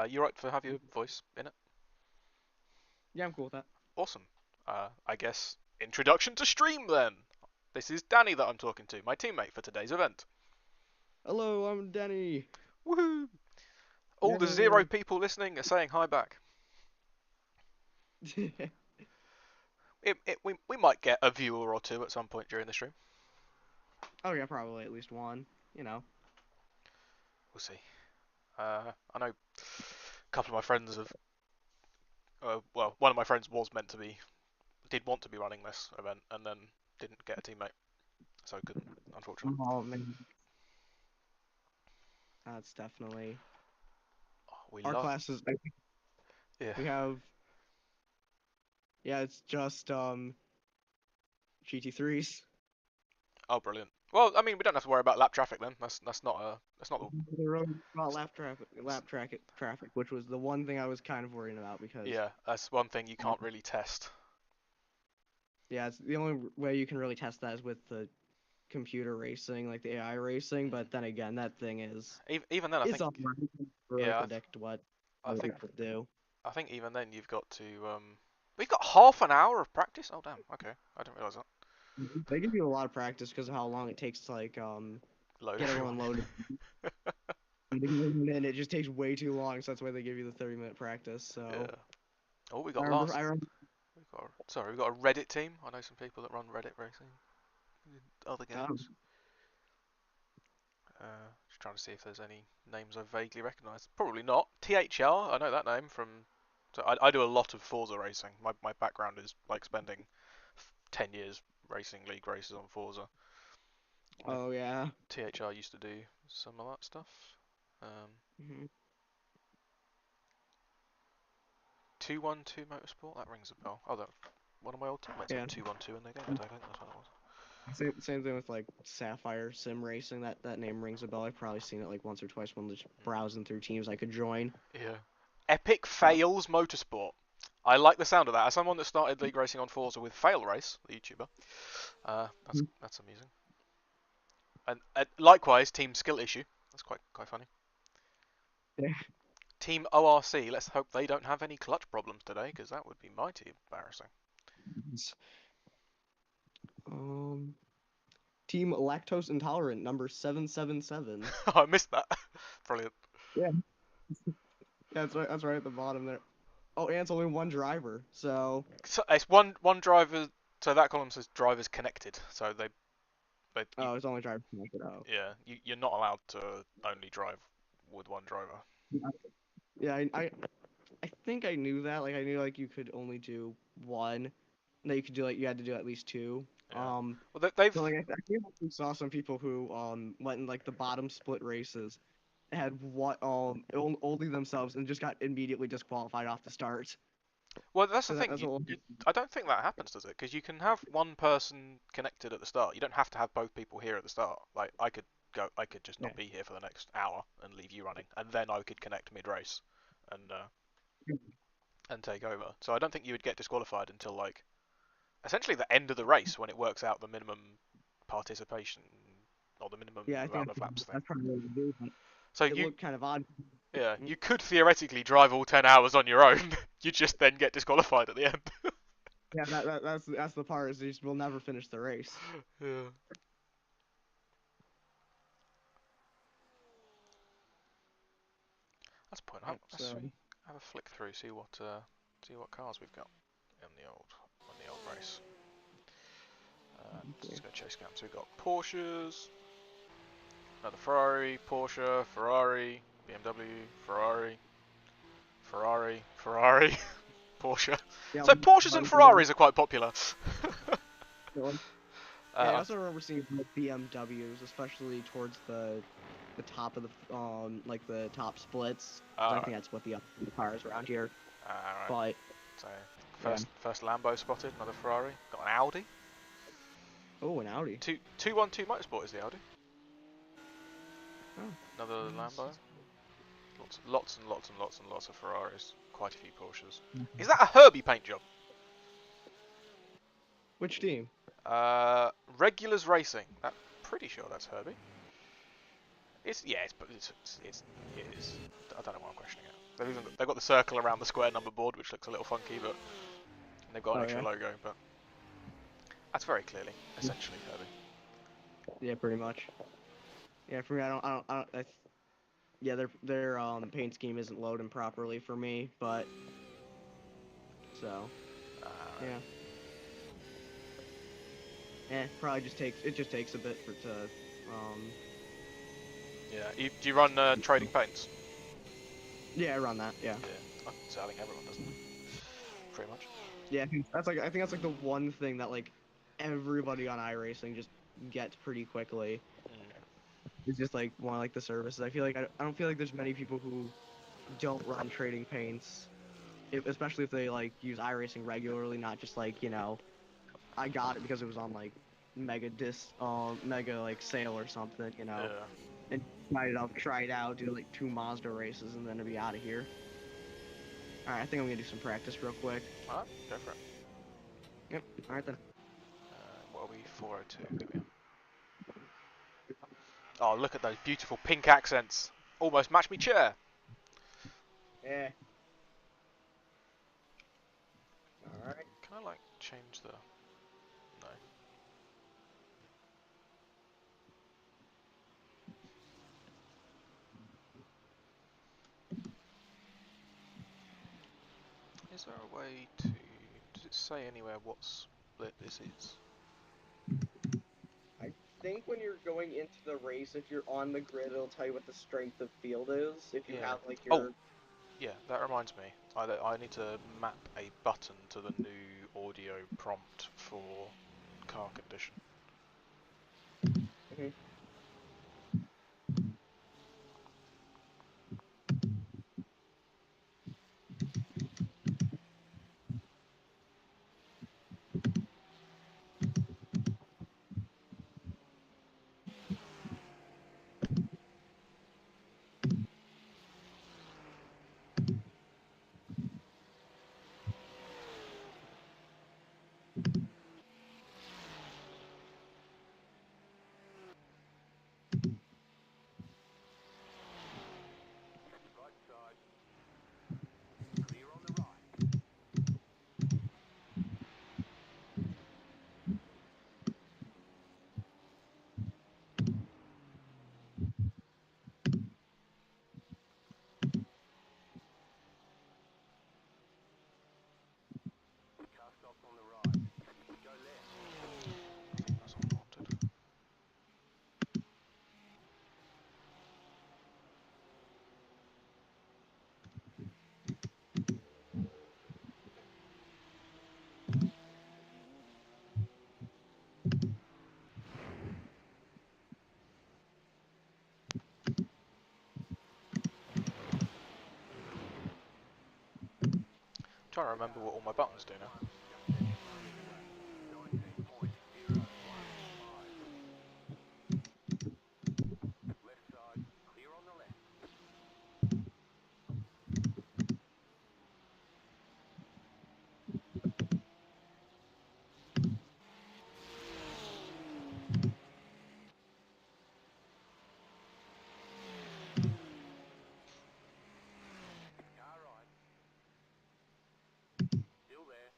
You right for have your voice in it? Yeah, I'm cool with that. Awesome. I guess introduction to stream then. This is Danny that I'm talking to, my teammate for today's event. Hello, I'm Danny. Woohoo! All the zero Yay. people listening are saying hi back. We might get a viewer or two at some point during the stream. Oh yeah, probably at least one. You know. We'll see. I know a couple of my friends have. Well, one of my friends was meant to be, did want to be running this event, and then didn't get a teammate, so couldn't, unfortunately. Oh man, that's definitely Oh, we our love. classes. I think Yeah. we have. Yeah, it's just GT3s. Oh, brilliant. Well, I mean, we don't have to worry about lap traffic then. That's not a that's not the The road about traffic, which was the one thing I was kind of worrying about because yeah, that's one thing you um, can't really test. yeah, it's the only way you can really test that is with the computer racing, like the AI racing. But then again, that thing is Even then, I it's think already really yeah, predict what I other think people do. I think even then you've got to we've got half an hour of practice. Oh damn, okay, I didn't realize that. They give you a lot of practice because of how long it takes to like Load get everyone everyone loaded. And it just takes way too long, so that's why they give you the 30-minute practice. in. So Yeah. Oh, we I got remember, last. I remember, Sorry, we got a Reddit team. I know some people that run Reddit racing in other um, games. Just trying to see if there's any names I vaguely recognise. Probably not. THR, I know that name from. So I do a lot of Forza racing. My background is like spending 10 years racing league races on Forza. oh yeah. THR used to do some of that stuff. Um, Hmm. 212 Motorsport, that rings a bell. Oh, that one of my old teammates Yeah. had 212 in their game. I think that's what it was. Same thing with like Sapphire Sim Racing. That name rings a bell. I've probably seen it like once or twice when just browsing through teams I could join. Yeah. Epic Uh, Fails Motorsport. I like the sound of that. As someone that started league racing on Forza with Fail Race, the YouTuber, that's amusing. And likewise, Team Skill Issue. That's quite funny. yeah. Team ORC. Let's hope they don't have any clutch problems today, because that would be mighty embarrassing. Um, Team Lactose Intolerant number 777. I missed that. Brilliant. Yeah. That's right. That's right at the bottom there. Oh, and it's only one driver, so So it's one driver. So that column says drivers connected. So they you, oh, it's only driver connected. Oh, yeah, you're not allowed to only drive with one driver. yeah. I think I knew that. Like I knew like you could only do one. That you could do like you had to do at least two. Yeah. Well, they've So like I think I saw some people who went in like the bottom split races had what only themselves and just got immediately disqualified off the start. well, that's the So thing. that's what. I don't think that happens, does it? Because you can have one person connected at the start. You don't have to have both people here at the start. Like I could just Yeah. not be here for the next hour and leave you running, and then I could connect mid race, and take over. So I don't think you would get disqualified until like essentially the end of the race when it works out the minimum participation or the minimum Yeah, I think amount of laps thing. that's probably what it do. But So it looked kind of odd. yeah, Mm. you could theoretically drive all 10 hours on your own. You just then get disqualified at the end. Yeah, that's the part is you just will never finish the race. Yeah. That's the point. Yep, Let's so have a flick through, see what cars we've got in the old race. okay. Let's go chase cam. So we've got Porsches, another Ferrari, Porsche, Ferrari, BMW, Ferrari, Ferrari, Ferrari, Porsche. Yeah, So Porsches and like, Ferraris are quite popular. yeah, I uh, also remember seeing BMWs, especially towards the top of the like the top splits, because I Alright, think that's what the cars around here. alright. But So yeah, first Lambo spotted, another Ferrari. Got an Audi. oh, an Audi. 212 Motorsport is the Audi. Oh, Another Lambo. nice. Lots and lots and lots and lots of Ferraris. Quite a few Porsches. Is that a Herbie paint job? Which team? Regulars Racing. I'm pretty sure that's Herbie. It's yeah, it is. I don't know why I'm questioning it. They've got the circle around the square number board, which looks a little funky, but and they've got an Oh extra yeah. logo, but that's very clearly essentially Kirby. Yeah, pretty much. Yeah, for me, yeah, their paint scheme isn't loading properly for me, but so yeah. Probably just takes a bit to Yeah. Do you run trading paints? yeah, around that, yeah. Yeah. So I think everyone does that. Pretty much. Yeah, I think that's like the one thing that like everybody on iRacing just gets pretty quickly. Mm. It's just like one of like the services. I feel like I don't feel like there's many people who don't run trading paints, especially if they like use iRacing regularly, not just like, you know, I got it because it was on like mega like sale or something, you know. Yeah. And try it out, do like 2 Mazda races, and then to be out of here. All right, I think I'm gonna do some practice real quick. Alright, go for it. Yep. All right then. What are we? 402. There we are. Oh, look at those beautiful pink accents. Almost match me chair. Yeah. All right. Can I like change the? No. Is there a way to? Does it say anywhere what split this is? I think when you're going into the race, if you're on the grid, it'll tell you what the strength of field is. If you Yeah. have like Oh, your yeah. That reminds me. I need to map a button to the new audio prompt for car condition. Mhm. I think that's all I wanted. I'm trying to remember what all my buttons do now. Still there.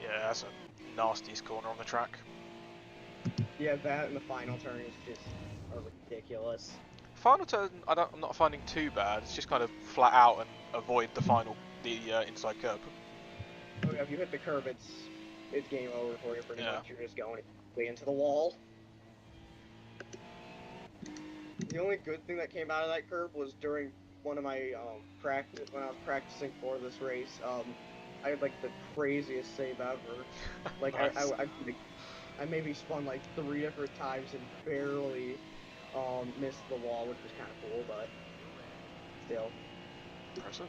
Yeah, that's a nastiest corner on the track. Yeah, that and the final turn is just are ridiculous. Final turn, I'm not finding too bad. It's just kind of flat out and avoid the inside curb. Oh yeah, if you hit the curb, it's game over for you pretty Yeah. much. You're just going into the wall. The only good thing that came out of that curb was during one of my practice when I was practicing for this race. I had like the craziest save ever. Like Nice. I maybe spun like 3 different times and barely missed the wall, which was kind of cool, but still. Impressive.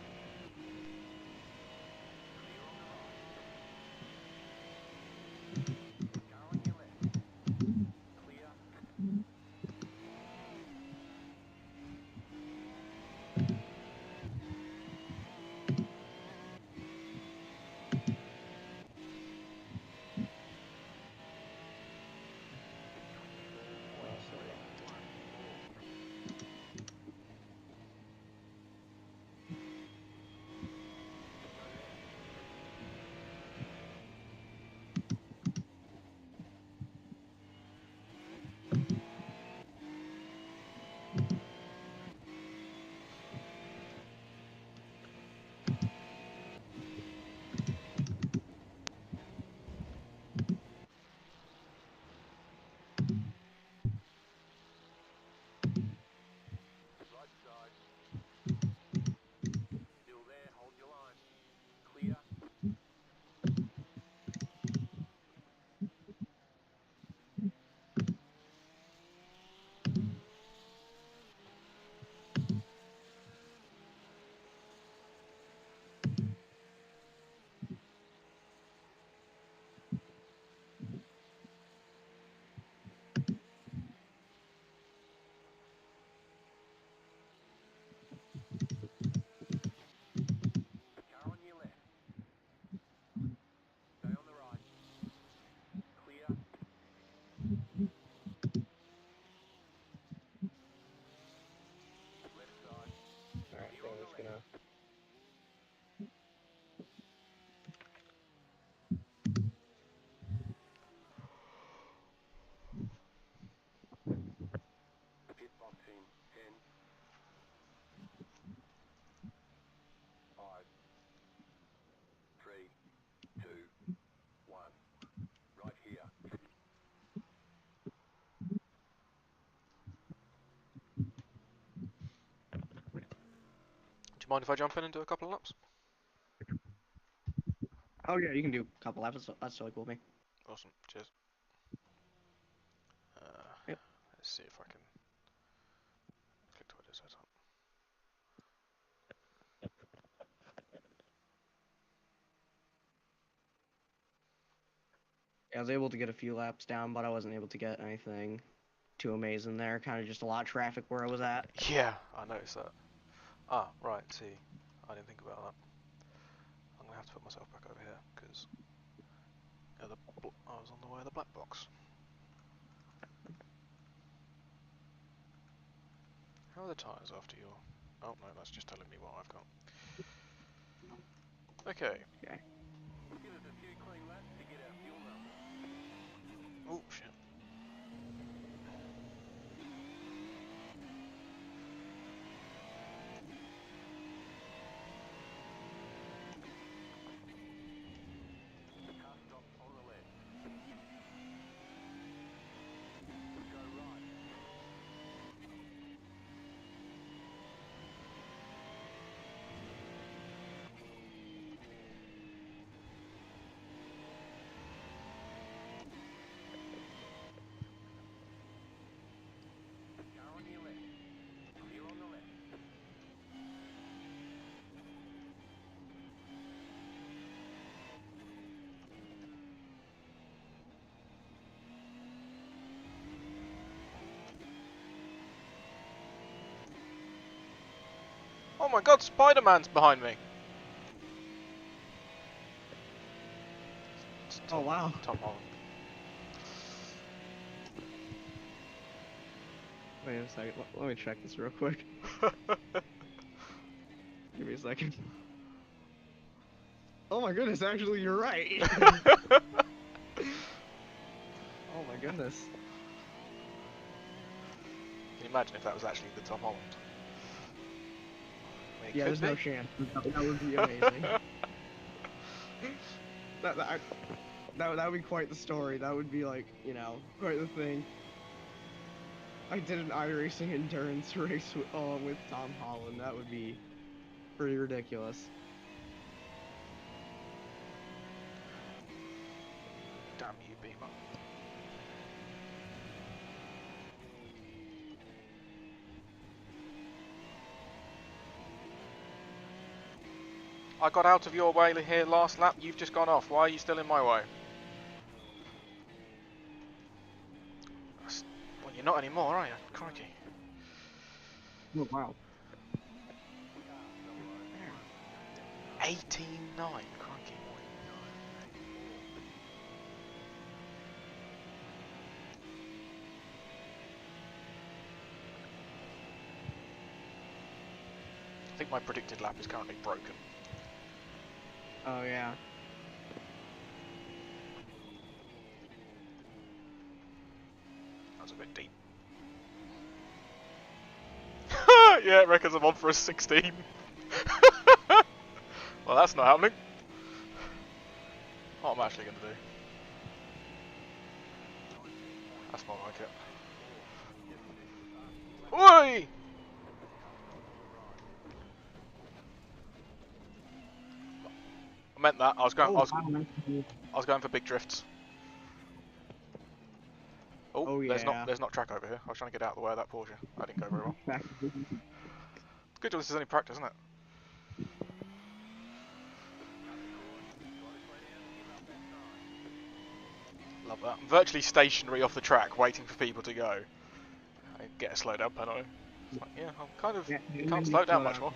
All right, I think I'm just gonna. Do you mind if I jump in and do a couple of laps? Oh yeah, you can do a couple laps. That's totally cool with me. Awesome. Cheers. Yep. Let's see if I can click to edit setup. I was able to get a few laps down, but I wasn't able to get anything too amazing there. Kind of just a lot of traffic where I was at. Yeah, I noticed that. Ah, right. See, I didn't think about that. I'm gonna have to put myself back over here because I was on the way of the black box. How are the tyres after your? Oh no, that's just telling me what I've got. Okay. Okay. Oh shit. Oh my God, Spider-Man's behind me. It's Oh wow. Tom Holland. Wait a second. Let me check this real quick. Give me a second. Oh my goodness, actually, you're right. Oh my goodness. Can you imagine if that was actually the Tom Holland? I mean, it Yeah, could there's no be. chance. That would be amazing. that, that that would be quite the story. That would be like, quite the thing. I did an iRacing endurance race with Tom Holland. That would be pretty ridiculous. Damn you, Beamer. I got out of your way here last lap. You've just gone off. Why are you still in my way? Well, you're not anymore, are you? Crikey. Oh, wow. 18-9. Crikey. I think my predicted lap is currently broken. Oh, yeah. That was a bit deep. Yeah, it reckons I'm on for a 16. Well, that's not happening. What I'm actually going to do. That's more like it. Oi! I meant that. I was going. Oh, wow. I was going for big drifts. Oh, Oh, yeah. there's not track over here. I was trying to get out of the way of that Porsche. That didn't go very well. Back. Good job this is only practice, isn't it? Love that. I'm virtually stationary off the track, waiting for people to go. I get a slow down penalty. It's like, yeah, I'm kind of. Yeah, You can't slow down much more.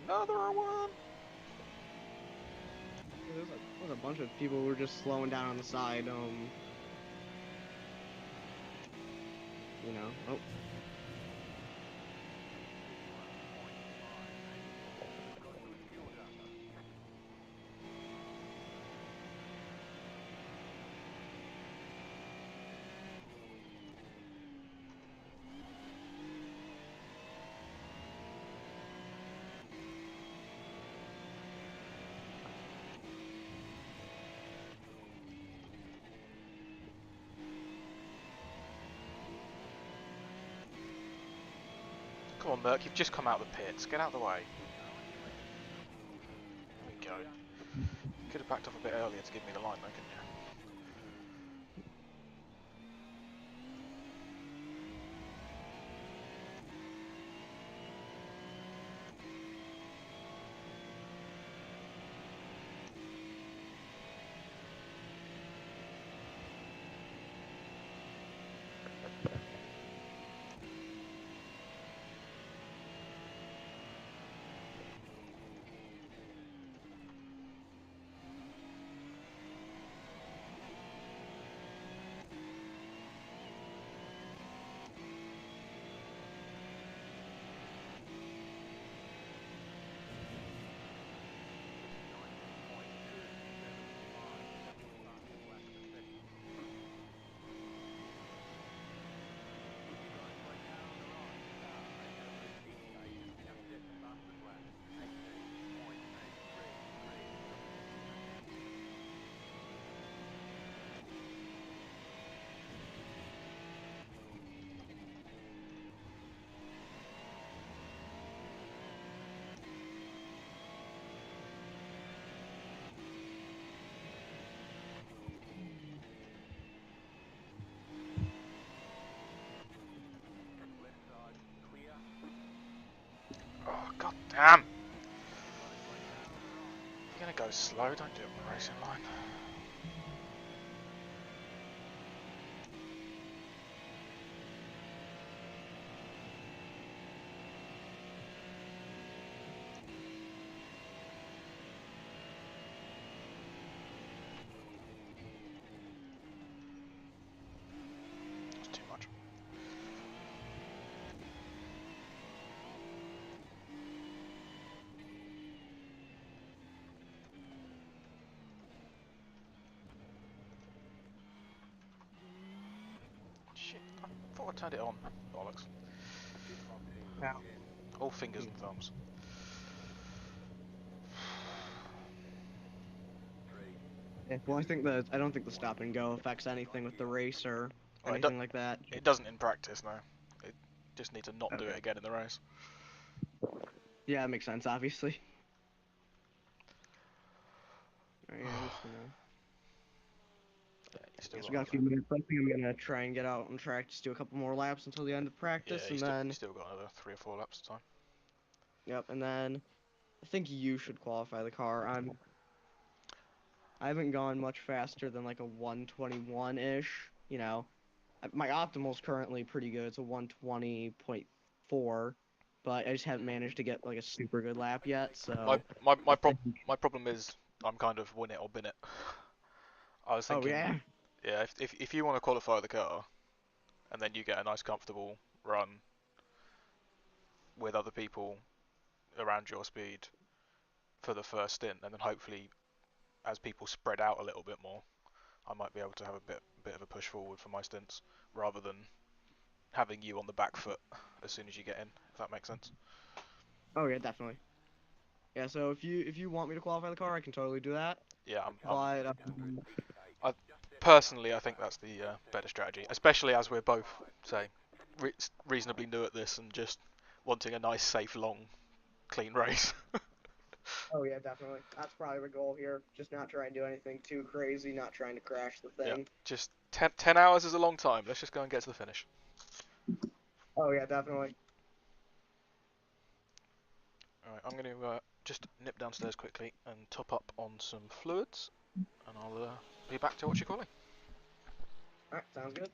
Another one. There's a bunch of people who were just slowing down on the side. Oh. Come on, Merc. You've just come out of the pits. Get out of the way. There we go. Could have backed off a bit earlier to give me the line, though, couldn't you? Damn! If you're gonna go slow, don't do it on the racing line. That's too much. Shit, I thought I turned it on. Bollocks. Yeah. All fingers and thumbs. Yeah, well, I don't think the stop and go affects anything with the race or Well, anything like that. it doesn't in practice, no. It just need to not do Okay. it again in the race. Yeah, it makes sense, obviously. Alright, yeah, I'm just gonna. Yeah, you still Yes, we got got a another. few minutes. I think I'm gonna try and get out on track, just do a couple more laps until the end of Yeah, practice, and you then, still got another 3 or 4 laps of time. yep, and then I think you should qualify the car. I haven't gone much faster than like a 121-ish. You know, my optimal's currently pretty good. It's a 120.4, but I just haven't managed to get like a super good lap yet. My So my I my think. prob my problem is I'm kind of win it or bin it. I was Oh thinking, yeah. yeah, if you want to qualify the car and then you get a nice comfortable run with other people around your speed for the first stint, and then hopefully as people spread out a little bit more, I might be able to have a bit of a push forward for my stints rather than having you on the back foot as soon as you get in. If that makes sense. Oh yeah, definitely. Yeah. So if you want me to qualify the car, I can totally do that. Yeah, But I personally I think that's the better strategy, especially as we're both say reasonably new at this and just wanting a nice, safe, long, clean race. oh yeah, definitely. That's probably the goal here. Just not trying to do anything too crazy. Not trying to crash the Yeah, thing. just 10 hours is a long time. Let's just go and get to the finish. Oh yeah, definitely. Alright, I'm going to just nip downstairs quickly and top up on some fluids, and I'll be back to watch you calling. All right, sounds good.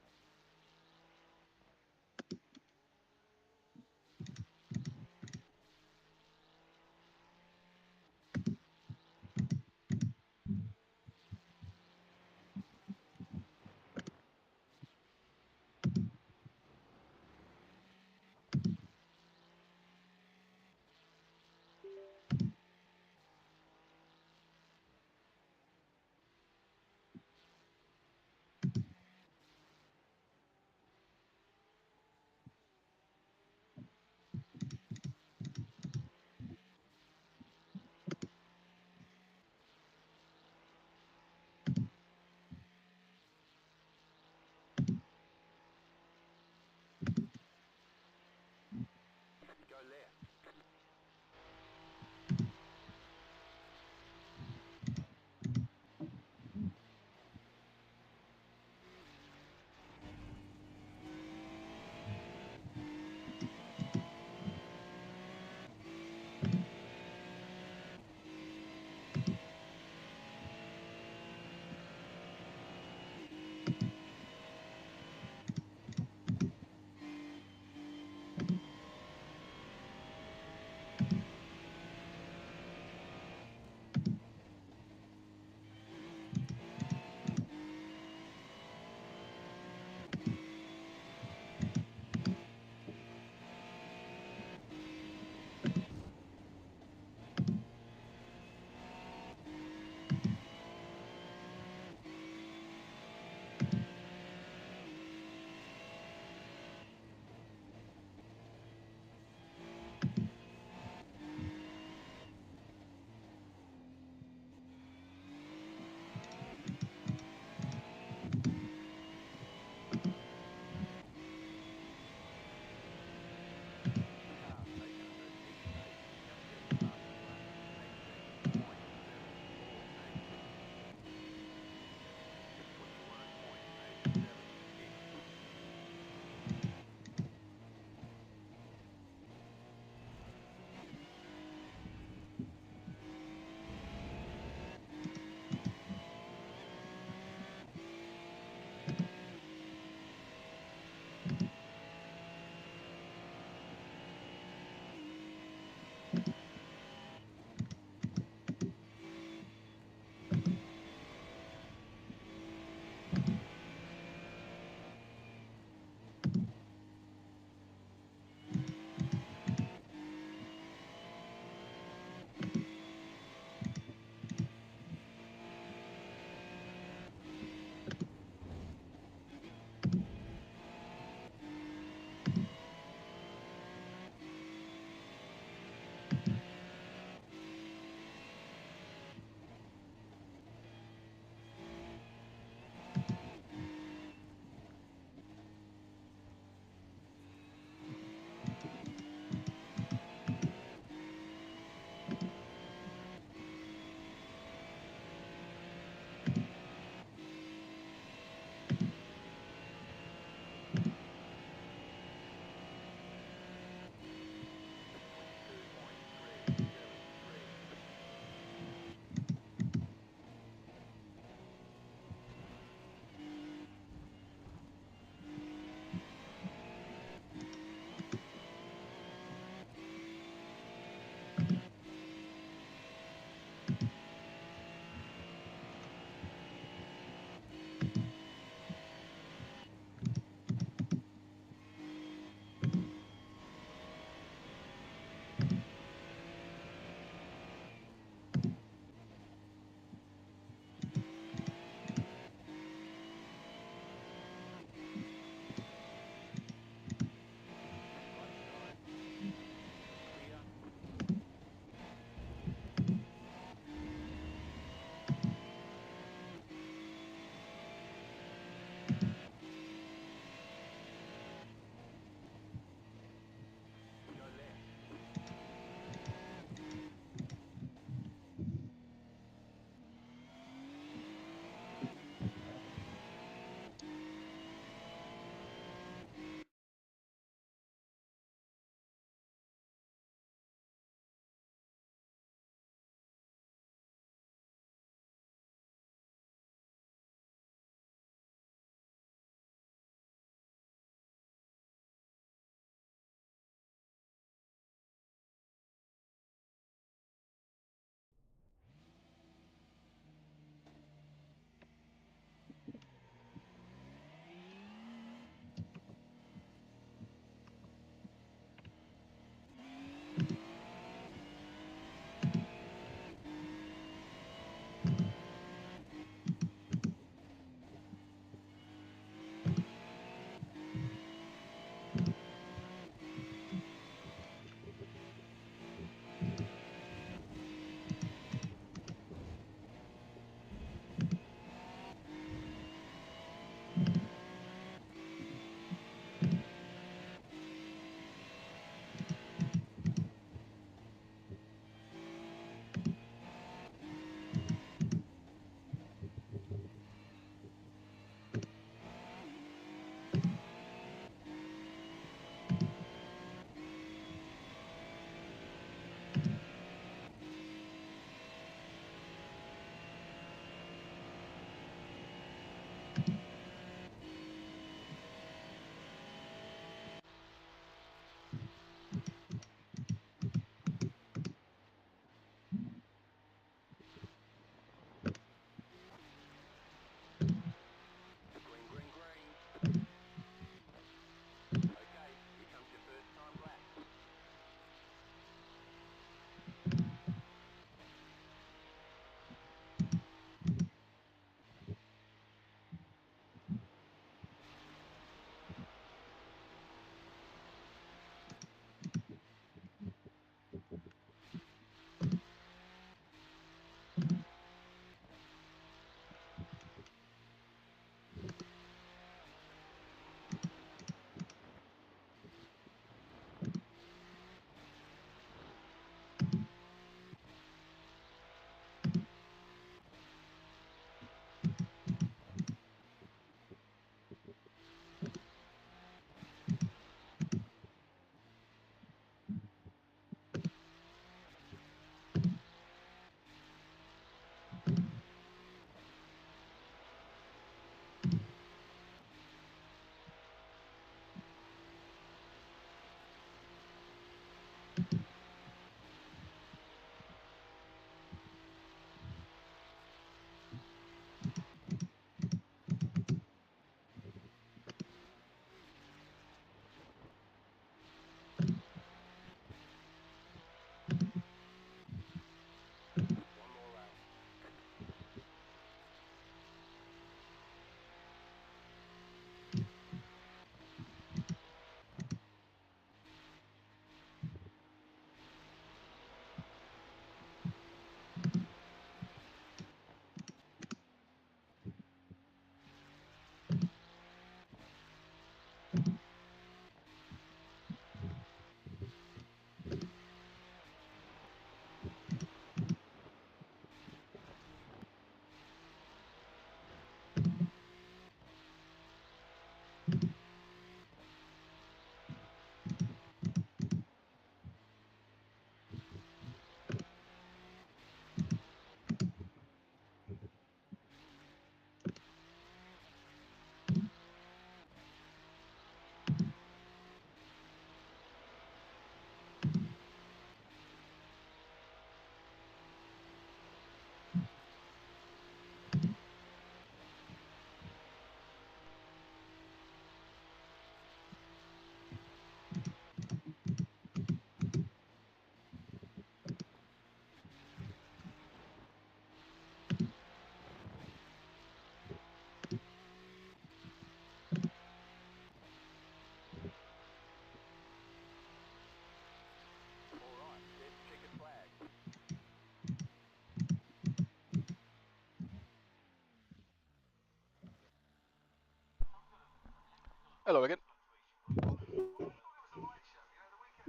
Hello again.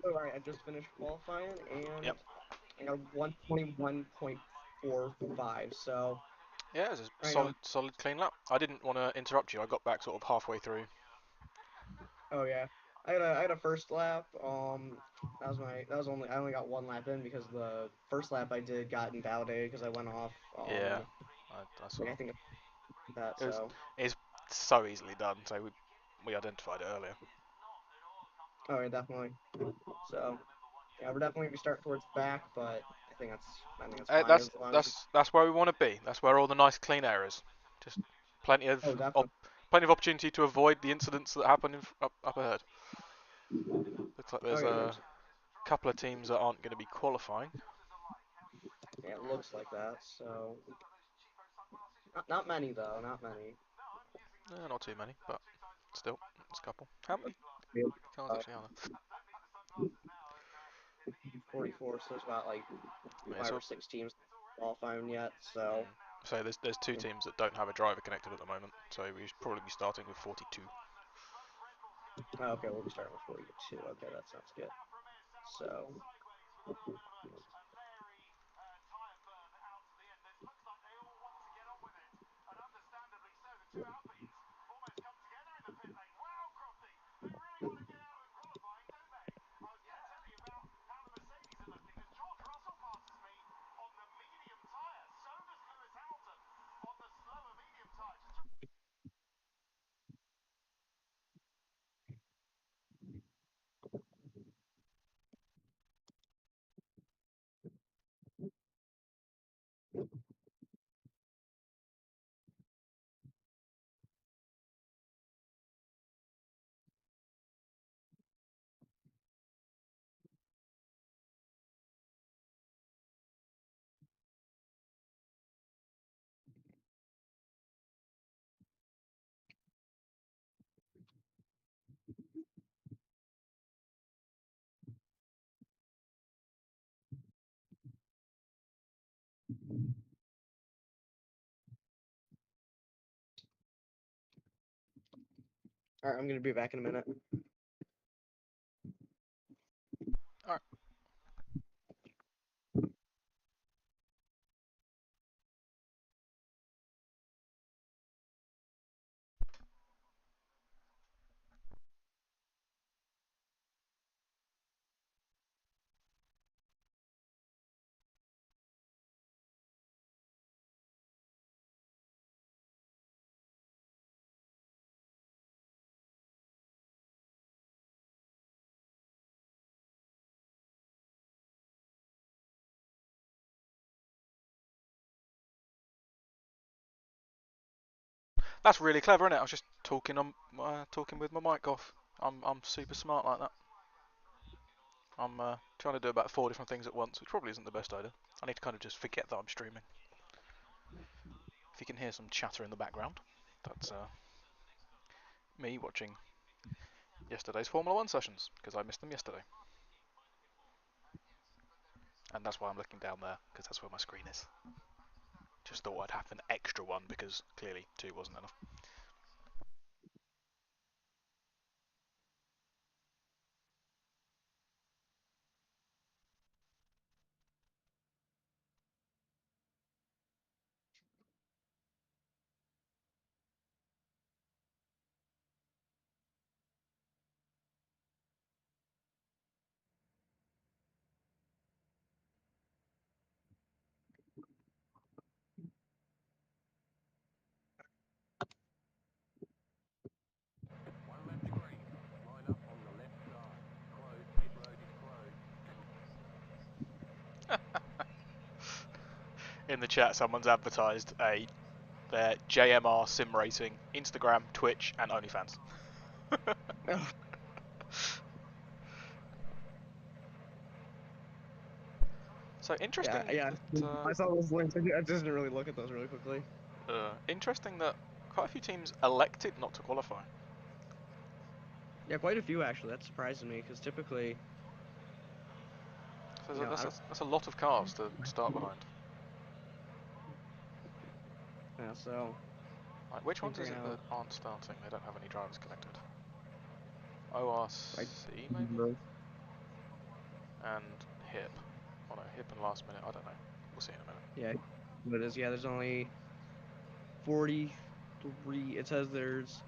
All right, I just finished qualifying and Yep. I got 121.45. So Yeah, it was a I got. solid clean lap. I didn't want to interrupt you. I got back sort of halfway through. Oh yeah, I had a first lap. I only got one lap in because the first lap I did got invalidated because I went off. Yeah, I saw. I think that It was so. it's so easily done. So we identified it earlier. Oh yeah, definitely. So yeah, we're definitely gonna be starting towards the back, but I think that's fine as long as. That's where we want to be. That's where all the nice clean air is. Just plenty of Oh, definitely. plenty of opportunity to avoid the incidents that happen up ahead. Looks like Oh there's yeah, a there's. couple of teams that aren't going to be qualifying. Yeah, it looks like that. So not many though, not many. Not too many, but still, it's a couple. How many cars Uh, actually are 44, so there's about like there? Yeah, five or six teams qualifying yet. So so there's two teams that don't have a driver connected at the moment. So we should probably be starting with 42. okay, we'll be starting with 42. Okay, that sounds good. So all right, I'm gonna be back in a minute. All right. That's really clever, isn't it? I was just talking with my mic off. I'm super smart like that. I'm trying to do about 4 different things at once, which probably isn't the best idea. I need to kind of just forget that I'm streaming. If you can hear some chatter in the background, that's me watching yesterday's Formula One sessions because I missed them yesterday, and that's why I'm looking down there because that's where my screen is. Just thought I'd have an extra one because clearly two wasn't enough. In the chat, someone's advertised their JMR sim racing Instagram, Twitch, and OnlyFans. So Yeah, interesting yeah. that I saw those links. I just didn't really look at those really quickly. interesting that quite a few teams elected not to qualify. Yeah, quite a few actually. That surprises me because typically, So you know, that's a lot of cars to start behind. yeah. So Like, I which think ones right is it now, that aren't starting? They don't have any drivers connected. I ORC maybe, and hip. Oh no, hip and last minute. I don't know. We'll see in a minute. yeah, what it is. Yeah, there's only 43. It says there's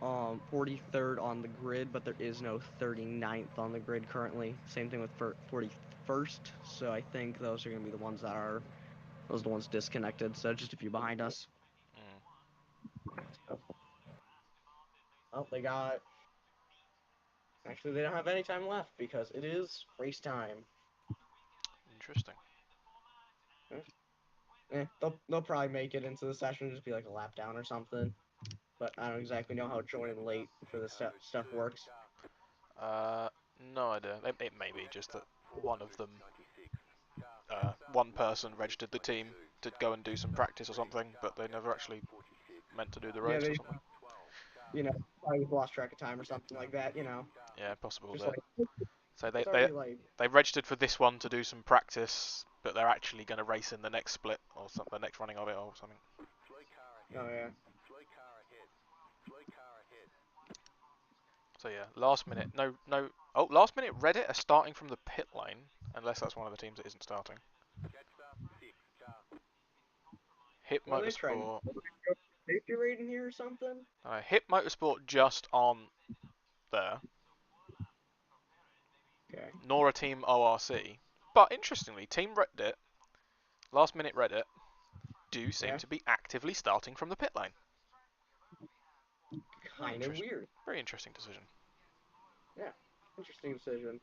43rd on the grid, but there is no 39th on the grid currently. Same thing with 41st. So I think those are gonna be the ones that are those are the ones disconnected. So just a few behind us. Mm, Oh, they got. Actually, they don't have any time left because it is race time. interesting. They'll probably make it into the session, just be like a lap down or something. But I don't exactly know how joining late for this stuff works. Uh, no idea. It may be just that one of them, one person registered the team to go and do some practice or something, but they never actually meant to do the Yeah, race or they, something. probably lost track of time or something like that. Yeah, possible Just that. like So it's already like, they registered for this one to do some practice, but they're actually going to race in the next split or the next running of it or something. oh yeah, So yeah, last minute, no. Oh, last minute Reddit are starting from the pit lane, unless that's one of the teams that isn't starting. Hip what are they trying to Motorsport, safety rating here or something? Hip Motorsport just on there. Okay, Nor a team ORC, but interestingly, Team Reddit, last minute Reddit, do seem yeah, to be actively starting from the pit lane. Very kind of interesting. weird. Very interesting decision. Yeah, interesting decision.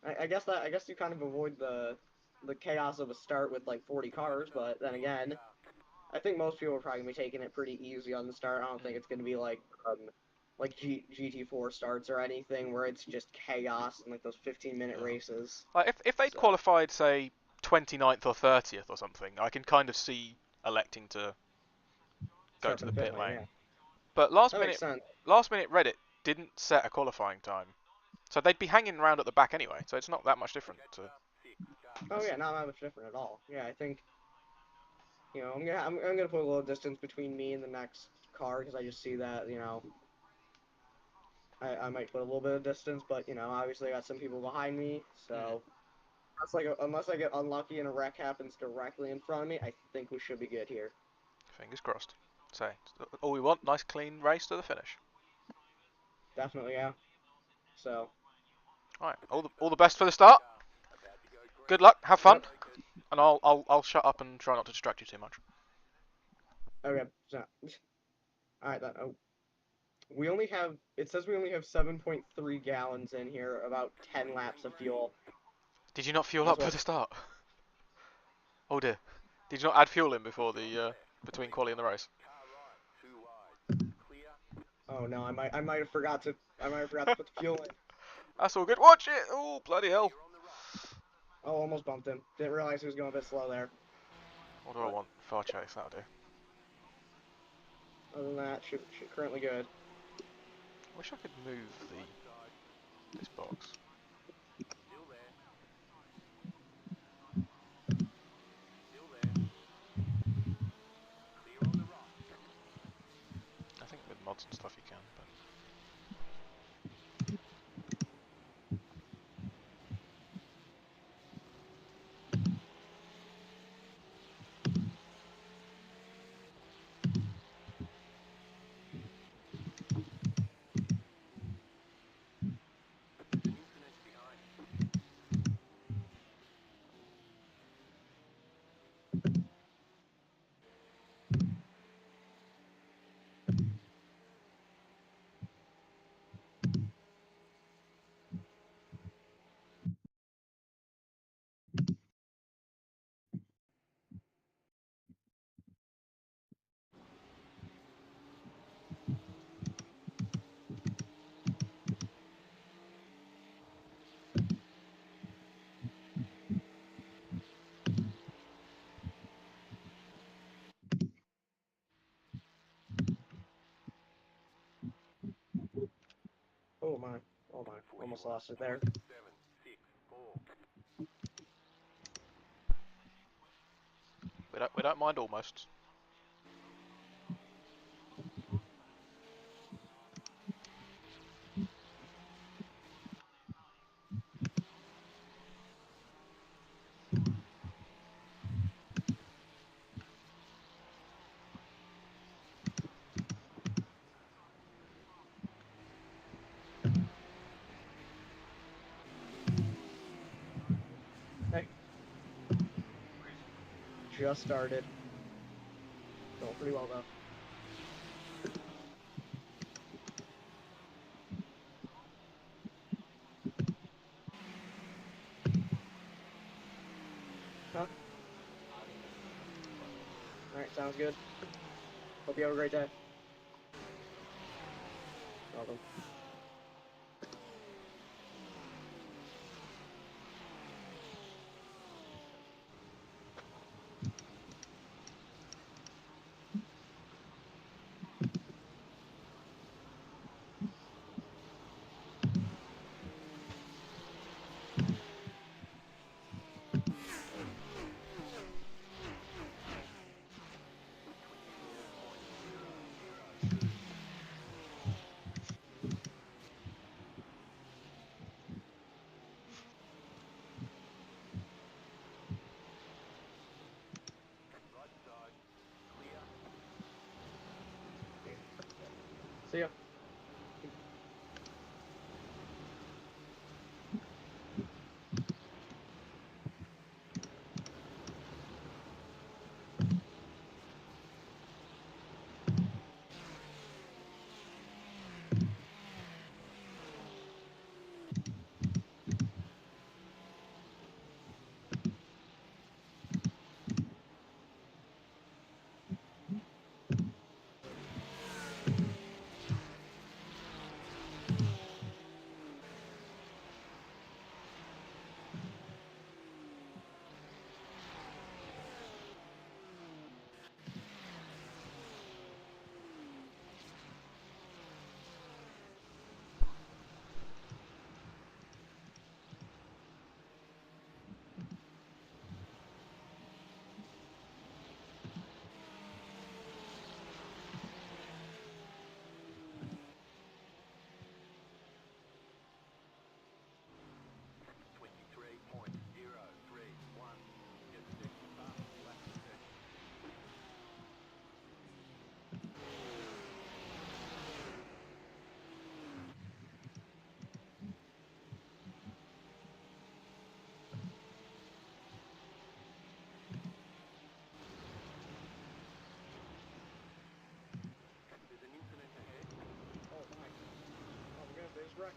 I guess you kind of avoid the chaos of a start with like 40 cars, but then again, I think most people are probably gonna be taking it pretty easy on the start. I don't think it's gonna be like GT4 starts or anything where it's just chaos and like those 15-minute Yeah. races. Like if they'd So qualified, say, 29th or 30th or something, I can kind of see electing to go start to from the the pit pit lane, lane. yeah, But that makes sense. last minute Reddit didn't set a qualifying time, so they'd be hanging around at the back anyway. So it's not that much different to Oh this. yeah, not that much different at all. Yeah, I think I'm gonna put a little distance between me and the next car because I just see that I might put a little bit of distance, but obviously I got some people behind me, Mm, so that's like unless I get unlucky and a wreck happens directly in front of me, I think we should be good here. fingers crossed. So all we want, nice clean race to the finish. Definitely, yeah. So, All right, all the best for the start. Good luck, have fun, yep. and I'll shut up and try not to distract you too much. Okay. So, all right. We only have. It says we only have 7.3 gallons in here, about 10 laps of fuel. Did you not fuel That's up for what. the start? Oh dear. Did you not add fuel in before the between quali and the race? Oh no, I might have forgot to put the fuel in. That's all good. Watch it! Oh bloody hell! Oh, almost bumped him. Didn't realize he was going a bit slow there. What do I But want? Far chase. That'll do. other than that, should currently good. I wish I could move this box. I think with mods and stuff you can, but Oh my. Oh my. Almost lost it there. we don't mind almost. just started. Going pretty well though. Huh? Alright, sounds good. Hope you have a great day. Welcome. See ya. Oh my. Oh my goodness, they just wrecked.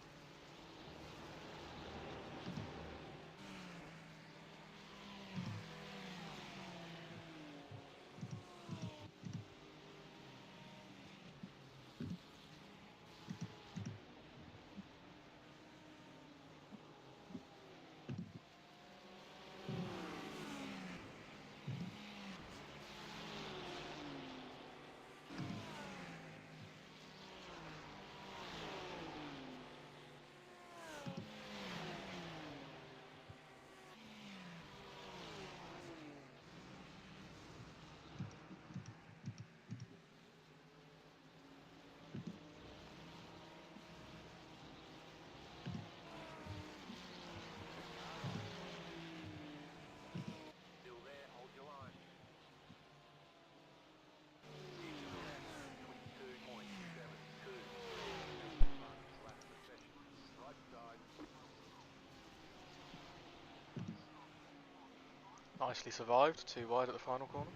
Nicely survived, too wide at the final corner.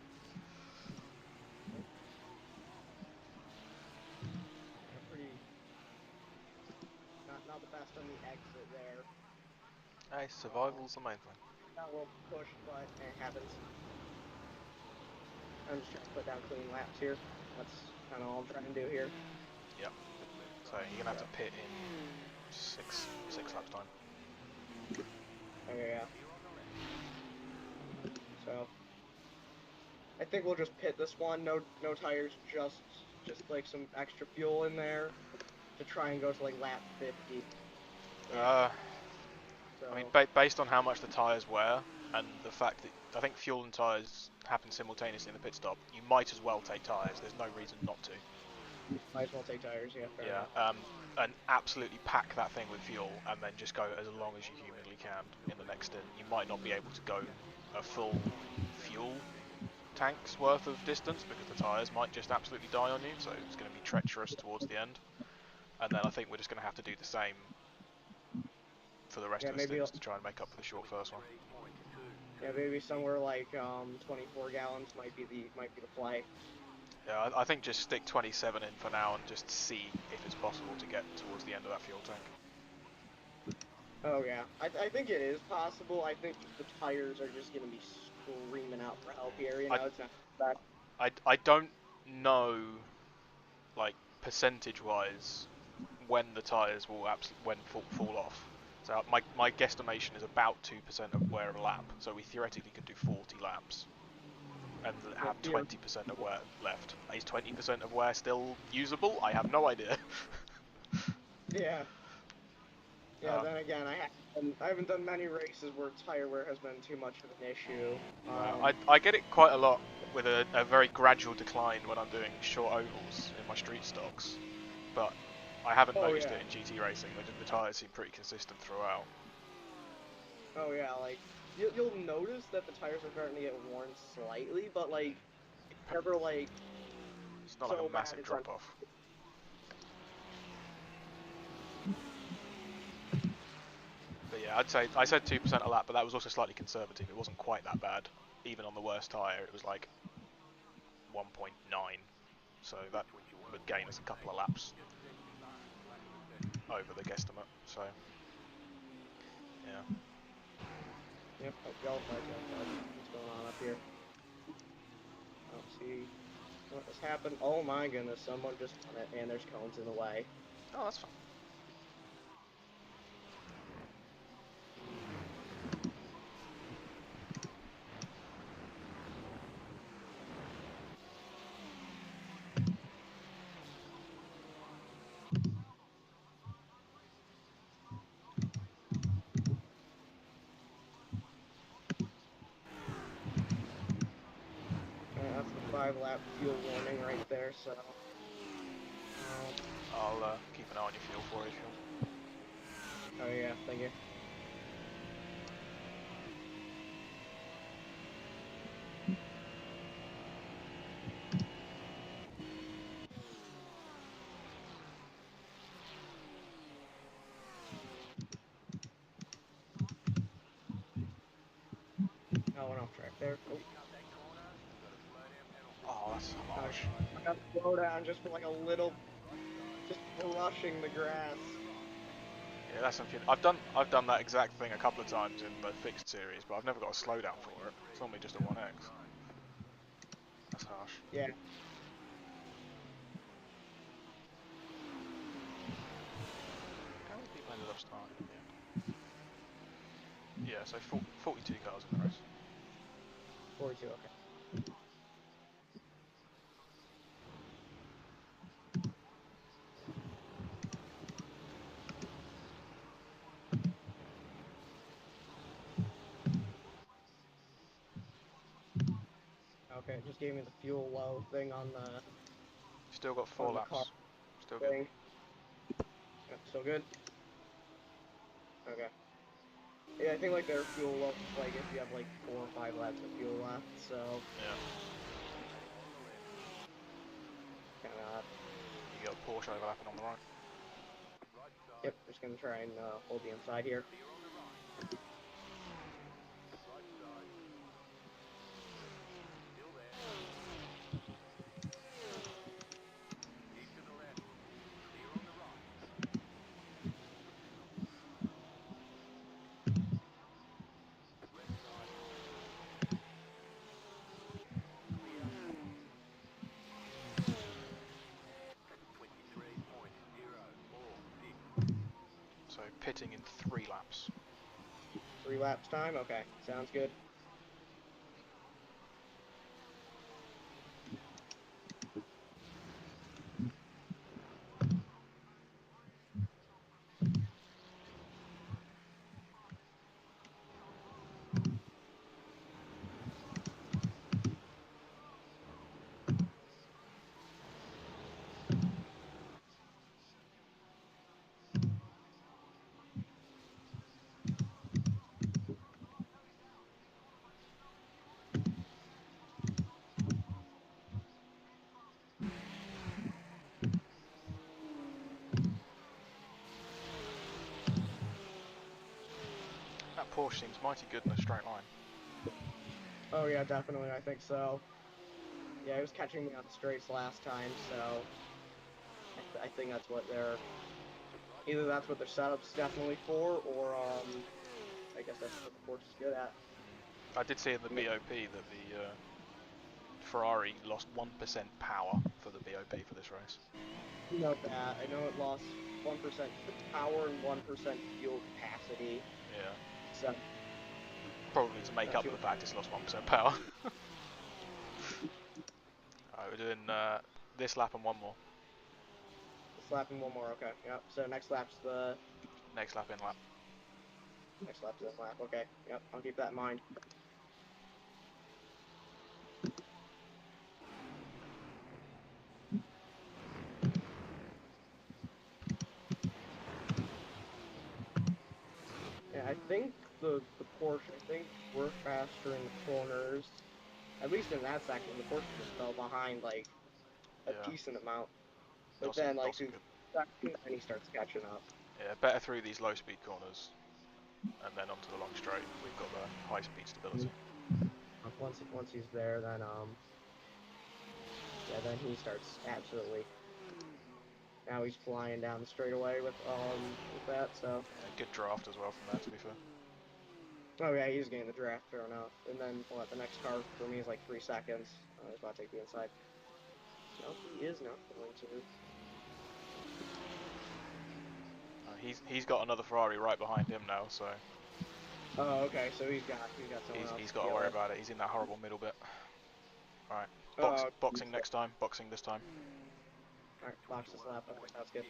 Pretty not the best on the exit there. Hey, survival's the main thing. Got a little pushed, but it happens. I'm just trying to put down clean laps here. That's kind of all I'm trying to do here. Yep. So you're gonna have to pit in six laps time. Okay, yeah. So I think we'll just pit this one. No tires, just like some extra fuel in there to try and go to like lap 50. I mean, So based on how much the tyres wear and the fact that I think fuel and tyres happen simultaneously in the pit stop, you might as well take tyres. There's no reason not to. might as well take tires. Yeah, fair Yeah. enough. And absolutely pack that thing with fuel, and then just go as long as you humanly can in the next stint. You might not be able to go a full fuel tank's worth of distance because the tyres might just absolutely die on you, so it's going to be treacherous towards the end. And then I think we're just going to have to do the same for the rest Yeah, of the maybe stints to try and make up for the short first one. Yeah, maybe somewhere like 24 gallons might be the play. Yeah, I think just stick 27 in for now and just see if it's possible to get towards the end of that fuel tank. Oh yeah, I think it is possible. I think the tires are just gonna be screaming out for help here. You I, know, it's not that. I don't know, like, percentage-wise, when the tyres will fall off. So my guesstimation is about 2% of wear a lap. So we theoretically could do 40 laps and Yeah, have 20% of wear left. Is 20% of wear still usable? I have no idea. yeah, yeah. Uh, Then again, I haven't done many races where tire wear has been too much of an issue. no, I get it quite a lot with a very gradual decline when I'm doing short ovals in my street stocks, but I haven't Oh noticed yeah, it in GT racing. The tyres seem pretty consistent throughout. oh yeah. Like you'll notice that the tires are starting to get worn slightly, but like it's never like It's not like so a bad massive it's on. drop off. But yeah, I said 2% a lap, but that was also slightly conservative. It wasn't quite that bad. Even on the worst tyre, it was like 1.9. So that would gain us a couple of laps over the guesstimate. So yeah. Yep. Oh, yellow flag, yellow flag. What's going on up here? I don't see what has happened. Oh my goodness, someone just done it, and there's cones in the way. Oh, that's fun. That's the 5 lap fuel warning right there. So, I'll keep an eye on your fuel for you if you want. oh yeah, thank you. I went off track there. Oh, Oh, that's I harsh. got to slow down just for like a little, just brushing the grass. Yeah, that's unfortunate. I've done that exact thing a couple of times in the fixed series, but I've never got a slowdown for it. It's normally just a 1x. That's harsh. Yeah. How many people ended up starting in the end? Yeah, so 42 cars in the race. 42. Okay. Okay. It just gave me the fuel low thing Still got 4 on the car laps. Still good. thing. Yep, still good. Okay. Yeah, I think like their fuel low is like if you have like 4 or 5 laps of fuel left. So Yeah. kind of. You got Porsche overlapping on the right. Yep. Just gonna try and hold the inside here. So pitting in 3 laps. 3 laps time. Okay. Sounds good. That Porsche seems mighty good in a straight line. Oh yeah, definitely. I think so. Yeah, he was catching me on the straights last time, so I think that's what they're either that's what their setup's definitely for, or I guess that's what the Porsche is good at. I did see in the BOP that the Ferrari lost 1% power for the BOP for this race. Note that. I know it lost 1% power and 1% fuel capacity. Yeah, So probably to make not up for too the fact it's lost 1% power. Alright, we're doing this lap and one more. slapping one more. Okay. Yep. So Next lap in lap. next lap's the lap. Okay. Yep. I'll keep that in mind. Yeah, I think the Porsche. I think we're faster in the corners. At least in that section, the Porsche just fell behind like a Yeah, decent amount. But not so then like not so through good. the section, then he starts catching up. Yeah, better through these low speed corners and then onto the long straight. We've got the high speed stability. Once he's there, then yeah, then he starts absolutely. Now he's flying down the straightaway with that. So Yeah, good draft as well from there, to be fair. oh yeah, he's getting the draft, fair enough. And then what? The next car for me is like 3 seconds. He's about to take the inside. No, he is not going to. He's got another Ferrari right behind him now, so Oh, okay. So he's got someone else he's to got to deal worry with. about it. He's in that horrible middle bit. Alright, Oh, boxing next time. Boxing this time. all right, box this lap. Okay, that's good.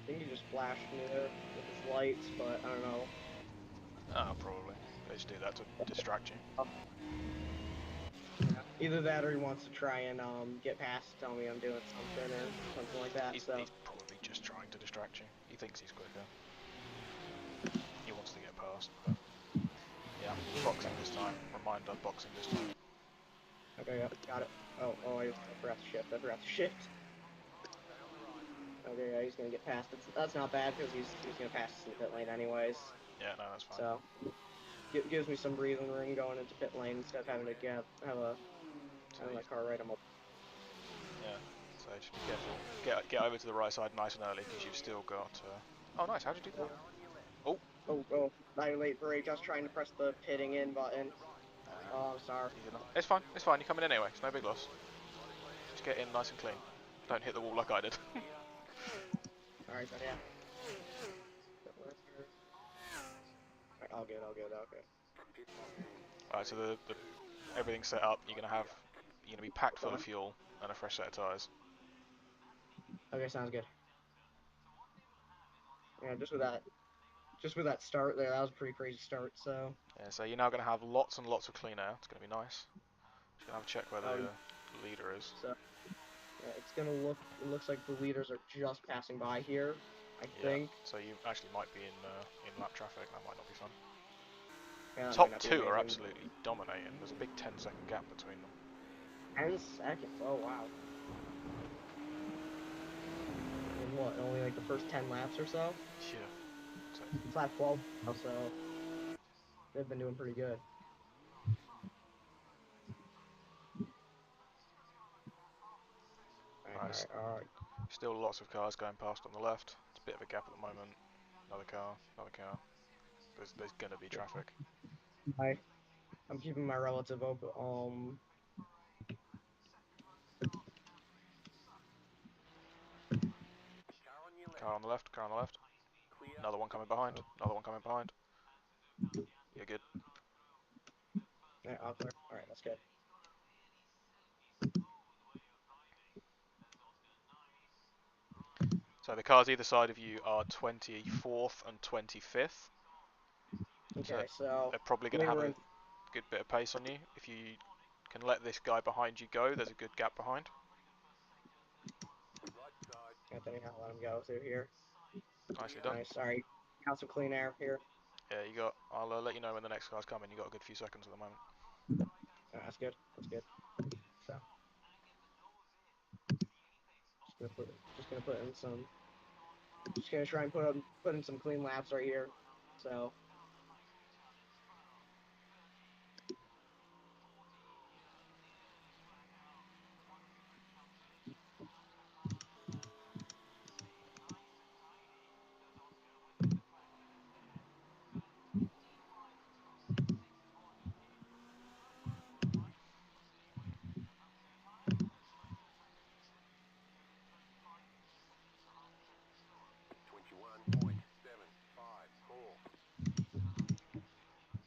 I think he just flashed me there with his lights, but I don't know. Ah, probably. They just do that to distract you. Yeah. Either that or he wants to try and get past, tell me I'm doing something or something like that. So He's probably just trying to distract you. He thinks he's quicker. He wants to get past, but yeah, boxing this time. Reminder, boxing this time. okay, yep, got it. Oh, I forgot to shift. I forgot to shift. Okay, yeah, he's gonna get past. That's not bad because he's gonna pass us in the pit lane anyways. Yeah, no, that's fine. So gives me some breathing room going into pit lane instead of having to So have you, my car right on my. yeah, so just be careful. Get over to the right side nice and early because you've still got. Oh, nice. How'd you do that? Oh, Oh, now you're late for just trying to press the pitting in button. Oh, I'm sorry. easy enough. It's fine. It's fine. You're coming in anyway. It's no big loss. Just get in nice and clean. Don't hit the wall like I did. All right, then yeah. Alright, all good, okay. Alright, so the everything's set up. You're gonna be packed full of fuel and a fresh set of tyres. Okay, sounds good. Yeah, just with that start there, that was a pretty crazy start. So, Yeah, so you're now gonna have lots and lots of clean air. It's gonna be nice. Just gonna have a check where oh, the leader is. so yeah, it looks like the leaders are just passing by here. I Yeah, think. so you actually might be in lap traffic. That might not be fun. Yeah, that might Top not be two are amazing. absolutely dominating. There's a big 10-second gap between them. 10 seconds. Oh wow. In what? Only like the first 10 laps or so. Yeah. So It's lap 12 now, so they've been doing pretty good. alright, All right. still lots of cars going past on the left. It's a bit of a gap at the moment. Another car, another car. There's gonna be traffic. I'm keeping my relative open. Car on the left, car on the left. Another one coming behind. Another one coming behind. You're good. Yeah, all clear. All right, that's good. So the cars either side of you are 24th and 25th. So Okay, so they're probably going to they have were a in. good bit of pace on you. If you can let this guy behind you go, there's a good gap behind. Anthony, I'll let him go through here. Nicely done. Nice. Sorry. Got some clean air here. Yeah, you got. I'll let you know when the next car's coming. You got a good few seconds at the moment. Oh, that's good. That's good. So just gonna put in some. Just gonna try and put in some clean laps right here. So.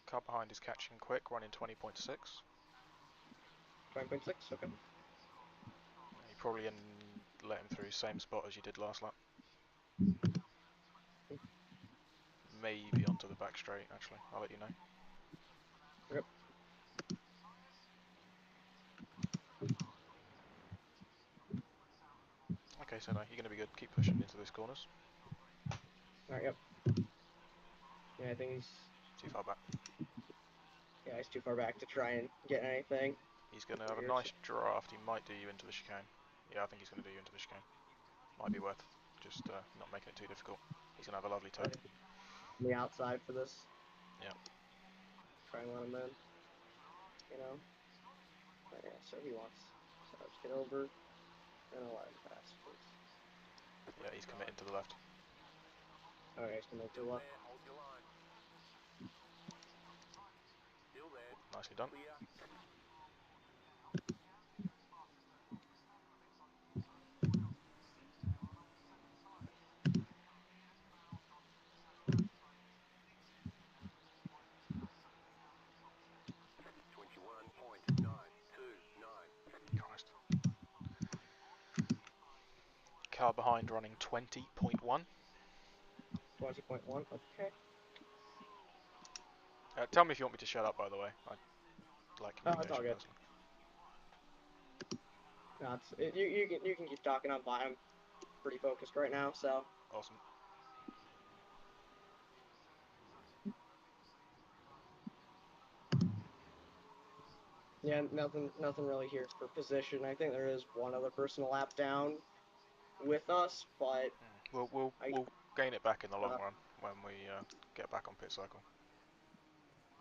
Car behind is catching quick, running 20.6. 5.6. Okay. You probably let him through same spot as you did last lap. Maybe onto the back straight. Actually, I'll let you know. Yep. Okay, so no, you're going to be good. Keep pushing into these corners. All right. Yep. Yeah, I think he's. Too far back. Yeah, he's too far back to try and get anything. He's going to have a Here, nice draft. He might do you into the chicane. Yeah, I think he's going to do you into the chicane. Might be worth just not making it too difficult. He's going to have a lovely so, turn. on the outside for this. Yeah. Try and let him in. You know. But yeah, so he wants. So just get over and I'll let him pass, please. Yeah, he's committing to the left. All right, he's coming to the left. Nicely done. Christ. Car behind running 20.1. 20.1. Okay. Tell me if you want me to shut up, by the way. I like Oh, it's all communication good. personally. No, you can keep talking. I'm pretty focused right now, so. Awesome. Yeah, nothing really here for position. I think there is one other person a lap down with us, but We'll gain it back in the long uh, run when we get back on pit cycle.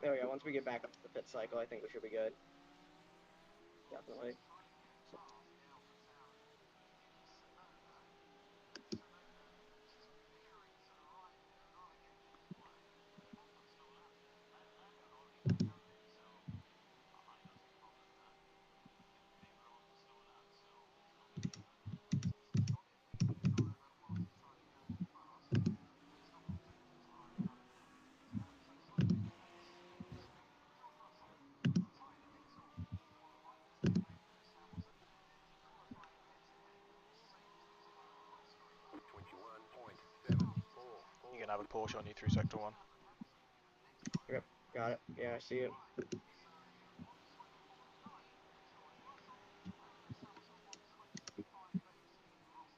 oh yeah, once we get back up to the pit cycle, I think we should be good. Definitely. So, You're gonna have a Porsche on you through sector one. yep, got it. Yeah, I see it.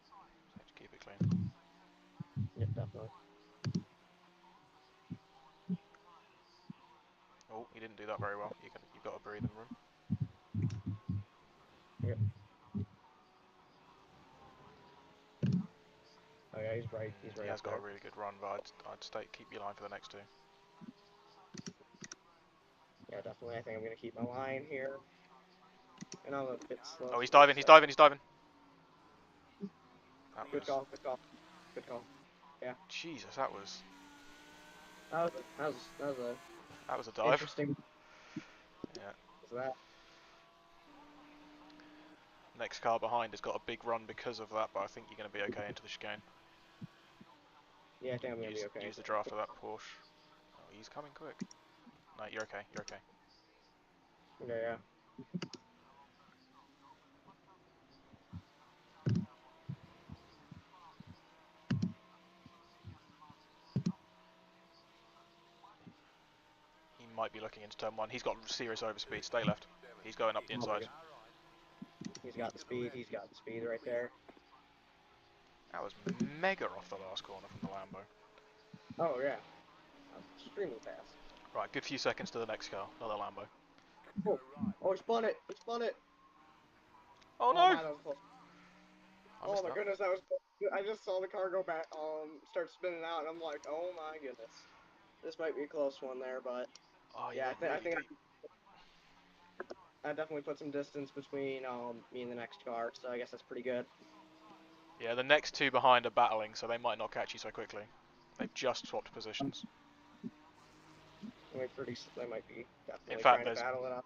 So just keep it clean. Yep, definitely. Oh, you didn't do that very well. You've got a breathing room. Yep. Oh yeah, he's right. He's He right up has got a there. really good run, but I'd stay keep your line for the next two. Yeah, definitely. I think I'm gonna keep my line here, and I'm a bit slow Oh, for he's this. diving. He's diving. He's diving. That Good was call. Good call. Good call. Yeah. Jesus. That was That was a a dive. interesting. Yeah. Was that? Next car behind has got a big run because of that, but I think you're going to be okay into the chicane. Yeah, I think I'm gonna be okay. Use the draft of that Porsche. Oh, he's coming quick. No, you're okay. You're okay. Yeah, yeah. He might be looking into turn one. He's got serious overspeed. Stay left. He's going up the Oh my inside. god. He's got the speed. He's got the speed right there. That was mega off the last corner from the Lambo. Oh yeah. extremely fast. Right, good few seconds to the next car, another Lambo. Oh, oh, he spun it. He spun it. Oh Oh no! my, that was close. I Oh missed my that. goodness, that was close. I just saw the car go back, start spinning out, and I'm like, oh my goodness, this might be a close one there, but Oh, you yeah, went really deep. I definitely put some distance between me and the next car, so I guess that's pretty good. Yeah, the next two behind are battling, so they might not catch you so quickly. They've just swapped positions. They might be In definitely fact, trying to battle it out.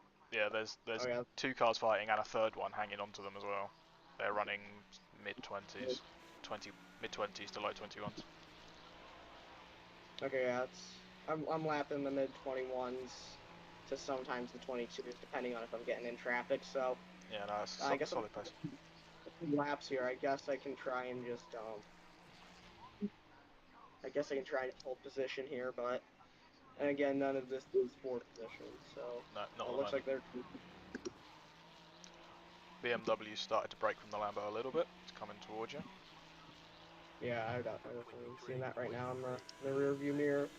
there's Oh yeah, two cars fighting and a third one hanging onto them as well. They're running mid 20s, 20 mid 20s to low 21s. okay, yeah, I'm lapping the mid 21s to sometimes the 22s, depending on if I'm getting in traffic. So Yeah, no, it's I a guess I'm solid pace. laps here. I guess I can try and just I guess I can try and hold position here, but and again, none of this is for position. So No, not at it the looks moment. like they're BMW started to break from the Lambo a little bit. It's coming towards you. yeah. I definitely seeing that right now in the rear view mirror.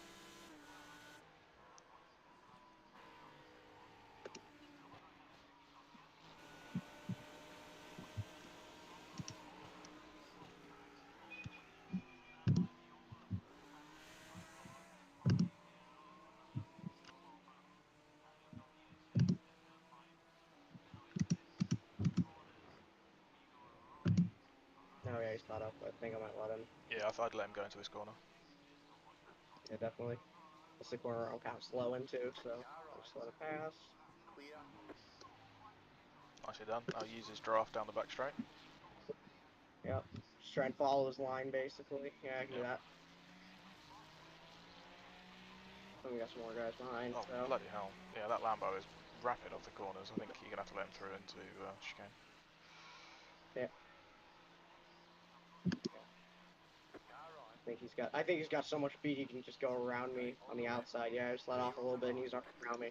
Oh yeah, he's caught up. I think I might let him. Yeah, I'd let him go into this corner. Yeah, definitely. It's the corner I'm kind of slow into, so I'll just let it pass. Nicely done. I'll use his draft down the back straight. Yep. Just try and follow his line, basically. Yeah, I can do Yep. that. And we got some more guys behind, Oh, so. bloody hell. Yeah, that Lambo is rapid off the corners. I think you're going to have to let him through into chicane. Yeah. I think he's got so much speed he can just go around me on the outside. Yeah, I just let off a little bit and he's around me.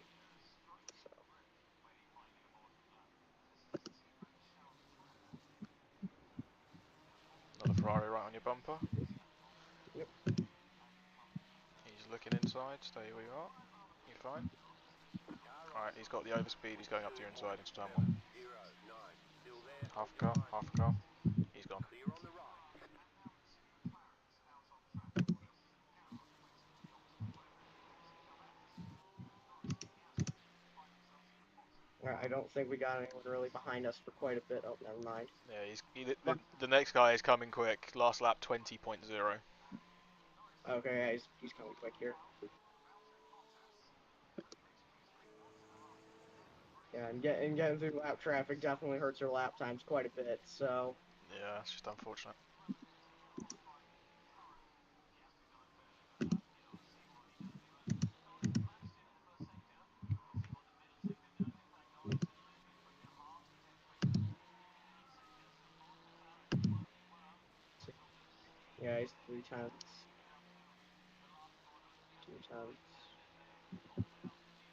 So. Another Ferrari right on your bumper. Yep. He's looking inside. Stay where you are. You're fine. Alright, he's got the overspeed. He's going up to your inside into turn 1. Half a car, half a car. He's gone. I don't think we got anyone really behind us for quite a bit. Oh, never mind. Yeah, the next guy is coming quick. Last lap 20.0. Okay, yeah, he's coming quick here. Yeah, and getting through lap traffic definitely hurts your lap times quite a bit. So. Yeah, it's just unfortunate. Yeah, he's 3 tenths. 2 tenths.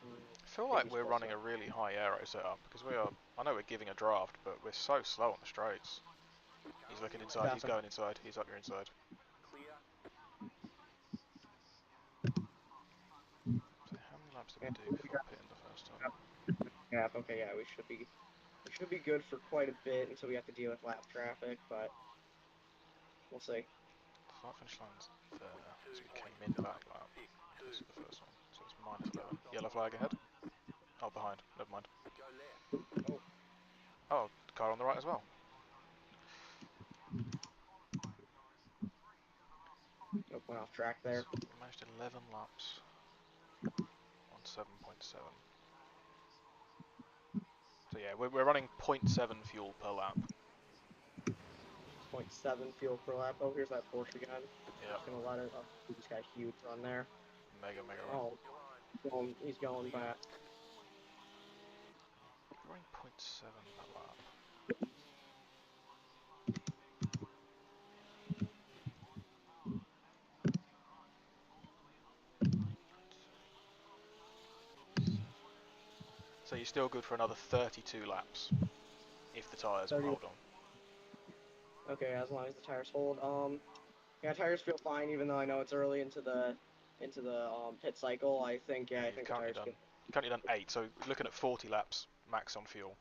I feel I think like he's we're close running enough. a really high aero setup because we are. I know we're giving a draft, but we're so slow on the straights. He's looking inside. He's Definitely. going inside. He's up your inside. So how many laps did we Yeah, do before pitting the first time? yeah, okay, yeah, we should be good for quite a bit until we have to deal with lap traffic, but we'll see. Start finish line's there, so we came in that lap. This is the first one, so it's minus 11. Yellow flag ahead. Oh, behind. Never mind. Oh, Oh, car on the right as well. nope, went off track there. So we managed 11 laps on 7.7. So yeah, we're running 0.7 fuel per lap. Point 0.7 fuel per lap. Oh, here's that Porsche again. Yeah, Just gonna let it. Oh, he's got a huge run there. mega run. Oh, he's going back. We're running 0.7 per lap. So you're still good for another 32 laps if the tyres will 30. hold on. Okay, as long as the tires hold. Yeah, tires feel fine, even though I know it's early into the pit cycle, I think Yeah, I you've think the currently tires done could. currently done 8. So looking at 40 laps max on fuel.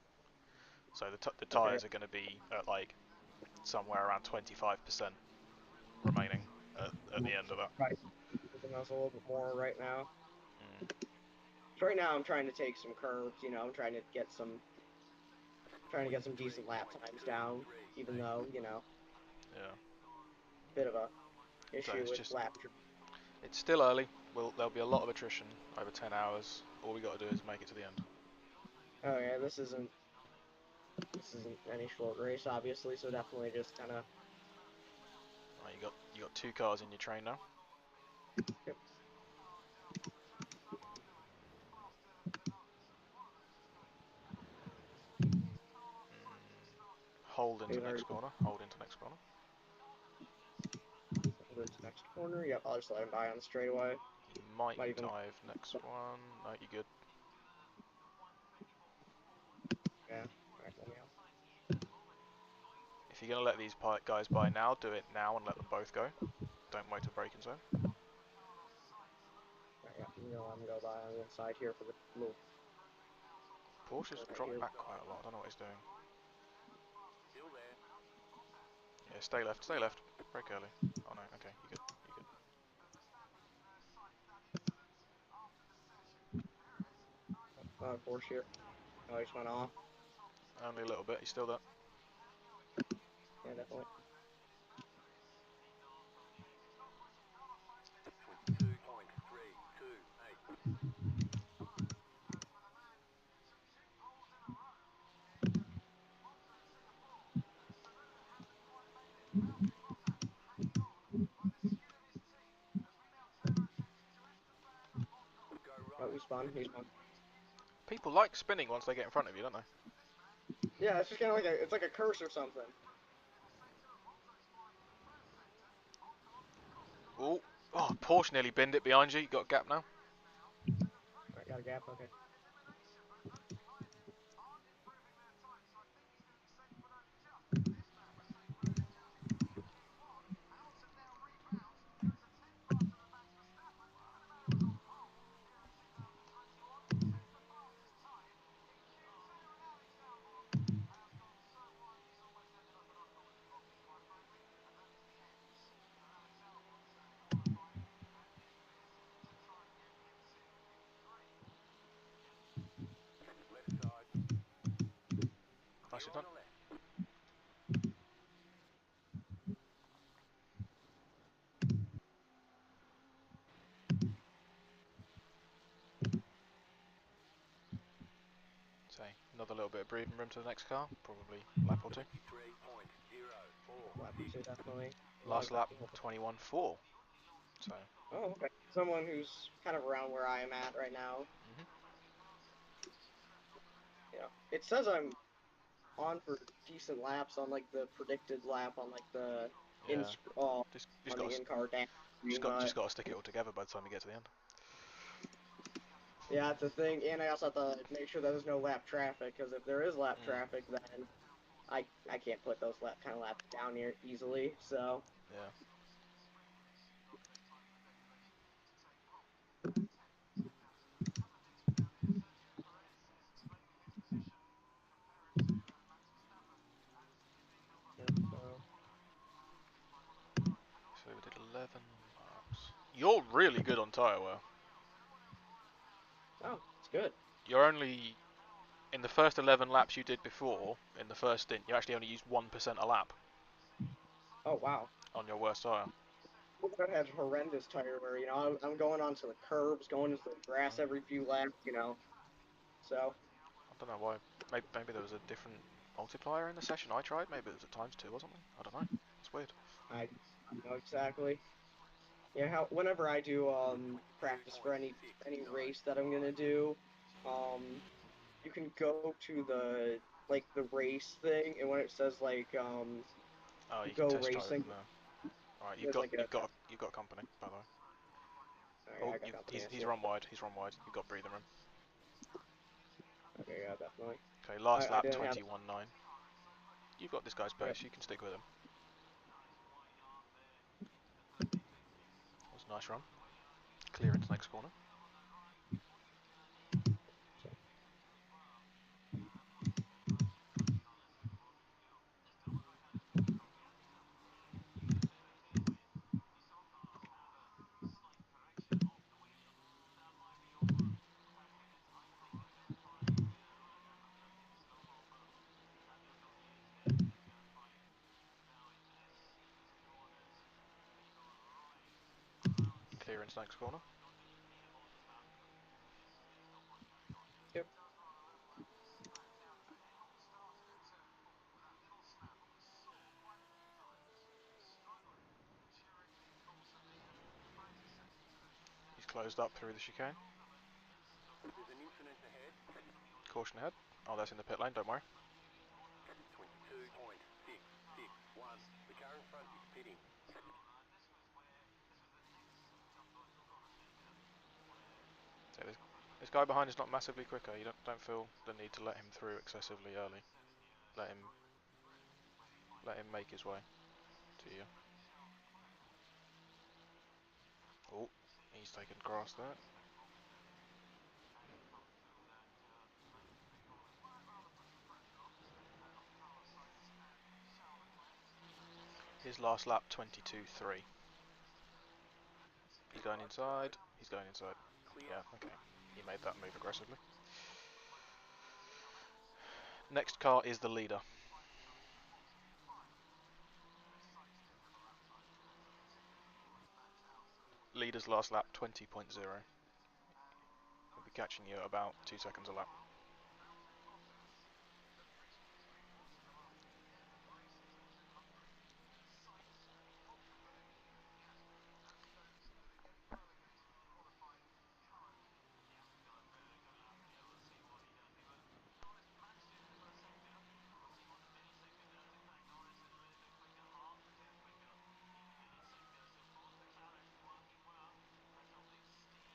So the Okay. tires are going to be at like somewhere around 25% remaining at the end of that. Right. Thinking that's a little bit more right now. Mm, So right now, I'm trying to take some curves. I'm trying to get some decent lap times down, even though yeah. bit of a So issue it's with just lap. it's still early. There'll be a lot of attrition over 10 hours. All we got to do is make it to the end. Oh yeah, this isn't any short race, obviously. So definitely just kind of. Right, you got 2 cars in your train now. Yep. Hold into next corner. Hold into next corner. Over to next corner. Yep, I'll just let him by on the straightaway. You might Might even. dive next one. No, you're good. Yeah. Alright, let me out. If you're gonna let these guys by now, do it now and let them both go. Don't wait to braking zone. Alright, yeah, let him go by on the inside here for the little Porsche's right dropped here. back quite a lot. I don't know what he's doing. Yeah, stay left. Stay left. Brake early. Oh no. Okay, you good. You good. Porsche here. Oh, he just went off. Only a little bit. He's still there. Yeah, definitely. Oh, he spun. He spun. People like spinning once they get in front of you, don't they? Yeah, it's just kind of it's like a curse or something. Oh, oh, Porsche nearly binned it behind you. You got a gap now. Alright, got a gap. Okay. Nicely done. So another little bit of breathing room to the next car. Probably lap or two. Lap or two, definitely. A lot of Last lap, gravel. 21.4. So. Oh, okay. Someone who's kind of around where I am at right now. Mhm. It says I'm on for decent laps on like the predicted lap on like the in Yeah. Just on got the to in-car dash screen, just but got to stick it all together by the time you get to the end. yeah, it's a thing. And I also have to make sure that there's no lap traffic, because if there is lap Mm. traffic, then I can't put those kind of laps down here easily. So Yeah. yeah, so So we did 11 laps. You're really good on tyre wear. oh, it's good. You're only in the first 11 laps you did before in the first stint. You actually only used 1% a lap Oh wow. on your worst tyre. That had horrendous tire wear. I'm going onto the curbs, going into the grass Oh. every few laps. So I don't know why. Maybe there was a different multiplier in the session I tried. Maybe it was at times 2 or something. I don't know. It's weird. I know exactly. Yeah, whenever I do practice for any race that I'm gonna do, um you can go to the like the race thing, and when it says like Oh, you can go test drive it racing, from there. All right, there's like a you've got company by the way. okay, Oh, I got company. I see he's it. run wide. He's run wide. You've got breathing room. Okay, yeah, definitely. Okay, last I lap didn't have 21.9. You've got this guy's yep. pace. You can stick with him. That was a nice run. Clear into next corner. Clear into next corner. Yep. He's closed up through the chicane. There's an incident ahead. Caution ahead. Oh, that's in the pit lane, don't worry. 22.661. The car in front is pitting. So this guy behind is not massively quicker. You don't feel the need to let him through excessively early. Let him make his way to you. Oh, he's taken grass there. His last lap 22.3. He's going inside. He's going inside. Clear. Yeah, okay. He made that move aggressively. Next car is the leader. Leader's last lap 20.0. He'll be catching you at about 2 seconds a lap.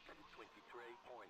That's 23.008.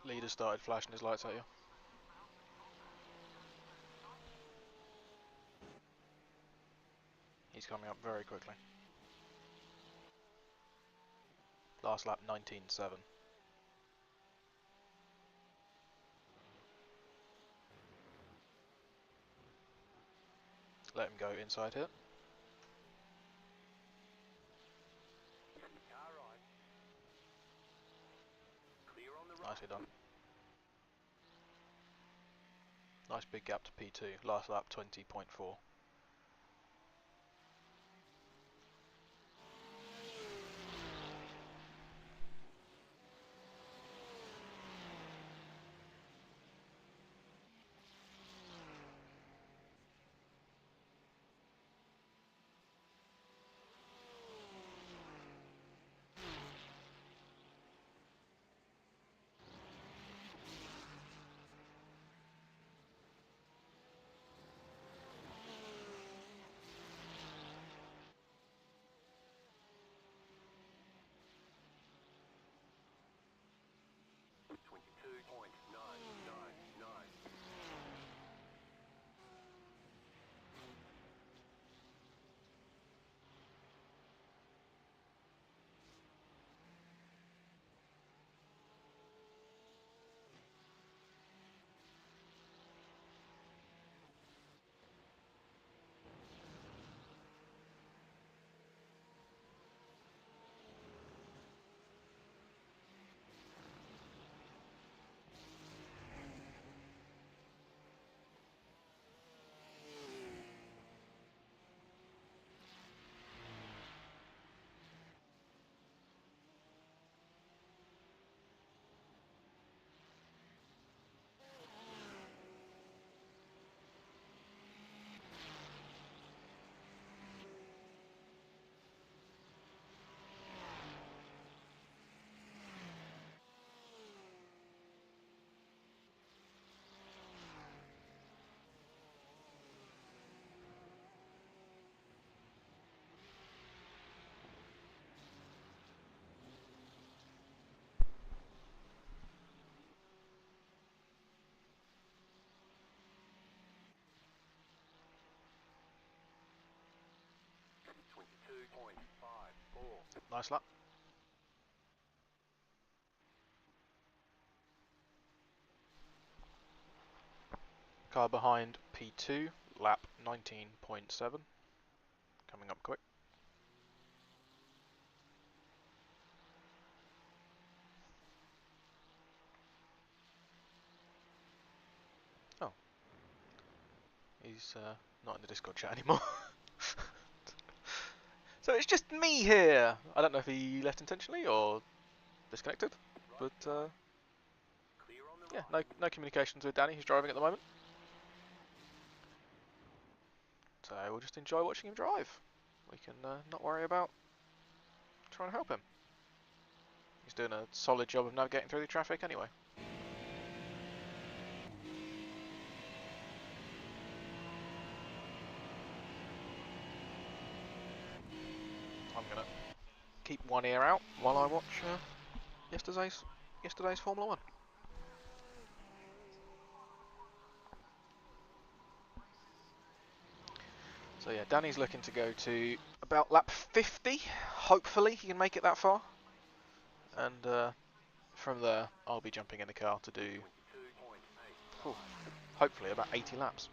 Leader started flashing his lights at you. He's coming up very quickly. Last lap 19.7. Let him go inside here. Car right. Clear on the right. Nicely done. Nice big gap to P2. Last lap 20.4. Nice lap. Car behind P2, lap 19.7. Coming up quick. Oh. He's not in the Discord chat anymore. So it's just me here! I don't know if he left intentionally or disconnected, but yeah, no communications with Danny, who's driving at the moment. So we'll just enjoy watching him drive. We can not worry about trying to help him. He's doing a solid job of navigating through the traffic anyway. I'm gonna keep one ear out while I watch yesterday's Formula 1. So yeah, Danny's looking to go to about lap 50. Hopefully he can make it that far. And from there, I'll be jumping in the car to do, hopefully, about 80 laps.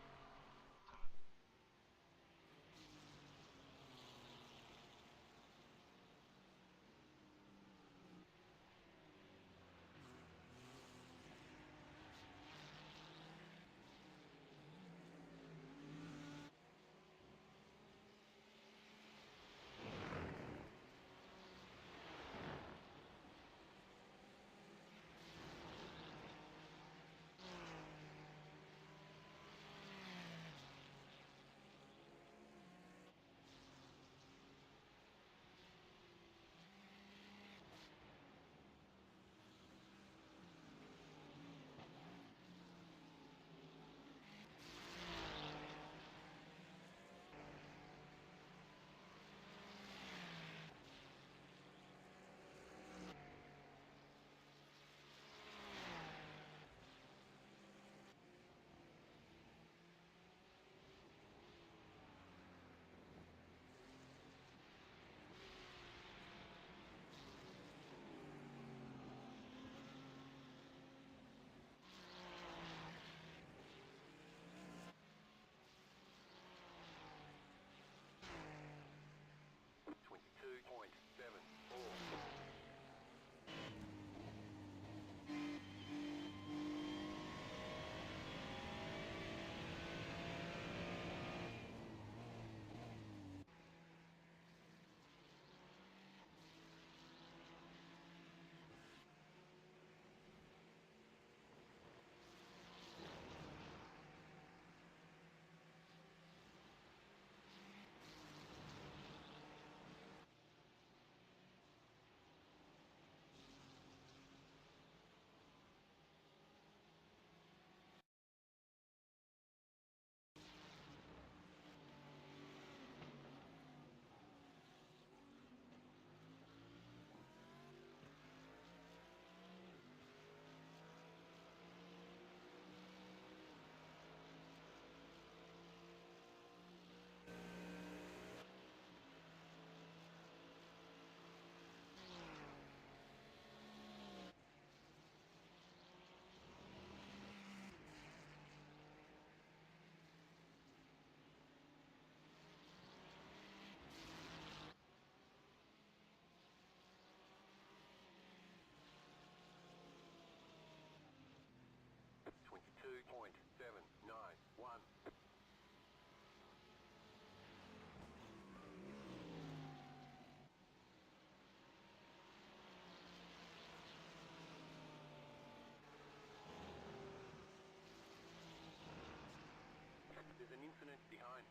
infinite behind.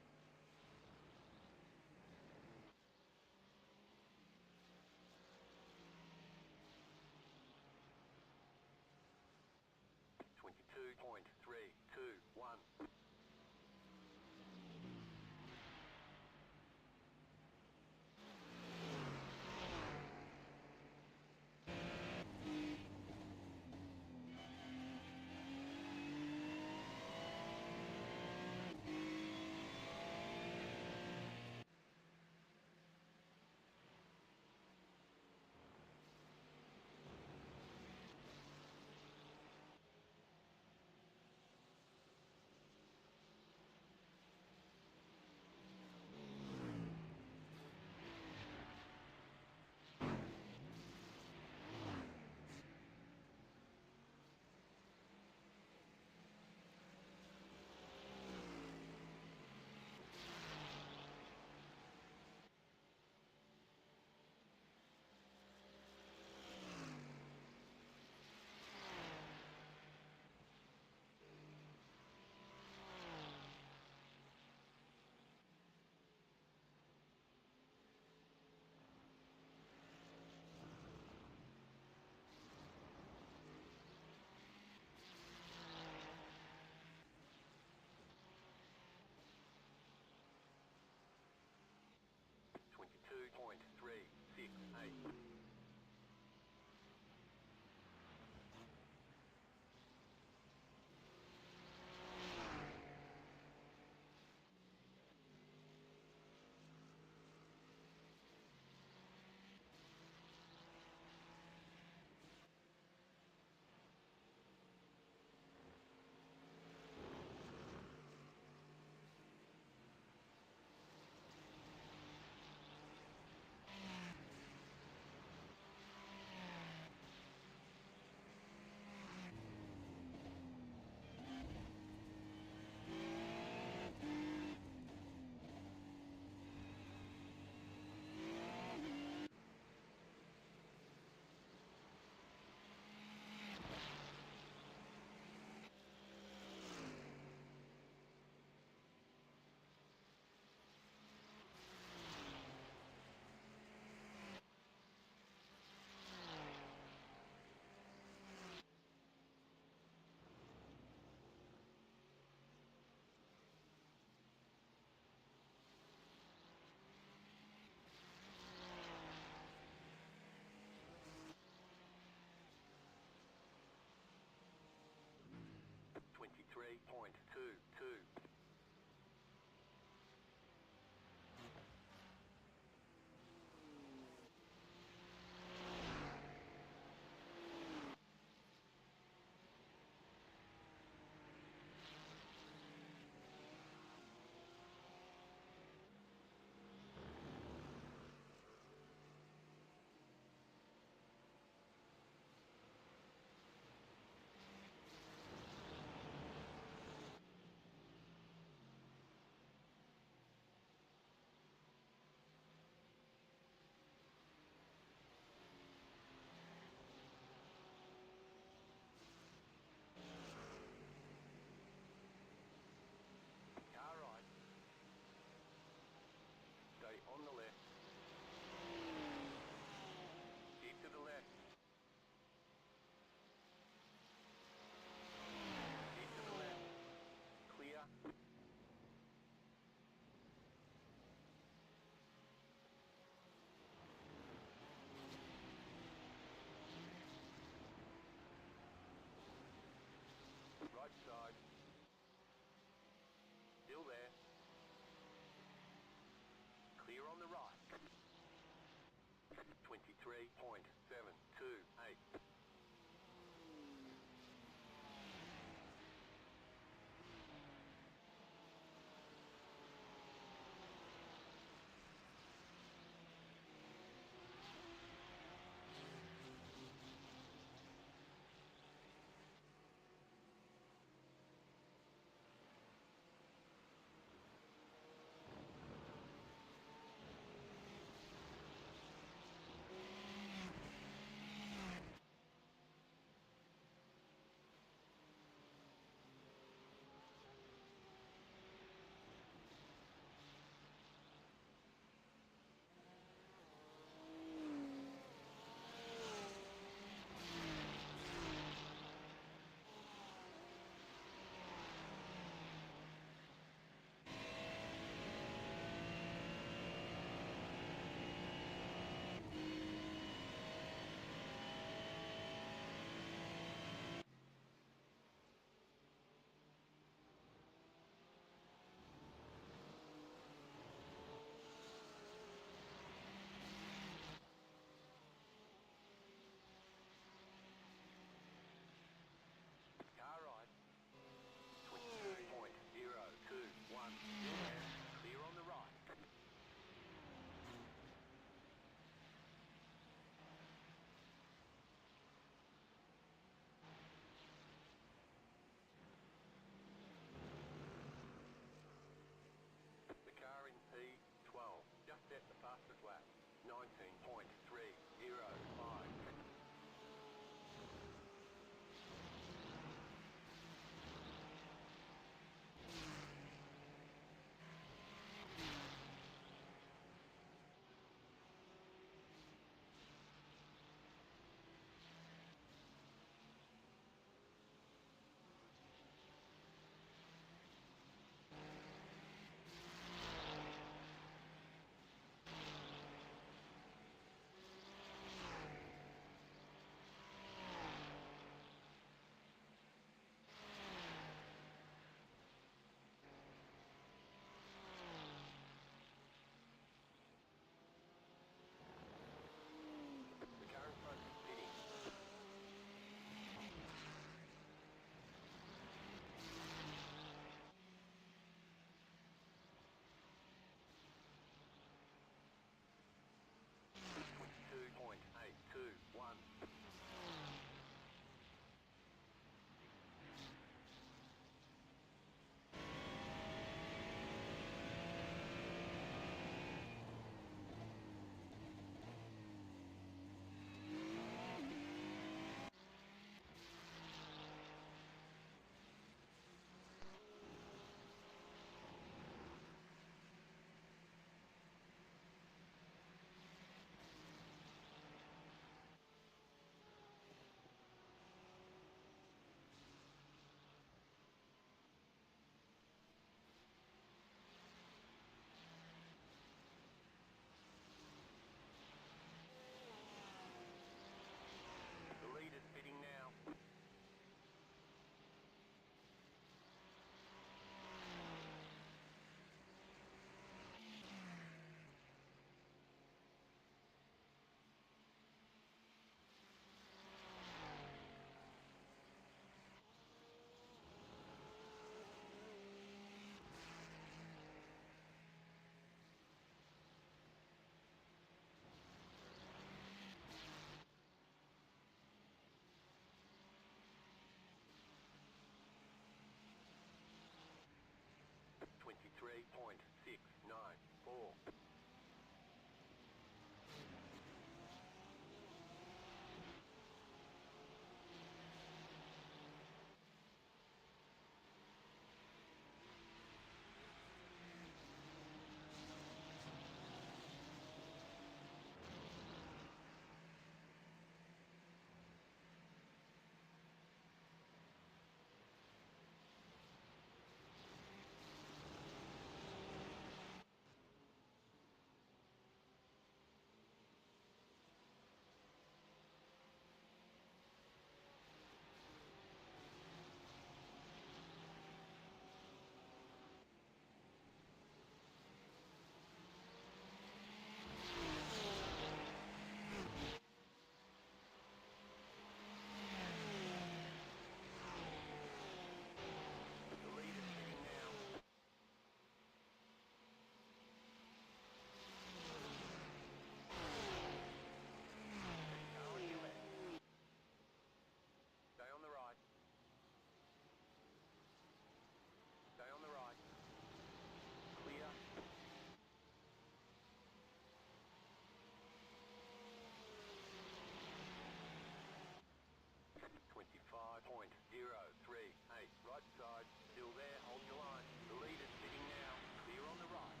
side, still there, hold your line. The leader's pitting now, clear on the right.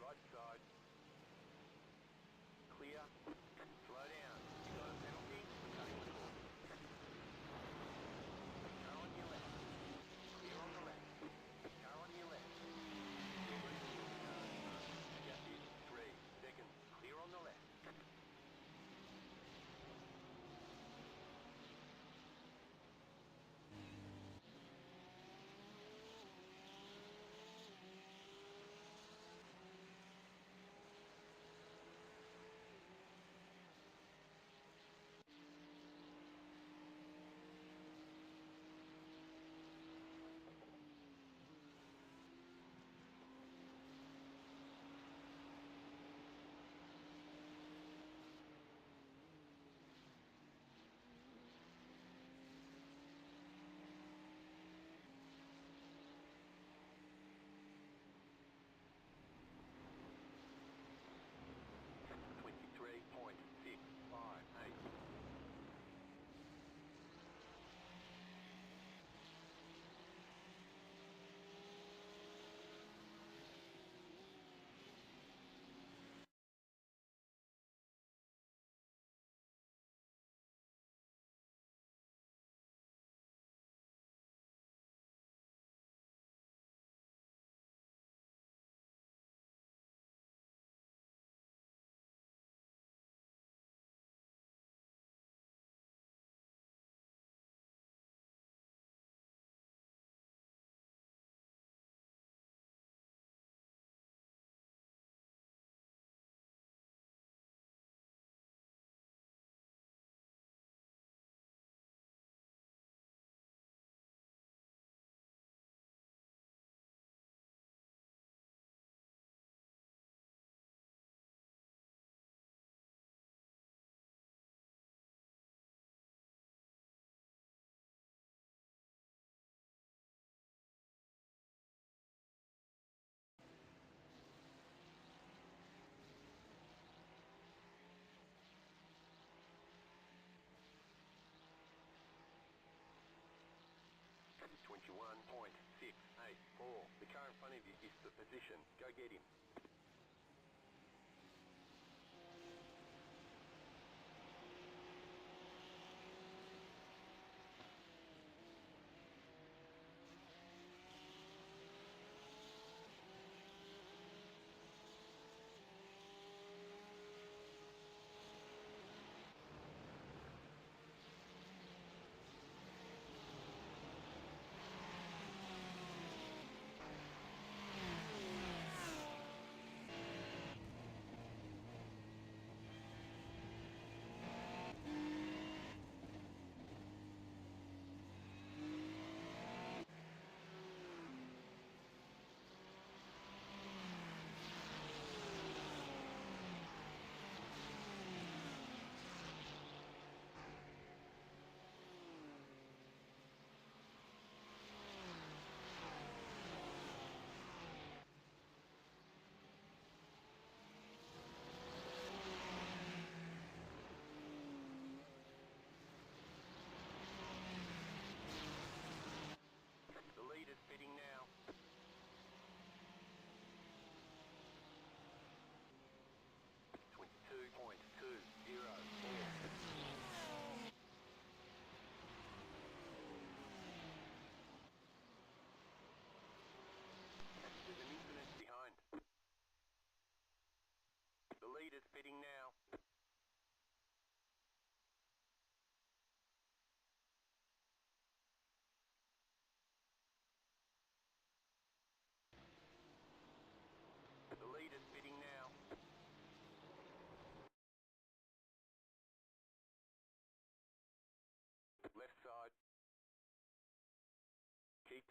Right side. Clear. Slow down. You got a penalty for cutting the corner. Car on your left. Clear on the left. Car on your left. Still losing your car. Gap is 3 seconds. Clear on the left. .684. The car in front of you is the position. Go get him.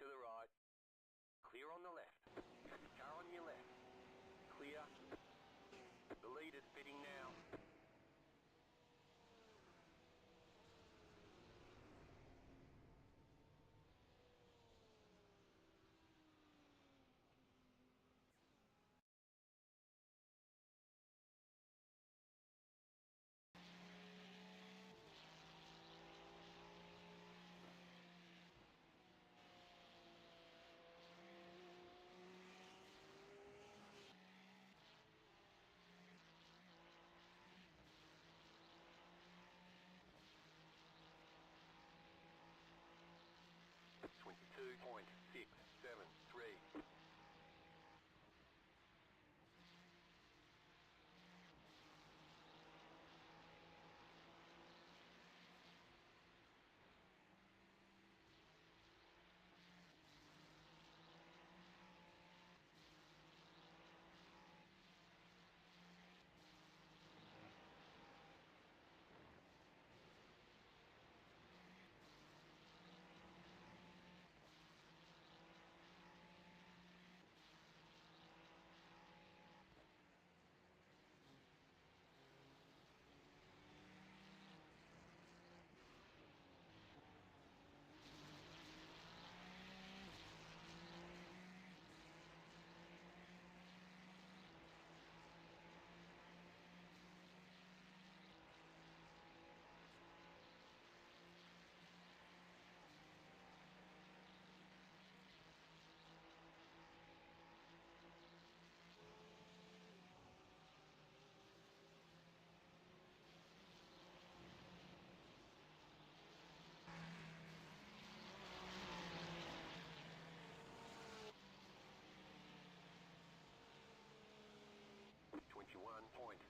To the right. Clear on the left. Car on your left. Clear. The leader's pitting now. .673.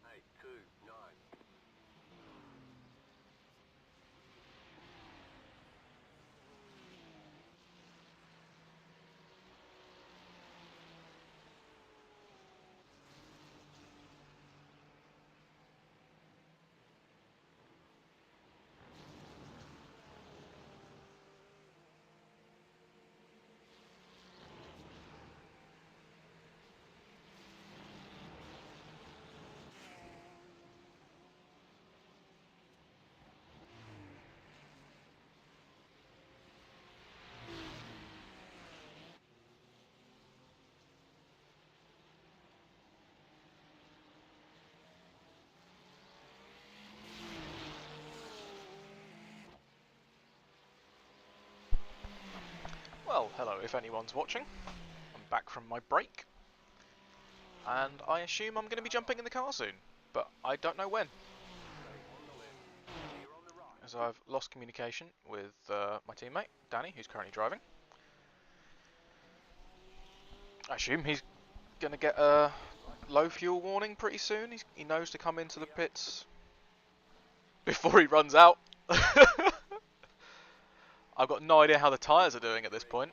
.829. Well, hello if anyone's watching. I'm back from my break. And I assume I'm going to be jumping in the car soon. But I don't know when. On the left. Clear on the right. As I've lost communication with my teammate, Danny, who's currently driving. I assume he's going to get a low fuel warning pretty soon. He knows to come into the pits before he runs out. I've got no idea how the tyres are doing at this point.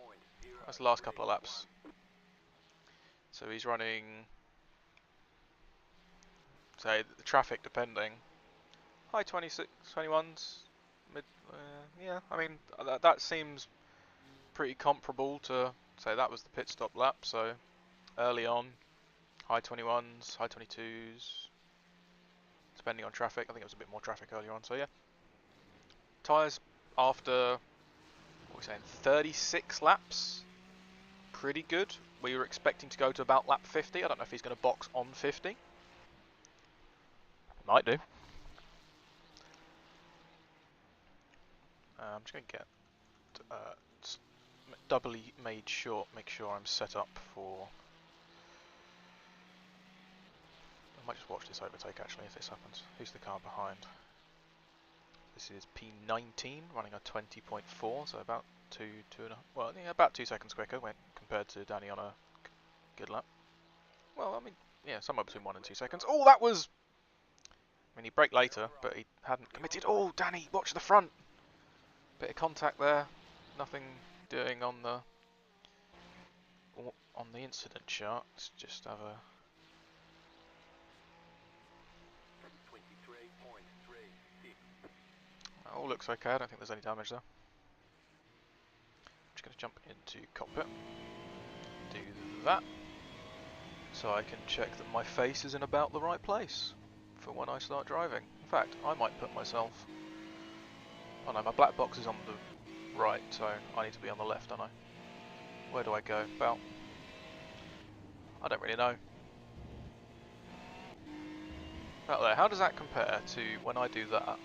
That's the last couple of laps. So he's running, say, the traffic depending. High 26, 21s, mid, yeah, I mean, that seems pretty comparable to, say, that was the pit stop lap, so early on, high 21s, high 22s, depending on traffic. I think it was a bit more traffic earlier on, so yeah. Tyres after, what are we saying, 36 laps, pretty good. We were expecting to go to about lap 50. I don't know if he's going to box on 50. Might do. I'm just going to get doubly make sure I'm set up for. I might just watch this overtake actually if this happens. Who's the car behind? This is P19 running a 20.4, so about about 2 seconds quicker when compared to Danny on a good lap. Well, I mean, yeah, somewhere between 1 and 2 seconds. Oh, that was. I mean, he braked later, but he hadn't committed. Oh, Danny, watch the front. Bit of contact there. Nothing doing on the incident chart. Let's just have a. 23.36. That all looks okay. I don't think there's any damage there. just going to jump into cockpit, do that, so I can check that my face is in about the right place for when I start driving. In fact, I might put myself... Oh no, my black box is on the right, so I need to be on the left, don't I? Where do I go? About... I don't really know. About there. How does that compare to when I do that?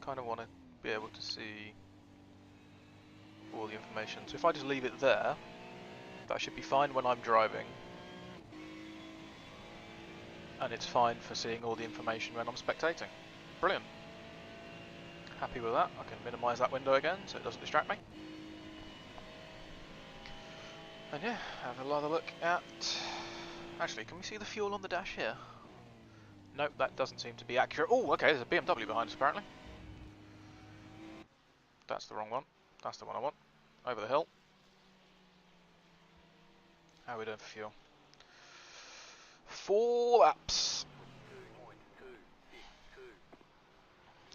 Kind of want to be able to see all the information. So if I just leave it there, that should be fine when I'm driving. And it's fine for seeing all the information when I'm spectating. Brilliant. Happy with that. I can minimise that window again so it doesn't distract me. And yeah, have another look at... Actually, can we see the fuel on the dash here? Nope, that doesn't seem to be accurate. Oh, okay, there's a BMW behind us apparently. That's the wrong one. That's the one I want. Over the hill. How are we doing for fuel? 4 laps.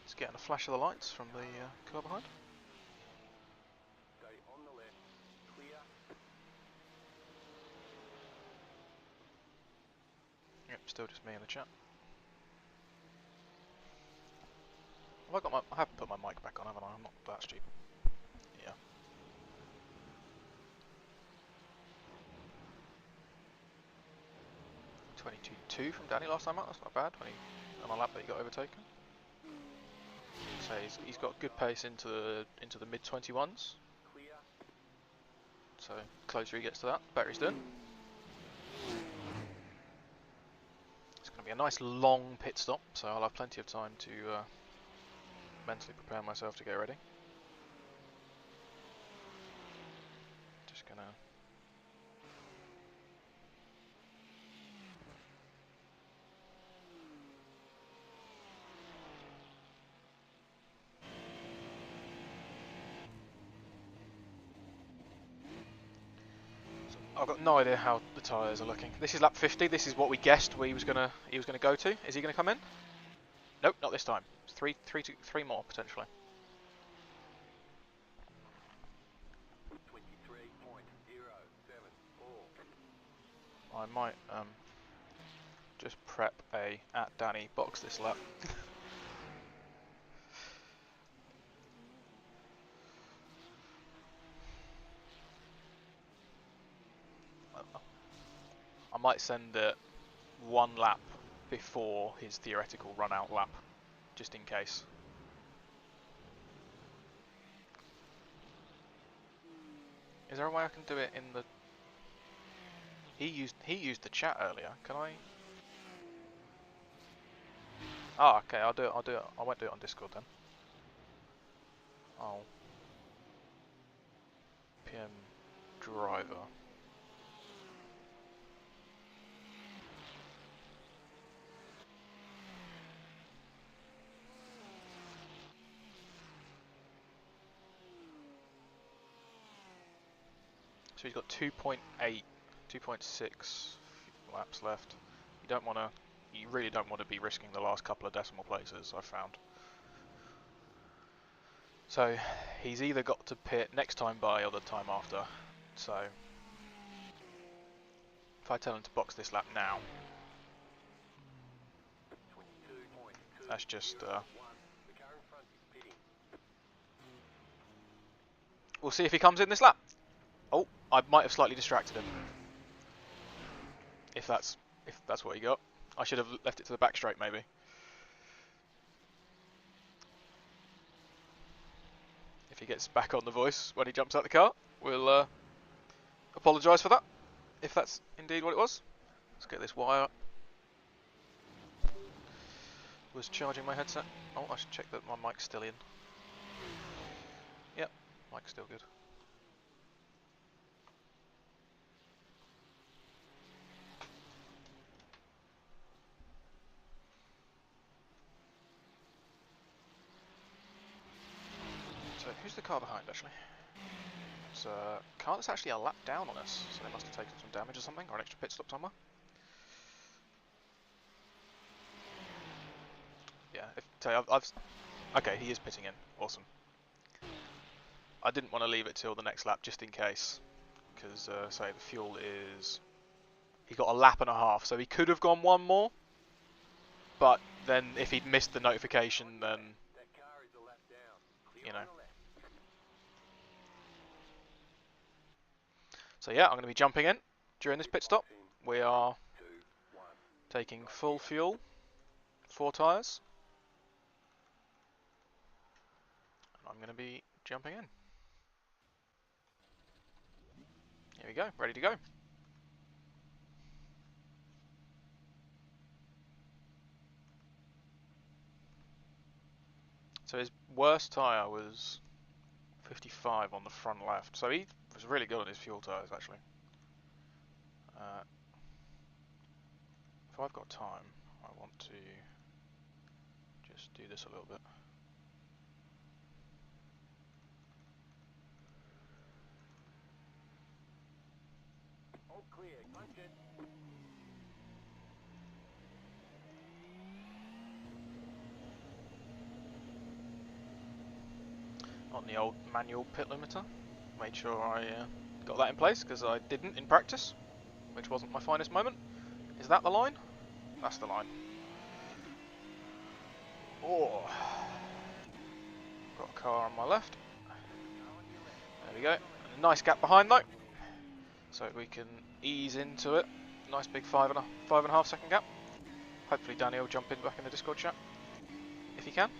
Just getting a flash of the lights from the car behind. Stay on the left. Clear. Yep, still just me in the chat. Have I got my... I haven't put my mic back on, haven't I? I'm not that stupid. Yeah. .22.2 from Danny last time out, that's not bad. 20 on a lap that he got overtaken. So he's got good pace into the mid 21s. Clear. So closer he gets to that, the better he's doing. It's going to be a nice long pit stop, so I'll have plenty of time to mentally prepare myself to get ready. Just gonna... I've got no idea how the tyres are looking. This is lap 50. This is what we guessed he was gonna go to. Is he gonna come in? Nope, not this time. Three more potentially. 23.074. I might just prep a @Danny box this lap. I might send it 1 lap before his theoretical run out lap, just in case. Is there a way I can do it in the... He used the chat earlier. Can I? Ah, okay. I'll do it. I won't do it on Discord then. I'll PM driver. So he's got 2.8, 2.6 laps left. You really don't want to be risking the last couple of decimal places, I've found. So he's either got to pit next time by or the time after. So if I tell him to box this lap now, that's just we'll see if he comes in this lap. Oh, I might have slightly distracted him. If that's what he got. I should have left it to the back straight maybe. If he gets back on the voice when he jumps out the car, we'll apologise for that, if that's indeed what it was. Let's get this wire up. Was charging my headset. Oh, I should check that my mic's still in. Yep, mic's still good. So, who's the car behind actually? It's a car that's actually a lap down on us, so they must have taken some damage or something, or an extra pit stop somewhere. Yeah, okay, he is pitting in. Awesome. I didn't want to leave it till the next lap just in case, because say the fuel is. He got a lap and a half, so he could have gone one more. But then if he'd missed the notification, then That car is a lap down. Clear you know. on the left. So yeah, I'm going to be jumping in during this pit stop. Box in We are 2, 1. taking full fuel, 4 tyres. And I'm going to be jumping in. Here we go, ready to go. So his worst tyre was 55 on the front left. So he was really good on his fuel tyres actually. If I've got time, I want to just do this a little bit. All clear. Punch it. On the old manual pit limiter. Made sure I got that in place because I didn't in practice, which wasn't my finest moment. Is that the line? That's the line. Oh, got a car on my left. There we go. And a nice gap behind though, so we can ease into it. Nice big 5.5 second gap. Hopefully Danny will jump in back in the Discord chat if he can.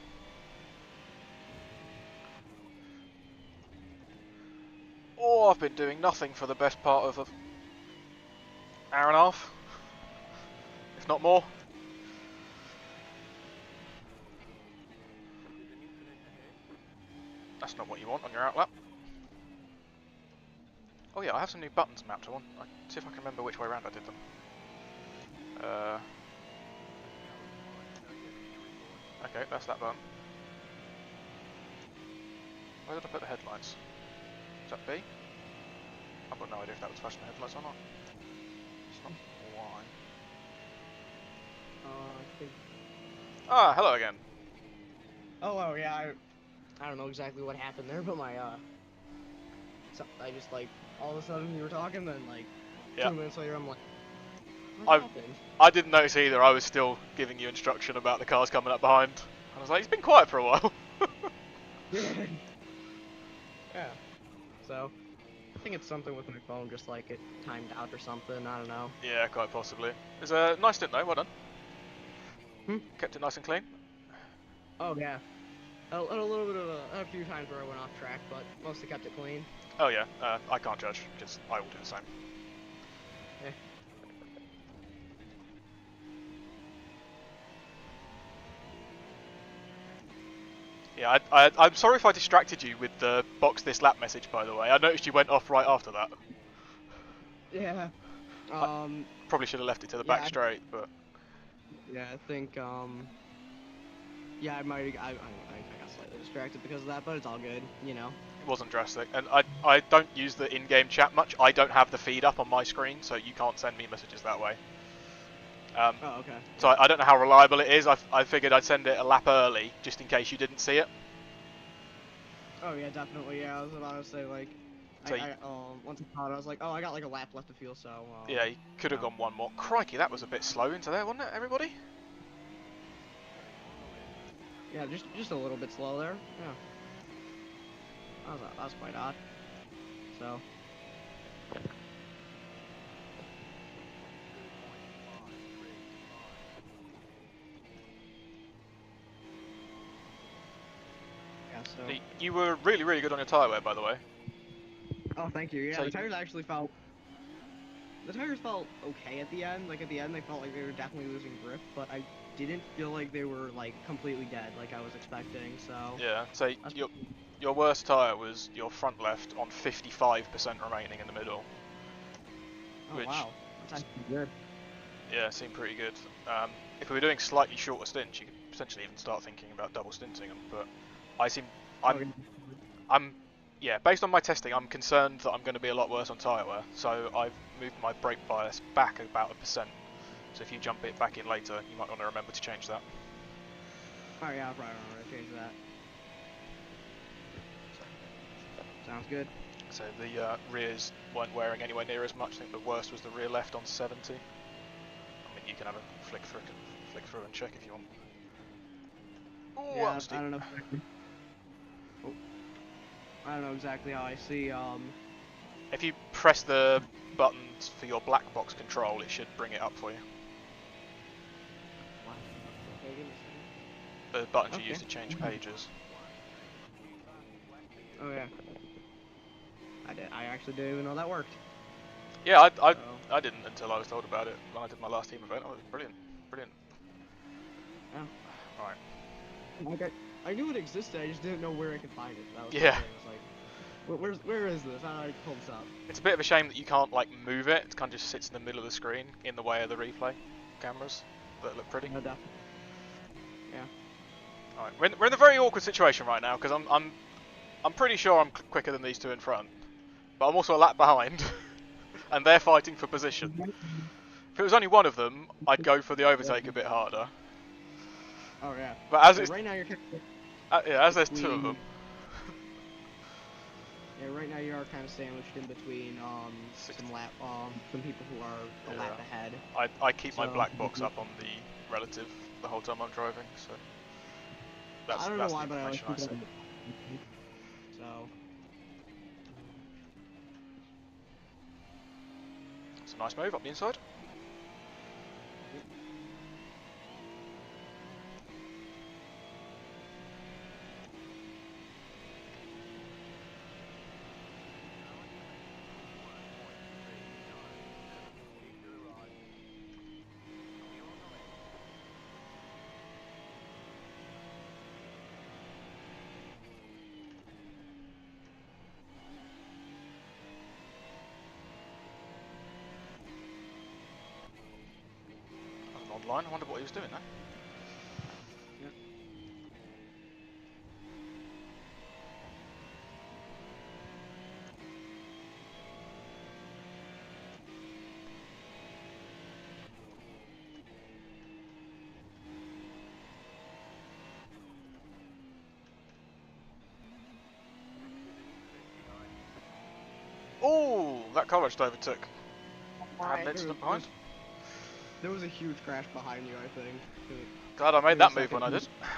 Oh, I've been doing nothing for the best part of an hour and a half, if not more. There's an incident ahead. That's not what you want on your outlap. Oh yeah, I have some new buttons mapped. I'll see if I can remember which way around I did them. Okay, that's that button. Where did I put the headlights? Is that B? I've got no idea if that was flashing the headlights or not. It's not Y. I think. Ah, hello again. Oh yeah. I don't know exactly what happened there, but my so I just like all of a sudden you were talking, then like Yeah. 2 minutes later I'm like, what happened? I didn't notice either. I was still giving you instruction about the cars coming up behind. I was like, he's been quiet for a while. Yeah. So I think it's something with my phone, just like it timed out or something. I don't know. Yeah, quite possibly. It was a nice stint though. Well done. Hmm? Kept it nice and clean. Oh yeah. A little bit of a few times where I went off track, but mostly kept it clean. Oh yeah, I can't judge because I will do the same. Eh. Yeah, I'm sorry if I distracted you with the box this lap message, by the way. I noticed you went off right after that. Yeah. Probably should have left it to the Yeah, back straight, but Yeah, I think yeah, I got slightly distracted because of that, but it's all good, you know. it wasn't drastic. And I don't use the in-game chat much. I don't have the feed up on my screen, so you can't send me messages that way. Oh, okay. So I don't know how reliable it is. I figured I'd send it a lap early, just in case you didn't see it. Oh yeah, definitely. Yeah, I was about to say like, So once I caught it, I was like, oh, I got like a lap left to feel, so. yeah, you could have gone one more. Crikey, that was a bit slow into there, wasn't it, everybody? Yeah, just a little bit slow there. Yeah. That was quite odd. So. Yeah, so. You were really, really good on your tyre wear, by the way. Oh, thank you. Yeah, So the tires actually felt. The tires felt okay at the end. Like at the end, they felt like they were definitely losing grip, but I didn't feel like they were like completely dead, like I was expecting. So. Yeah. So your worst tyre was your front left on 55% remaining in the middle. Oh which, wow, that's actually good. Yeah, seemed pretty good. If we were doing slightly shorter stints, you could potentially even start thinking about double stinting them. But yeah, based on my testing, I'm concerned that I'm going to be a lot worse on tyre wear. So I've moved my brake bias back about 1%. So if you jump it back in later, you might want to remember to change that. Alright, yeah, I'll probably remember to change that. Sounds good. So the rears weren't wearing anywhere near as much. I think the worst was the rear left on 70. I mean, you can have a flick through and check if you want. Ooh, Yeah, that was deep. I don't know. Oh, I don't know exactly how I see. If you press the buttons for your black box control, it should bring it up for you. What? Okay, give me a second. The buttons you Okay. use to change pages. Oh yeah. I actually didn't even know that worked. Yeah, So, I didn't until I was told about it when I did my last team event. Oh, it was brilliant, brilliant. yeah. Right. Okay. I knew it existed. I just didn't know where I could find it. That was the Yeah. thing. It was like, where is this? How do I pull this up? It's a bit of a shame that you can't like move it. It kind of just sits in the middle of the screen, in the way of the replay cameras that look pretty. No, definitely. Yeah. All right, we're in a very awkward situation right now because I'm pretty sure I'm quicker than these two in front, but I'm also a lap behind, and they're fighting for position. If it was only one of them, I'd go for the overtake a bit harder. Oh yeah. But as Yeah, it's right now you're kind yeah, as there's two of between. them, Yeah, right now you are kind of sandwiched in between some people who are a lap ahead. I keep my So- black box up on the relative the whole time I'm driving, so that's I don't that's know the why, but I always information I keep see. it. So. It's a nice move up the inside. That was an odd line. I wonder what he was doing there. Yeah. Oh, that car I just overtook. I had an Alright, incident behind. there was a huge crash behind you, I think. Glad I made Give me a that move when I second. did. Yeah,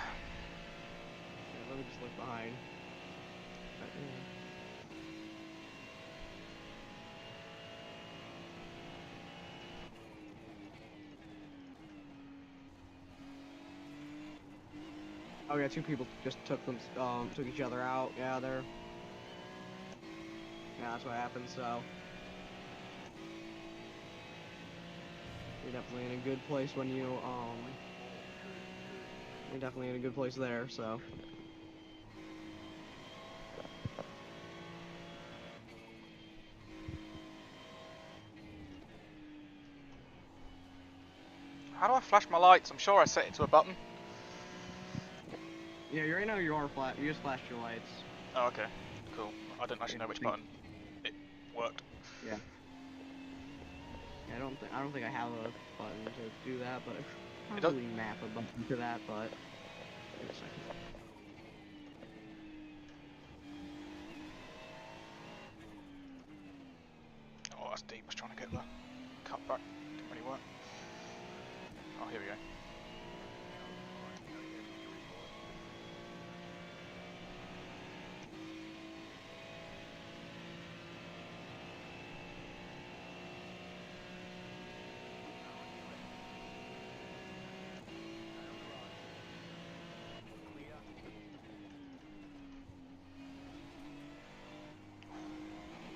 let me just look behind. Oh yeah, two people just took each other out. Yeah, yeah, that's what happened. So you're definitely in a good place when you're definitely in a good place there. So. How do I flash my lights? I'm sure I set it to a button. Yeah, right now you are flat. You just flashed your lights. Oh, okay. Cool. I didn't actually know which button it worked. Yeah. Yeah, I don't think I have a button to do that, but I It probably map a button to that. But wait a second. Oh, that's deep. I was trying to get the cut back. Didn't really work. Oh, here we go.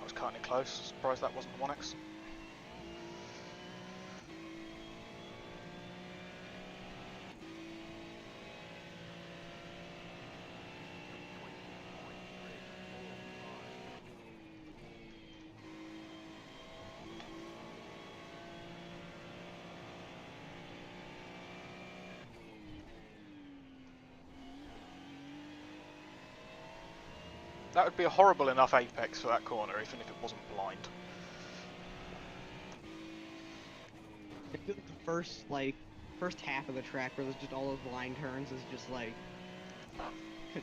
I was cutting it close. Surprised that wasn't the 1X. That would be a horrible enough apex for that corner, even if it wasn't blind. I feel like the first like first half of the track where there's just all those line turns is just like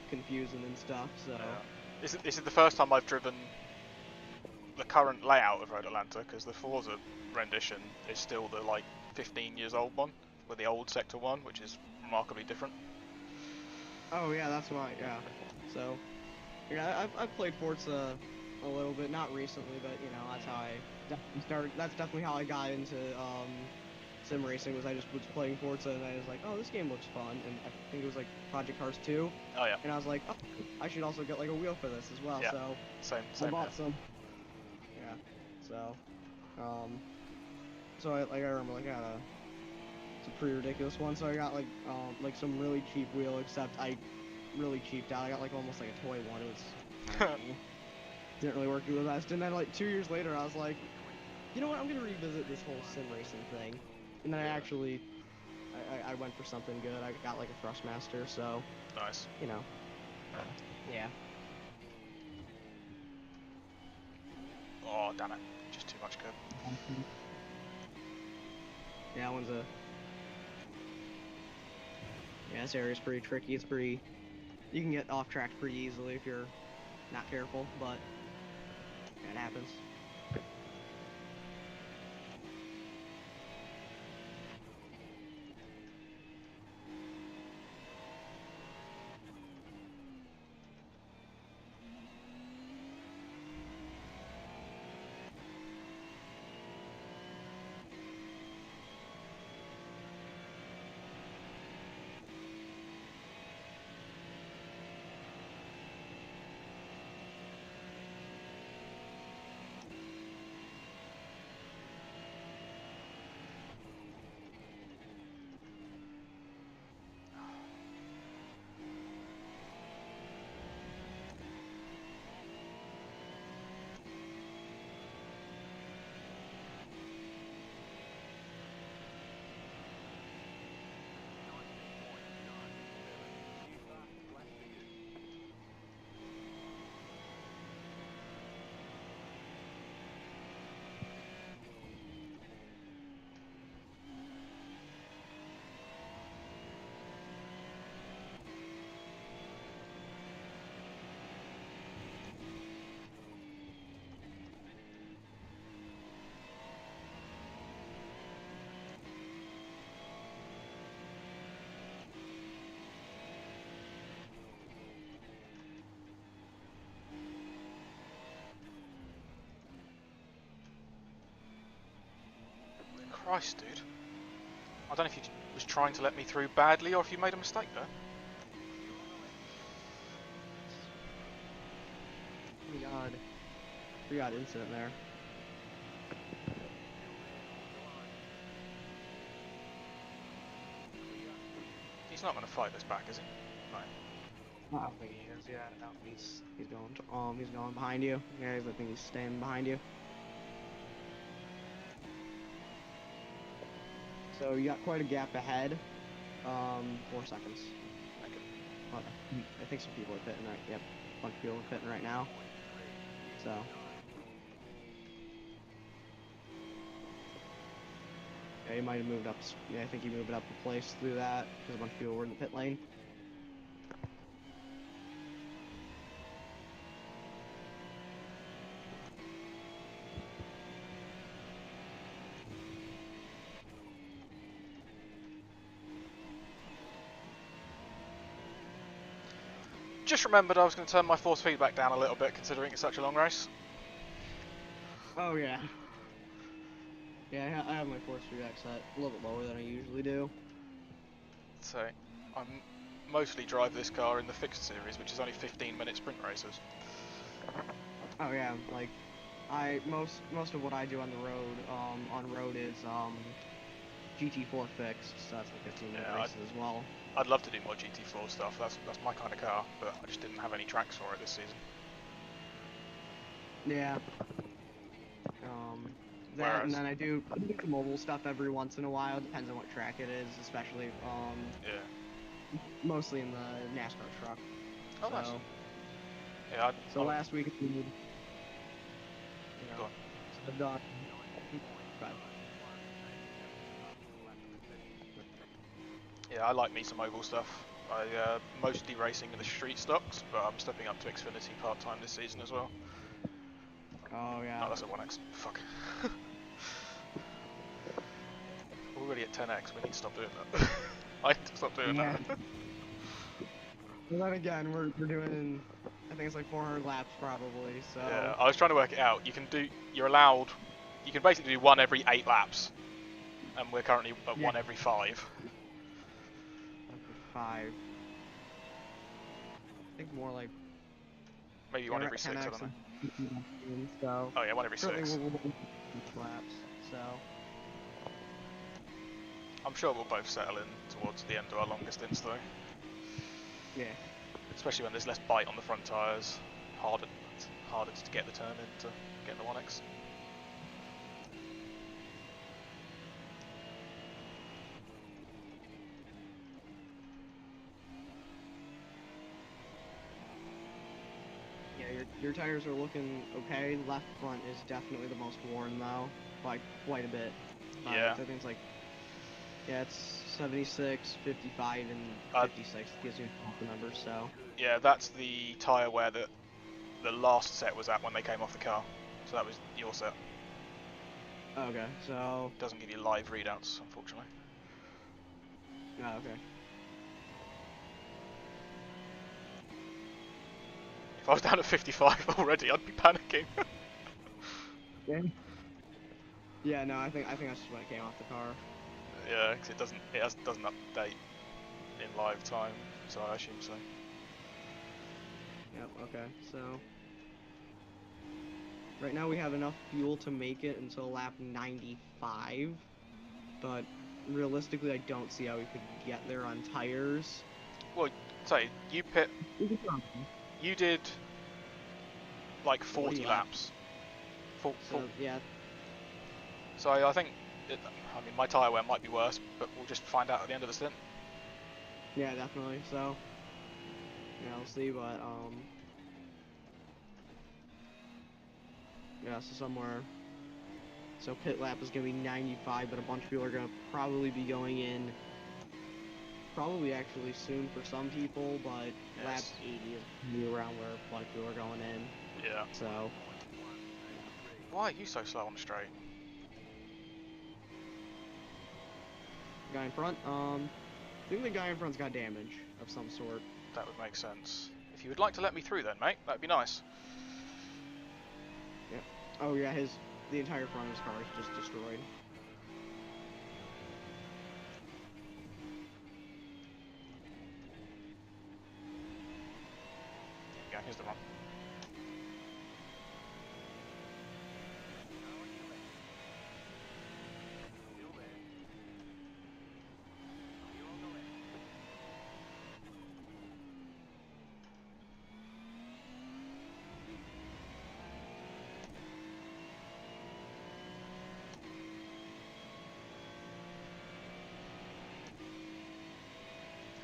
confusing and stuff. So yeah. This is the first time I've driven the current layout of Road Atlanta, because the Forza rendition is still the like 15 years old one with the old Sector 1, which is remarkably different. oh yeah, that's why. Yeah. So yeah, I've played Forza a little bit, not recently, but you know that's how I definitely started. That's definitely how I got into sim racing. Was I just was playing Forza and I was like, oh, this game looks fun, and I think it was like Project Cars 2, Oh yeah, and I was like, oh, I should also get like a wheel for this as well. yeah, So same I here. bought some. Yeah. So um, so I remember like I got it's a pretty ridiculous one. So I got like some really cheap wheel, except I really cheaped out. I got like almost like a toy one. It was didn't really work the best. And then like 2 years later, I was like, you know what? I'm gonna revisit this whole sim racing thing. And then I Yeah. actually I went for something good. I got like a Thrustmaster, so Nice. you know, yeah. Oh damn it, just too much curb. Yeah, that one's a yeah. This area's pretty tricky. It's pretty. You can get off track pretty easily if you're not careful, but yeah, it happens. Christ, dude. I don't know if you was trying to let me through badly or if you made a mistake there. Pretty odd incident there. He's not going to fight this back, is he? No. I don't think he is. Yeah, no, he's going behind you. Yeah, I think he's staying behind you. So you got quite a gap ahead. 4 seconds. Okay. I think some people are pitting right. Yep, a bunch of people are pitting right now. So. Yeah, he might have moved up. Yeah, I think he moved up a place through that because a bunch of people were in the pit lane. Just remembered I was going to turn my force feedback down a little bit considering it's such a long race. Oh yeah. Yeah, I have my force feedback set a little bit lower than I usually do. So, I mostly drive this car in the fixed series, which is only 15-minute sprint races. Oh yeah, like most of what I do on the road, on road is GT4 fixed, so that's like 15-minute Yeah, races as well. I'd love to do more GT4 stuff. That's my kind of car, but I just didn't have any tracks for it this season. Yeah. That and then I do some mobile stuff every once in a while. Depends on what track it is, especially Yeah. mostly in the NASCAR truck. Oh, so, nice. Yeah. So last week we did, Go on. so I've done. Yeah, I like me some oval stuff. I mostly racing in the street stocks, but I'm stepping up to Xfinity part-time this season as well. Oh yeah. Oh, that's a 1x. Fuck. Already at 10x, we need to stop doing that. I need to stop doing Yeah. that. Well, then again, we're doing, I think it's like 400 laps probably. So. Yeah, I was trying to work it out. You're allowed, you can basically do one every 8 laps, and we're currently at Yeah. one every 5. Every 5. I think more like. Maybe Yeah, one we're every at 6, I 10x don't know. and so. Oh yeah, one every Currently 6. we're laps. So. I'm sure we'll both settle in towards the end of our longer stints though. Yeah. Especially when there's less bite on the front tyres. It's harder to get the turn in to get the 1x. Yeah, your tires are looking okay. Left front is definitely the most worn though, by quite a bit. Yeah. I think it's like, yeah, it's 76, 55, and Uh, 56 gives you the numbers. So. yeah, that's the tyre wear that the last set was at when they came off the car. So that was your set. Okay, so. Doesn't give you live readouts, unfortunately. Oh, okay. If I was down at 55 already, I'd be panicking. Yeah. Yeah, no, I think that's just when it came off the car. Yeah, because doesn't update in live time, so I assume so. Yep. Okay, so. Right now we have enough fuel to make it until lap 95, but realistically I don't see how we could get there on tires. Well, you did like 40 laps. laps. So, yeah. So I think, I mean, my tyre wear might be worse, but we'll just find out at the end of the stint. Yeah, definitely. So, yeah, we'll see, but, yeah, so somewhere, so pit lap is going to be 95, but a bunch of people are going to probably be going in, probably actually soon for some people, but Yes. lap 80 is gonna be around where a bunch of people are going in. Yeah. So. Why are you so slow on the straight? Guy in front, I think the guy in front's got damage of some sort. That would make sense. If you would like to let me through then, mate, that'd be nice. Yep. Oh yeah, the entire front of his car is just destroyed. Yeah, here's the run.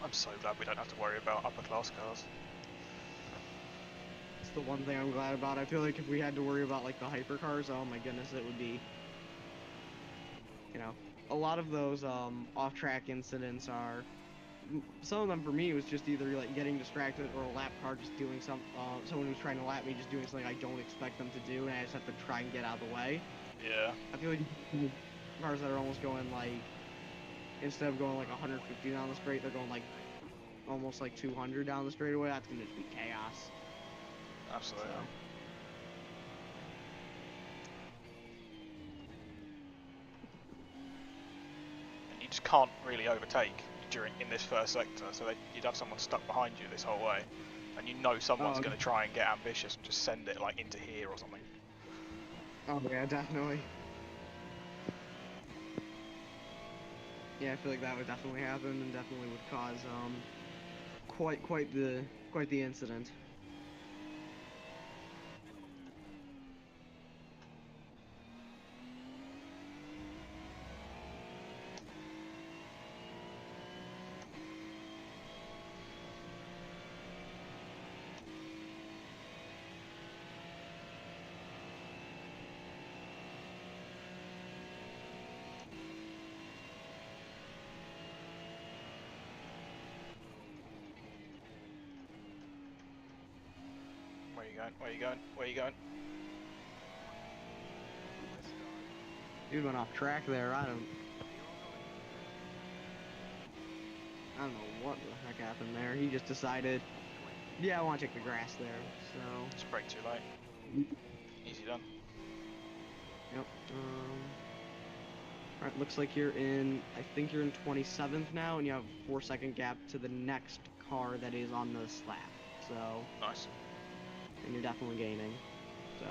I'm so glad we don't have to worry about upper class cars. It's the one thing I'm glad about. I feel like if we had to worry about like the hypercars, oh my goodness, it would be, you know, a lot of those off-track incidents are, some of them for me was just either like getting distracted or a lap car just doing someone who's trying to lap me just doing something I don't expect them to do, and I just have to try and get out of the way. Yeah. I feel like cars that are almost going like, instead of going like 150 down the straight, they're going like almost like 200 down the straightaway. That's gonna just be chaos. Absolutely. So. And you just can't really overtake in this first sector, so you'd have someone stuck behind you this whole way, and you know someone's going to try and get ambitious and just send it like into here or something. Oh yeah, definitely. Yeah, I feel like that would definitely happen and definitely would cause quite the incident. you going? Where you going? Where you going? Dude went off track there. I don't know what the heck happened there. He just decided, yeah, I want to take the grass there. So, Just brake too late. Easy done. yep. All right, looks like you're in. I think you're in 27th now, and you have a 4-second gap to the next car that is on this lap. So, Nice. and you're definitely gaining. So.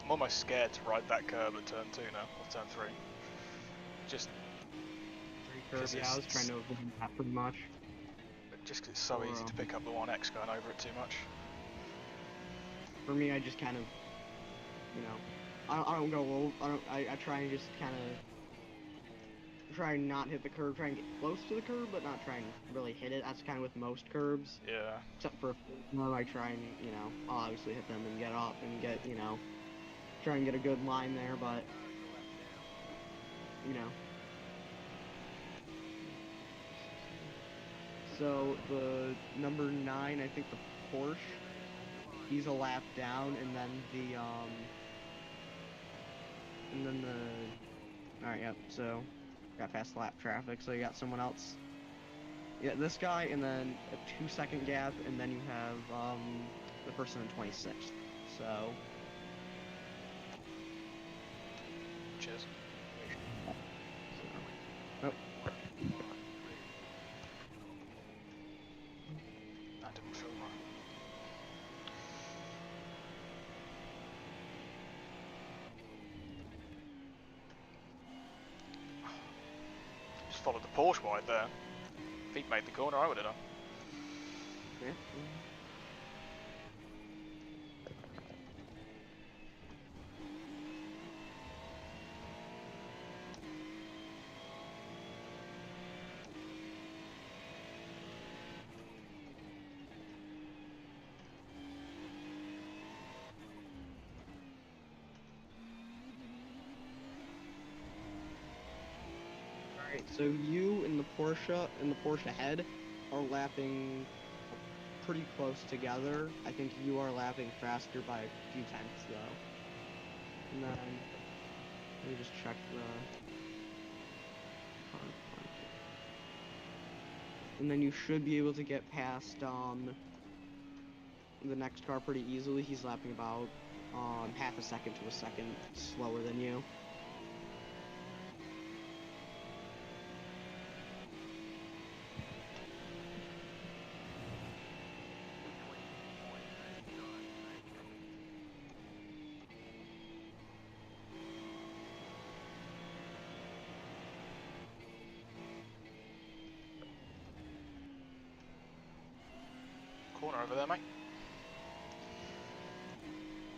I'm almost scared to ride that curb at turn 2 now, or turn 3. Just Curb, yeah, I was trying to avoid that pretty much. Just 'cause it's so easy to pick up the 1X going over it too much. For me, I just kind of, you know, I don't go low. I try and just kind of try and not hit the curb. Try and get close to the curb, but not try and really hit it. That's kind of with most curbs. Yeah. Except for no, I try and I'll obviously hit them and get up and get try and get a good line there, but you know. So the number 9, I think the Porsche, he's a lap down, and then all right, yep. So got past lap traffic, so you got someone else. Yeah, this guy, and then a 2-second gap, and then you have the person in 26th. So. Cheers. Oh. That didn't feel right. Just followed the Porsche wide there. If he'd made the corner, I would have done. Yeah. Alright, so you and the Porsche ahead are lapping pretty close together. I think you are lapping faster by a few tenths though. And then let me just check the and then you should be able to get past the next car pretty easily. He's lapping about half a second to a second slower than you. Corner over there, mate.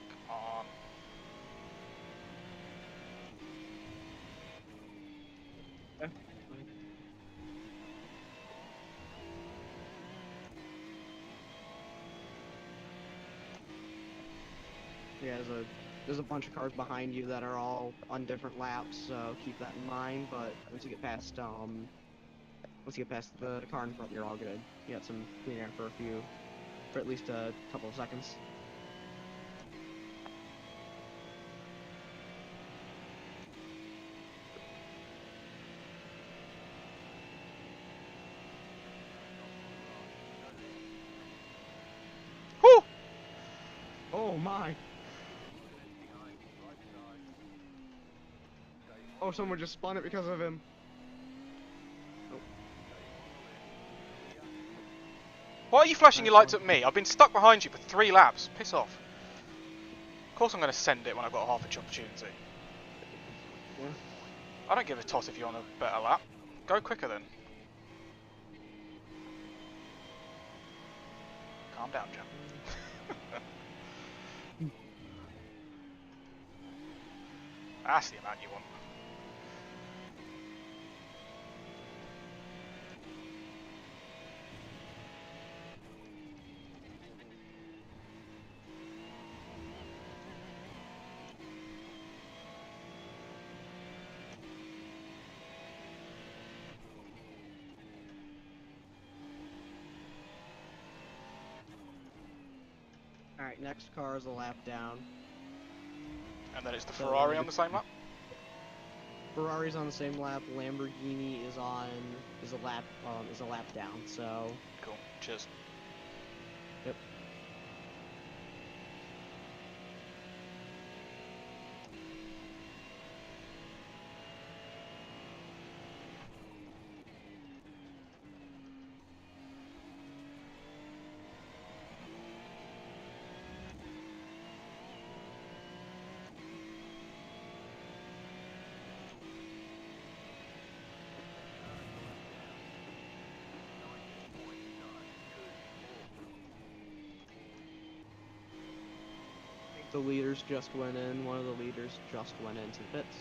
Come on. Yeah, there's a bunch of cars behind you that are all on different laps, so keep that in mind. But once you get past the car in front, you're all good. You got some clean air for a few. for at least a couple of seconds. Woo! Oh my! Oh, someone just spun it because of him. Why are you flashing your lights Nice at me? I've been stuck behind you for 3 laps. Piss off. Of course I'm going to send it when I've got a half-inch opportunity. Yeah. I don't give a toss if you're on a better lap. Go quicker then. Calm down, Jim. That's the amount you want. Alright, next car is a lap down. And then it's the So, Ferrari on the same lap? Ferrari's on the same lap. Lamborghini is a lap down. So Cool. Cheers. yep. The leaders just went in. One of the leaders just went into the pits.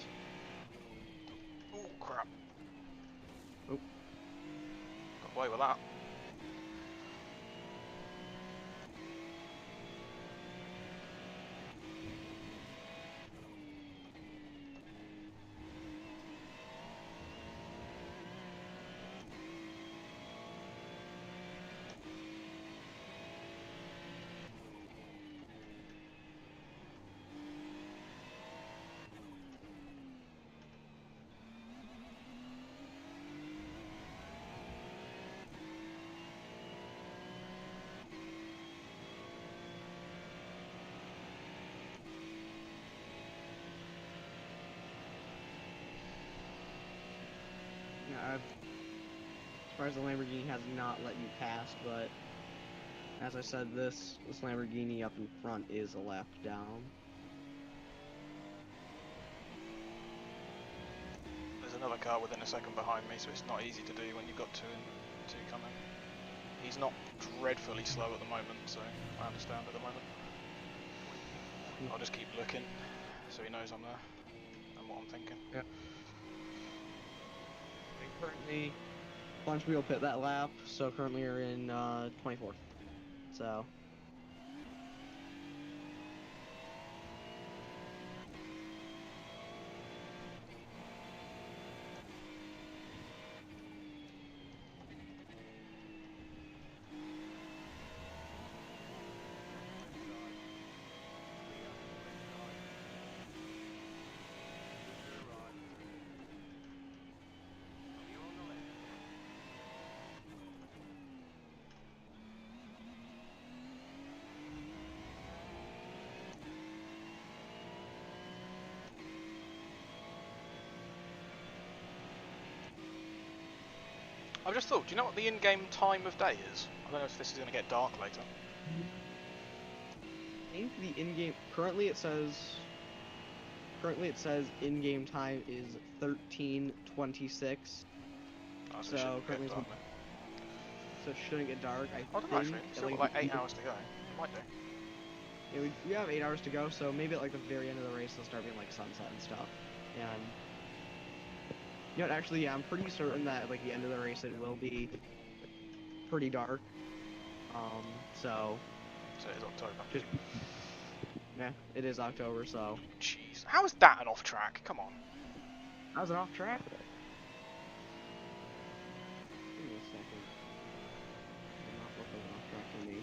Ooh, crap. Oh. Got away with that. Yeah, as far as the Lamborghini has not let you pass, but as I said, this Lamborghini up in front is a lap down. There's another car within a second behind me, so it's not easy to do when you've got two coming. He's not dreadfully slow at the moment, so I understand at the moment. I'll just keep looking, so he knows I'm there, and what I'm thinking. Yeah. Currently, Bunch Wheel pit that lap, so currently you're in 24th. So. I've just thought, do you know what the in-game time of day is? I don't know if this is going to get dark later. I think the in-game currently it says in-game time is 13:26. Oh, So currently dark, so it shouldn't get dark. I don't know actually, think still got like 8 hours to go. It might do. Yeah, we have 8 hours to go, so maybe at like the very end of the race it'll start being like sunset and stuff. And you know, actually, yeah, I'm pretty certain that at like the end of the race it will be pretty dark. So So it is October. just yeah, it is October, so Jeez, how is that an off track? Come on. that was an off track. Give me a second. Did not look like an off track for me.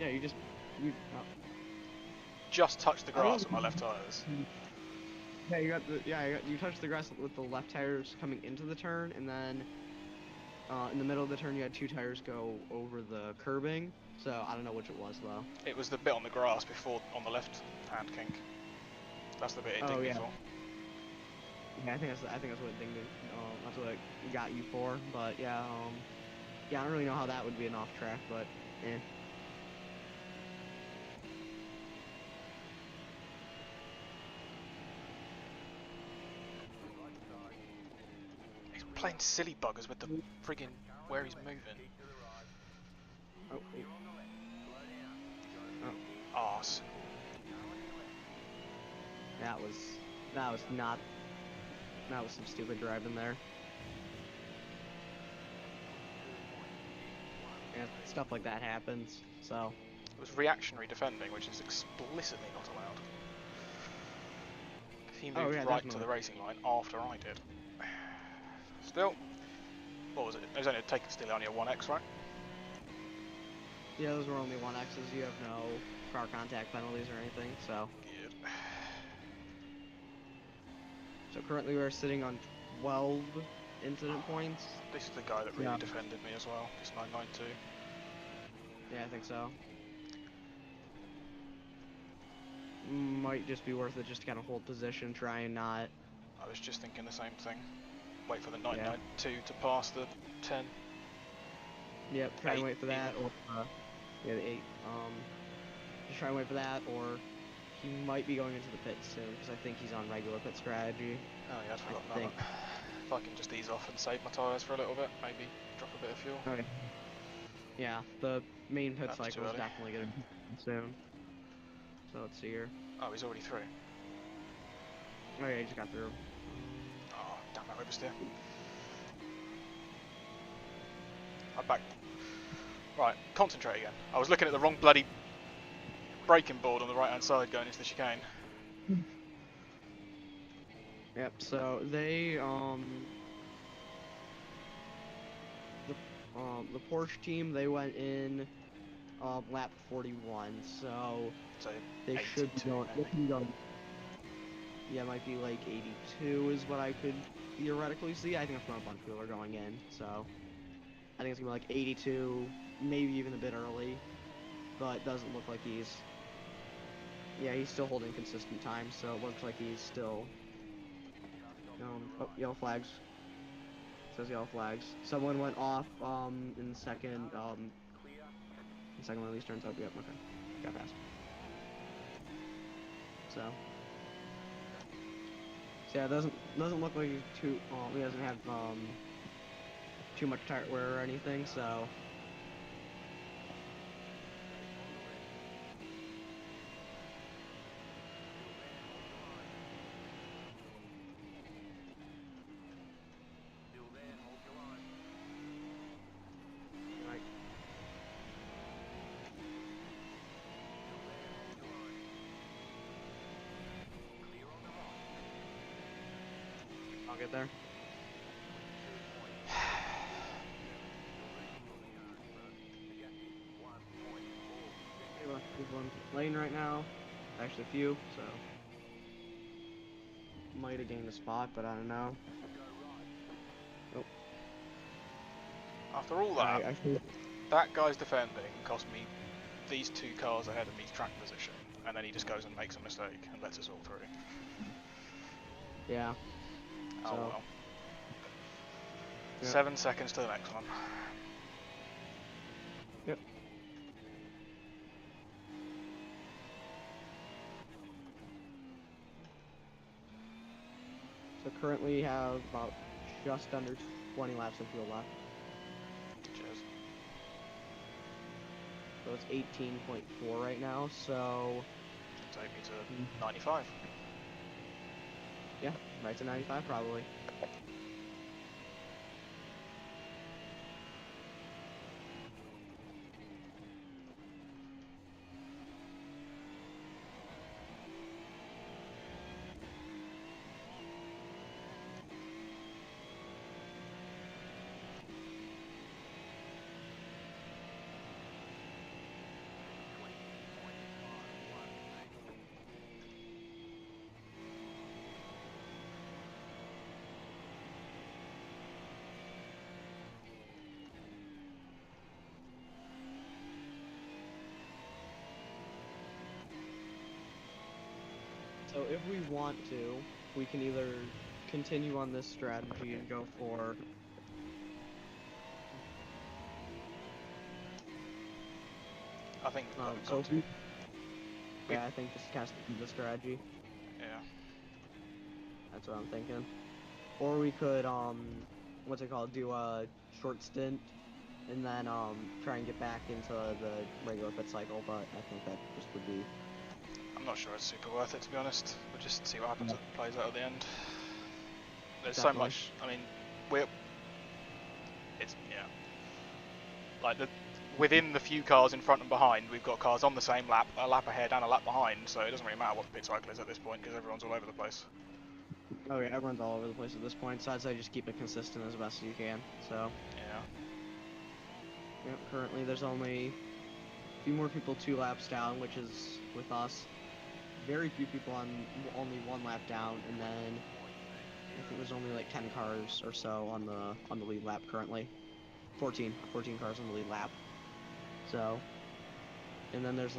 Yeah, Just touched the I grass don't with my left tires. yeah, you touched the grass with the left tires coming into the turn, and then in the middle of the turn you had two tires go over the curbing. So I don't know which it was though. It was the bit on the grass before on the left hand kink. That's the bit it Oh dinged me yeah, for. yeah. I think that's what it dinged me. That's what it got you for. But yeah, yeah. I don't really know how that would be an off track, but eh. He's playing silly buggers with the friggin' where he's moving. Keep to the right. Oh, Clear on the left. Slow down. Got a medium. Arse. Car on your left. that was that was not that was some stupid driving there. Yeah, stuff like that happens. So It was reactionary defending, which is explicitly not allowed. He oh moved yeah, right to definitely. the racing line after I did. Still, what was it? It was only still only a 1x, right? Yeah, those were only 1X's. You have no car contact penalties or anything. Good. So currently we're sitting on 12 incident points. This is the guy that really Yeah. defended me as well. This 992. Yeah, I think so. Might just be worth it just to kind of hold position, try and not. I was just thinking the same thing. Wait for the Yeah. 992 to pass the 10. Yep, try and 8 wait for that, even. or yeah, the 8. Just try and wait for that, or he might be going into the pit soon because I think he's on regular pit strategy. Oh yeah, I'd I forgotten think. that. If I can just ease off and save my tyres for a little bit, maybe drop a bit of fuel. Okay. Yeah, the main pit That was too cycle is early. definitely gonna be soon. So let's see here. Oh, he's already through. Oh yeah, he just got through. Oh, damn that oversteer. I backed. Right, concentrate again. I was looking at the wrong bloody braking board on the right hand side going into the chicane. Yep. So they the Porsche team, they went in lap 41, so So they 82 should be going. They maybe. should be going. Yeah, it might be like 82 is what I could theoretically see. I think that's when a bunch of people are going in, so I think it's gonna be like 82, maybe even a bit early, but it doesn't look like he's. Yeah, he's still holding consistent time, so it looks like he's still. Oh, yellow flags. Says yellow flags. Someone went off in the second Clear. the second one of these turns. Oh, yep, okay, got past. So yeah, it doesn't look like he's too. He doesn't have too much tire wear or anything. So Still there. Hold your line. right, Still there. Hold your line. Clear on the right. I'll get there. 2 points. There's one lane right now. Actually, a few. So might have gained a spot, but I don't know. Oh, After all that, I think. that guy's defending cost me these two cars ahead of me track position, and then he just goes and makes a mistake and lets us all through. Yeah. Oh So, well. Yep. 7 seconds to the next one. Yep. So currently you have about just under 20 laps of fuel left. Cheers. So it's 18.4 right now. So Should take me to 95. yeah, right to 95 probably. So if we want to, we can either continue on this strategy and go for I think we've got, so got if to. yeah, I think just kind of stick to the strategy. Yeah. That's what I'm thinking. Or we could what's it called? Do a short stint and then try and get back into the regular pit cycle, but I think that just would be I'm not sure it's super worth it, to be honest. We'll just see what happens. Yeah. It plays out at the end. There's so Definitely. much. I mean, we're. It's yeah. Like within the few cars in front and behind, we've got cars on the same lap, a lap ahead and a lap behind. So it doesn't really matter what the pit cycle is at this point because everyone's all over the place. Oh yeah, everyone's all over the place at this point, so I'd say just keep it consistent as best as you can. So Yeah. yeah, currently there's only a few more people 2 laps down, which is with us. Very few people on only 1 lap down, and then I think there's only like 10 cars or so on the lead lap currently. 14 cars on the lead lap. So, and then there's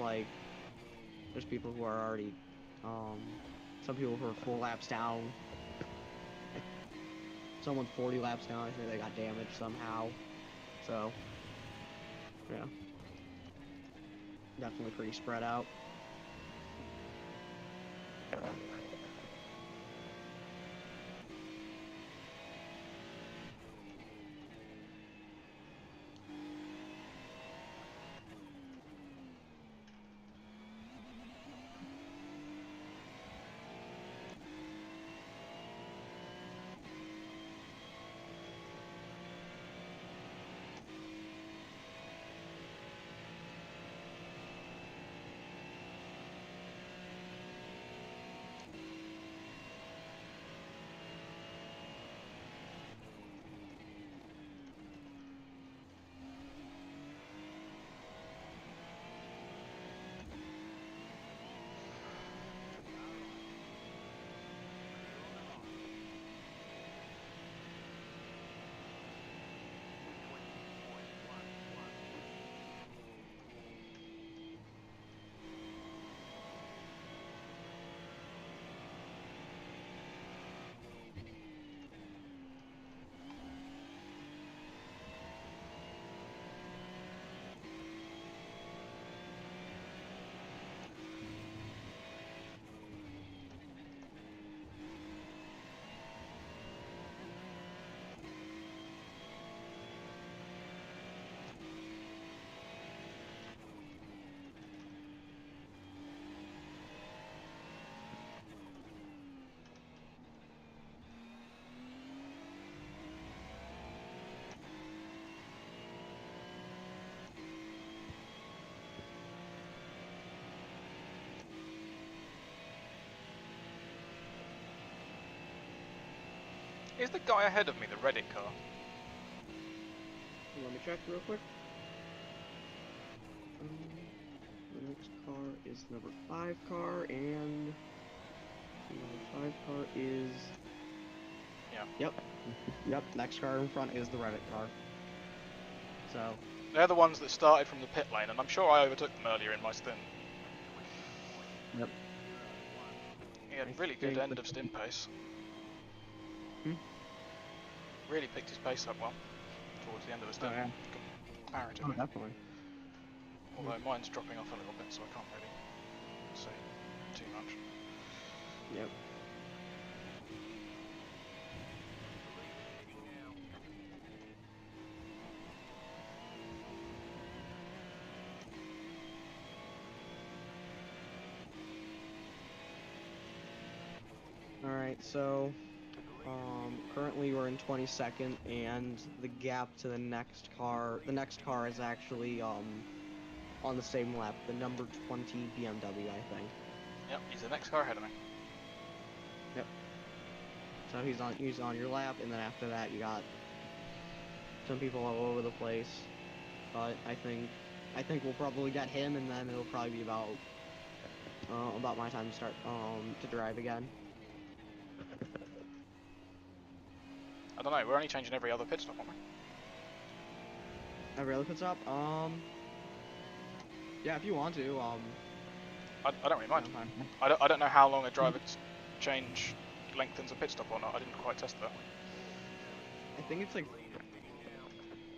people who are already some people who are 4 laps down. Someone 40 laps down, I think they got damaged somehow. So, yeah. Definitely pretty spread out. Is the guy ahead of me the Reddit car? Let me check real quick. The next car is number 5 car, and the number 5 car is... Yeah. Yep, next car in front is the Reddit car. So, They're the ones that started from the pit lane, and I'm sure I overtook them earlier in my stint. yep. He had I really good think end the- of stint pace. Hmm? Really picked his pace up well towards the end of the Oh, stint, yeah. Oh, comparatively. definitely. Although mine's dropping off a little bit, so I can't really say too much. Yep. Alright, so currently we're in 22nd, and the gap to the next car is actually on the same lap, the number 20 BMW, I think. Yep, he's the next car ahead of me. Yep. So he's on your lap, and then after that you got some people all over the place. But I think we'll probably get him, and then it'll probably be about my time to start to drive again. I don't know, we're only changing every other pit stop, aren't we? Every other pit stop? Yeah, if you want to. I don't really mind. Fine. I don't know how long a driver change lengthens a pit stop or not. I didn't quite test that. I think it's like,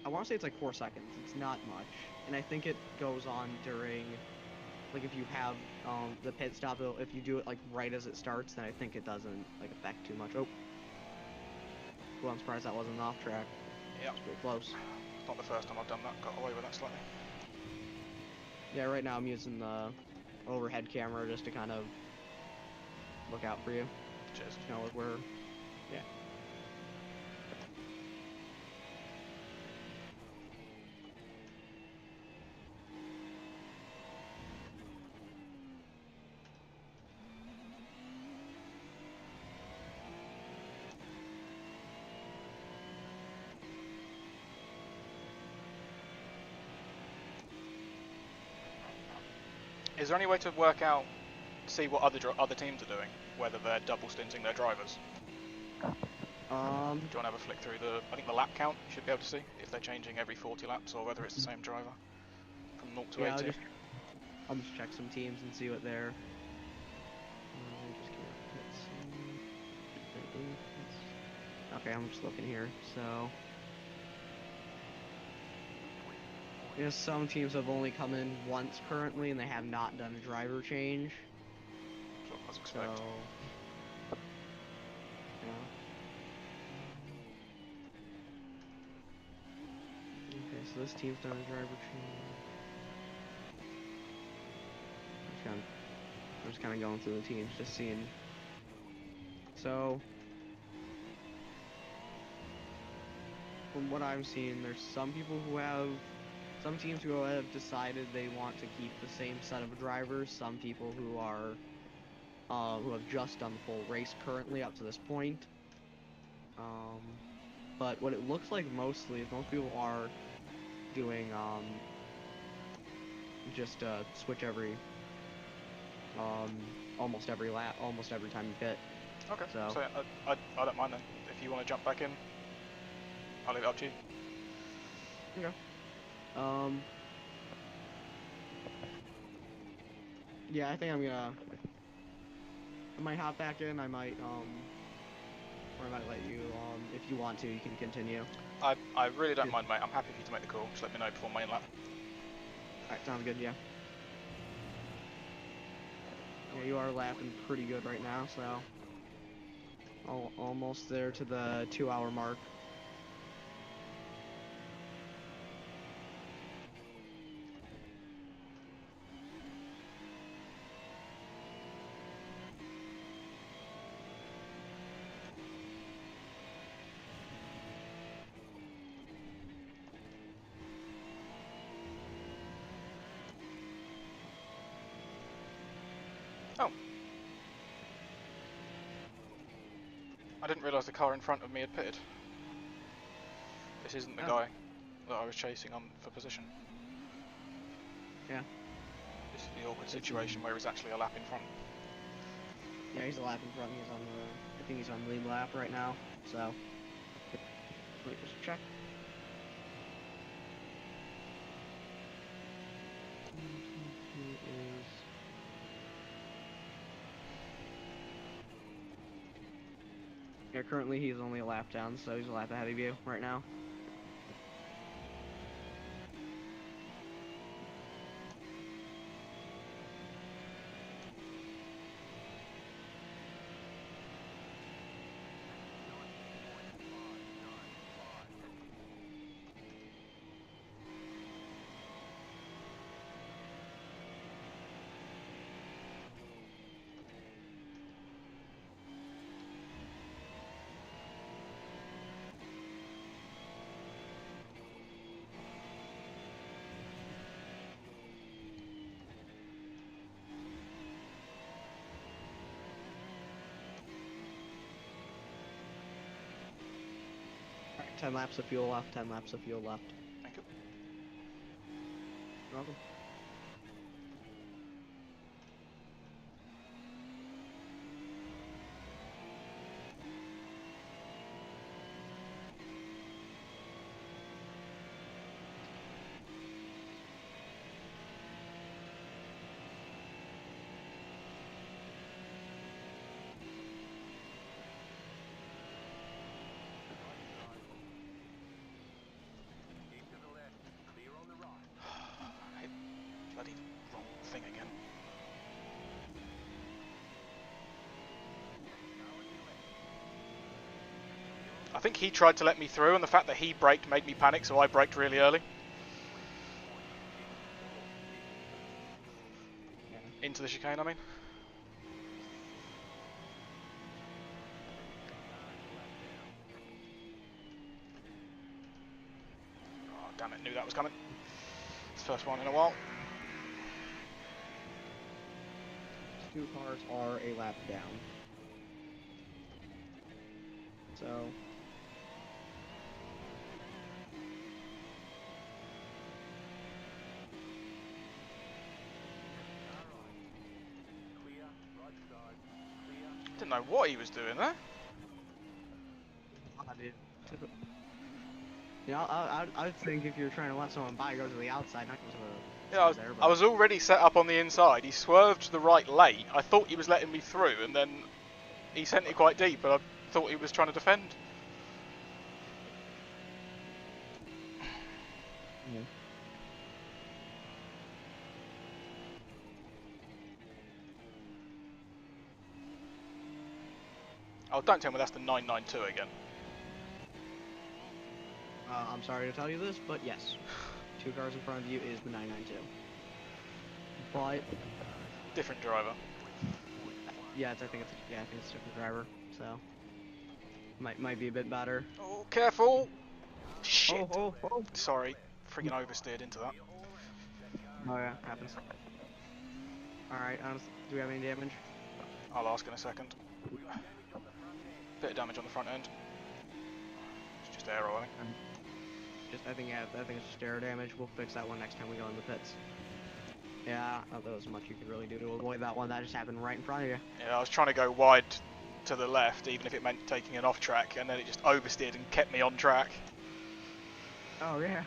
I want to say it's like 4 seconds. It's not much, and I think it goes on during, like if you have the pit stop, if you do it like right as it starts, then I think it doesn't like affect too much. Oh, well, I'm surprised that wasn't off track. Yeah, It's pretty close. it's not the first time I've done that. Got away with that slightly. Yeah, right now I'm using the overhead camera just to kind of look out for you. Cheers. You know, where, yeah. Is there any way to work out, see what other teams are doing, whether they're double stinting their drivers? Do you want to have a flick through I think the lap count you should be able to see, if they're changing every 40 laps or whether it's the same driver from 0 to Yeah, 80. I'll just check some teams and see what they're. Okay, I'm just looking here. So, yeah, some teams have only come in once currently, and they have not done a driver change. That's what I was So, expecting. yeah. Okay, so this team's done a driver change. I'm just kind of going through the teams, just seeing. So, from what I'm seeing, there's some teams who have decided they want to keep the same set of drivers. Some people who are, who have just done the full race currently up to this point. But what it looks like mostly is most people are doing, just switch every, almost every lap, almost every time you pit. Okay, So I don't mind then. If you want to jump back in, I'll leave it up to you. okay. Yeah, I think I might hop back in. I might, or I might let you, if you want to, you can continue. I really don't mind, mate. I'm happy for you to make the call. Just let me know before main lap. Alright, sounds good, yeah. Yeah, you are lapping pretty good right now, so almost there to the 2-hour mark. Oh. I didn't realise the car in front of me had pitted. This isn't the guy that I was chasing on for position. Yeah. This is the awkward situation where he's actually a lap in front. Yeah, he's a lap in front. He's on the, I think he's on lead lap right now. So, let me just check. Yeah, currently he's only a lap down, so he's a lap ahead of you right now. Alright, 10 laps of fuel left, 10 laps of fuel left. Thank you. You're welcome. I think he tried to let me through, and the fact that he braked made me panic, so I braked really early. Yeah. Into the chicane, I mean. Oh, damn it, knew that was coming. It's the first one in a while. These 2 cars are a lap down. So. Clear, right side, clear. Didn't know what he was doing there. I did. Yeah, I think if you're trying to let someone by, go to the outside, not go to the Yeah, side there. I But was already set up on the inside. He swerved to the right late. I thought he was letting me through, and then he sent it quite deep, but I thought he was trying to defend. yeah. Oh, don't tell me that's the 992 again. I'm sorry to tell you this, but yes, 2 cars in front of you is the 992. But Different driver. yeah, I think it's a different driver, so might be a bit better. Oh, careful! Shit. Oh. Sorry, friggin' oversteered into that. Oh yeah, happens. All right, do we have any damage? I'll ask in a second. Bit of damage on the front end. It's just aero, I think. I think it's just air damage. We'll fix that one next time we go in the pits. Yeah, not that was much you could really do to avoid that one. That just happened right in front of you. Yeah, I was trying to go wide to the left, even if it meant taking an off track, and then it just oversteered and kept me on track. Oh yeah.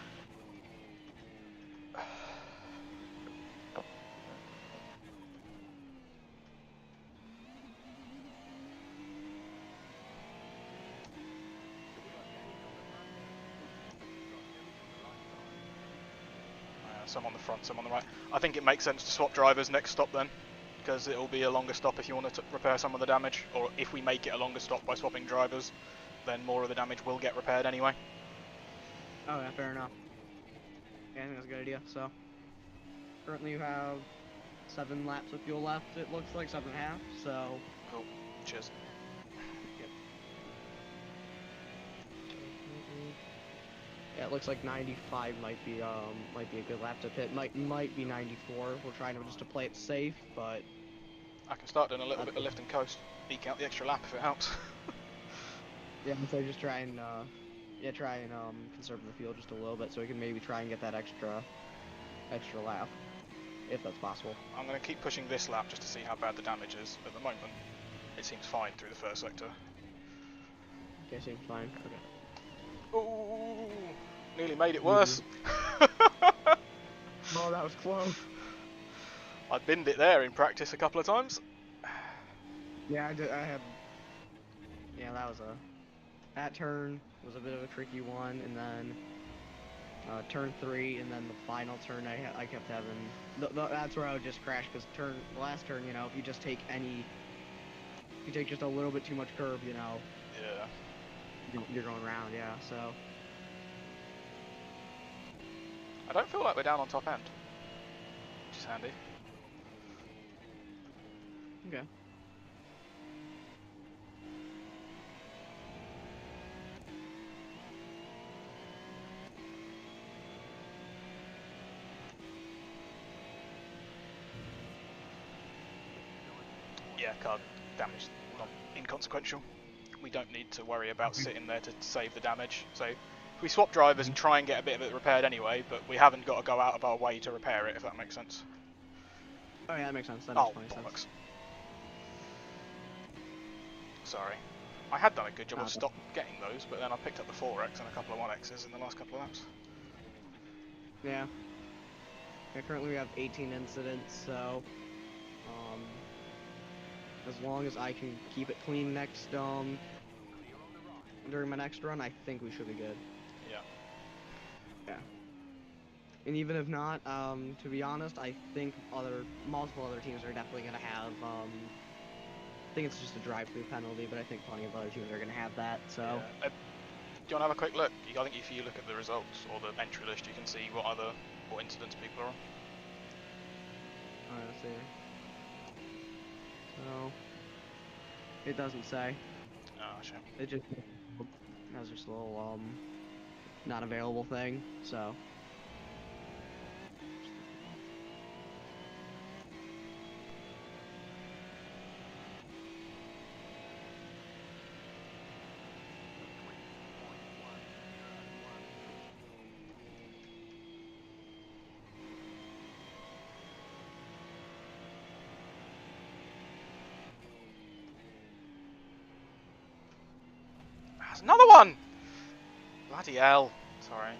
Some on the front, some on the right. I think it makes sense to swap drivers next stop then, because it'll be a longer stop if you want to repair some of the damage, or if we make it a longer stop by swapping drivers, then more of the damage will get repaired anyway. Oh yeah, fair enough. Yeah, I think that's a good idea. So currently you have 7 laps of fuel left. It looks like 7.5. So Cool. Cheers. yeah, it looks like 95 might be a good lap to pit. Might be 94. We're trying to play it safe, but I can start doing a little bit of lift and coast. Eke out the extra lap if it helps. yeah, so just try and conserve the fuel just a little bit so we can maybe try and get that extra lap, if that's possible. I'm going to keep pushing this lap just to see how bad the damage is. At the moment, it seems fine through the first sector. Okay, seems fine. Okay. Ooh, nearly made it worse. Oh, that was close. I binned it there in practice a couple of times. Yeah, I did. Yeah, that turn was a bit of a tricky one, and then turn 3, and then the final turn I kept having. That's where I would just crash because the last turn, you know, if you take just a little bit too much curb, you know. Yeah. You're going around, yeah. So. I don't feel like we're down on top end, which is handy. Okay. Yeah, card damage, not inconsequential. We don't need to worry about sitting there to save the damage. So we swap drivers and try and get a bit of it repaired anyway, but we haven't got to go out of our way to repair it, if that makes sense. Oh yeah, that makes sense. That makes plenty bollocks. sense. Sorry. I had done a good job of getting those, but then I picked up the 4X and a couple of 1Xs in the last couple of laps. Yeah. Yeah, currently we have 18 incidents, so as long as I can keep it clean next during my next run, I think we should be good. Yeah. Yeah. And even if not, to be honest, I think multiple other teams are definitely gonna have I think it's just a drive-through penalty, but I think plenty of other teams are gonna have that. So. Yeah. you want to have a quick look? I think if you look at the results or the entry list, you can see what incidents people are on. Alright, let's see. So it doesn't say. Oh, shame. It just has this little not available thing. So. There's another one! Bloody hell. Sorry.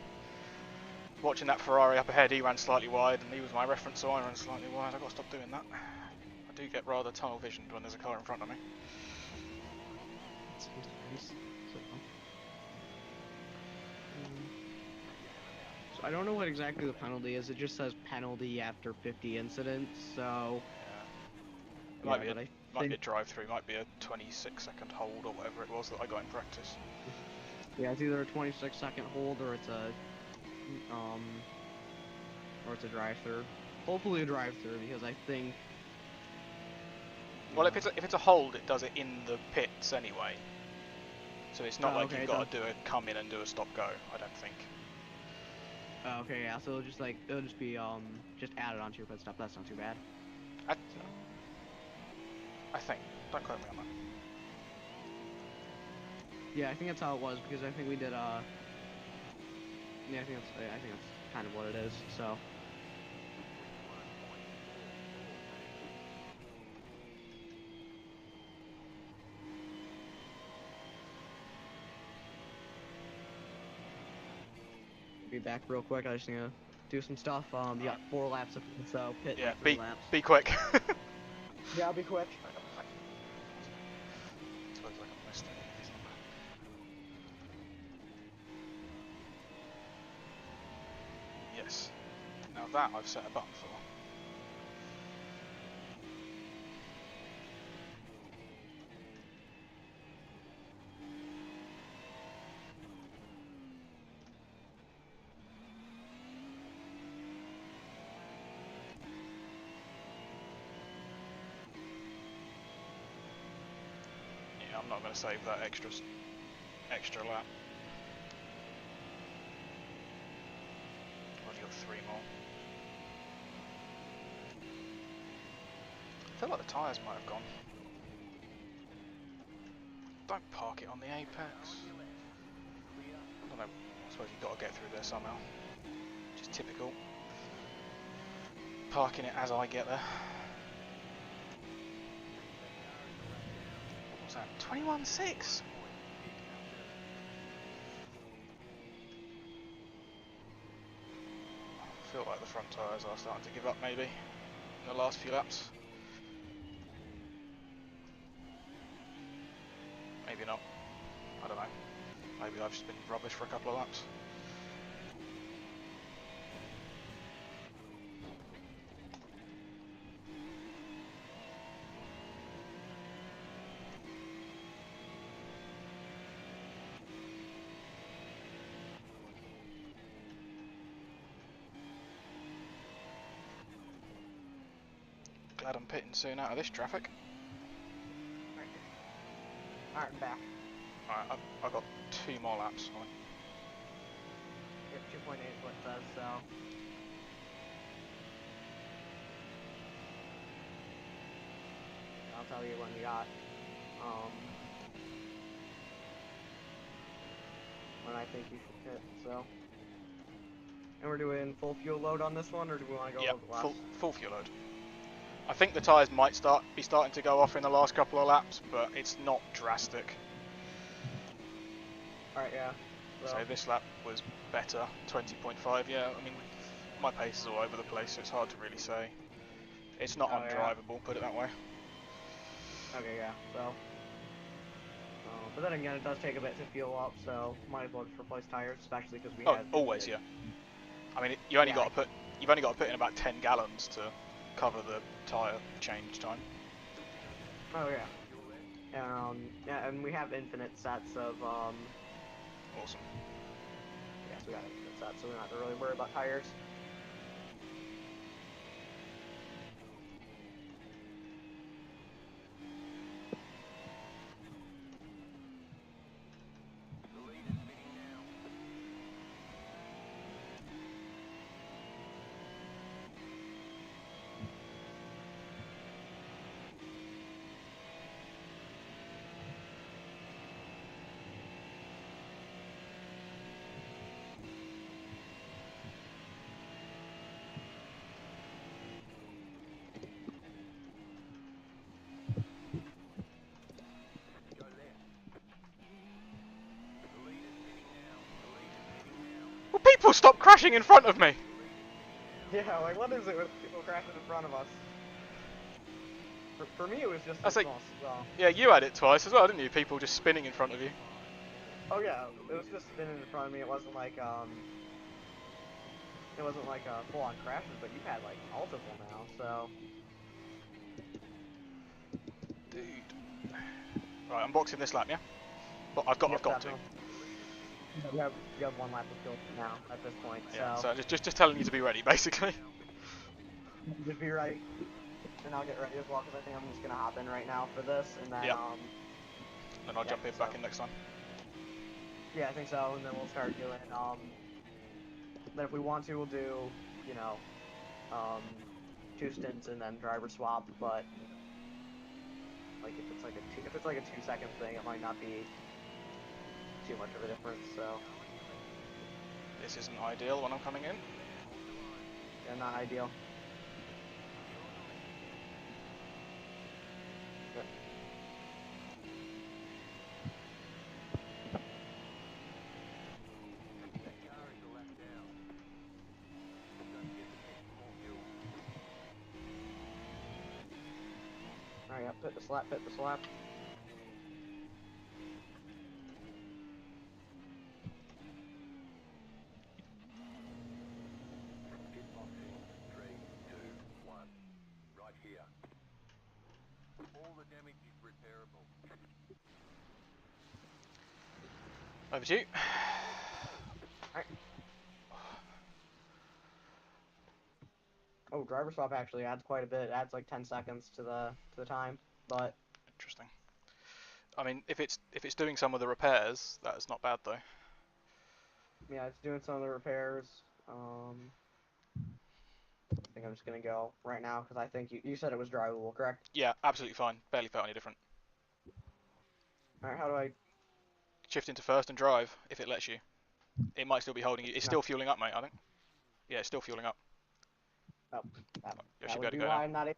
Watching that Ferrari up ahead, he ran slightly wide, and he was my reference, so I ran slightly wide. I've got to stop doing that. I do get rather tunnel visioned when there's a car in front of me. Sometimes. So I don't know what exactly the penalty is. It just says penalty after 50 incidents. So It might yeah, be a drive-through, might be a 26-second hold or whatever it was that I got in practice. yeah, it's either a 26-second hold or it's a drive-through. Hopefully a drive-through, because I think. Well, if it's a hold, it does it in the pits anyway. So it's not like okay, you've got to come in and do a stop-go. I don't think. Okay, yeah. So it'll just be just added onto your pit stop. That's not too bad. I think. Don't quote me on that. Yeah, I think that's how it was, because I think we did yeah, I think that's kind of what it is. So. Be back real quick. I just need to do some stuff. Yeah, 4 laps of so pit Yeah, like 3 laps. be quick. Yeah, I'll be quick. Yes. Now that I've set a button for. Yeah, I'm not going to save that extra lap. I've got 3 more. I feel like the tyres might have gone. Don't park it on the apex. I don't know. I suppose you've got to get through there somehow. Which is typical. Parking it as I get there. What was that? 21.6? I feel like the front tyres are starting to give up maybe in the last few laps. Maybe not. I don't know. Maybe I've just been rubbish for a couple of laps. Glad I'm pitting soon out of this traffic. Alright, I'm back. Alright, I've got 2 more laps. Yep, 2.8 is what it says, so. I'll tell you when we got, when I think you should hit, so. And we're doing full fuel load on this one, or do we want to go a little bit less? Full fuel load. I think the tyres might be starting to go off in the last couple of laps, but it's not drastic. Alright, yeah. So this lap was better, 20.5. Yeah, I mean, my pace is all over the place, so it's hard to really say. It's not undrivable, put it that way. Okay, yeah, so. But then again, it does take a bit to fuel up, so might as well just replace tires, especially because we have. Always, yeah. I mean, you've only got to put in about 10 gallons to cover the tyre change time. Oh yeah. Yeah, and we have infinite sets of Awesome. Yeah, so we got it set, so we don't have to really worry about tires. The lead is spinning now. Go left. The lead is spinning now. The lead is spinning now. Will people stop crashing in front of me? The lead is spinning now. Yeah, like what is it with people crashing in front of us? For me, it was just That's a like- small. Well, Yeah, you had it twice as well, didn't you? People just spinning in front of you. oh yeah, it was just spinning in front of me. It wasn't like full-on crashes, but you've had like multiple now. So Dude. Right, I'm boxing this lap, yeah? But I've got to. definitely. You have one lap to kill now at this point. Yeah, So so just telling you to be ready, basically. just be ready, and I'll get ready as well because I think I'm just gonna hop in right now for this, and then Yep. Then I'll Yeah, jump in back in next time. yeah, I think so, and then we'll start doing then if we want to, we'll do um 2 stints and then driver swap, but like if it's like a 2-second thing, it might not be too much of a difference. So This isn't ideal when I'm coming in. yeah, not ideal. That car is a lap down. Don't forget to pit for more fuel. All right, yeah, pit the slap, pit the slap. Pit boxing. 3, 2, 1. Right here. All the damage is repairable. Over to you. Oh, driver swap actually adds quite a bit. It adds like 10 seconds to the time, but Interesting. I mean, if it's doing some of the repairs, that's not bad though. yeah, it's doing some of the repairs. I think I'm just gonna go right now because I think you said it was drivable, correct? Yeah, absolutely fine. Barely felt any different. All right, how do I? Shift into first and drive if it lets you. It might still be holding you. It's No. still fueling up, mate. I think. Yeah, it's still fueling up. Oh, that, You that should be would able be to go why now. I'm not able.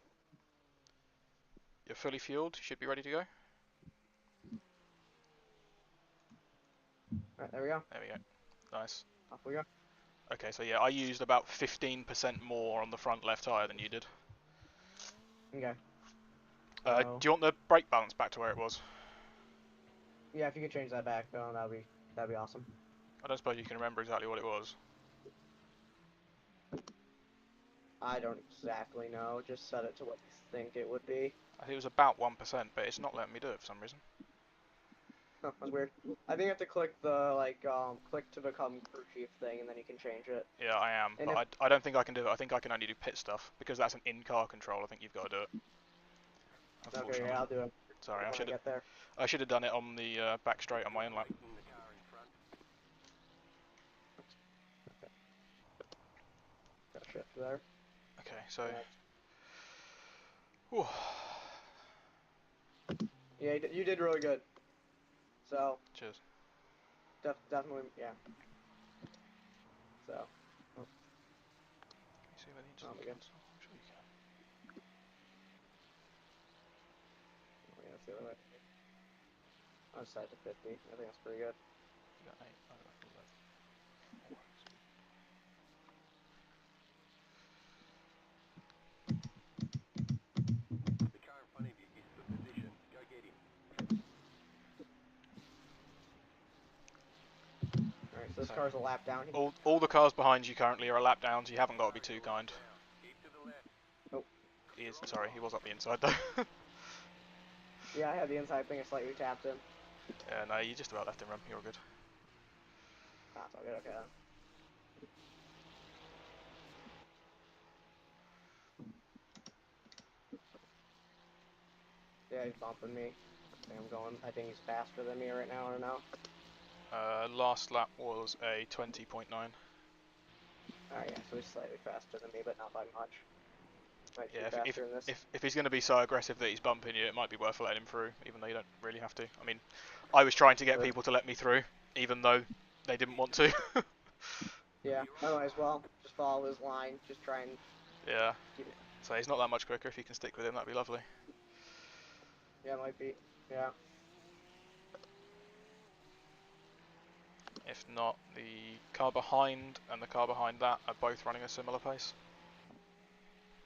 You're fully fueled. You should be ready to go. All right, there we go. There we go. Nice. Off we go. Okay, so yeah, I used about 15% more on the front left tyre than you did. Okay. Do So you want the brake balance back to where it was? yeah, if you could change that back, that'd be awesome. I don't suppose you can remember exactly what it was. I don't exactly know. Just set it to what you think it would be. I think it was about 1%, but it's not letting me do it for some reason. Huh, that's weird. I think you have to click the click to become crew chief thing, and then you can change it. Yeah, I am, And but if I don't think I can do it. I think I can only do pit stuff because that's an in-car control. I think you've got to do it. okay, Unfortunately. yeah, I'll do it Sorry, when I get there. I should have done it on the back straight on my inlet. Tightening the car in front. Got shift there. Okay, so. Yeah, Whew. yeah, you did really good. So Cheers. definitely, yeah. So, Can you see whether you just oh my god, cancel? I'm sure you can. oh, yeah, that's the other way. I'll set it to 50. I think that's pretty good. You got 8. I got 11. Alright. The car in front of you is for position. Go get him. All right, so this So, car's a lap down. all the cars behind you currently are a lap down, so you haven't got to be too kind. Down. Keep to the left. Oh, He is, sorry, he was up the inside though. yeah, I had the inside thing slightly tapped in. Yeah, no, you just about left him run. You're all good. That's all good. Okay. Then. Yeah, he's bumping me. I think he's faster than me right now. I don't know. Last lap was a 20.9. Alright, yeah, so he's slightly faster than me, but not by much. Might Yeah, be faster in this. if he's going to be so aggressive that he's bumping you, it might be worth letting him through, even though you don't really have to. I mean, I was trying to get people to let me through, even though they didn't want to. Yeah, I might as well. Just follow his line. Just try and Yeah, keep it. so he's not that much quicker. If you can stick with him, that'd be lovely. Yeah, might be. Yeah. If not, the car behind and the car behind that are both running a similar pace,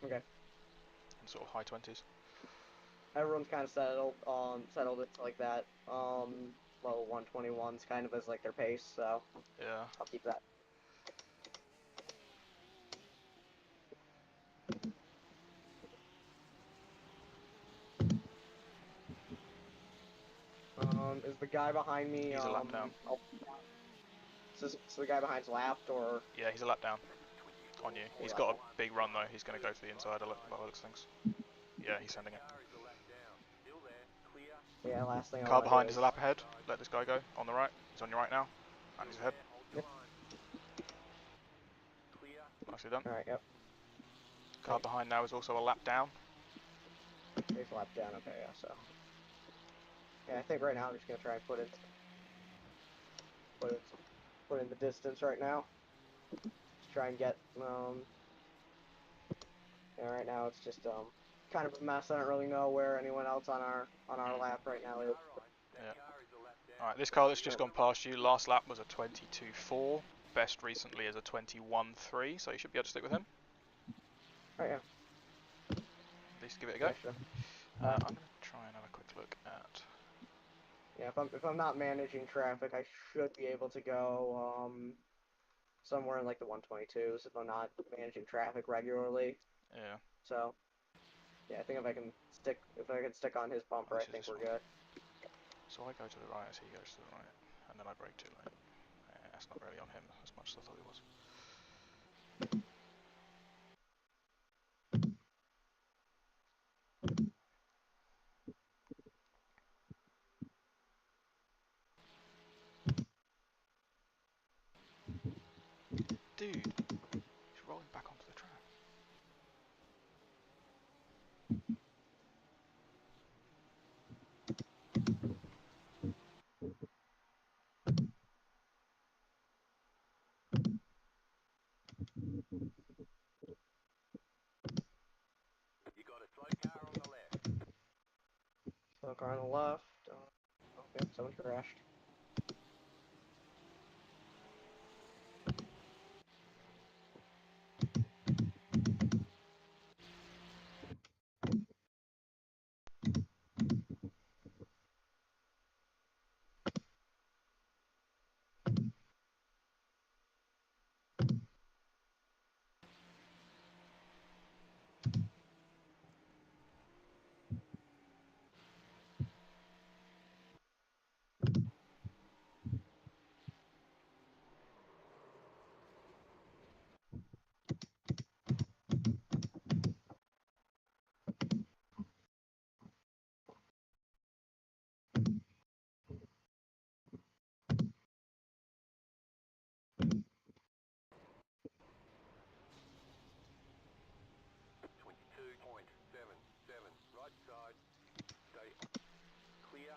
Okay. in sort of high 20s. Everyone's kind of settled it to like that. Level 121's kind of as like their pace, so Yeah. I'll keep that. Is the guy behind me, He's a lap down. oh, so the guy behind's lapped, or? Yeah, he's a lap down on you. He's lap got a down. big run though. He's going to go to the inside by the looks of things. Yeah, he's sending it. Car is a lap down. Still there. Clear. Yeah, last thing I Car want to do behind is is... a lap ahead. Let this guy go on the right. He's on your right now. And he's Still ahead. there. Hold your line. Clear. Nicely done. Alright, yep. Car behind now is also a lap down. He's lap down, okay, yeah, so... Yeah, I think right now I'm just gonna try and put in the distance right now. Just try and get, yeah, right now it's just, kind of a mess. I don't really know where anyone else on our lap right now is. Yeah. Alright, this car that's just gone past you, last lap was a 22.4. Best recently is a 21.3, so you should be able to stick with him. Oh, yeah. At least give it a go. Extra. I'm going to try and have a quick look at... Yeah, if I'm not managing traffic, I should be able to go, somewhere in like the 122s if I'm not managing traffic regularly. Yeah. So, yeah, I think if I can stick on his bumper, I This is think this we're one. good. So I go to the right as he goes to the right, and then I brake too late. That's not really on him as much as I thought it was. Dude, he's rolling back onto the track. You got a slow car on the left. So car on the left. Okay, someone crashed. Right side. Stay clear.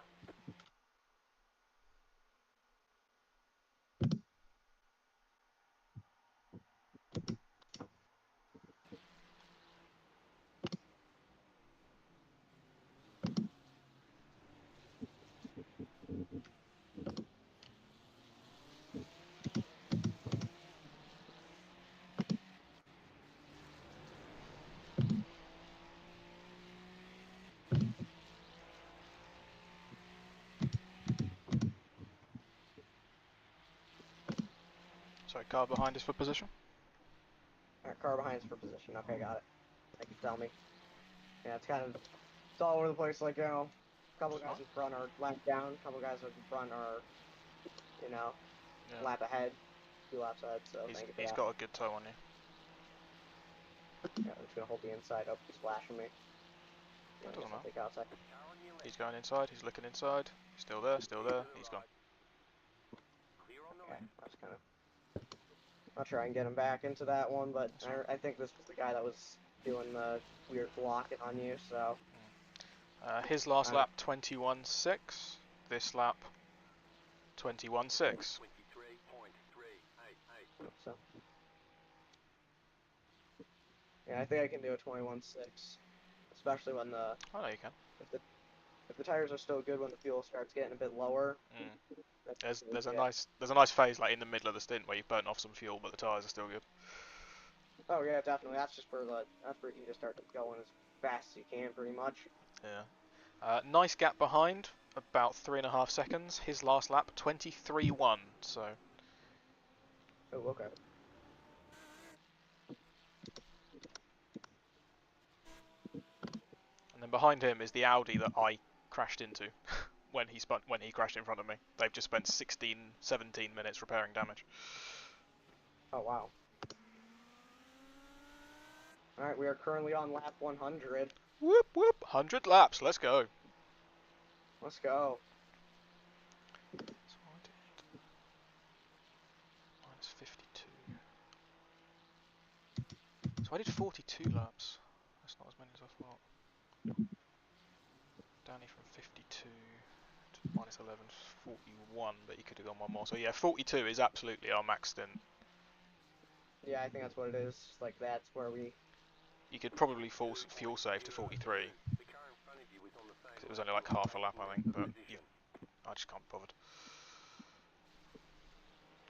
Sorry, car behind is for position. Alright, car behind's for position. Okay, got it. Thank you for telling me. Yeah, it's all over the place. Like, a couple guys in front are left down, a couple guys in front are, Yeah. lap ahead, 2 laps ahead. So thank you for He's that. got a good toe on you. Yeah, I'm just gonna hold the inside up. He's flashing me. That I guess doesn't I'll matter. take outside. Car on your left. He's going inside. He's looking inside. Still there. Still there. He's gone. Clear on the Okay, left. I was kind of. I'll try and get him back into that one, but That's right. I think this was the guy that was doing the weird blocking on you. So His last I don't. lap 21.6. This lap 21.6. 23.388. So yeah, I think I can do a 21.6, especially when I know you can. if the if the tires are still good when the fuel starts getting a bit lower. Mm. That's There's a nice phase like in the middle of the stint where you've burnt off some fuel, but the tyres are still good. Oh yeah, definitely. That's for you to start going as fast as you can, pretty much. Yeah. Nice gap behind, about 3.5 seconds. His last lap 23.1. So Oh, okay. and then behind him is the Audi that I crashed into when he crashed in front of me. They've just spent 16, 17 minutes repairing damage. Oh wow. All right, we are currently on lap 100. Whoop whoop, 100 laps. Let's go. Let's go. So I did minus 52. So I did 42 laps. That's not as many as I thought. Danny from 52 to minus 11 is 41, but he could have gone one more. So yeah, 42 is absolutely our max stint. Yeah, I think that's what it is. Like that's where we. You could probably fuel save to 43, The car in front of you is on the same because it was only lap like as half a you, lap, I think, moving but position. I just can't be bothered.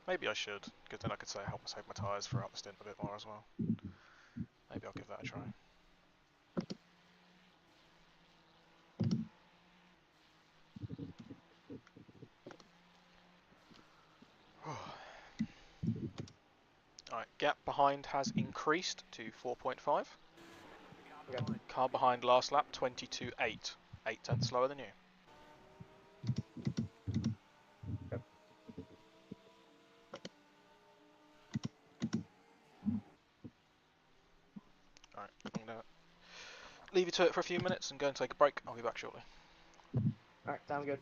Maybe I should, because then I could help save my tyres throughout the stint a bit more as well. Maybe I'll give that a try. Alright, gap behind has increased to 4.5. The car Okay. behind. Car behind last lap 22.8. 8 tenths slower than you. Yep. Alright, I'm going to leave you to it for a few minutes and go and take a break. I'll be back shortly. All right, sounds good.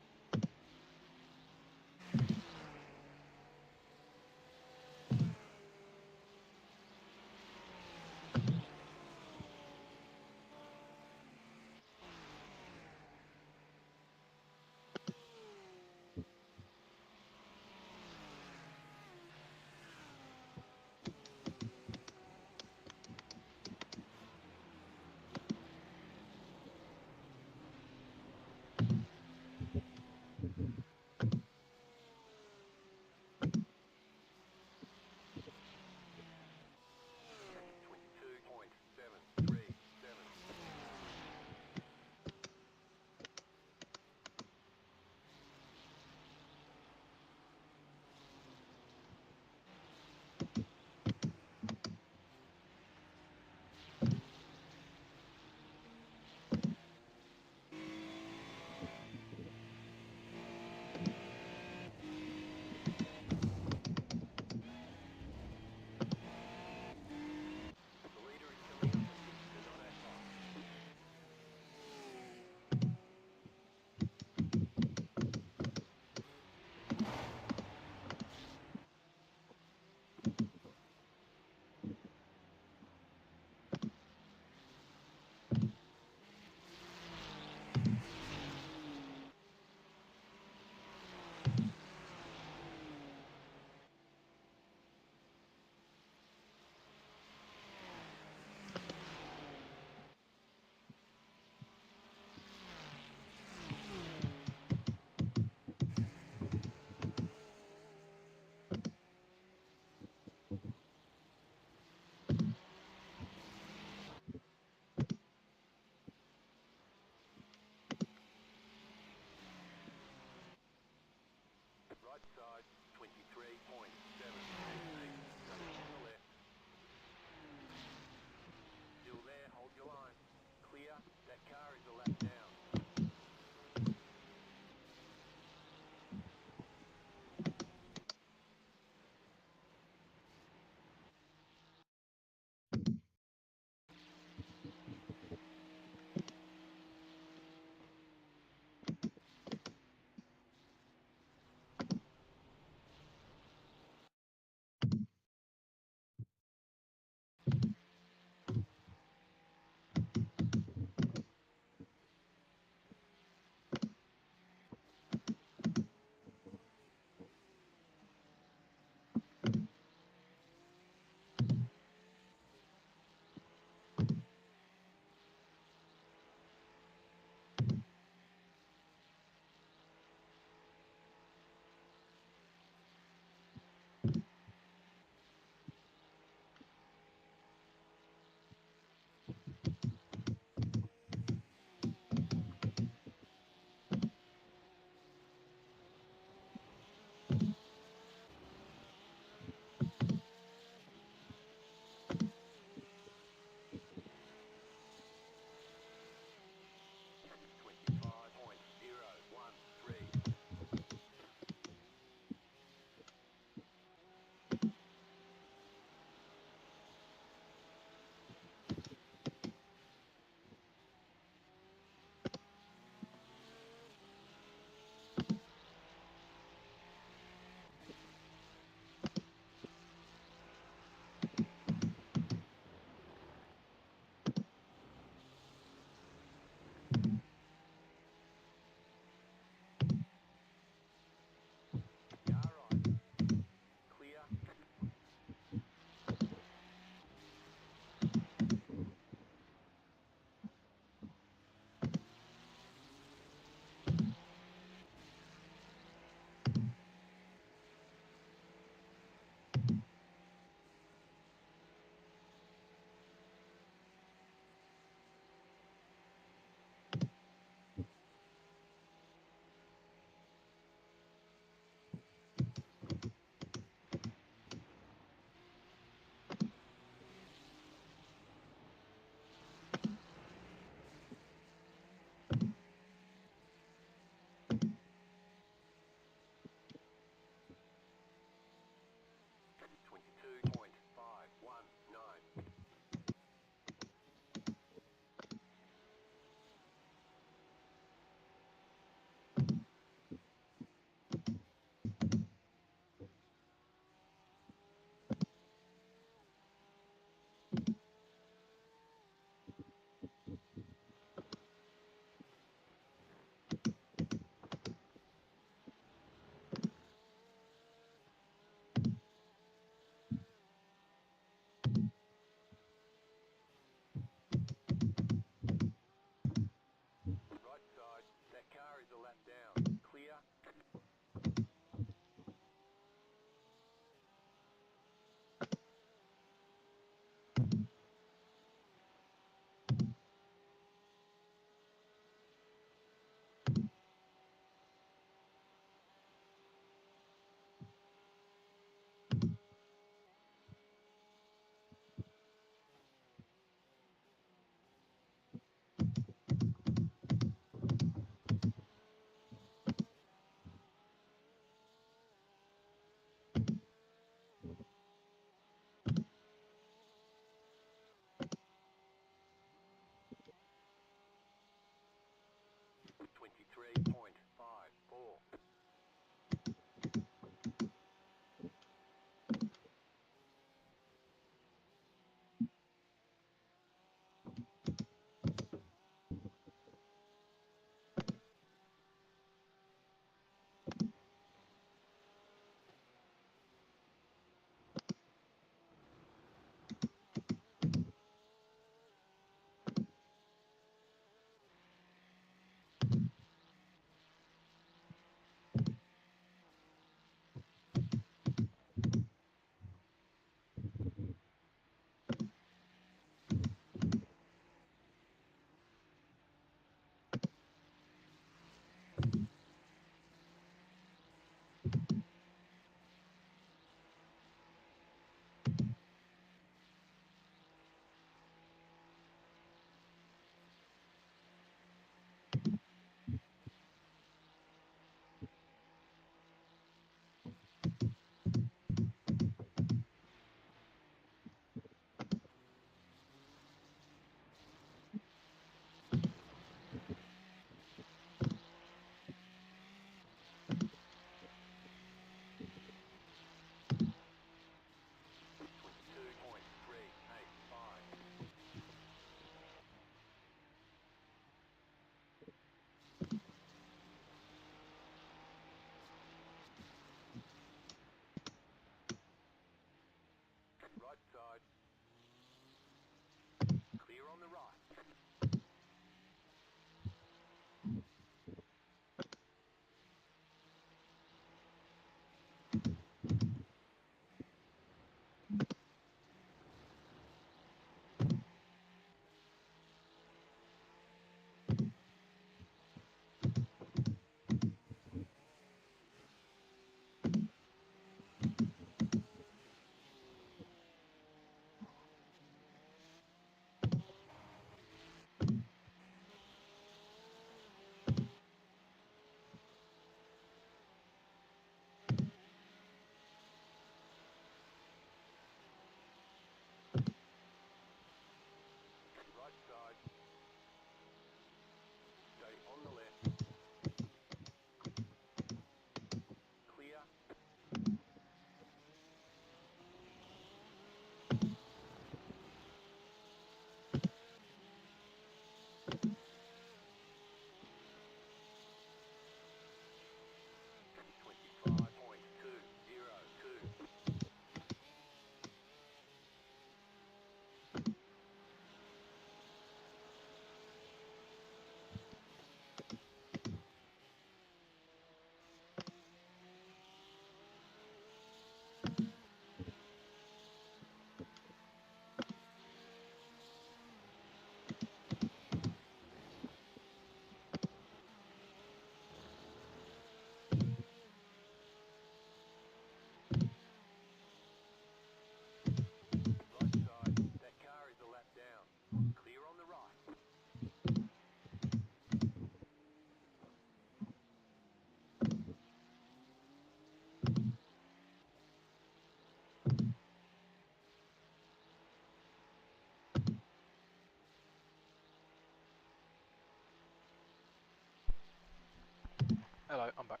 Hello, I'm back.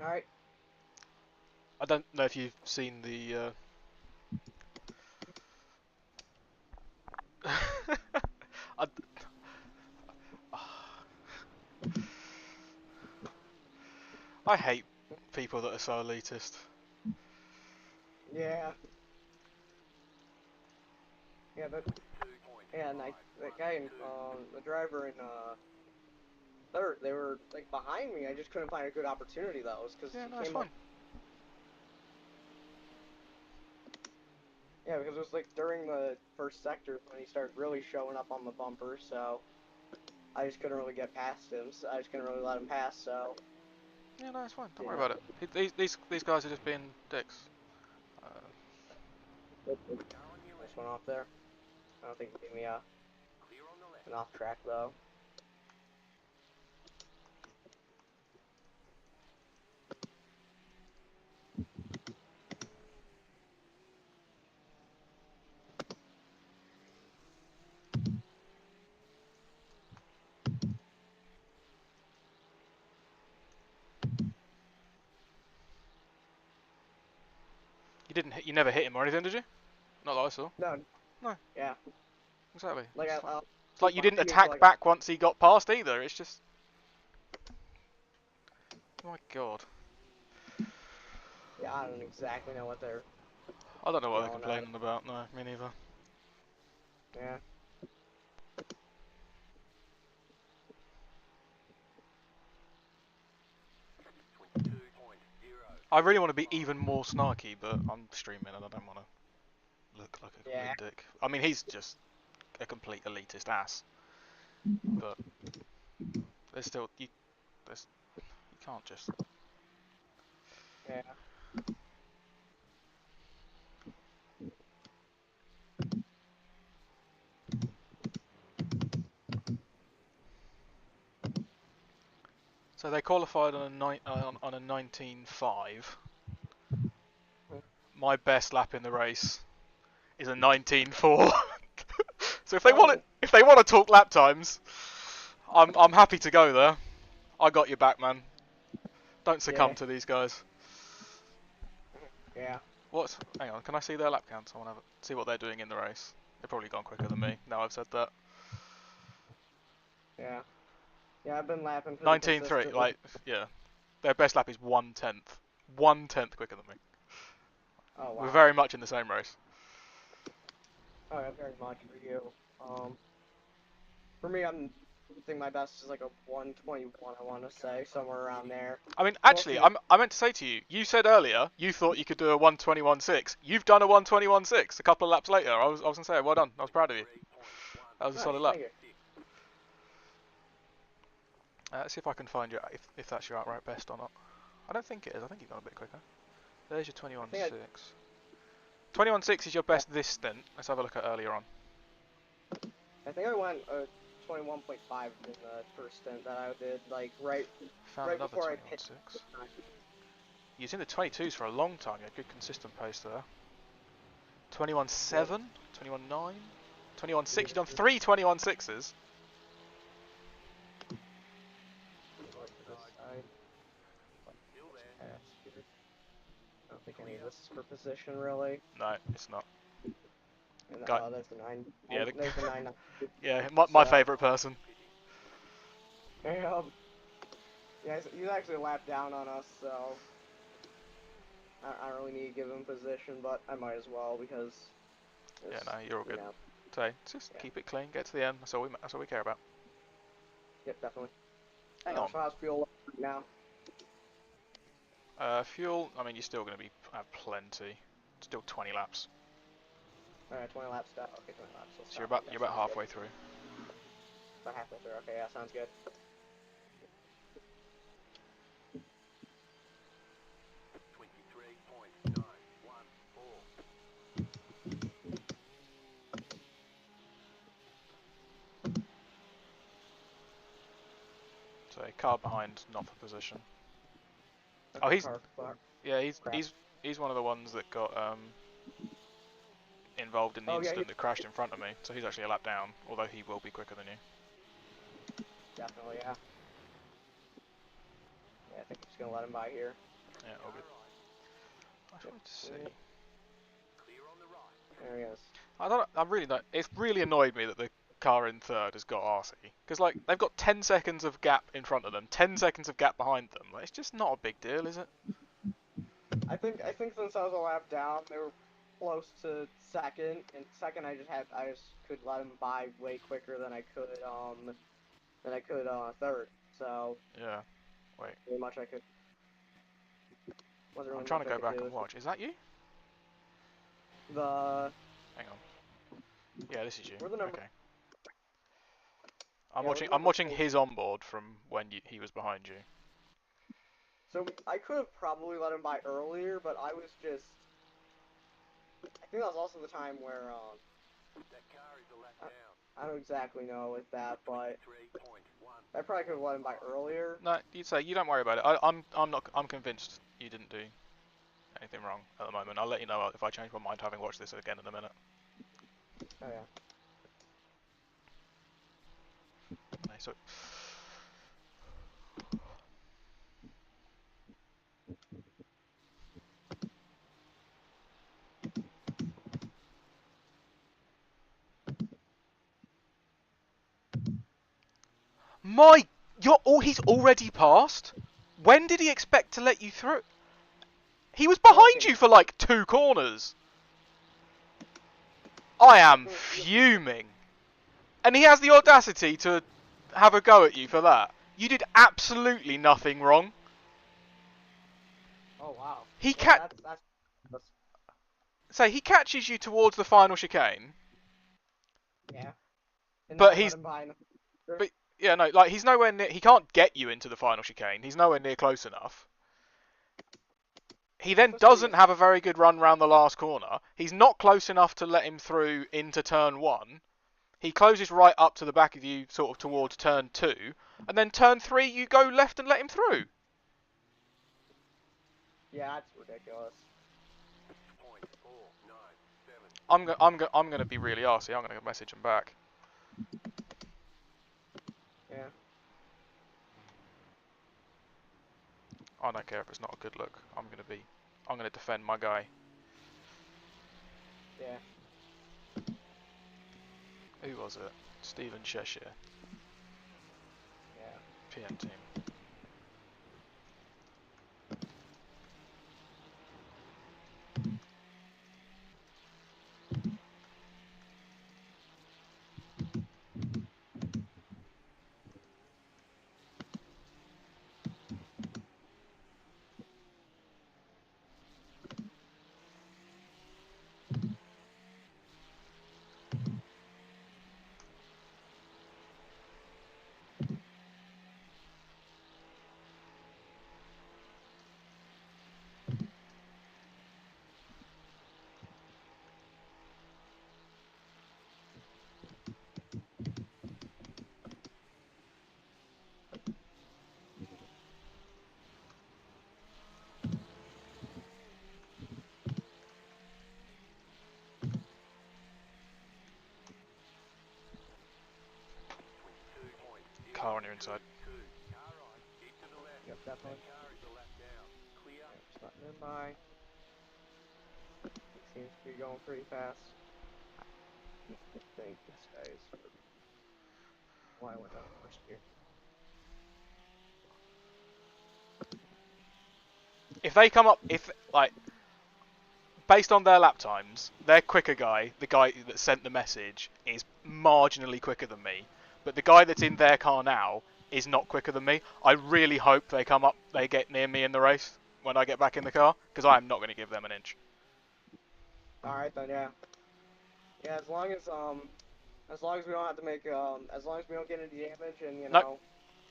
All right. I don't know if you've seen the. I, I hate people that are so elitist. Yeah. Yeah, but and that guy in the driver in third, they were like behind me. I just couldn't find a good opportunity though, because Yeah, he no, it's came up. fine. Yeah, because it was like during the first sector when he started really showing up on the bumper, so I just couldn't really get past him. So I just couldn't really let him pass. So Yeah, no, it's fine. Don't you worry know, about it. These guys are just being dicks. nice one off there. I don't think he gave me an off track though. You never hit him or anything, did you? Not that I saw. No. No. Yeah. Exactly. Like It's like you didn't behind me, attack like, back once he got past either. It's just. My God. yeah, I don't exactly know what they're I don't know what they're yelling at. complaining about. No, me neither. Yeah. I really want to be even more snarky, but I'm streaming and I don't want to look like a Yeah. complete dick. I mean, he's just a complete elitist ass. But there's still you can't just. Yeah. So they qualified on a 19.5. My best lap in the race is a 19.4. So if they want to talk lap times, I'm happy to go there. I got your back, man. Don't succumb Yeah. to these guys. Yeah. Hang on, can I see their lap counts? I want to see what they're doing in the race. They've probably gone quicker than me. Now I've said that. Yeah. Yeah, I've been lapping pretty 19.3, consistently. like, yeah. Their best lap is 1/10. 1/10 quicker than me. Oh We're wow. very much in the same race. Oh, yeah, very much for you. For me, I think my best is like a 121. I want to say somewhere around there. I mean, We'll actually, see. I meant to say to you, you said earlier you thought you could do a 121.6. You've done a 121.6 a couple of laps later. I was going to say, well done. I was proud of you. That was a Nice, solid lap. thank you. Let's see if I can find you if that's your outright best or not. I don't think it is. I think you've gone a bit quicker. There's your 21.6. 21.6 is your best this stint. Let's have a look at earlier on. I think I went 21.5 in the first stint that I did, like right Found another before I hit. 21.6. You was in the 22s for a long time. You had good consistent pace there. 21.7, 21.9, 21.6. You've done 3 21.6s. I don't think any of this is for position really. No, it's not. And Guy. there's the 9. Yeah, There's the 9. yeah, my favourite person. Yeah, he's actually a lap down on us, so I don't really need to give him position, but I might as well because. Yeah, no, you're all good. Know, So just keep it clean, get to the end. That's all we care about. Yep, definitely. Hang on. So how's fuel now? Fuel. I mean, you're still going to have plenty. Still 20 laps. Alright, 20 laps stop. Okay, 20 laps. So you're about halfway through. About halfway through. Okay, yeah, sounds good. So car behind, not for position. Okay, He's one of the ones that got involved in the incident that crashed in front of me. So he's actually a lap down, although he will be quicker than you. Definitely, yeah. Yeah, I think I'm just gonna let him by here. Yeah, all good. I just wanted to see. Clear on the right. There he is. I really don't. It's really annoyed me that the car in third has got RC because like they've got 10 seconds of gap in front of them, 10 seconds of gap behind them. Like, it's just not a big deal, is it? I think since I was a lap down, they were close to second. And second, I just could let him by way quicker than I could third. So Yeah. Wait. pretty much I could. Wasn't I'm really trying much to I go could back do. and watch. Is that you? The Hang on. Yeah, this is you. we're the number. Okay. I'm Yeah, we're the watching. I'm number watching 4. his onboard from when he was behind you. So I could have probably let him by earlier, but I was just. I think that was also the time where That car is a lap down. I don't exactly know with that, but 3.1. I probably could have let him by earlier. No, you'd say you don't worry about it. I'm not. I'm convinced you didn't do anything wrong at the moment. I'll let you know if I change my mind having watched this again in a minute. Oh yeah. Okay, so. My, he's already passed. When did he expect to let you through? He was behind you for like 2 corners. I am fuming. And he has the audacity to have a go at you for that. You did absolutely nothing wrong. Oh wow. He Yeah, he catches you towards the final chicane. yeah. And But then I let he's him by. but yeah, no, like he's nowhere near. He can't get you into the final chicane. He's nowhere near close enough. He then doesn't have a very good run round the last corner. He's not close enough to let him through into turn 1. He closes right up to the back of you, sort of towards turn 2, and then turn 3 you go left and let him through. Yeah, that's ridiculous. 0.497. I'm gonna be really arsey. I'm gonna message him back. Yeah. I don't care if it's not a good look. I'm gonna defend my guy. Yeah. Who was it? Stephen Cheshire, Yeah. PM team. Car on your inside. Car on. Keep to the left. Yep, definitely. That car is a lap down. Clear. Yeah, just letting him by. He seems to be going pretty fast. I think this guy is. Why I went down first here. If they come up, based on their lap times, their quicker guy, the guy that sent the message, is marginally quicker than me. But the guy that's in their car now is not quicker than me. I really hope they get near me in the race when I get back in the car, because I am not going to give them an inch. All right then, yeah. Yeah, as long as we don't have to make as long as we don't get any damage and No,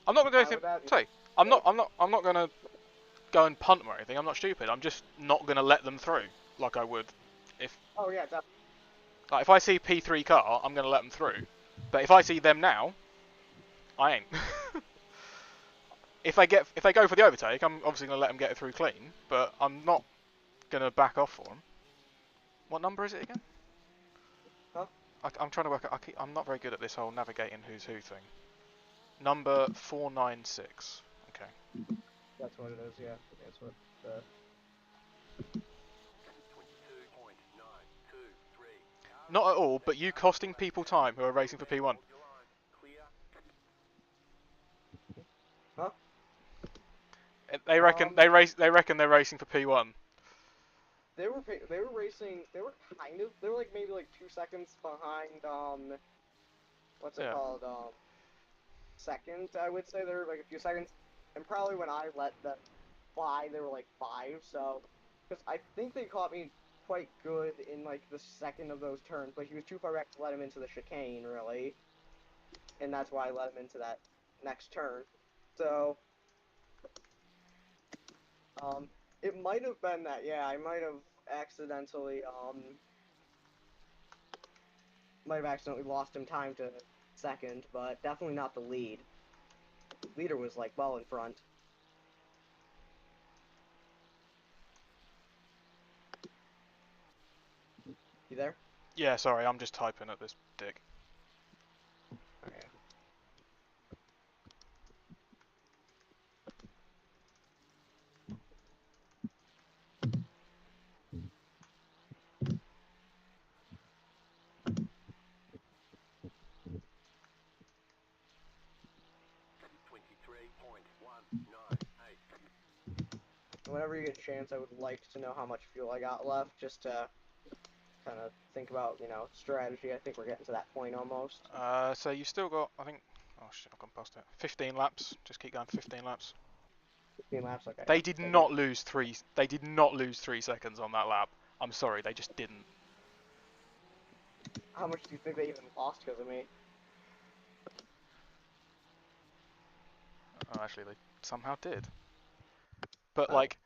I'm not going to do fine anything. with that. Sorry, I'm not going to go and punt them or anything. I'm not stupid. I'm just not going to let them through like I would if. Oh yeah, definitely. Like, if I see P3 car, I'm going to let them through. But if I see them now, I ain't. If they go for the overtake, I'm obviously going to let them get it through clean. But I'm not going to back off for them. What number is it again? Huh? I'm trying to work out. I'm not very good at this whole navigating who's who thing. Number 496. Okay. That's what it is. Yeah, that's what the. 22.923. Not at all, but you costing people time who are racing for P1. Hold your line. Clear. Huh? They reckon they reckon they're racing for P1. They were racing. They were like maybe like 2 seconds behind. What's it Yeah. called? Second, I would say they were like a few seconds, and probably when I let them fly, they were like 5. So, because I think they caught me quite good in like the second of those turns, but he was too far back to let him into the chicane, really, and that's why I let him into that next turn. So, um, it might have been that. Yeah, I might have accidentally lost him time to second, but definitely not the lead. Leader was like well in front. You there? Yeah, sorry, I'm just typing at this dick. Okay. 23.198. Whenever you get a chance, I would like to know how much fuel I got left, just to kind of think about, strategy. I think we're getting to that point almost. So you've still got, I think, oh shit, I've gone past it. 15 laps. Just keep going. 15 laps. 15 laps, okay. They did not lose three. They did not lose 3 seconds on that lap. I'm sorry, they just didn't. How much do you think they even lost because of me? Oh, actually, they somehow did. But Oh, like,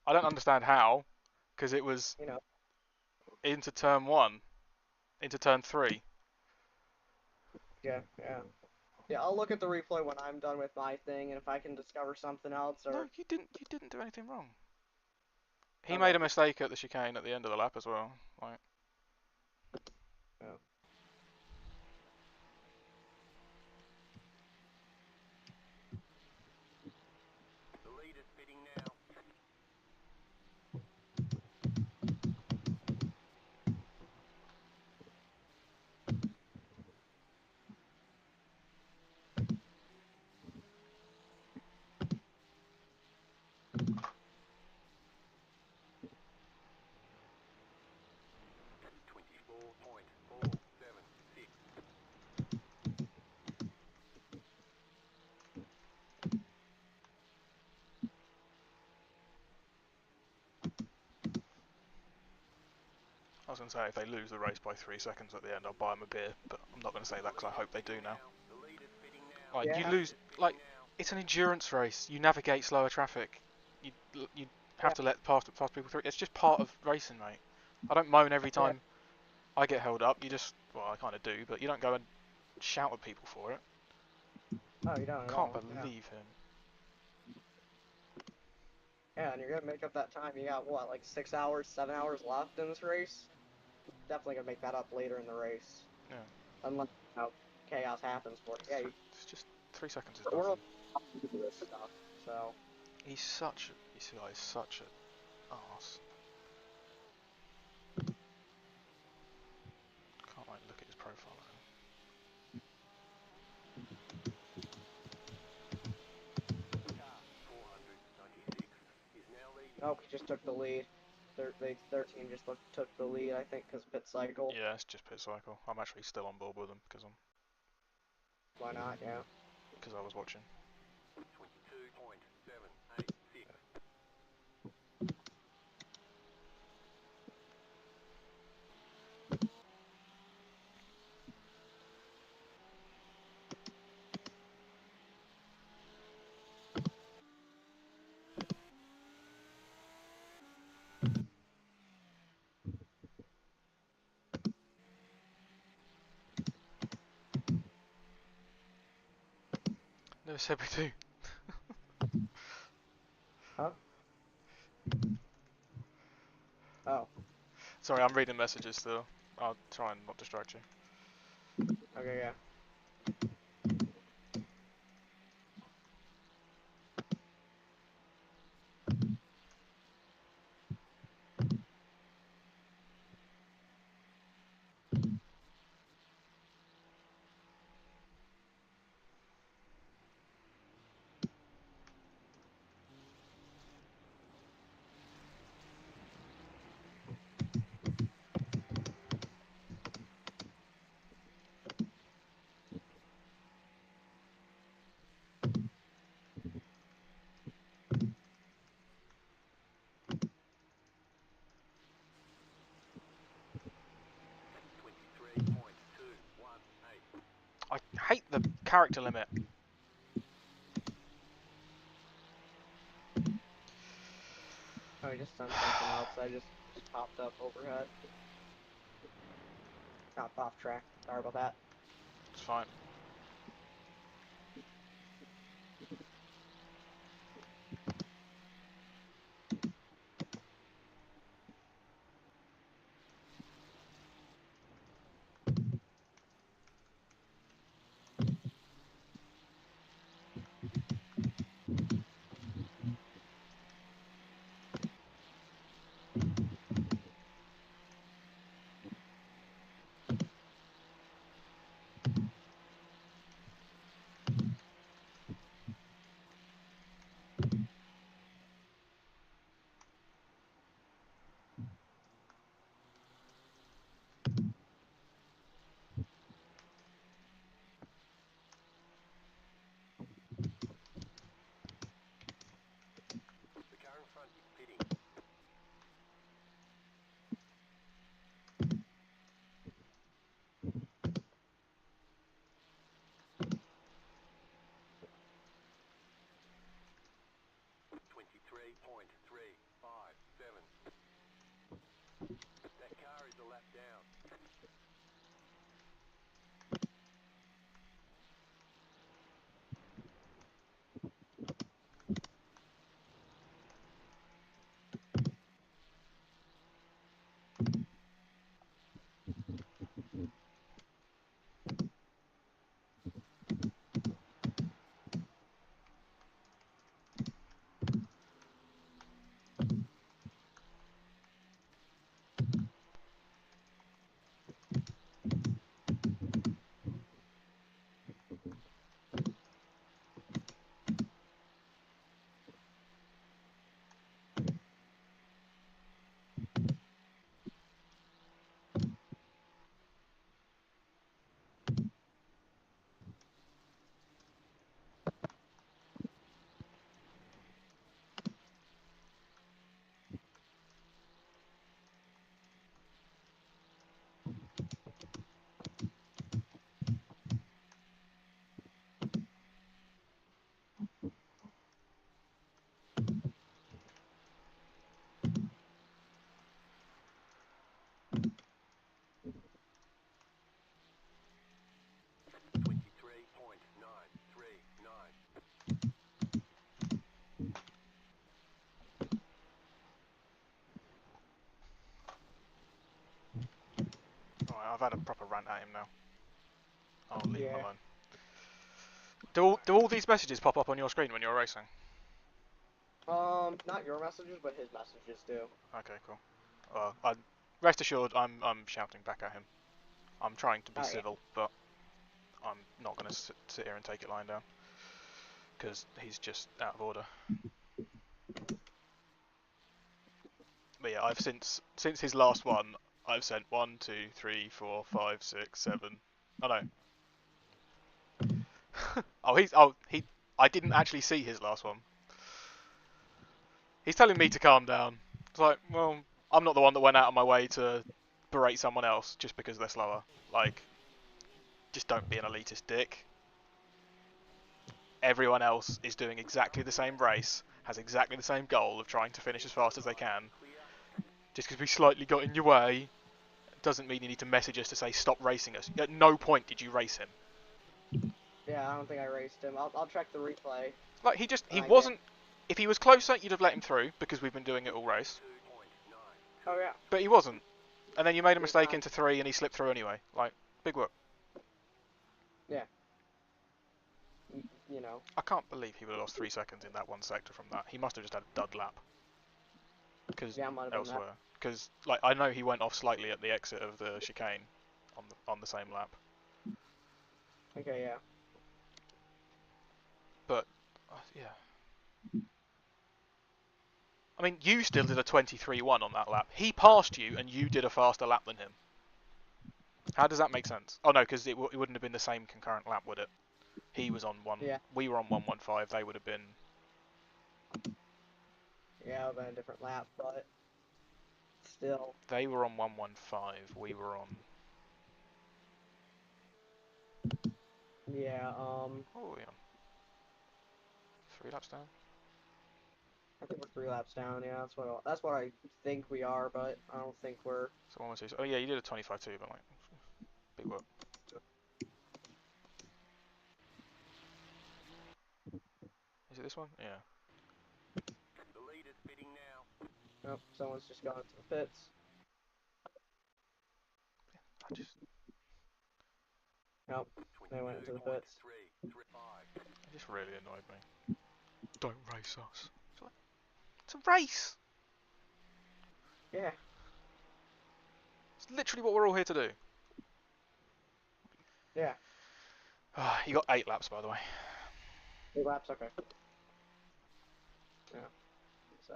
I don't understand how, because it was you know, into turn 1, into turn 3. yeah, yeah. Yeah, I'll look at the replay when I'm done with my thing, and if I can discover something else, No, or... you didn't. You didn't do anything wrong. He Okay. made a mistake at the chicane at the end of the lap as well. Like, Oh. The leader's pitting now. At 24.476. I was going to say, if they lose the race by 3 seconds at the end, I'll buy them a beer. But I'm not going to say that because I hope they do now. The leader's pitting now. Like, you Yeah, lose. Like, it's an endurance race. You navigate slower traffic. You have yeah, to let past people through. It's just part of racing, mate. I don't moan every yeah. time I get held up. You just, well, I kind of do, but you don't go and shout at people for it. Oh, you don't at Can't all. Yeah. believe him. Yeah, and you're gonna make up that time. You got, what, like 6 hours, 7 hours left in this race? Definitely gonna make that up later in the race. Yeah. Unless, chaos happens for you. Yeah, It's just 3 seconds is we're all nothing. to do this stuff, so... He's such a, you see, he's such a arse. Can't like look at his profile. Car 496 is now leading. Oh, he just took the lead. Their team just took the lead, I think, because pit cycle. Yeah, it's just pit cycle. I'm actually still on board with them because Why not? Yeah. I was watching. 22.786. Never said we do. Huh? Oh. Sorry, I'm reading messages still. I'll try and not distract you. Okay, yeah. character limit. Oh, I just done something else. I just popped up overhead. Got off track. Sorry about that. It's fine. The car in front is pitting. .357. That car is a lap down. .93.939. Alright, I've had a proper rant at him now. I'll leave him Yeah. alone. Do all these messages pop up on your screen when you're racing? Not your messages, but his messages do. Okay, cool. Rest assured, I'm shouting back at him. I'm trying to be Oh, yeah. civil, but I'm not going to sit here and take it lying down because he's just out of order. But yeah, I've since his last one, I've sent 1, 2, 3, 4, 5, 6, 7. Oh no. I didn't actually see his last one. He's telling me to calm down. It's like, well, I'm not the one that went out of my way to berate someone else just because they're slower. Like, just don't be an elitist dick. Everyone else is doing exactly the same race, has exactly the same goal of trying to finish as fast as they can. Just because we slightly got in your way doesn't mean you need to message us to say stop racing us. At no point did you race him. Yeah, I don't think I raced him. I'll check the replay. Like, he I get. wasn't... If he was closer, you'd have let him through, because we've been doing it all race. Oh yeah. But he wasn't. And then you made a Did mistake not. into 3 and he slipped through anyway. Like, big whoop. Yeah. You know. I can't believe he would have lost 3 seconds in that one sector from that. He must have just had a dud lap. Because Yeah, might have been that. elsewhere. Because, like, I know he went off slightly at the exit of the chicane on the same lap. Okay, yeah. But, yeah. I mean, you still did a 23-1 on that lap. He passed you, and you did a faster lap than him. How does that make sense? Oh no, because it wouldn't have been the same concurrent lap, would it? He was on one. Yeah. We were on 115. They would have been. Yeah, it would have been a different lap, but still. They were on 115. We were on. Yeah. Oh yeah. 3 laps down. I think we're 3 laps down. Yeah, that's what I think we are, but I don't think we're. So 1 2. Oh yeah, you did a 25-2, but like big work. Is it this one? Yeah. The leader's pitting now. Nope, someone's just gone to the pits. I just Nope, they went into the pits. 22.335. it just really annoyed me. Don't race us. It's a race. Yeah, It's literally what we're all here to do. yeah. You got 8 laps, by the way. 8 laps, okay. Yeah. So.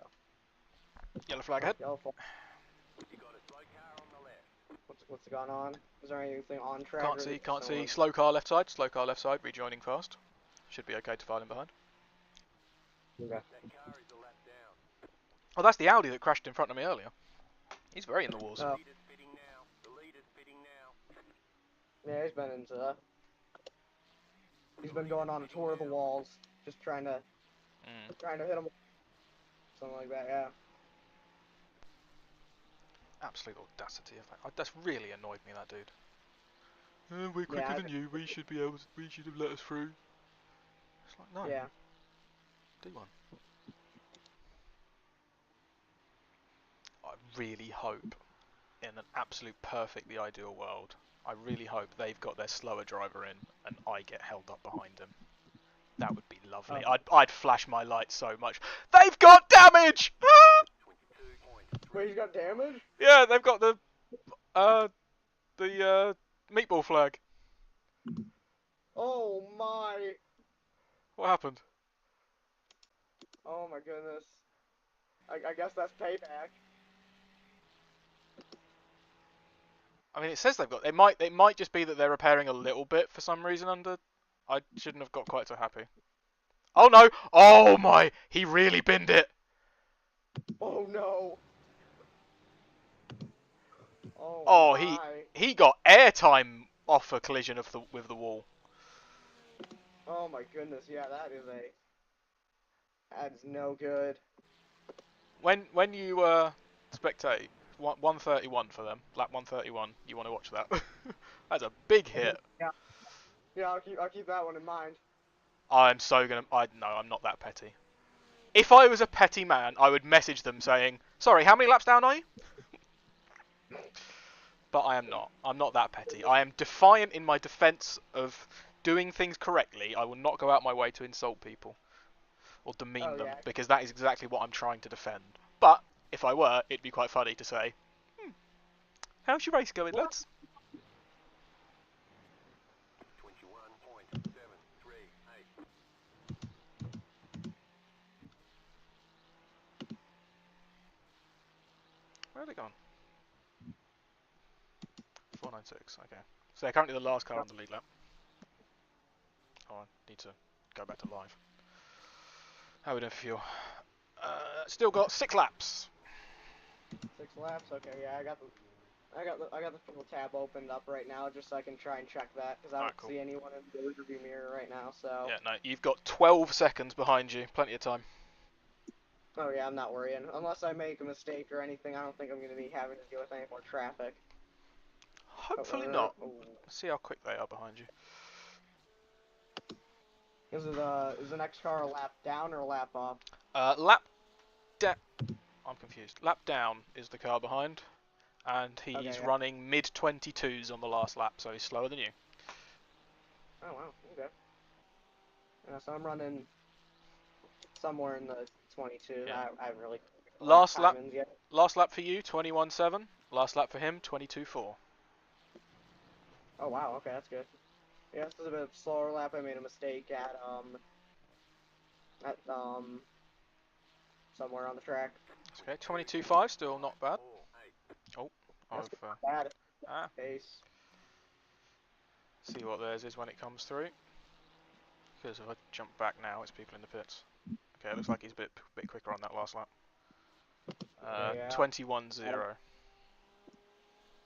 Yellow flag Oh, ahead. yellow flag. You got a slow car on the left. What's going on? Is there anything on track? Can't or is see, it can't just see. someone- Slow car left side, rejoining fast. Should be okay to file in behind. Okay. That car is a lap down. Oh, that's the Audi that crashed in front of me earlier. He's very in the wars. Oh. Leader's pitting now. The leader's pitting now. Yeah, he's been into. He's been going on a tour of the walls, just trying to hit him. Something like that. Yeah. Absolute audacity of that. That's really annoyed me, that dude. We're quicker Yeah. than you. We should be able. We should have let us through. It's like no. Yeah. Do one. I really hope, in an absolute perfectly ideal world, I really hope they've got their slower driver in and I get held up behind him. That would be lovely. Oh. I'd flash my lights so much. They've got damage! 22.3. Wait, he's got damage? Yeah, they've got the meatball flag. Oh my! What happened? Oh my goodness. I guess that's payback. I mean, it says they've got. It might just be that they're repairing a little bit for some reason under. I shouldn't have got quite so happy. Oh no! Oh my! He really binned it. Oh no! Oh, my! he got airtime off a collision with the wall. Oh my goodness! Yeah, that is no good. When you spectate 131 for them, lap 131, you want to watch that. That's a big hit. Yeah. Yeah, I'll keep that one in mind. I'm so gonna. No, I'm not that petty. If I was a petty man, I would message them saying, "Sorry, how many laps down are you?" But I am not. I'm not that petty. I am defiant in my defense of doing things correctly. I will not go out my way to insult people or demean them, Yeah. because that is exactly what I'm trying to defend. But if I were, it'd be quite funny to say, "How's your race going, lads?" 21.738. Where are they gone? 496. Okay. So they're currently the last car on the lead lap. Oh, I need to go back to live. How are we doing for fuel? Still got 6 laps. 6 laps. Okay. Yeah, I got the full tab opened up right now just so I can try and check that because I don't Cool. see anyone in the rearview mirror right now. So. Yeah, no, you've got 12 seconds behind you. Plenty of time. Oh yeah, I'm not worrying. Unless I make a mistake or anything, I don't think I'm gonna be having to deal with any more traffic. Hopefully not. Let's see how quick they are behind you. Is the next car a lap down or a lap up? Lap down. I'm confused. Lap down is the car behind, and he's Okay, yeah. running mid 22s on the last lap, so he's slower than you. Oh wow, okay. Yeah, so I'm running somewhere in the 22. Yeah. I really Last lap. timings yet. Last lap for you, 21.7. Last lap for him, 22.4. Oh wow, okay, that's good. Yeah, this is a bit of a slower lap. I made a mistake at somewhere on the track. Okay, 22.5, still not bad. Oh, That's I've bad ah. pace. See what theirs is when it comes through. Because if I jump back now, it's people in the pits. Okay, it looks like he's a bit quicker on that last lap. Yeah. 21.0.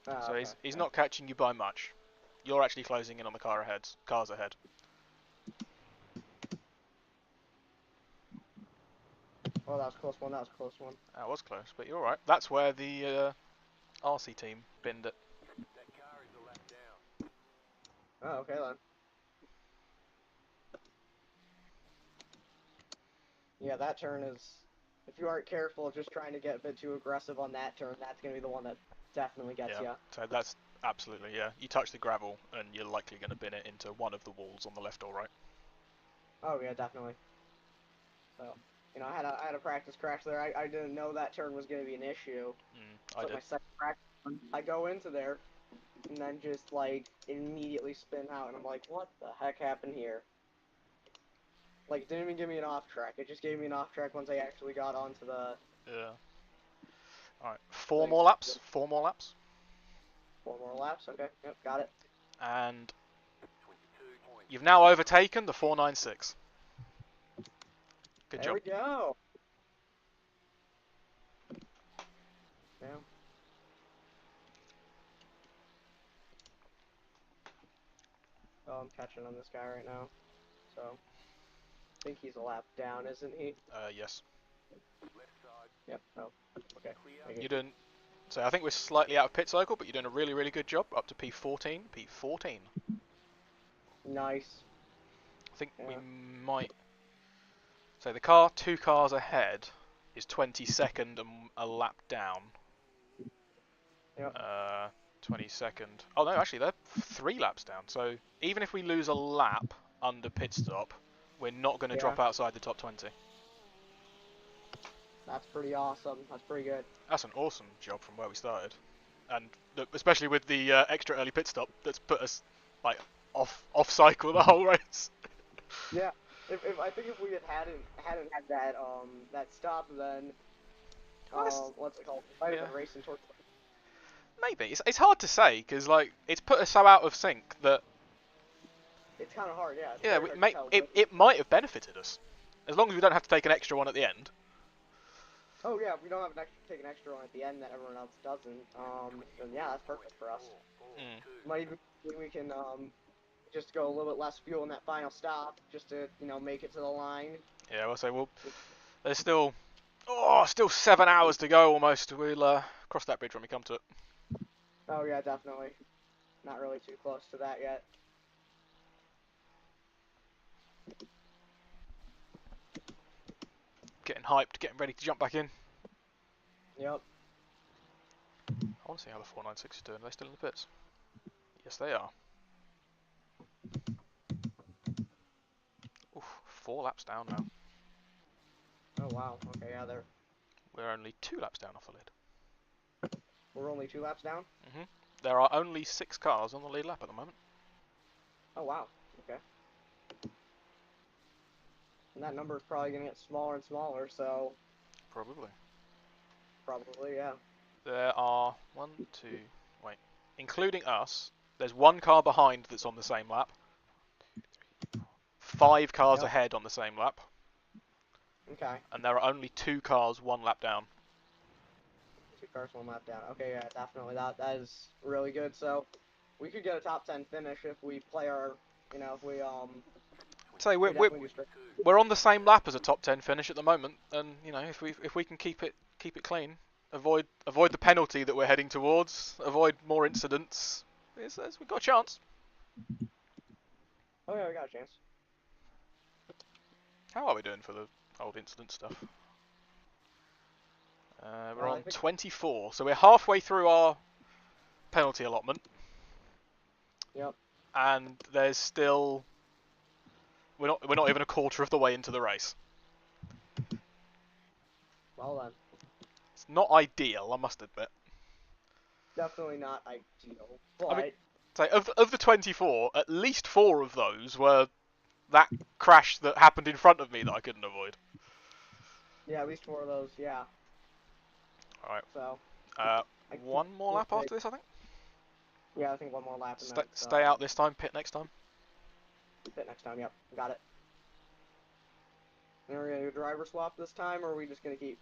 So Okay, he's yeah. not catching you by much. You're actually closing in on the cars ahead. Oh, that was a close one. That was a close one. That was close, but you're alright. That's where the RC team binned it. That car is a lap down. Oh, okay then. Yeah, that turn is. If you aren't careful, just trying to get a bit too aggressive on that turn, that's gonna be the one that definitely gets Yeah. you. So that's absolutely, yeah. You touch the gravel and you're likely going to bin it into one of the walls on the left or right. Oh yeah, definitely. So, I had a practice crash there. I didn't know that turn was gonna be an issue. I So did. my second practice, I go into there, and then just like immediately spin out, and I'm like, what the heck happened here? Like, it didn't even give me an off track. It just gave me an off track once I actually got onto the. Yeah. Alright. Four Like, more laps. 4 more laps. 4 more laps. Okay, yep, got it. And 22 points. you've now overtaken the 496. Good There job. we go. Yeah. Oh, I'm catching on this guy right now. So, I think he's a lap down, isn't he? Yes. Left side. Yep. Oh, okay. Clear. You're doing... So I think we're slightly out of pit cycle, but you're doing a really, really good job. Up to P14. P14. Nice. I think we Yeah. might... So the car 2 cars ahead is 22nd and a lap down. Yep. 22nd. Oh no, actually they're 3 laps down. So even if we lose a lap under pit stop, we're not going to Yeah. drop outside the top 20. That's pretty awesome. That's pretty good. That's an awesome job from where we started, and especially with the extra early pit stop that's put us like off cycle the whole race. Yeah. If I think if we hadn't had that stop, then what's it called? Might have Yeah. been racing towards. Maybe it's hard to say because like it's put us so out of sync that It's kind of hard, yeah. It's yeah, very hard to tell. it might have benefited us as long as we don't have to take an extra one at the end. Oh yeah, if we don't have take an extra one at the end that everyone else doesn't, then yeah, that's perfect for us. Might even we can just go a little bit less fuel in that final stop, just to make it to the line. Yeah, we'll say there's still 7 hours to go almost. We'll cross that bridge when we come to it. Oh yeah, definitely. Not really too close to that yet. Getting hyped, getting ready to jump back in. Yep. I want to see how the 496 is doing. Are they still in the pits? Yes, they are. Oof, 4 laps down now. Oh wow. Okay, yeah, We're only 2 laps down off the lead. we're only 2 laps down. There are only 6 cars on the lead lap at the moment. Oh wow. Okay. And that number is probably gonna get smaller and smaller. So Probably. probably yeah. There are including us, there's 1 car behind that's on the same lap. 5 cars Yep. ahead on the same lap. Okay. And there are only 2 cars 1 lap down. 2 cars, 1 lap down. Okay, yeah, definitely. That is really good. So we could get a top 10 finish if we play our, if we So we definitely do straight. we're on the same lap as a top 10 finish at the moment, and if we can keep it clean, avoid the penalty that we're heading towards, avoid more incidents, we've got a chance. Oh yeah, we got a chance. How are we doing for the old incident stuff? We're on 24, so we're halfway through our penalty allotment. Yep. And there's still we're not even a quarter of the way into the race. Well then. It's not ideal, I must admit. Definitely not ideal. But I mean, so of the 24, at least 4 of those were that crash that happened in front of me that I couldn't avoid. yeah, at least 4 of those, yeah. Alright. So 1 more lap after this, I think. Yeah, I think 1 more lap and then Stay out this time, pit next time. Pit next time, yep. Got it. And are we gonna do a driver swap this time, or are we just gonna keep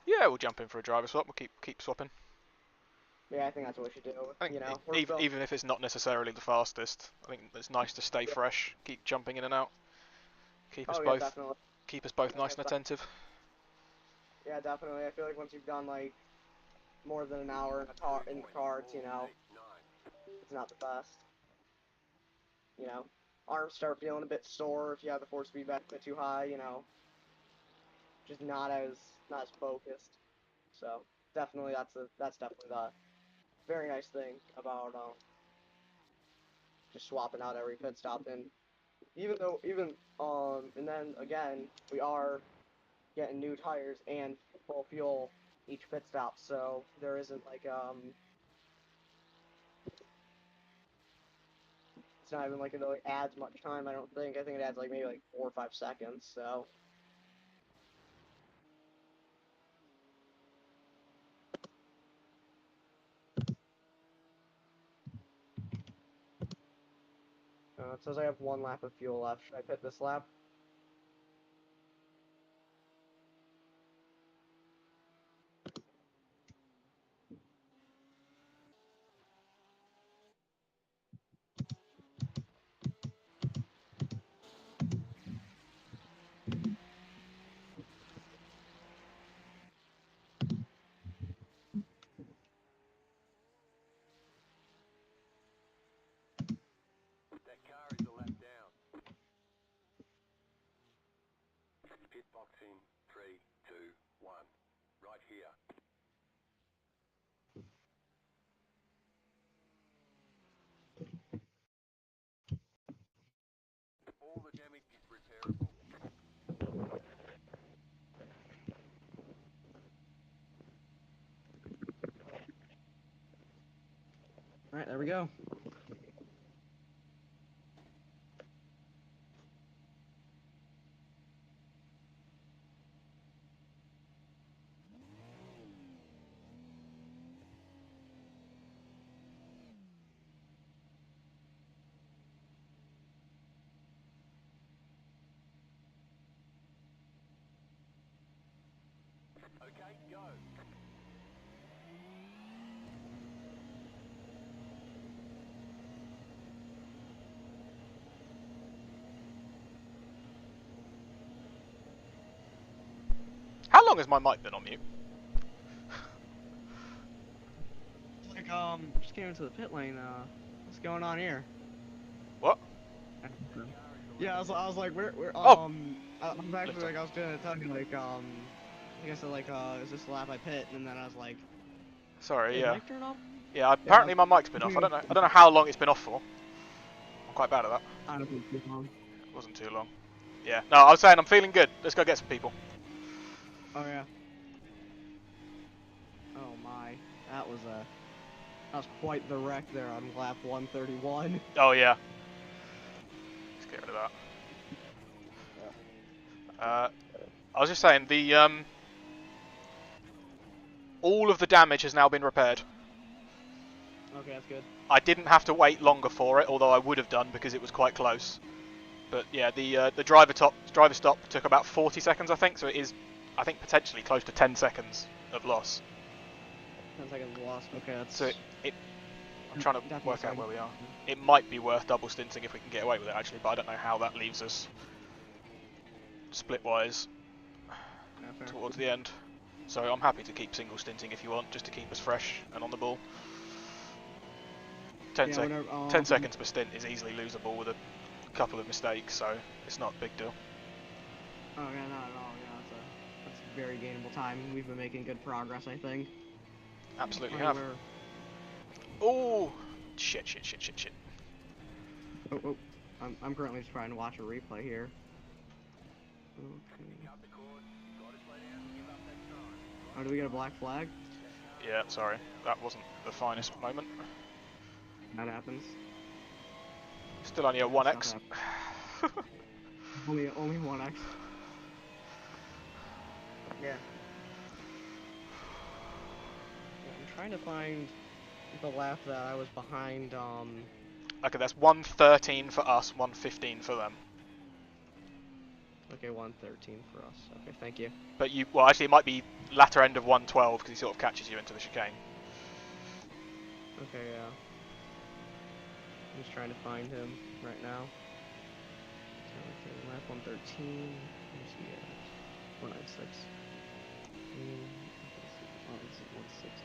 Yeah, we'll jump in for a driver swap. We'll keep swapping. Yeah, I think that's what we should do. I think even if it's not necessarily the fastest, I think it's nice to stay fresh, keep jumping in and out, keep us both definitely. nice and attentive. Yeah, definitely. I feel like once you've done like more than an hour in the car, it's, you know, it's not the best. You know, arms start feeling a bit sore if you have the force feedback a bit too high. You know, just not as focused. So definitely that's definitely the very nice thing about just swapping out every pit stop. And and then again we are getting new tires and full fuel each pit stop, so there isn't like it's not even like it really adds much time. I don't think. I think it adds like maybe like 4 or 5 seconds. So it says I have 1 lap of fuel left. Should I pit this lap? That car is a lap down. Pit box in 3, 2, 1. Right here. All the damage is repairable. All right, there we go. Okay, go. How long has my mic been on mute? Like just came into the pit lane. What's going on here? What? Yeah, I was like, where, Oh, I was actually lifter. like, I was gonna tell you, like, I think I said, like, is this the lap I pit? And then I was like, Sorry, did yeah. mic turn off? Yeah, Yeah, apparently my mic's been off. I don't know how long it's been off for. I'm quite bad at that. I don't think it's on. It wasn't too long. Yeah. No, I was saying I'm feeling good. Let's go get some people. Oh, yeah. Oh, my. That was quite the wreck there on lap 131. Oh yeah. Let's get rid of that. I was just saying all of the damage has now been repaired. Okay, that's good. I didn't have to wait longer for it, although I would have done because it was quite close. But yeah, the driver stop took about 40 seconds, I think. So it is, I think, potentially close to 10 seconds of loss. 10 seconds lost. Okay, that's... So I'm trying to definitely work out starting. where we are. It might be worth double stinting if we can get away with it, actually, but I don't know how that leaves us split-wise Yeah, fair. towards the end. So I'm happy to keep single stinting if you want, just to keep us fresh and on the ball. 10 seconds per stint is easily losable with a couple of mistakes, so it's not a big deal. Oh, yeah, not at all. Yeah, that's very gainable time. We've been making good progress, I think. Absolutely Alright, have. Oh, shit. Oh. I'm currently just trying to watch a replay here. Okay. Cut the cord. Gotta slow down and give up that time. Oh, do we get a black flag? Yeah, sorry. That wasn't the finest moment. That happens. Still only a 1x. Only 1x. Yeah. I'm trying to find the lap that I was behind, Okay, that's 1:13 for us, 1:15 for them. Okay, 1:13 for us. Okay, thank you. But well, actually, it might be latter end of 1:12 because he sort of catches you into the chicane. Okay, yeah. I'm just trying to find him right now. Okay, lap 113. Where's he at? 496. Oh, this is 160.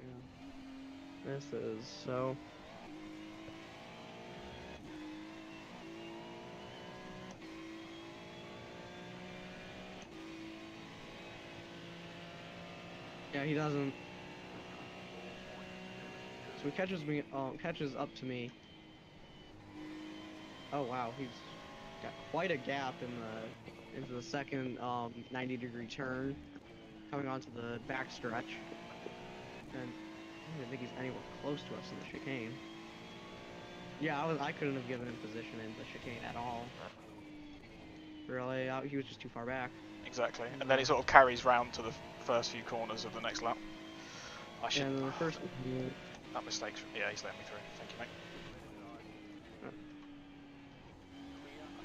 Yeah. This is so. Yeah, he doesn't. So he catches up to me. Oh wow, he's got quite a gap into the second 90-degree turn, coming onto the back stretch, and I don't even think he's anywhere close to us in the chicane. Yeah, I couldn't have given him position in the chicane at all. Really, he was just too far back. Exactly. And then it sort of carries round to the first few corners of the next lap. I should. And the first. That mistake's. Yeah, he's letting me through. Thank you, mate.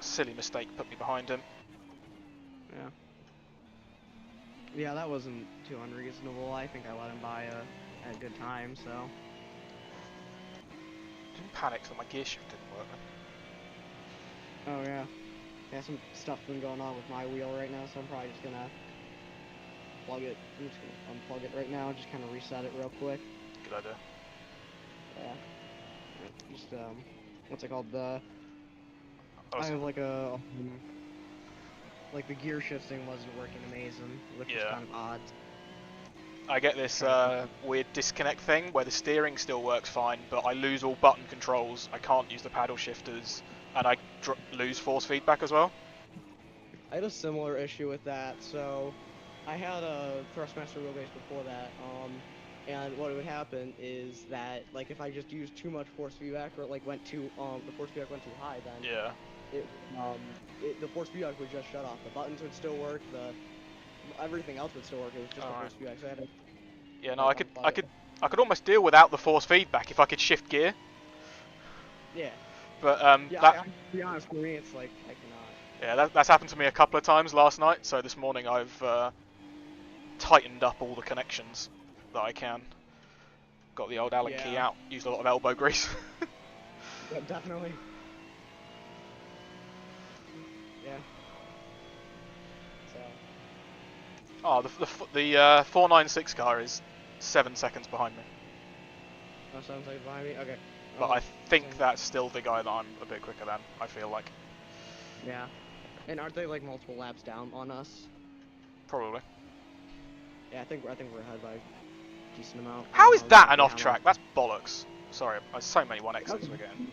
Silly mistake put me behind him. Yeah. Yeah, that wasn't too unreasonable. I think I let him by at a good time, so. Didn't panic that my gear shift didn't work then. Oh yeah. Yeah, some stuff been going on with my wheel right now, so I'm probably just gonna plug it. I'm just gonna unplug it right now, just kind of reset it real quick. Good idea. Yeah. Just what's it called? I Awesome. have like the gear shifting wasn't working amazing, which was Yeah. kind of odd. I get this weird disconnect thing where the steering still works fine, but I lose all button controls, I can't use the paddle shifters, and I lose force feedback as well. I had a similar issue with that, so I had a Thrustmaster wheelbase before that, and what would happen is that, like, if I just used too much force feedback, or, like, the force feedback went too high, then Yeah. the force feedback would just shut off. The buttons would still work, everything else would still work, it was just the force feedback, so I had to, Yeah, no, like, I could almost deal without the force feedback if I could shift gear. Yeah. But Yeah, that, to be honest, for me, it's like, I cannot. yeah, that's happened to me a couple of times last night. So this morning I've tightened up all the connections that I can. Got the old Allen key Yeah. out. Used a lot of elbow grease. Yep, definitely. Yeah. So. Oh, the 496 car is 7 seconds behind me. Oh, sounds like behind me. Okay. But I think that's still the guy that I'm a bit quicker than, I feel like. Yeah. And aren't they like multiple laps down on us? Probably. Yeah, I think we're ahead by a decent amount. How is that an Yeah, off track? That's bollocks. Sorry, there's so many 1Xs we're getting.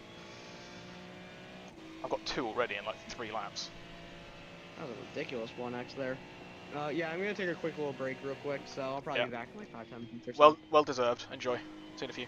I've got 2 already in like 3 laps. That was a ridiculous 1X there. Yeah, I'm gonna take a quick little break real quick, so I'll probably be back in like 5-10 minutes or so. Well deserved. Enjoy. See you in a few.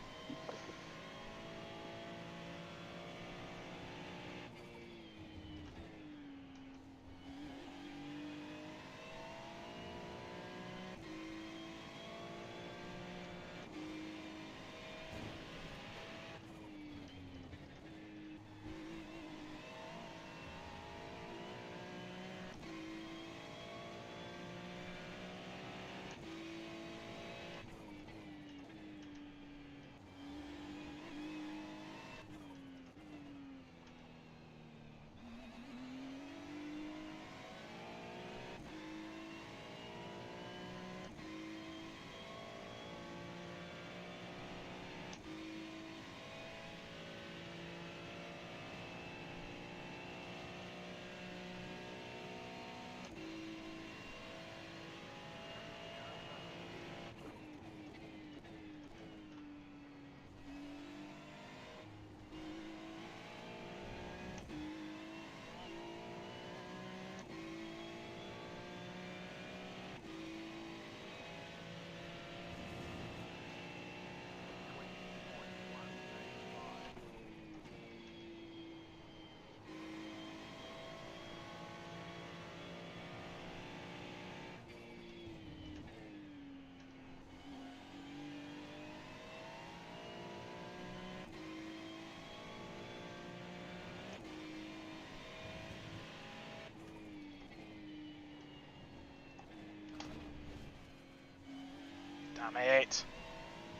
Damn it.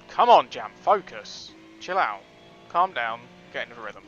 Come on, Jam. Focus. Chill out. Calm down. Get into the rhythm.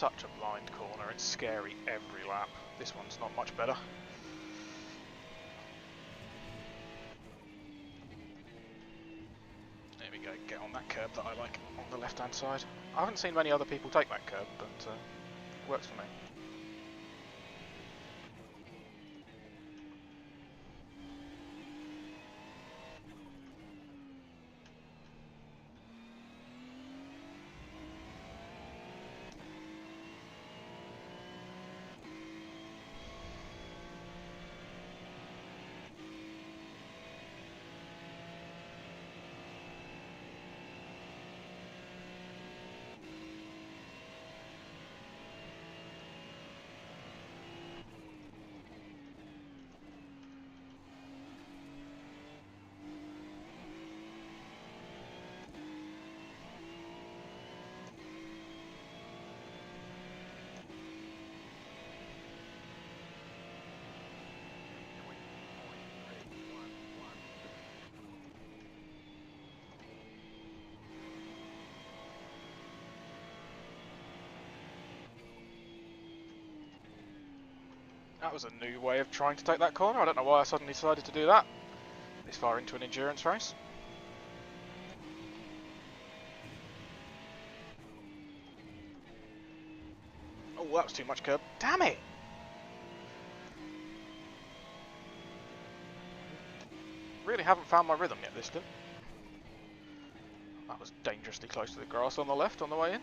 such a blind corner. It's scary every lap. This one's not much better. There we go, get on that curb that I like on the left hand side. I haven't seen many other people take that curb, but it works for me. That was a new way of trying to take that corner. I don't know why I suddenly decided to do that this far into an endurance race. Oh, that was too much curb. Damn it! Really haven't found my rhythm yet this stint. That was dangerously close to the grass on the left on the way in.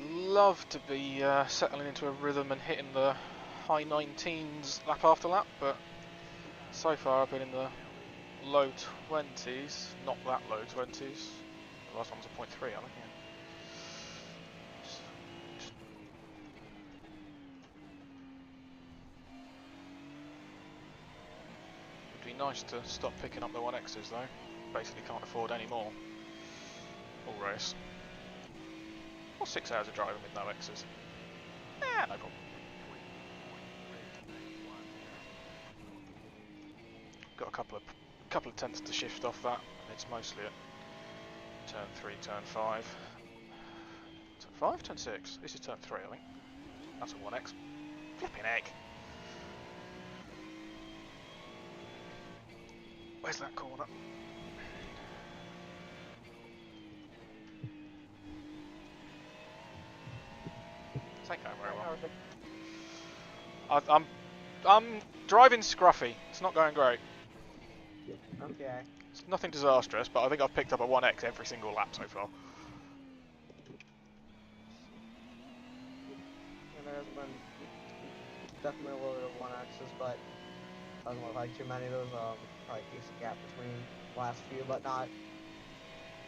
Love to be settling into a rhythm and hitting the high 19s lap after lap, but so far I've been in the low 20s, not that low 20s. The last one was a 0.3, I think. Yeah. It'd be nice to stop picking up the 1Xs though. Basically can't afford any more all race. Or 6 hours of driving with no X's. No problem. Got a couple of tenths to shift off that. It's mostly at turn 3, turn 5. Turn 5? Turn 6? This is turn 3, I think. That's a 1X. Flipping egg. Where's that corner? This ain't going very well. I'm driving scruffy. It's not going great. Okay. It's nothing disastrous, but I think I've picked up a 1X every single lap so far. And there's been definitely a little bit of 1Xs, but doesn't look like too many of those. Probably a decent gap between last few, but not.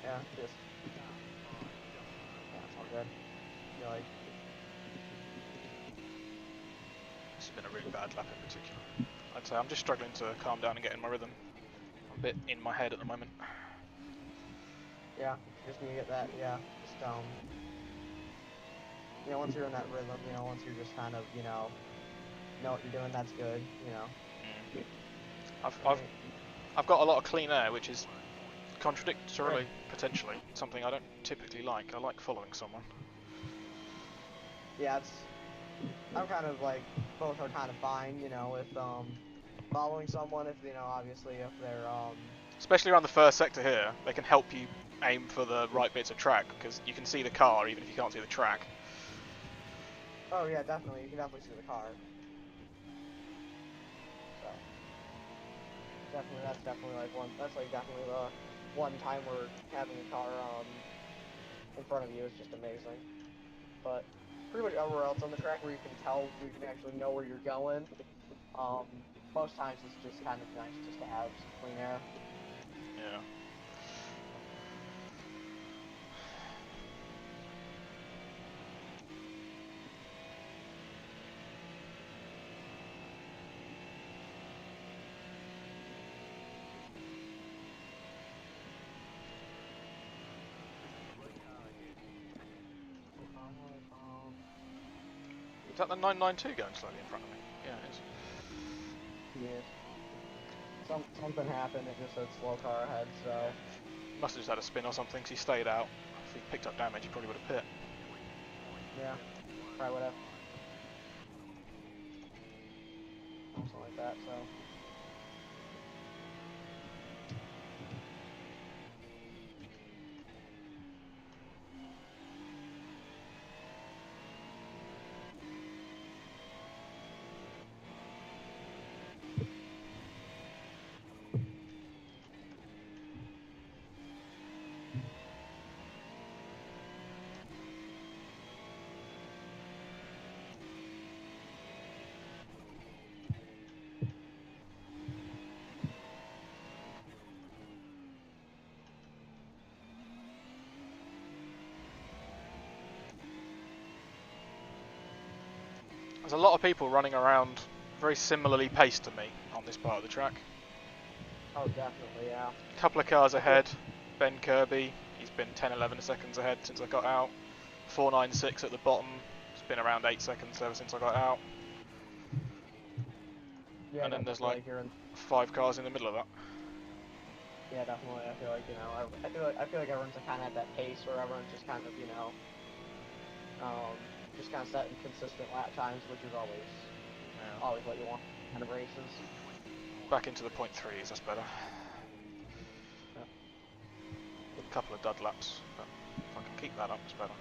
Yeah, just. Yeah, it's all good. I feel like. This has been a really bad lap in particular. I'd say I'm just struggling to calm down and get in my rhythm. I'm a bit in my head at the moment. Yeah, just need to get that. Yeah, just you know, once you're in that rhythm, you know, once you're just kind of, you know what you're doing, that's good. You know. I've got a lot of clean air, which is contradictorily, potentially, something I don't typically like. I like following someone. Yeah, I'm kind of like, both are kind of fine, you know, if following someone, if, you know, obviously if they're Especially around the first sector here, they can help you aim for the right bits of track, because you can see the car even if you can't see the track. Oh yeah, definitely, you can definitely see the car. So definitely, that's definitely definitely the one time where having a car in front of you is just amazing. But pretty much everywhere else on the track where you can actually know where you're going, most times it's just kind of nice just to have some clean air. Yeah. Is that the 992 going slightly in front of me? Yeah, it is. Yes. Something happened. It just said slow car ahead. So Must have just had a spin or something, 'cause he stayed out. If he picked up damage, he probably would have pit. yeah, probably would have something like that. So. There's a lot of people running around very similarly paced to me on this part of the track. Oh, definitely, yeah. A couple of cars ahead. Ben Kirby, he's been 10-11 seconds ahead since I got out. 496 at the bottom, it's been around 8 seconds ever since I got out. Yeah, And then there's definitely, like you're in. 5 cars in the middle of that. Yeah, definitely. I feel like I feel like everyone's kind of at that pace where everyone's just kind of just kind of setting consistent lap times, which is always what you want kind of races. Back into the .3s, that's better. Yeah. A couple of dud laps, but if I can keep that up, it's better.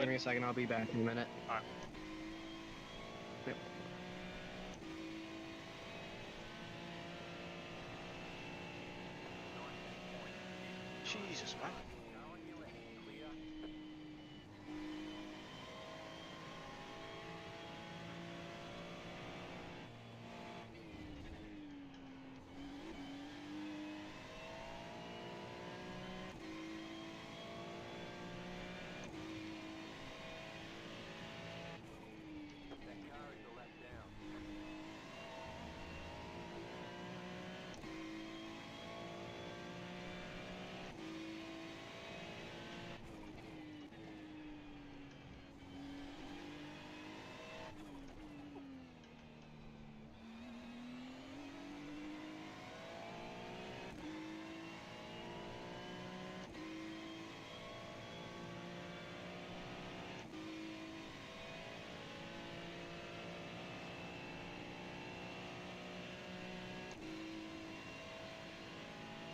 Give me a second, I'll be back in a minute. Alright. Yep. Jesus, man. That car is the left down.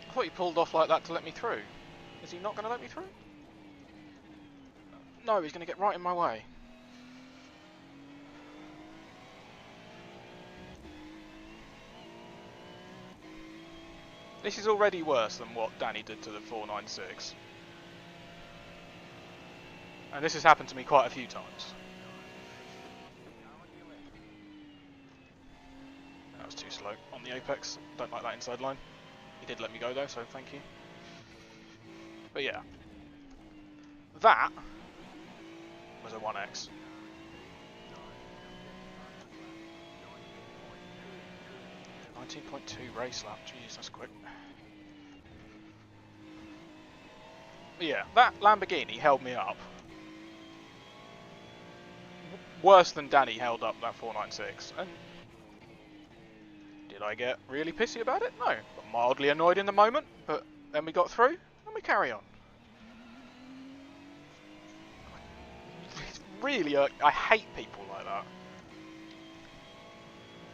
I thought he pulled off like that to let me through. Is he not going to let me through? No, he's going to get right in my way. This is already worse than what Danny did to the 496. And this has happened to me quite a few times. That was too slow on the apex. Don't like that inside line. He did let me go though, so thank you. But yeah. That was a 1x. 19.2 race lap. Jeez, that's quick. But yeah, that Lamborghini held me up. Worse than Danny held up that 496. And did I get really pissy about it? No. Got mildly annoyed in the moment, but then we got through and we carry on. It's really, I hate people like that.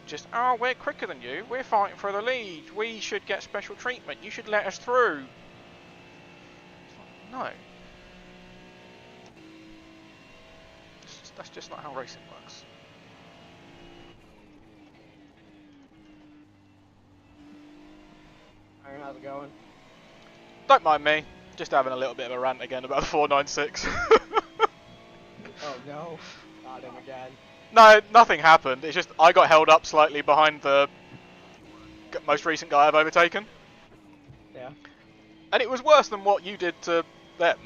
Just, oh, we're quicker than you. We're fighting for the lead. We should get special treatment. You should let us through. No. That's just not how racing works. Alright, how's it going? Don't mind me. Just having a little bit of a rant again about the 496. Oh no, not him again. No, nothing happened. It's just I got held up slightly behind the most recent guy I've overtaken. Yeah. And it was worse than what you did to them.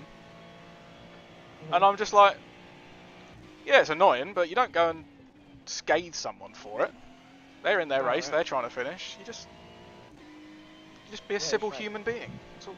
And I'm just like, yeah, it's annoying, but you don't go and scathe someone for it. They're in their race, right. they're trying to finish. You just be a civil human being. That's all.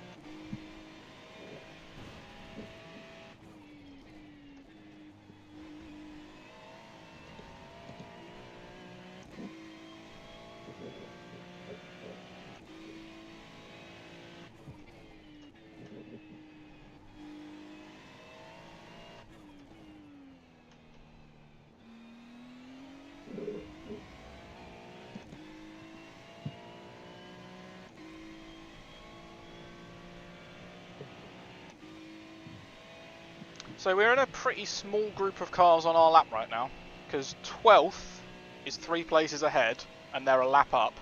So we're in a pretty small group of cars on our lap right now, because 12th is 3 places ahead, and they're a lap up,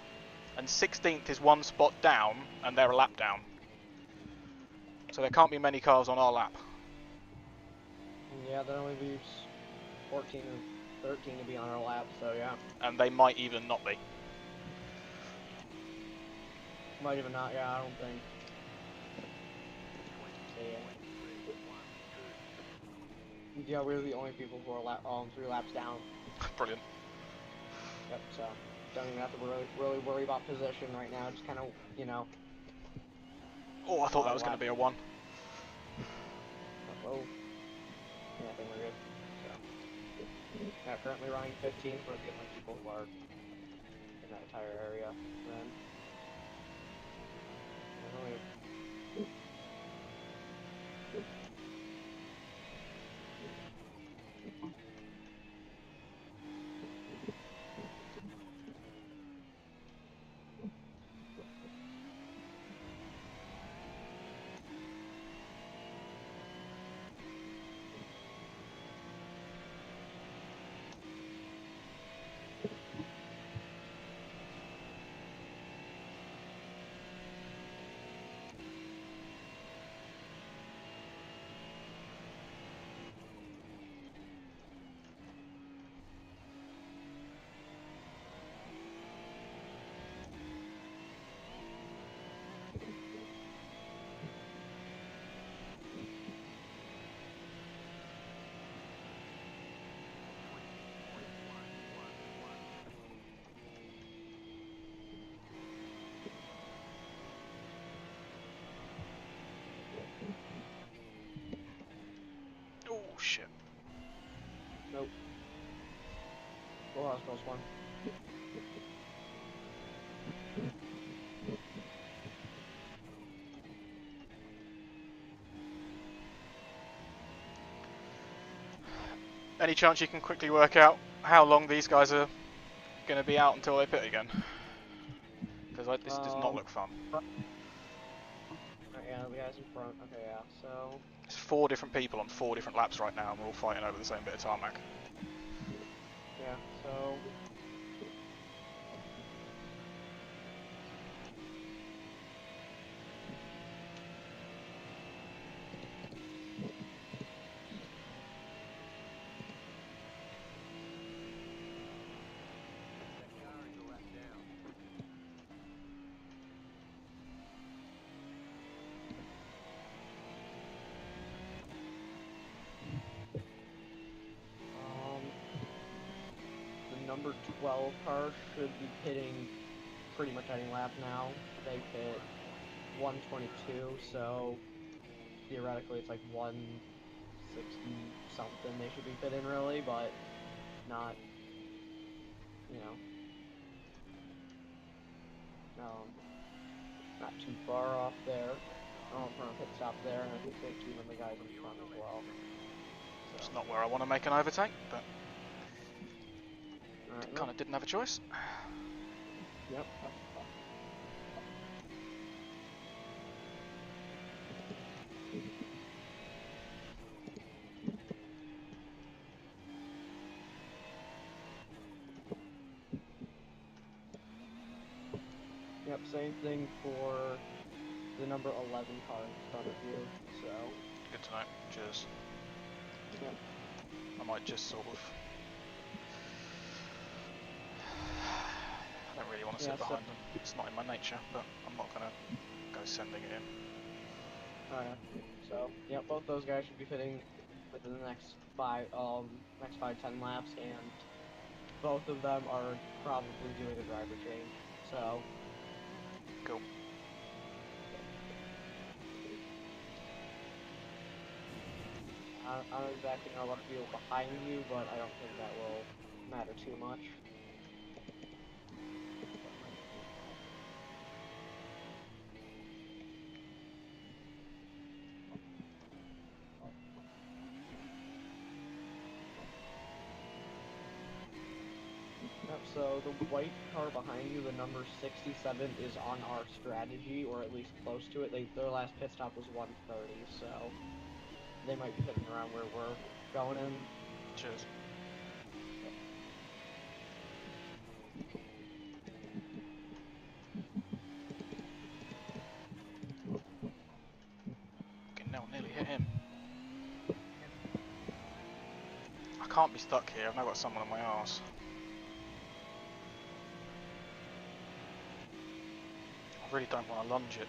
and 16th is 1 spot down, and they're a lap down. So there can't be many cars on our lap. Yeah, that only leaves 14 and 13 to be on our lap, so yeah. And they might even not be. Might even not, yeah, I don't think. Yeah, we're the only people who are 3 laps down. Brilliant. Yep, so don't even have to really worry about position right now, just kind of, you know. Oh, I thought that was going to be a 1. Oh, yeah, I think we're good. So, yeah, currently running 15 for the only people who are in that entire area. Then, Nope. Full house goes one. Any chance you can quickly work out how long these guys are going to be out until they pit again? Because this does not look fun. Yeah, the guys in front. Okay, yeah. So. There's 4 different people on 4 different laps right now, and we're all fighting over the same bit of tarmac. Yeah. So. That car is a lap down. The number 12 car should be pitting pretty much any lap now. They pit 122, so theoretically it's like 160 something they should be pitting really, but not, you know, not too far off there. From a pit stop there, and I think they've given the guys in front as well. It's So. not where I want to make an overtake, but Alright, kind of didn't have a choice. Yep. Yep, same thing for the number 11 car in front of you, so. Good to know. Cheers. Yep. I might just sort of... I don't really want to sit behind them. It's not in my nature, but I'm not going to go sending it in. Alright, so, yep, both those guys should be fitting within the next 5-10 laps, and both of them are probably doing a driver change, so. Cool. I don't exactly know what to do behind you, but I don't think that will matter too much. Yep, so the white car behind you, the number 67, is on our strategy, or at least close to it. Their last pit stop was 130, so they might be hitting around where we're going in. Cheers. Okay, no, nearly hit him. I can't be stuck here. I've now got someone on my arse. I really don't want to lunge it.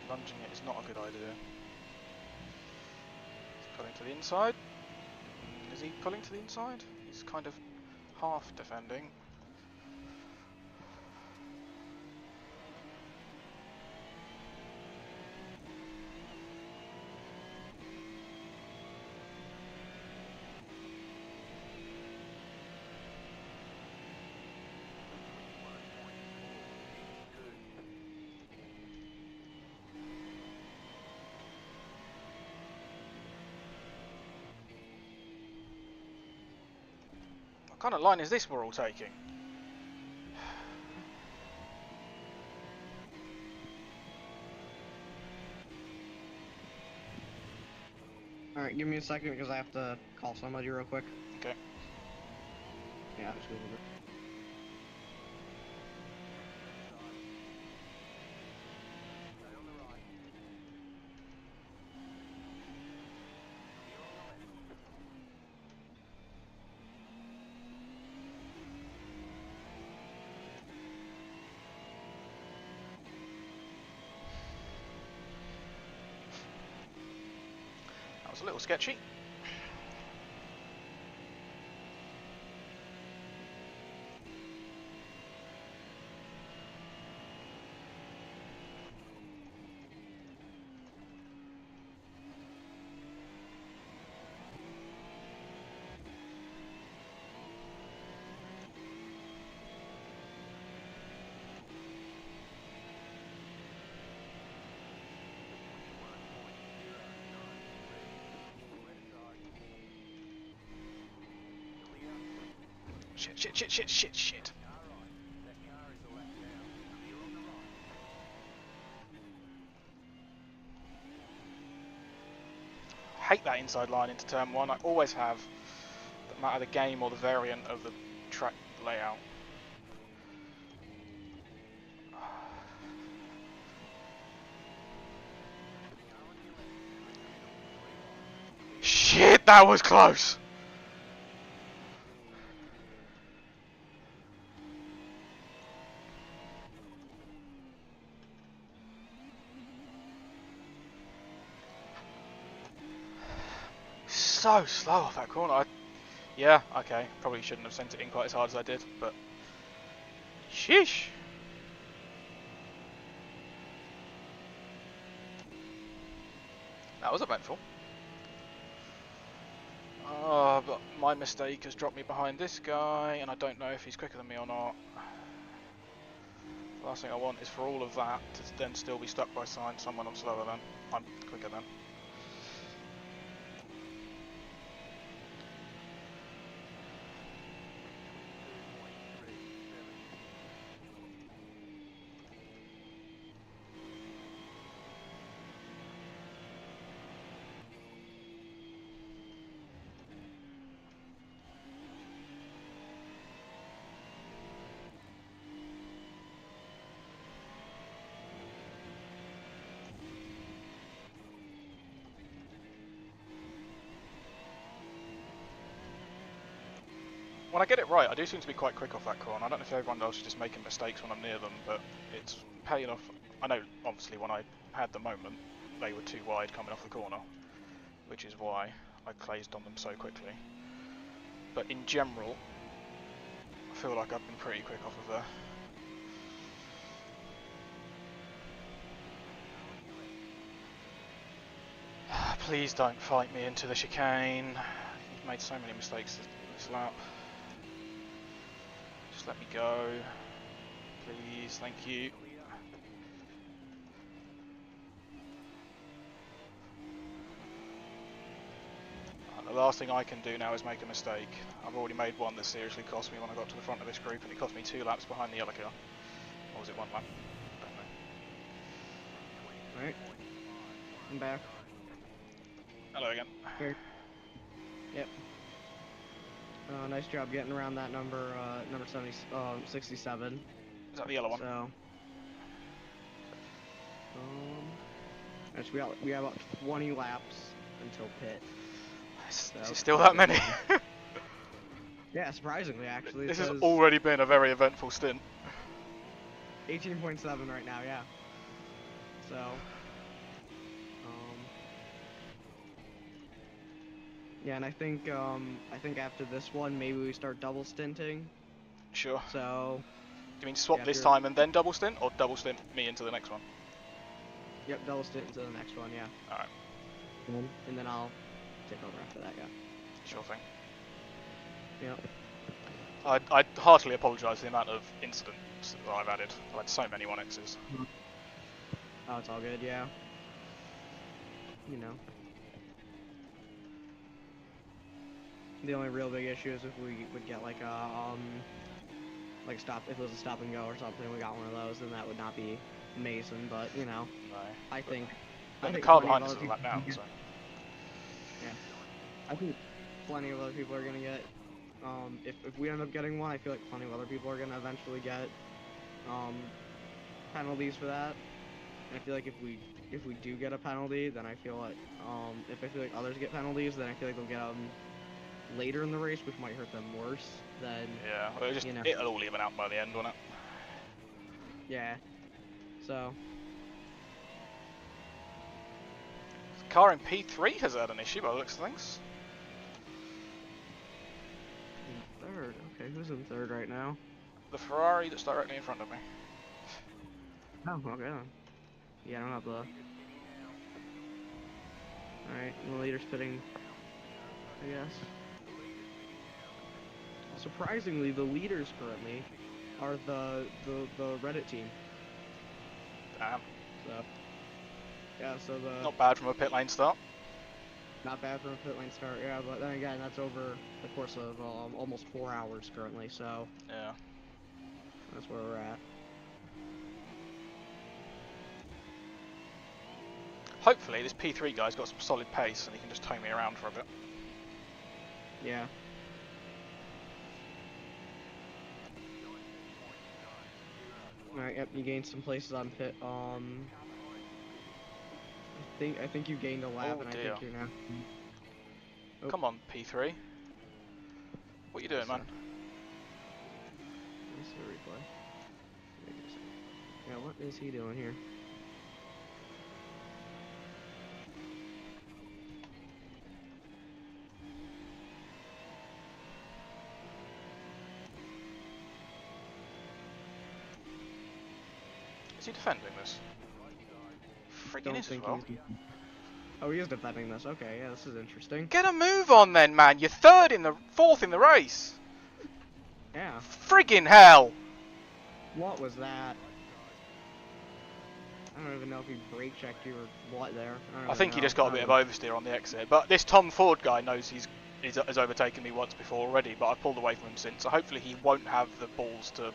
Lunging it is not a good idea. He's pulling to the inside. Is he pulling to the inside? He's kind of half defending. What kind of line is this we're all taking? Alright, give me a second because I have to call somebody real quick. Okay. Yeah, just leave it. Stay on the right. Clear on the left. That was a little sketchy. Shit, shit, shit, shit, shit, shit. That car is a lap down. Clear on the right. Hate that inside line into turn 1. I always have. No matter the game or the variant of the track layout. Shit, that was close! So slow off that corner. Yeah, okay. Probably shouldn't have sent it in quite as hard as I did, but... Sheesh! That was eventful. Oh, but my mistake has dropped me behind this guy, and I don't know if he's quicker than me or not. The last thing I want is for all of that to then still be stuck by someone I'm slower than. I'm quicker than. When I get it right, I do seem to be quite quick off that corner. I don't know if everyone else is just making mistakes when I'm near them, but it's paying off. I know, obviously, when I had the moment, they were too wide coming off the corner, which is why I glazed on them so quickly. But in general, I feel like I've been pretty quick off of there. Please don't fight me into the chicane. You've made so many mistakes this lap. Just let me go. Please, thank you. And the last thing I can do now is make a mistake. I've already made one that seriously cost me when I got to the front of this group, and it cost me 2 laps behind the other car. Or was it 1 lap? Don't know. Alright. I'm back. Hello again. Here. Yep. Nice job getting around that number 67. Is that the yellow one? So, actually we have about 20 laps until pit. Is So, it still that many? Yeah, surprisingly, actually. This has already been a very eventful stint. 18.7 right now, yeah. So, yeah, and I think after this one, maybe we start double stinting. Sure. So, Do you mean swap yeah, this time and then double stint, or double stint me into the next one? yep, double stint into the next one, yeah. Alright, And then I'll take over after that, yeah. sure thing. Yep. I heartily apologise for the amount of incidents that I've added. I've had so many 1Xs. Oh, it's all good, yeah. You know. The only real big issue is if we would get like a stop, if it was a stop and go or something, we got one of those, then that would not be amazing, but you know, No. I think The car plenty of behind us other is a lap people- down, so. Yeah. I think plenty of other people are gonna get if we end up getting one, I feel like plenty of other people are gonna eventually get penalties for that. And I feel like if we do get a penalty, then I feel like if I feel like others get penalties, then I feel like they'll get them later in the race, which might hurt them worse than Yeah, well, you know. it'll all even out by the end, won't it? Yeah. So The car in P3 has had an issue by the looks of things. in third. Okay, who's in third right now? The Ferrari that's directly in front of me. Oh, okay then. Yeah, I don't have the. Alright, the leader's pitting, I guess. Surprisingly, the leaders currently are the Reddit team. Damn. So yeah, so the Not bad from a pit lane start. Not bad for a pit lane start, yeah, but then again, that's over the course of almost 4 hours currently, so Yeah. that's where we're at. Hopefully this P3 guy's got some solid pace and he can just tow me around for a bit. Yeah. Alright, yep, you gained some places on pit. I think you gained a lap, Oh and I dear. think you're now. Oh. Come on, P3. What you doing, man? Let me see the replay. Wait a second. Yeah, what is he doing here? Is he defending this? Friggin' Don't is as think well. he's. Oh, he is defending this. Okay, yeah, this is interesting. Get a move on then, man. You're fourth in the race. Yeah. Friggin' hell. What was that? I don't even know if he brake checked you or what there. I think he just got a bit of oversteer on the exit. But this Tom Ford guy knows has overtaken me once before already, but I've pulled away from him since. So hopefully he won't have the balls to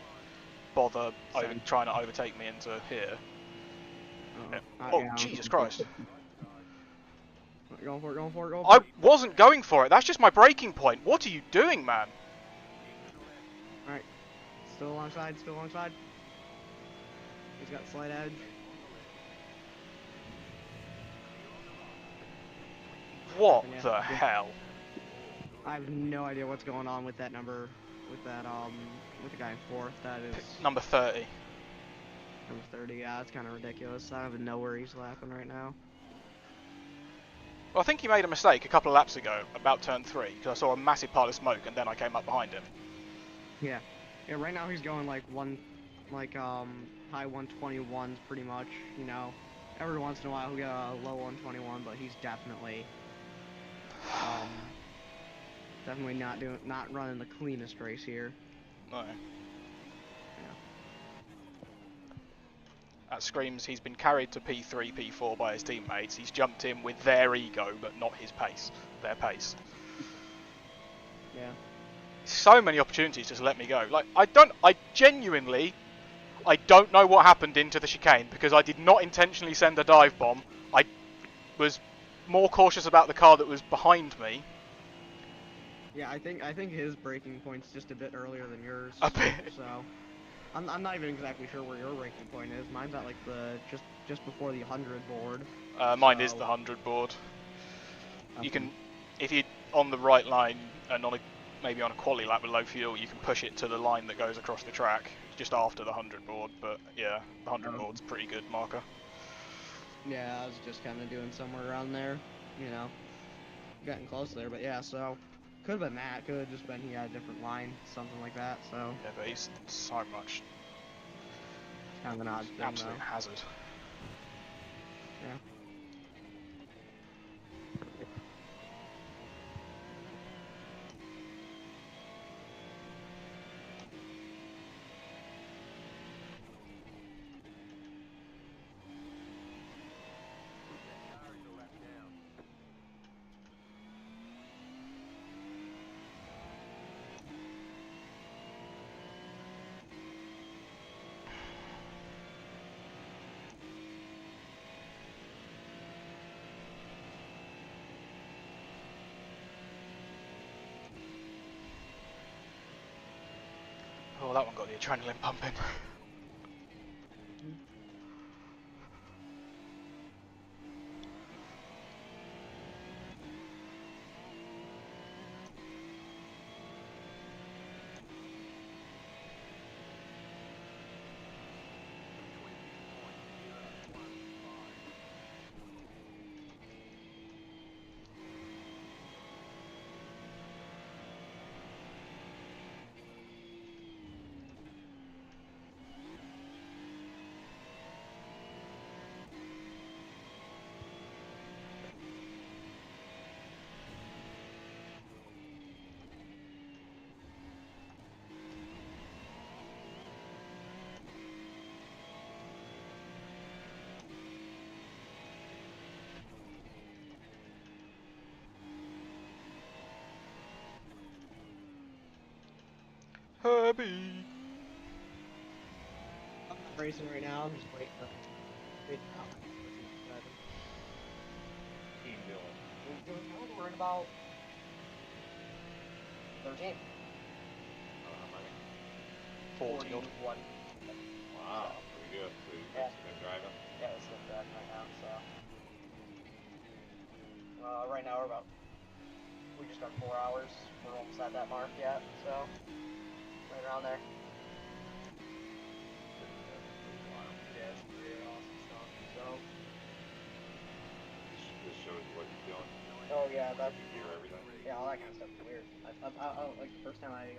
bother trying to overtake me into here. Oh, yeah, Jesus Christ. Going for it, going for it, going for I it. wasn't going for it. That's just my braking point. What are you doing, man? Alright. Still alongside, still alongside. He's got slight edge. What Yeah. the hell? I have no idea what's going on with that number, with the guy in fourth. That is Number 30. number 30. Yeah, that's kind of ridiculous. I don't even know where he's lapping right now. Well, I think he made a mistake a couple of laps ago, about turn 3, because I saw a massive pile of smoke and then I came up behind him. Yeah. Yeah, right now he's going like high 121s pretty much, you know. Every once in a while he'll get a low 121, but he's definitely definitely not running the cleanest race here. No. Yeah. That screams he's been carried to P3, P4 by his teammates. He's jumped in with their ego, but not his pace. Their pace. Yeah. So many opportunities just let me go. Like, I genuinely don't know what happened into the chicane because I did not intentionally send a dive bomb. I was more cautious about the car that was behind me. Yeah, I think his braking point's just a bit earlier than yours. A bit. So I'm not even exactly sure where your braking point is. Mine's at like the just before the 100 board. Mine is the 100 board. You can, if you're on the right line and maybe on a quali lap with low fuel, you can push it to the line that goes across the track just after the 100 board. But yeah, the 100 board's a pretty good marker. Yeah, I was just kind of doing somewhere around there, you know, getting close there. But yeah, so could have been that. Could have just been he had a different line, something like that. So Yeah, but he's so much. kind of an odd thing, Absolute though. hazard. Yeah. Oh, that one got the adrenaline pumping. Herbie. I'm not racing right now. I'm just waiting out. Team doing. We're doing good. We're in about 13. How many? 40 odd. 41. Wow, pretty good. So you've Yeah. been driving? Yeah, it's still driving right now, so. Right now we just got 4 hours. We're almost at that mark yet, so. Right around there. Yeah, it's pretty awesome stuff, so. This shows you what you're doing. Oh yeah, that's. You hear everything. Yeah, all that kind of stuff is weird. I like the first time I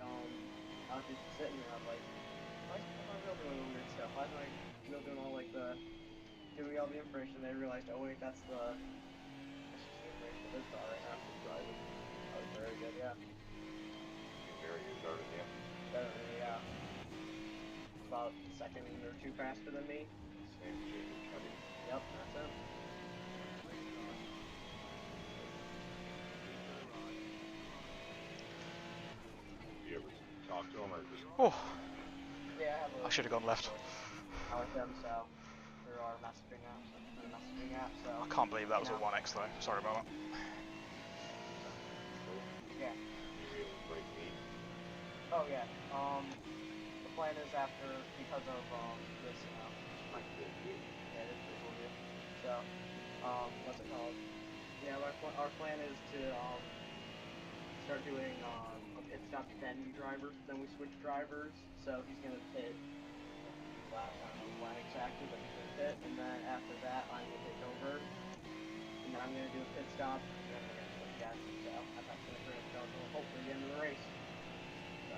was just sitting there, I was like, why is my real doing all weird stuff? Why is my real doing all like giving me all the information? Then I realized, oh wait, that's just the information for this car right now. Driving. That was very good, yeah. You hear you started, yeah. Better than me, yeah. It's about a second or two faster than me. Same shit. Cuddy. Yep, that's him. You ever talk to him or just? Oh, Yeah, I have I should have gone left. I like them, so through our messaging app, so. I can't believe that was you a know. 1x though. Sorry about that. Yeah. You able to break meat? Oh yeah. The plan is after because of this, like, yeah, it is pretty cool view. So, what's it called? Yeah, our plan is to start doing a pit stop, then we switch drivers. So he's gonna pit last, I don't know when exactly, but he's gonna pit, and then after that I'm gonna take over, and then I'm gonna do a pit stop, and then we're gonna switch again. So that's gonna bring us down to hopefully the end of the race. So.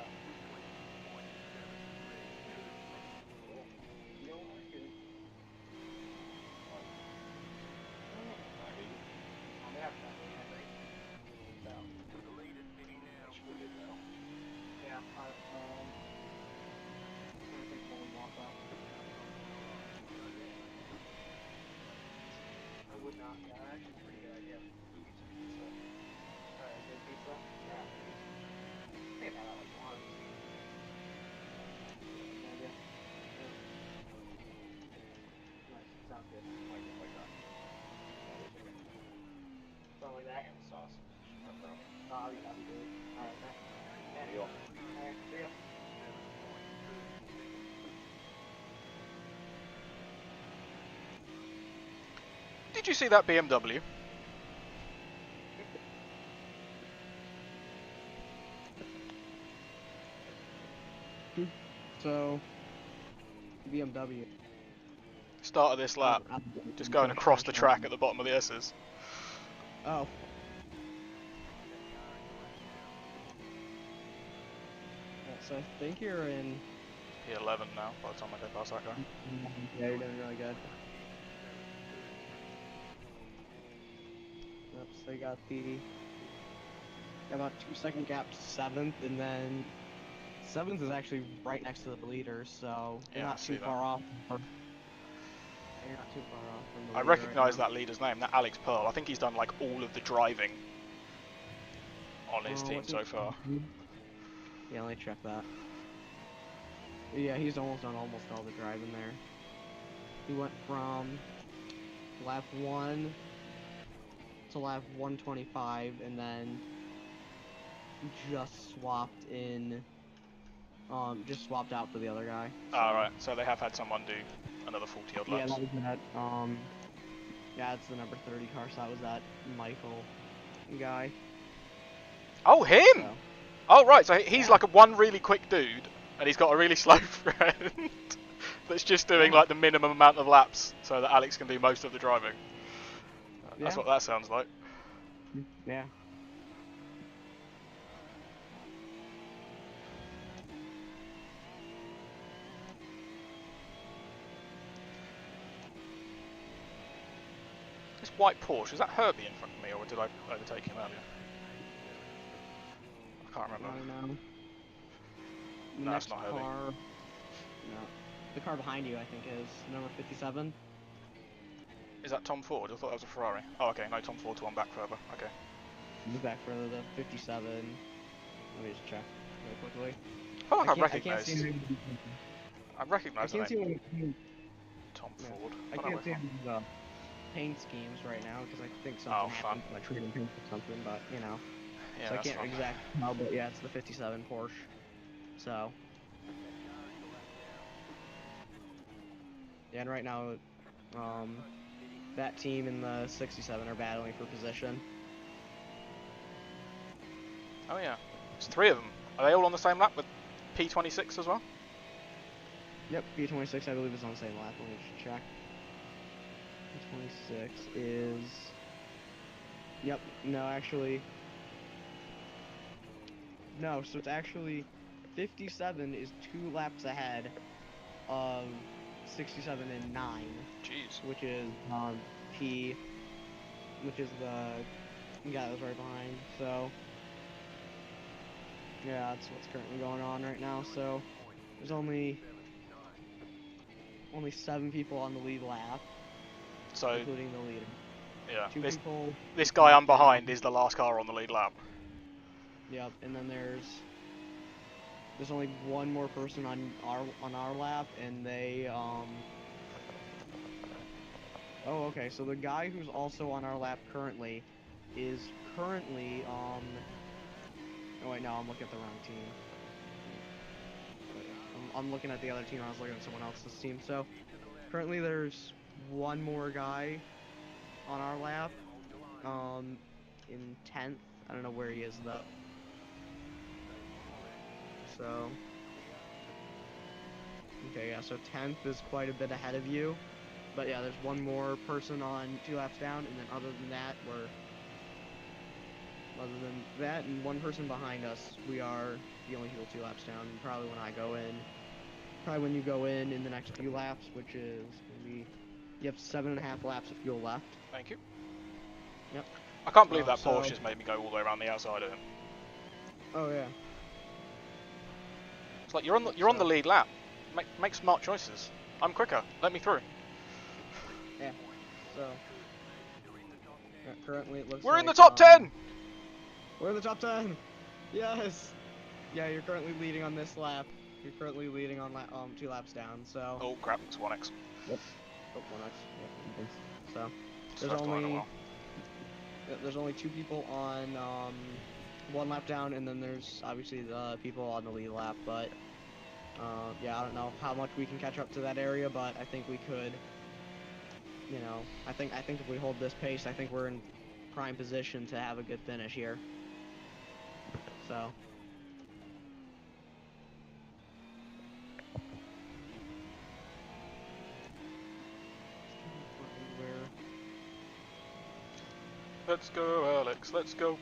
You don't like it. I'm gonna have to I think. So. The lead is pitting now. Yeah, trying to think when we walk up. I would not. Yeah, actually, a pretty good idea. Pizza. Alright, good pizza? Yeah. I think I've had that like once. Good idea. Yeah. Nice. Sounds good. Like that. Something like that and the sauce. I'll eat that too. Alright, man. Yeah. Alright, see ya. Did you see that BMW? So, BMW. Start of this lap, just going across the track at the bottom of the S's. Oh. So I think you're in. P11 now, by the time I go past that guy. Yeah, you're doing really good. Yep, so you got about 2-second gap to 7th, and then 7th is actually right next to the leaders, so you're Yeah, I not see too that. far off. You're not too far off from the I leader recognise right that leader's name, that Alex Pearl. I think he's done like all of the driving on his team so far. Yeah, let me check that. Yeah, he's almost done almost all the driving there. He went from lap 1 to lap 125, and then just swapped out for the other guy. So. Alright, so they have had someone do another 40 odd Yeah, laps. that was that. Yeah, it's the number 30 car, so that was that Michael guy. Oh, him! So. Oh, right, so he's Yeah. like one really quick dude, and he's got a really slow friend that's just doing like the minimum amount of laps so that Alex can do most of the driving. That's what that sounds like. Yeah. This white Porsche, is that Herbie in front of me, or did I overtake him earlier? I can't remember. I don't know. No, Next it's not Herbie. car. No. The car behind you, I think, is number 57. Is that Tom Ford? I thought that was a Ferrari. Oh, okay, no, Tom Ford's one back further. Okay. Move back further, the 57. Let me just check really quickly. feel like I I can't recognise. see him. I I recognise the can't see name. him. Tom Yeah. Ford. I Don't know can't see where from. him paint schemes right now because I think Oh, something fun. happened when I traded paint or something. But you know, Yeah, so I that's can't fun. exactly tell. But yeah, it's the '57 Porsche. So yeah, and right now, that team and the '67 are battling for position. Oh yeah, it's 3 of them. Are they all on the same lap with P26 as well? Yep, B26 I believe is on the same lap. Let me just check. B26 is. Yep. No, actually. No, so it's actually 57 is 2 laps ahead of 67 and 9, Jeez. which is P, which is the guy that was right behind. So yeah, that's what's currently going on right now. So there's only 7 people on the lead lap, So including the leader. yeah, 2 people. this guy I'm locked down. behind is the last car on the lead lap. Yep, and then there's only one more person on our lap, and they Oh, okay. So the guy who's also on our lap currently is currently Oh wait, no, I'm looking at the wrong team. I'm looking at the other team. I was looking at someone else's team. So currently there's one more guy on our lap. In 10th. I don't know where he is though. So okay, yeah. So 10th is quite a bit ahead of you. But yeah, there's one more person on 2 laps down, and then other than that, and one person behind us, we are the only people 2 laps down. And probably when you go in the next few laps, which is gonna be, you have 7.5 laps of fuel left. Thank you. Yep. I can't believe that So- Porsche has made me go all the way around the outside of him. Oh yeah. It's like you're on the lead lap. Make smart choices. I'm quicker. Let me through. Yeah. So currently it looks We're like in the top 10. we're in the top 10. Yes. Yeah, you're currently leading on this lap. You're currently leading on 2 laps down. So. Oh crap! It's 1x. Yep. Oh, 1x. Yep. So It's there's first time in a while. only 2 people on 1 lap down, and then there's obviously the people on the lead lap. But yeah, I don't know how much we can catch up to that area, but I think we could. You know, I think if we hold this pace, I think we're in prime position to have a good finish here. So. Let's go, Alex. Let's go.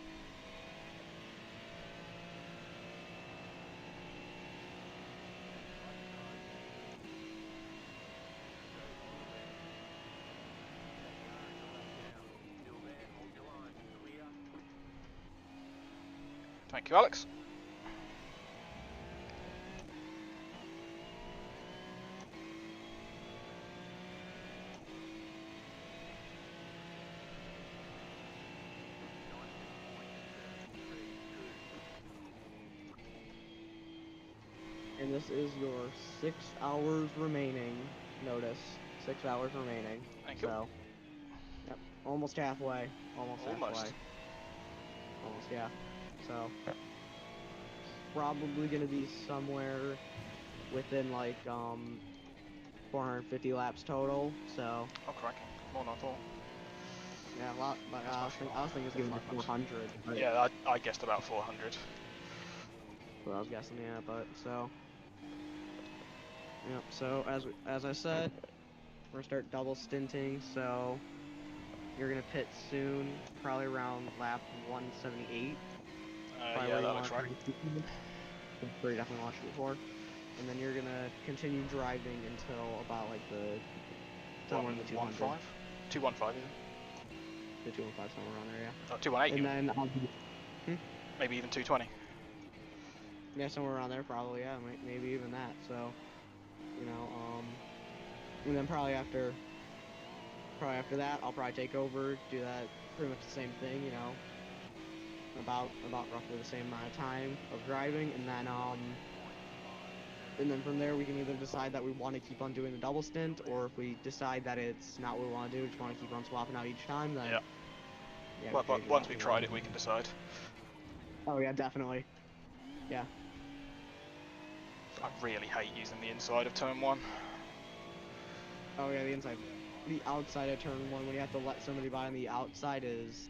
Thank you, Alex. And this is your 6 hours remaining. Notice 6 hours remaining. Thank you. So, yep, almost halfway. Almost halfway. Almost, yeah. So, probably gonna be somewhere within like 450 laps total. So. Oh, cracking. More than I thought. Yeah, a lot. But I was thinking it's gonna be 400. But Yeah, I guessed about 400. I was guessing, yeah. But so. Yep. So as I said, we're gonna start double stinting. So. You're gonna pit soon, probably around lap 178. Yeah, that looks right. Where you definitely watched it before. And then you're gonna continue driving until about like the somewhere in the 200. 115? 215 even? The 215, somewhere around there, yeah. Oh, 218 And even. then Maybe even 220. yeah, somewhere around there, probably, yeah, maybe even that. So, you know, and then probably after that, I'll probably take over, do that pretty much the same thing, you know, about roughly the same amount of time of driving, and then and then from there we can either decide that we want to keep on doing the double stint, or if we decide that it's not what we want to do, just want to keep on swapping out each time, then Yeah. yeah, Well, we but change it once out we've to tried one. it, we can decide. Oh yeah, definitely. Yeah. I really hate using the inside of turn 1. Oh yeah, the inside. The outside of turn 1 when you have to let somebody by on the outside is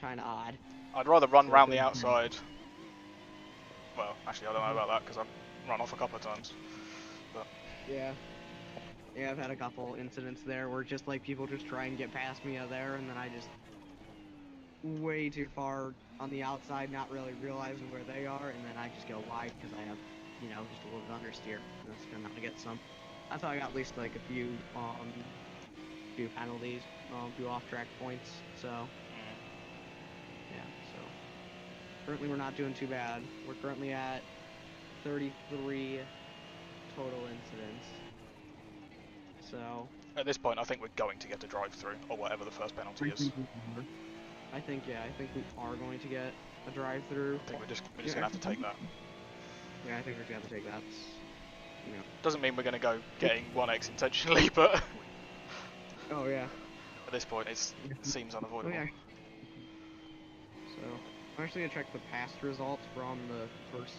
kind of odd. I'd rather run So round the good. outside. Well, actually, I don't know about that because I've run off a couple of times. Yeah. Yeah, I've had a couple incidents there where just like people just try and get past me out there, and then I just way too far on the outside, not really realizing where they are, and then I just go wide because I have, you know, just a little bit understeer. And that's kind of how I get some. That's how I got at least like a few penalties, few off-track points. So yeah, so currently we're not doing too bad. We're currently at 33 total incidents. So At this point, I think we're going to get a drive-through or whatever the first penalty is. I think we are going to get a drive-through. I think we're just gonna have to take that. Yeah, I think we're gonna have to take that. You know. Doesn't mean we're gonna go getting 1x intentionally, but Oh yeah. at this point, it seems unavoidable. Oh, yeah. So I'm actually gonna check the past results from the first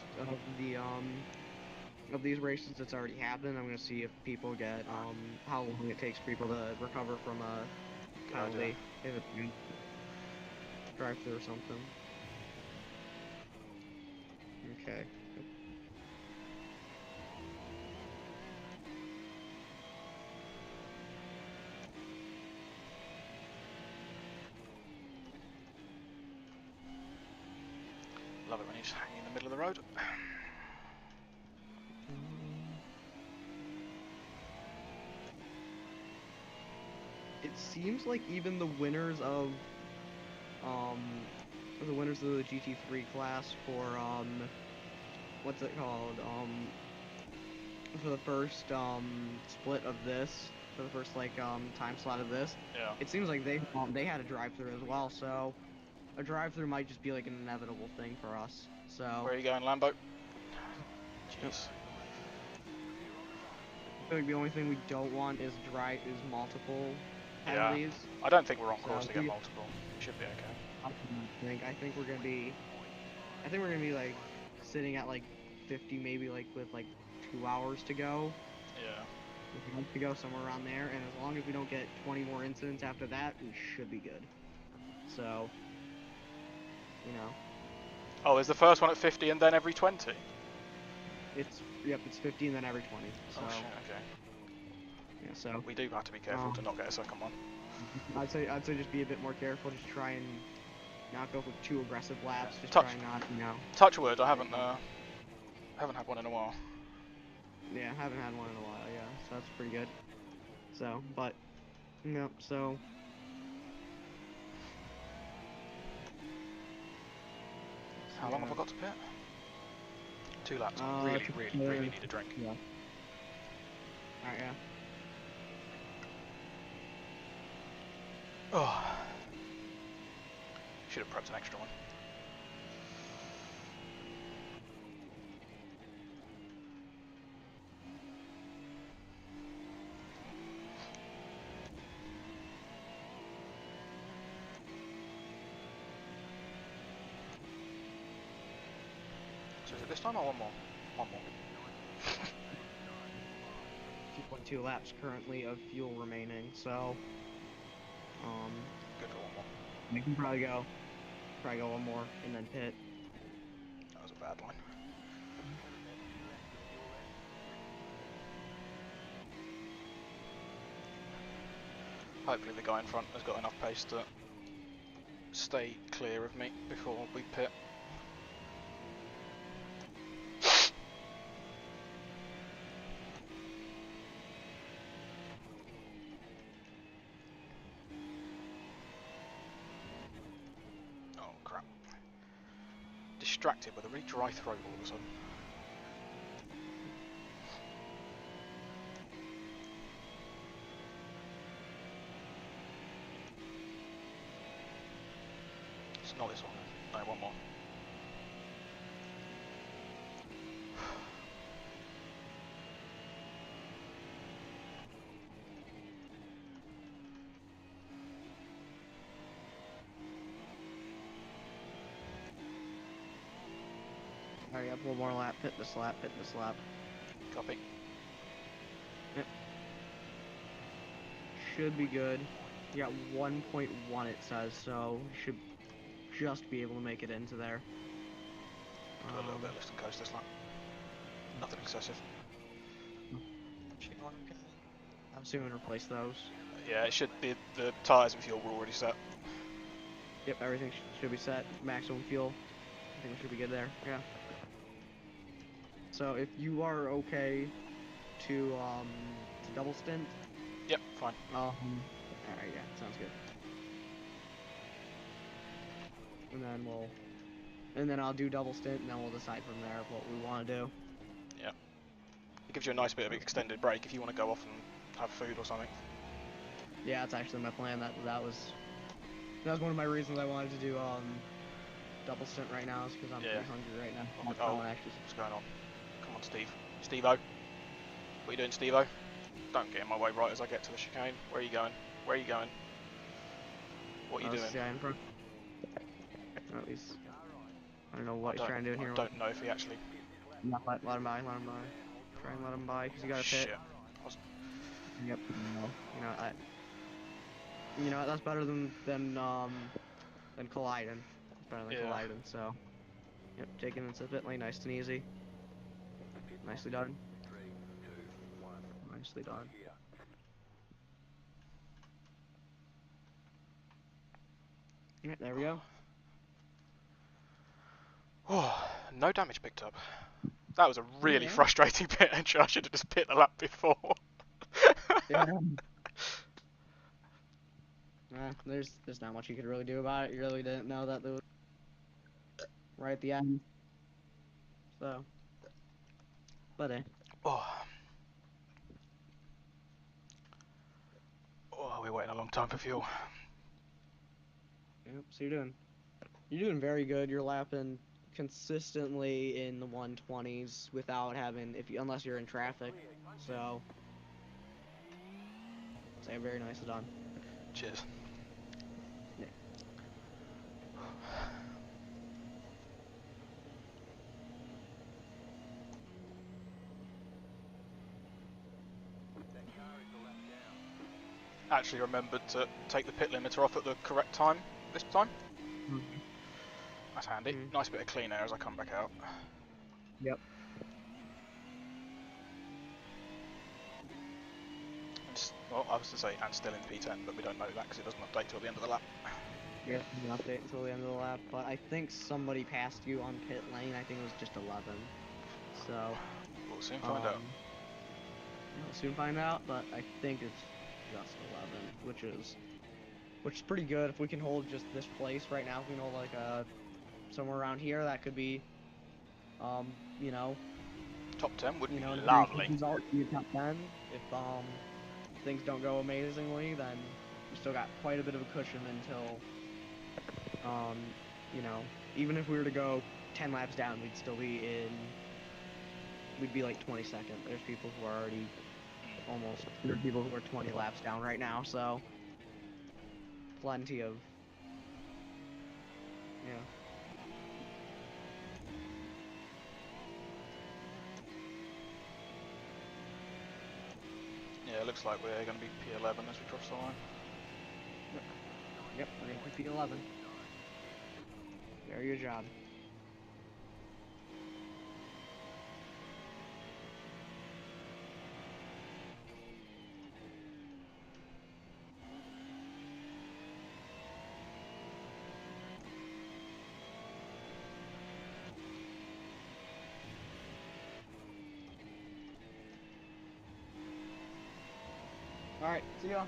of these races that's already happened. I'm gonna see if people get how long it takes people to recover from a penalty if it's drive through or something. Okay. Love it when he's hanging in the middle of the road. It seems like even the winners of the GT3 class for what's it called? For the first split of this, for the first like time slot of this, Yeah. it seems like they had a drive-through as well, so a drive-through might just be like an inevitable thing for us. So Where are you going, Lambo? Jeez. Yep. I feel like the only thing we don't want is multiple penalties. I don't think we're on course So to get multiple. We should be okay. I think we're gonna be like sitting at like 50, maybe like with like 2 hours to go. Yeah. If we want to go somewhere around there, and as long as we don't get 20 more incidents after that, we should be good. So, you know, Oh, is the first one at 50 and then every 20? it's 50 and then every 20. So, Oh shit, okay. yeah, so We do have to be careful to not get a second one. I'd say just be a bit more careful. Just try and not go for too aggressive laps. Just Touch- try and not, you know. Touch wood, I haven't had one in a while. Yeah, haven't had one in a while. Yeah, so that's pretty good. So, but no, so. How long have I got to pit? 2 laps. I really need a drink. Yeah. Alright, yeah. Oh. Should have prepped an extra one. So is it this time or one more? One more. 2.2 laps currently of fuel remaining, so Good for one more. we can probably go one more and then pit. That was a bad line. Hopefully the guy in front has got enough pace to stay clear of me before we pit. Oh crap. Distracted with a really dry throat all of a sudden. It's not this one. No, one more. Hurry up, one more lap. Hit this lap. Hit this lap. Copy. Should be good. You got 1.1 it says, so you should just be able to make it into there. Do a little bit of lift and coast this lap. Nothing excessive. I'm assuming replace those. Yeah, it should be. The tyres and fuel were already set. Yep, everything should be set. Maximum fuel. I think we should be good there. Yeah. So if you are okay to double stint. Yep, fine. Alright, yeah, sounds good. And then I'll do double stint, and then we'll decide from there what we want to do. Yeah. It gives you a nice bit of extended break if you want to go off and have food or something. Yeah, that's actually my plan. That was one of my reasons I wanted to do double stint right now, is because I'm pretty hungry right now. What's going on? Come on, Steve. Steve-O. What are you doing, Steve-O? Don't get in my way right as I get to the chicane. Where are you going? Where are you going? What are you doing? Yeah, in front. At least I don't know what he's trying to do here. I don't know if he actually... Let him by, let him by. Try and let him by, because he got a pit. Shit. Yep. You know, that's better than colliding. It's better than colliding, so. Yep, taking into the pit lane, nice and easy. Nicely done. 3, 2, 1. Nicely done. Here. Alright, there we go. Oh, no damage picked up. That was a really frustrating pit entry. I should have just pit the lap before. Yeah. There's not much you could really do about it. You really didn't know that there was right at the end. So, but Oh, we're waiting a long time for fuel. Yep. So you're doing very good. You're lapping consistently in the 120s without having unless you're in traffic. So, very nicely done. Cheers. Yeah. Actually remembered to take the pit limiter off at the correct time this time. That's handy. Nice bit of clean air as I come back out. Yep. Well, I was to say, and still in P10, but we don't know that because it doesn't update till the end of the lap. Yeah, it doesn't update until the end of the lap, but I think somebody passed you on pit lane. I think it was just 11. So We'll soon find out. We'll soon find out, but I think it's just 11, which is pretty good. If we can hold just this place right now, if we can hold like somewhere around here, that could be, you know, top 10 would be lovely. lovely. Top 10. If things don't go amazingly, then we still got quite a bit of a cushion until, you know, even if we were to go 10 laps down, we'd still be we'd be like 22nd. There's people who are already there are people who are 20 laps down right now, so plenty of, yeah. Yeah, it looks like we're going to be P11 as we cross the line. Yep, we're going to be P11. Very good job. Alright, see ya.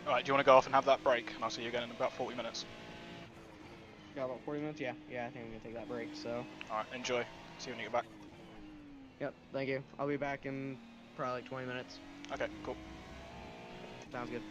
Alright, do you want to go off and have that break? And I'll see you again in about 40 minutes. Got about 40 minutes? Yeah, I think I'm going to take that break, so. Alright, enjoy. See you when you get back. Yep, thank you. I'll be back in probably like 20 minutes. Okay, cool. Sounds good.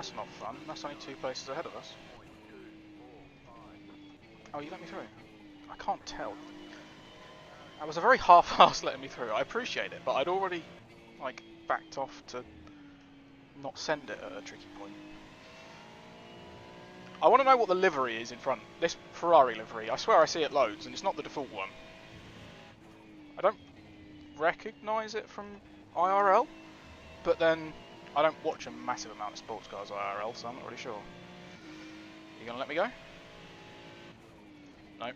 That's not fun. That's only 2 places ahead of us. Oh, you let me through? I can't tell. That was a very half-assed letting me through. I appreciate it, but I'd already, like, backed off to not send it at a tricky point. I want to know what the livery is in front. This Ferrari livery. I swear I see it loads, and it's not the default one. I don't recognise it from IRL, but then I don't watch a massive amount of sports cars IRL, so I'm not really sure. You gonna let me go? No.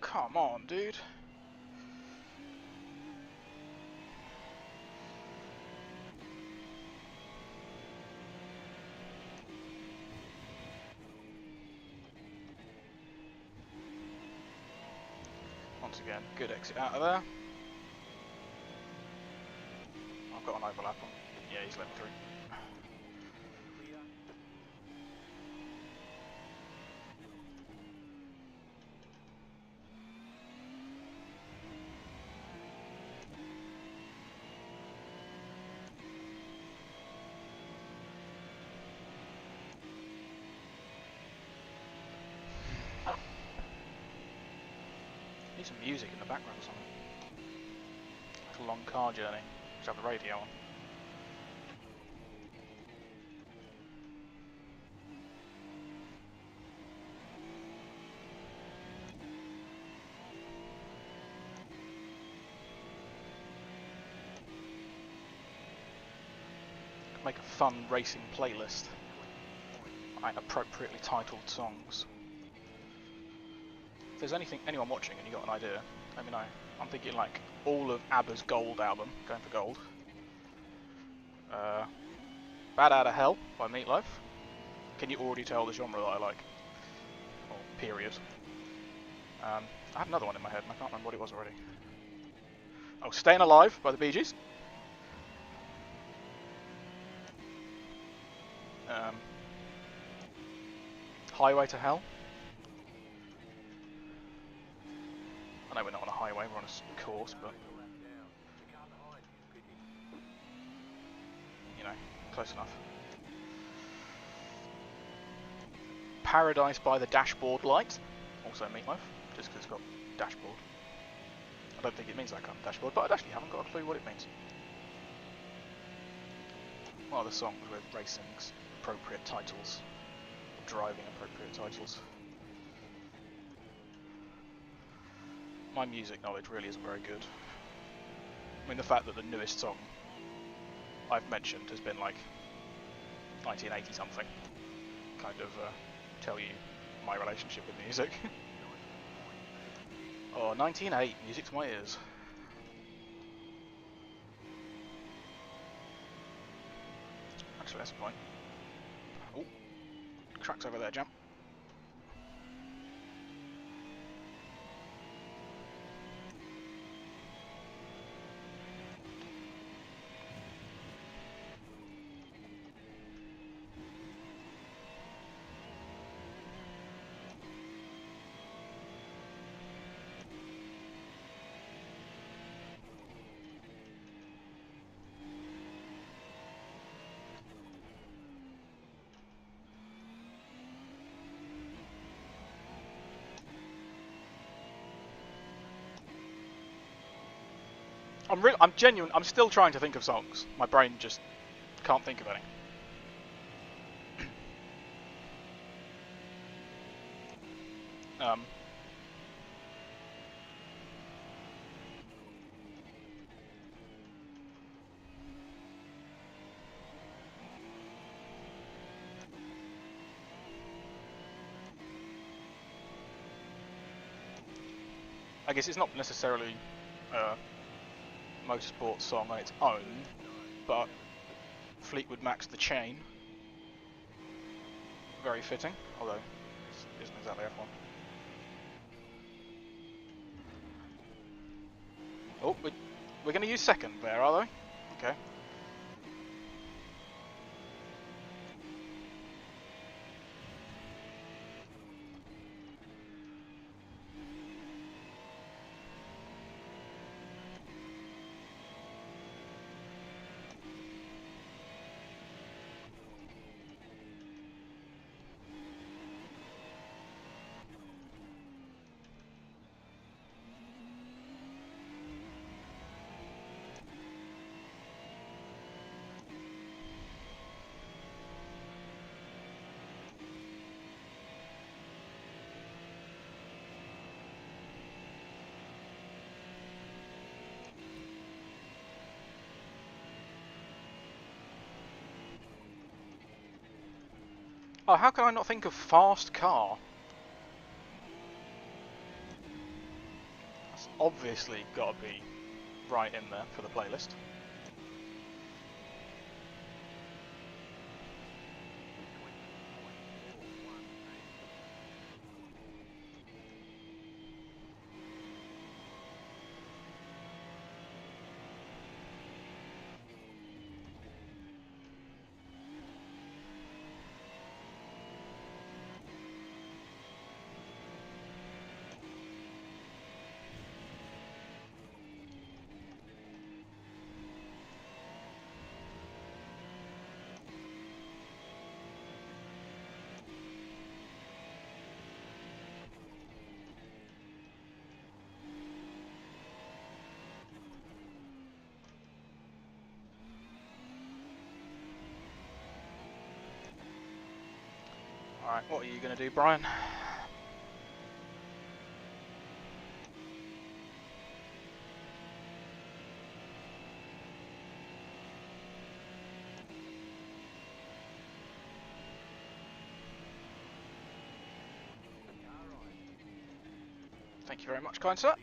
Come on, dude. Once again, good exit out of there. I've got an overlap on. Yeah, he's let me through. Need some music in the background or something. It's a long car journey. Just have the radio on. Could make a fun racing playlist. Like appropriately titled songs. If there's anyone watching and you got an idea, let me know. I'm thinking like all of ABBA's Gold album, going for gold. Bad Outta Hell by Meatloaf. Can you already tell the genre that I like? Or period. I had another one in my head and I can't remember what it was already. Oh, Staying Alive by the Bee Gees. Highway to Hell. I know we're not on a highway, we're on a course, but you know, close enough. Paradise by the Dashboard Light, also Meatloaf, just because it's got dashboard. I don't think it means that kind of dashboard, but I actually haven't got a clue what it means. What are the songs with racing's appropriate titles? Driving appropriate titles. My music knowledge really isn't very good. I mean, the fact that the newest song I've mentioned has been like 1980 something kind of tell you my relationship with music. Oh, 1980, music to my ears. Actually, that's a point. Oh, tracks over there, jump. I'm genuine. I'm still trying to think of songs. My brain just can't think of any. Um, I guess it's not necessarily a motorsport song on its own, but Fleetwood Mac's The Chain, very fitting, although it isn't exactly F1. Oh, we're going to use second there, are they? Okay. Oh, how can I not think of Fast Car? That's obviously got to be right in there for the playlist. Alright, what are you going to do, Brian? Thank you very much, kind sir.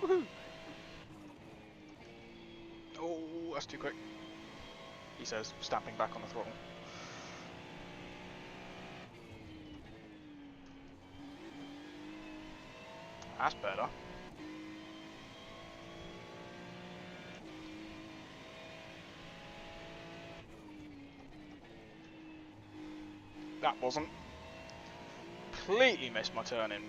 Woohoo! Oh, that's too quick. He says, stamping back on the throttle. That's better. That wasn't. Completely missed my turn in.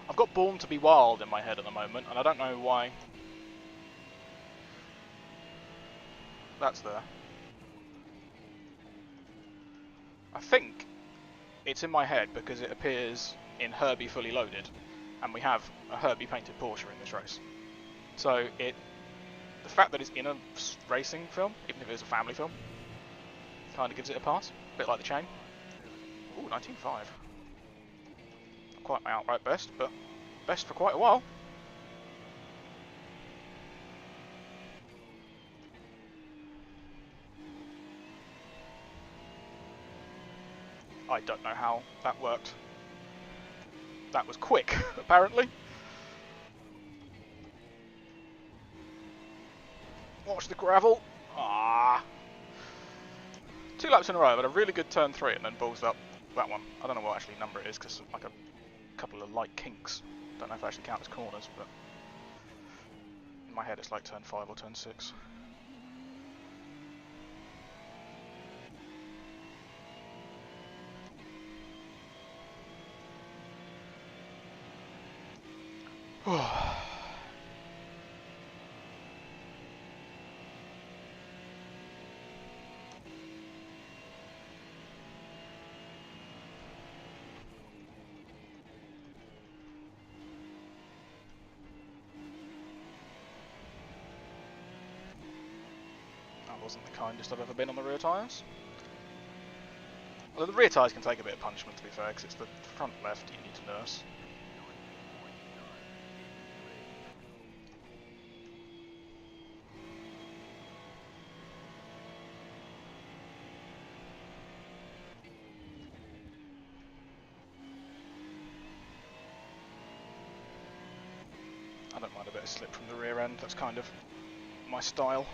I've got Born to be Wild in my head at the moment, and I don't know why that's there. I think it's in my head because it appears in Herbie Fully Loaded, and we have a Herbie painted Porsche in this race. So the fact that it's in a racing film, even if it is a family film, kind of gives it a pass. A bit like The Chain. Ooh, 19.5. Not quite my outright best, but best for quite a while. I don't know how that worked. That was quick, apparently. Watch the gravel. Ah. 2 laps in a row, I've had a really good turn 3 and then balls up that one. I don't know what actually number it is because like a couple of light kinks. Don't know if they actually count as corners, but In my head it's like turn 5 or turn 6. That wasn't the kindest I've ever been on the rear tyres. Although the rear tyres can take a bit of punishment, to be fair, because it's the front left you need to nurse. I don't mind a bit of slip from the rear end, that's kind of my style.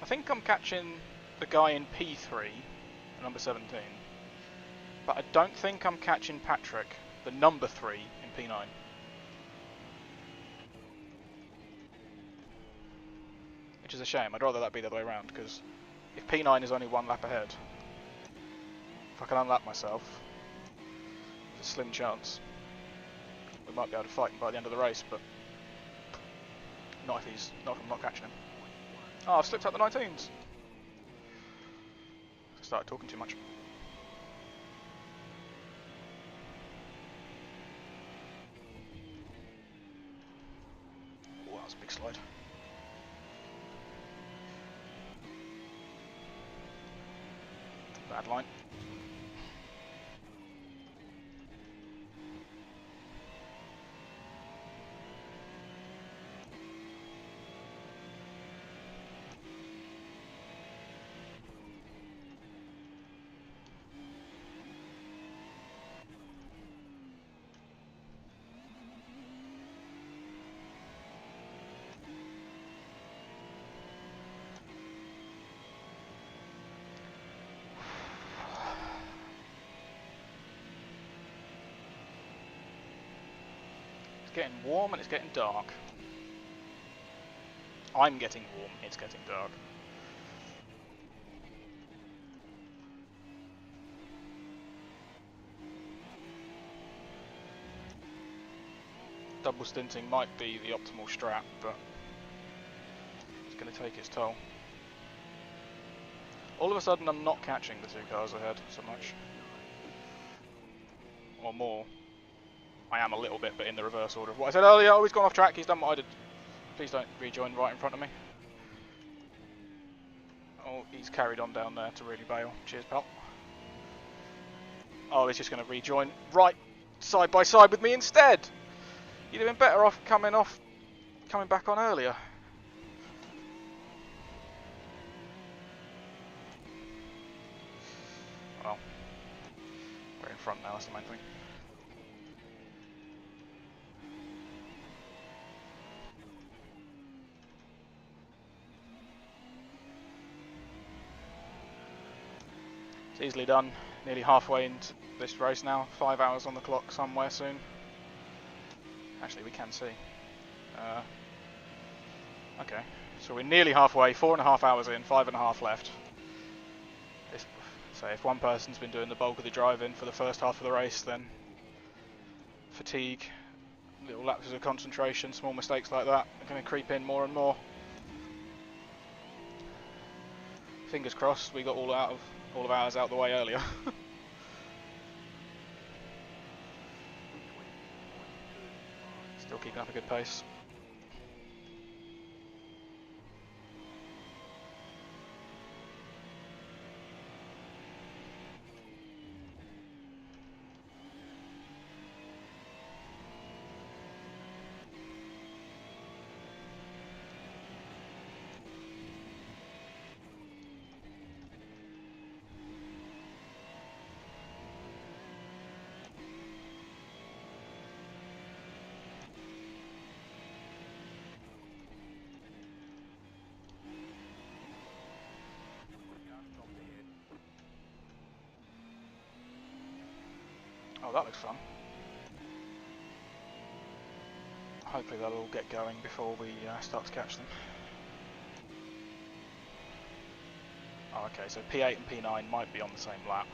I think I'm catching the guy in P3, number 17, but I don't think I'm catching Patrick, the number 3 in P9. Which is a shame. I'd rather that be the other way around, because if P9 is only 1 lap ahead, if I can unlap myself, there's a slim chance we might be able to fight him by the end of the race, but not if I'm not catching him. Oh, I've slipped out the 19s. I started talking too much. Oh, that was a big slide. Bad line. It's getting warm and it's getting dark. I'm getting warm, it's getting dark. Double stinting might be the optimal strat, but it's going to take its toll. All of a sudden I'm not catching the 2 cars ahead so much. Or more. I am a little bit, but in the reverse order of what I said earlier. Oh, he's gone off track, he's done what I did. Please don't rejoin right in front of me. Oh, he's carried on down there to really bail. Cheers, pal. Oh, he's just going to rejoin right side by side with me instead. You'd have been better off coming back on earlier. Well, we're in front now, that's the main thing. It's easily done. Nearly halfway into this race now. 5 hours on the clock somewhere soon. Actually, we can see. Okay, so we're nearly halfway. 4.5 hours in, 5.5 left. So if one person's been doing the bulk of the driving for the first half of the race, then fatigue, little lapses of concentration, small mistakes like that are going to creep in more and more. Fingers crossed we got all of ours out the way earlier. Still keeping up a good pace. Oh, that looks fun. Hopefully they'll all get going before we start to catch them. Oh, okay, so P8 and P9 might be on the same lap,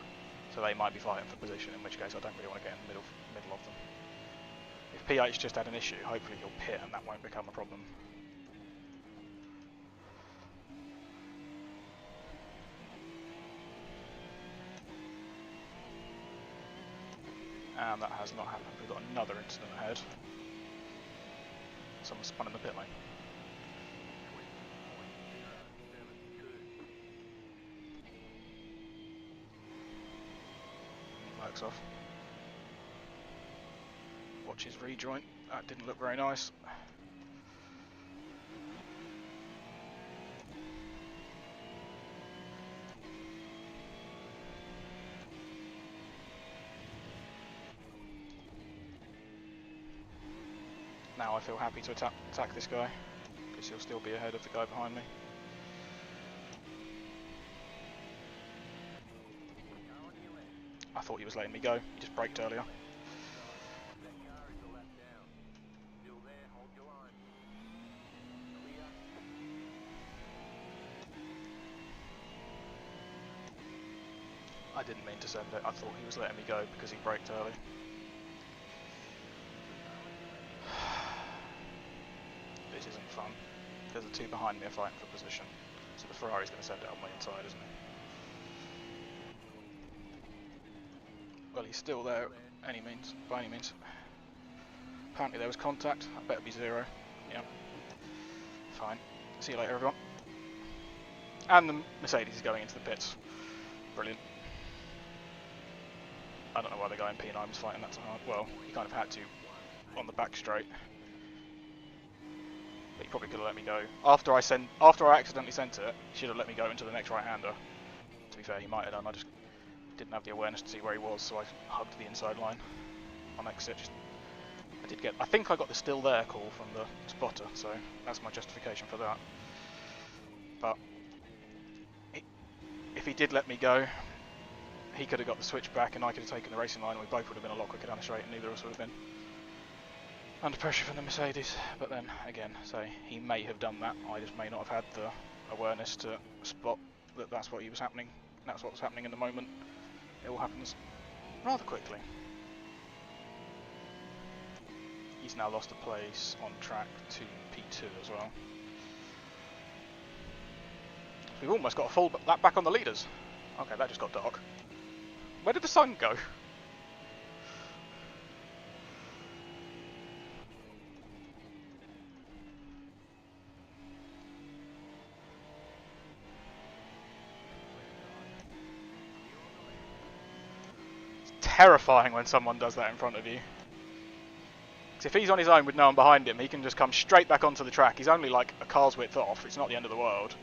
so they might be fighting for position, in which case I don't really want to get in the middle of them. If P8's just had an issue, hopefully he'll pit and that won't become a problem. And that has not happened. We've got another incident ahead. Someone spun in the pit lane. Works off. Watch his rejoin. That didn't look very nice. Now I feel happy to attack this guy, because he'll still be ahead of the guy behind me. I thought he was letting me go, he just braked earlier. I didn't mean to send it, I thought he was letting me go because he braked early. This isn't fun, because the two behind me are fighting for position. So the Ferrari's going to send it on my inside, isn't he? Well, he's still there, by any means. Apparently there was contact, I better be 0. Yeah. Fine. See you later, everyone. And the Mercedes is going into the pits. Brilliant. I don't know why the guy in P9 was fighting that so hard. Well, he kind of had to on the back straight. But he probably could have let me go. After I accidentally sent it, he should have let me go into the next right-hander. To be fair, he might have done. I just didn't have the awareness to see where he was, so I hugged the inside line on exit. I think I got the still there call from the spotter, so that's my justification for that. But if he did let me go, he could have got the switch back and I could have taken the racing line and we both would have been a lot quicker down the straight and neither of us would have been under pressure from the Mercedes. But then again, so he may have done that, I just may not have had the awareness to spot that that's what was happening in the moment. It all happens rather quickly. He's now lost a place on track to P2 as well. We've almost got a full lap back on the leaders. Okay, that just got dark. Where did the sun go? It's terrifying when someone does that in front of you. Because if he's on his own with no one behind him, he can just come straight back onto the track. He's only like a car's width off. It's not the end of the world.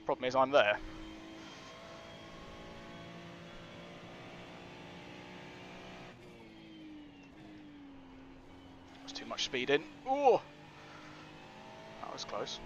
Problem is, I'm there. There's too much speed in. Oh, that was close.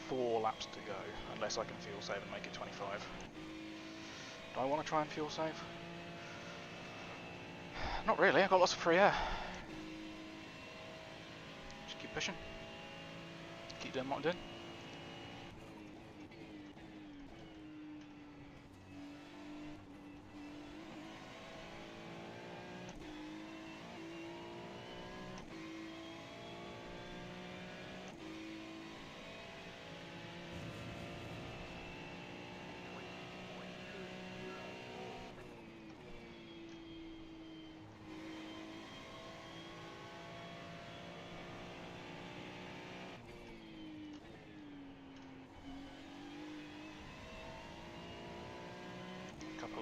.24 laps to go, unless I can fuel save and make it 25. Do I want to try and fuel save? Not really, I've got lots of free air. Just keep pushing. Keep doing what I'm doing.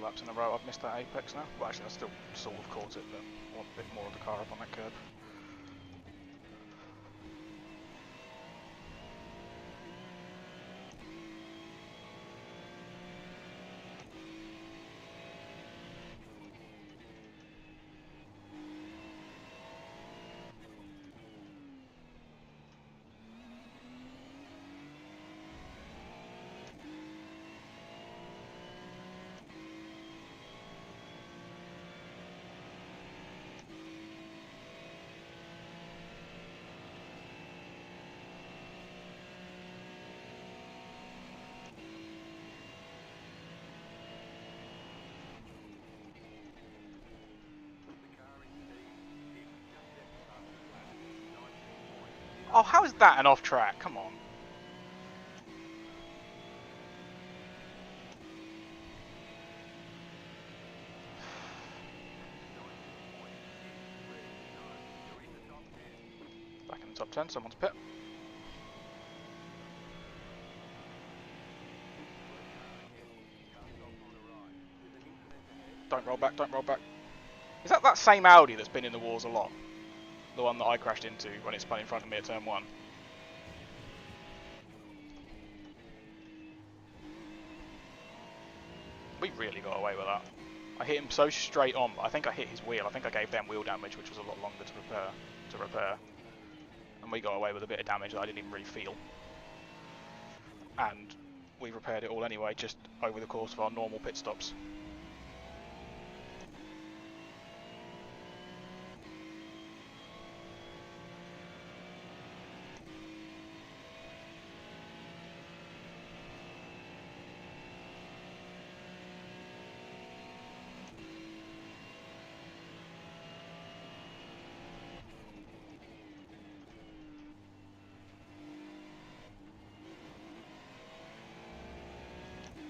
laps in a row I've missed that apex now. Well, actually, I still sort of caught it, but I want a bit more of the car up on that curb. Oh, how is that an off track? Come on. Back in the top 10, someone's pit. Don't roll back, don't roll back. Is that that same Audi that's been in the wars a lot? The one that I crashed into when it spun in front of me at turn 1? We really got away with that. I hit him so straight on, but I think I hit his wheel. I think I gave them wheel damage, which was a lot longer to repair. And we got away with a bit of damage that I didn't even really feel. And we repaired it all anyway, just over the course of our normal pit stops.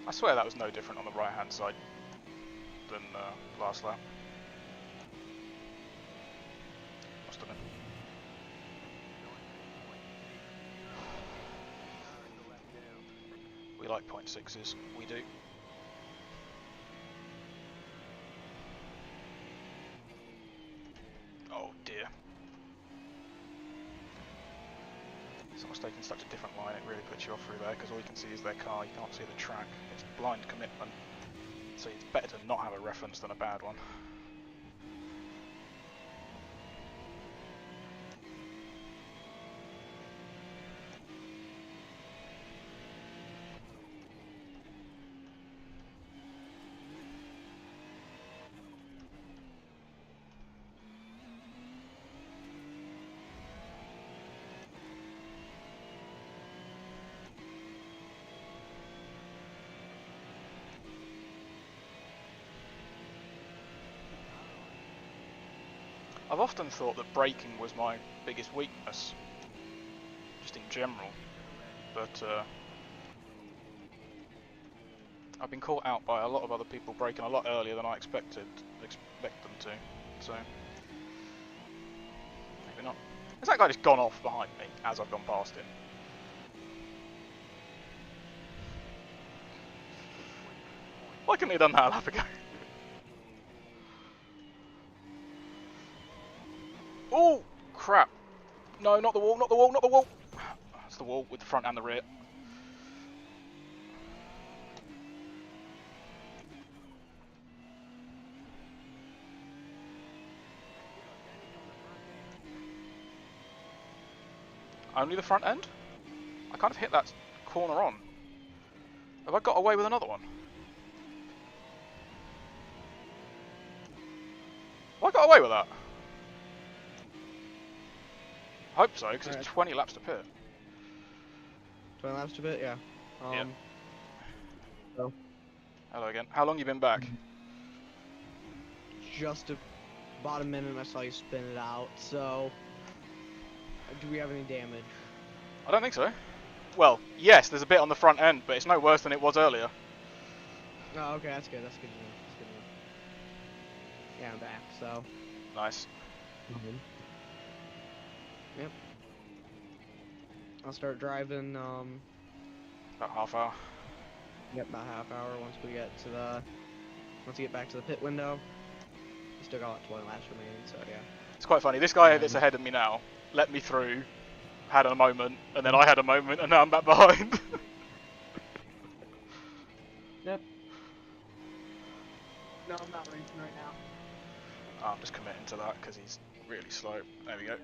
I swear that was no different on the right hand side than last lap. Must have been. We like 0.6s, we do. Oh dear. Someone's taking such a different line, it really puts you off through there, because all you can see is their car, you can't see the track. It's blind commitment, so it's better to not have a reference than a bad one. I've often thought that braking was my biggest weakness, just in general, but I've been caught out by a lot of other people braking a lot earlier than I expect them to, so maybe not. Has that guy just gone off behind me as I've gone past him? Why couldn't he have done that a lap ago? Oh, crap. No, not the wall, not the wall, not the wall. That's the wall with the front and the rear. Only the front end? I kind of hit that corner on. Have I got away with another one? Have I got away with that? I hope so, because it's 20 laps to pit. 20 laps to pit, yeah. Yep. So. Hello again. How long you been back? Just about a minute, I saw you spin it out, so... Do we have any damage? I don't think so. Well, yes, there's a bit on the front end, but it's no worse than it was earlier. Oh, okay, that's good, that's good enough, that's good enough. Yeah, I'm back, so... Nice. Yep. I'll start driving, About half hour. Yep, about half hour once we get to the once you get back to the pit window, you still got 20 laps remaining. So yeah. It's quite funny. This guy And that's ahead of me now let me through, had a moment, and then I had a moment, and now I'm back behind. yep. No, I'm not racing right now. I'm just committing to that because he's really slow. There we go.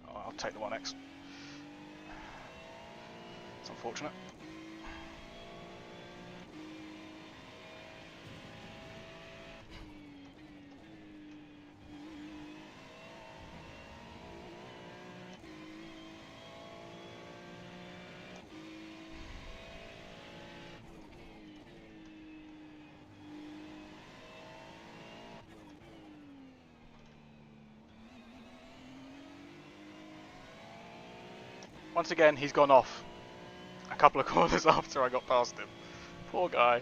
Oh, I'll take the 1x. It's unfortunate. Once again, he's gone off a couple of corners after I got past him. Poor guy.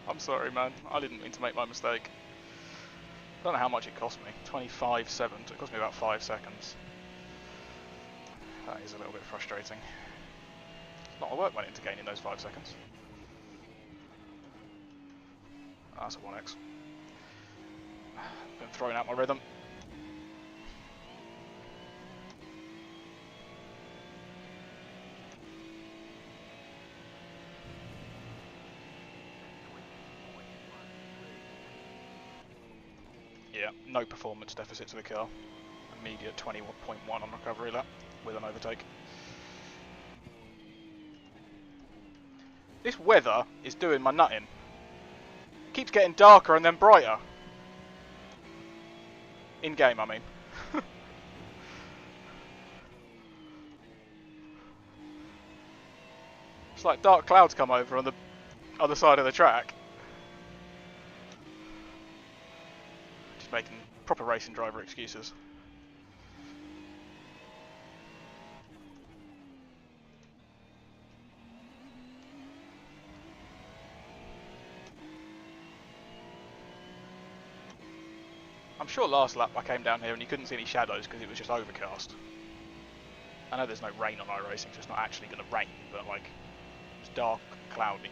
I'm sorry, man. I didn't mean to make my mistake. I don't know how much it cost me. 25.7, so it cost me about 5 seconds. That is a little bit frustrating. A lot of work went into gaining those 5 seconds. Oh, that's a 1x. Been throwing out my rhythm. Yeah, no performance deficit to the car. Immediate 20.1 on recovery lap with an overtake. This weather is doing my nutting. It keeps getting darker and then brighter. In game, I mean. It's like dark clouds come over on the other side of the track. Just making proper racing driver excuses. I'm sure last lap I came down here and you couldn't see any shadows because it was just overcast. I know there's no rain on iRacing, so it's not actually going to rain, but like, it's dark, cloudy.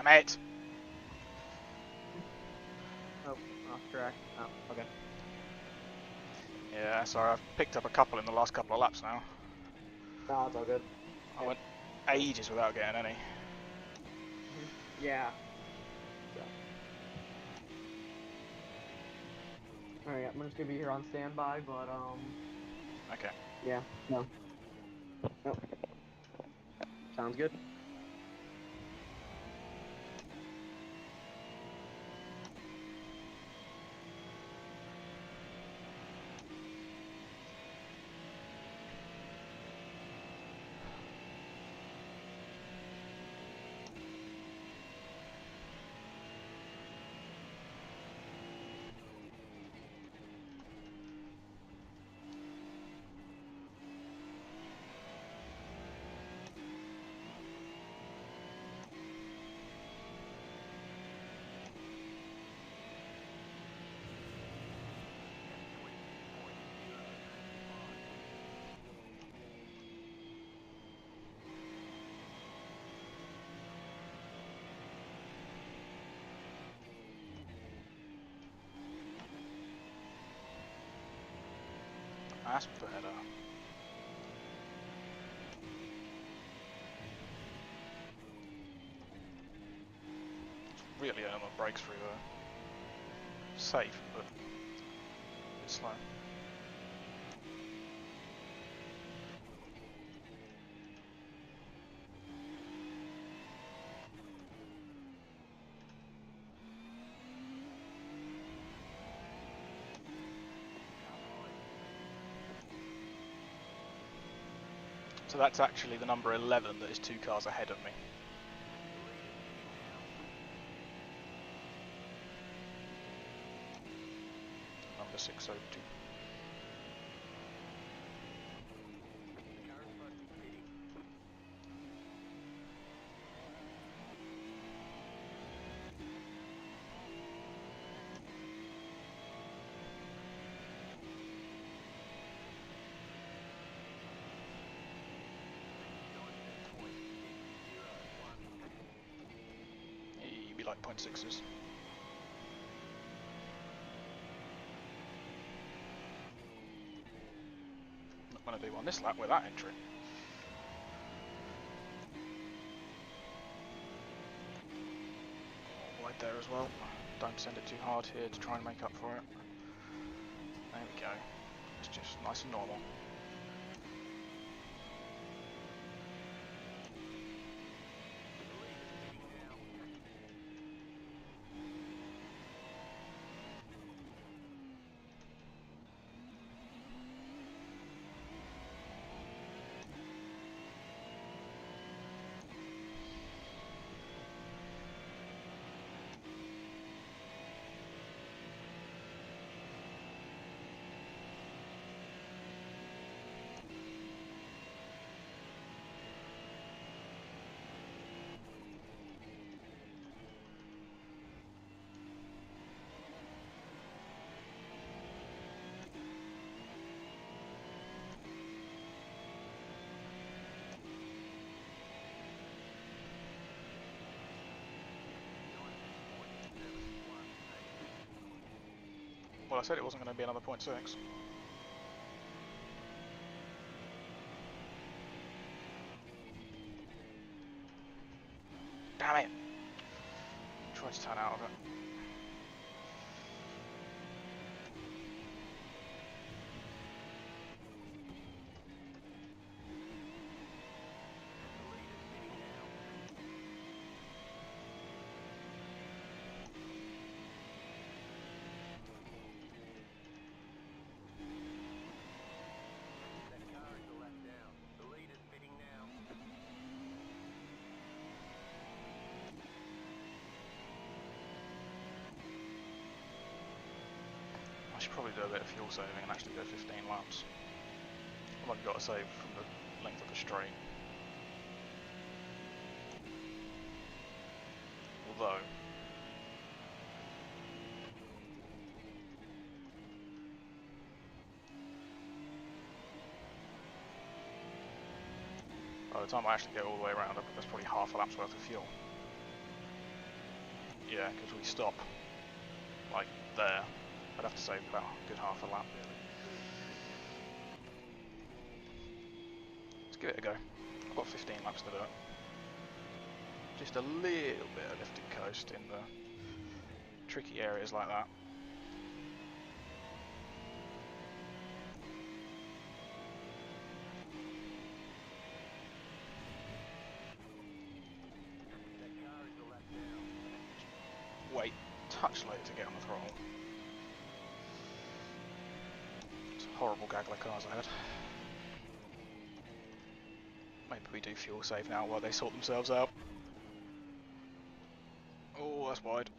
Damn it! Oh, off track. Oh, okay. Yeah, sorry, I've picked up a couple in the last couple of laps now. No, it's all good. I went ages without getting any. Yeah. So. Alright, I'm just gonna be here on standby, but Okay. yeah, no. Nope. Sounds good. That's better. Really earn my brakes through there. Safe, but a bit slow. So that's actually the number 11 that is 2 cars ahead of me. Number 602. You'd be like 0.6s. Not going to do one this lap with that entry. Wide there as well. Don't send it too hard here to try and make up for it. There we go. It's just nice and normal. Well, I said it wasn't going to be another 0.6. Damn it! Tried to turn out of it. I should probably do a bit of fuel saving and actually go 15 laps. Well, I've got to save from the length of the straight. Although, by the time I actually get all the way around, that's probably half a lap's worth of fuel. Yeah, because we stop, like, there. I'd have to save about a good half a lap, really. Let's give it a go. I've got 15 laps to do it. Just a little bit of lifted coast in the tricky areas like that. Wait, touch late to get on the throttle. It's a horrible gaggle of cars ahead. Maybe we do fuel save now while they sort themselves out. Oh, that's wide.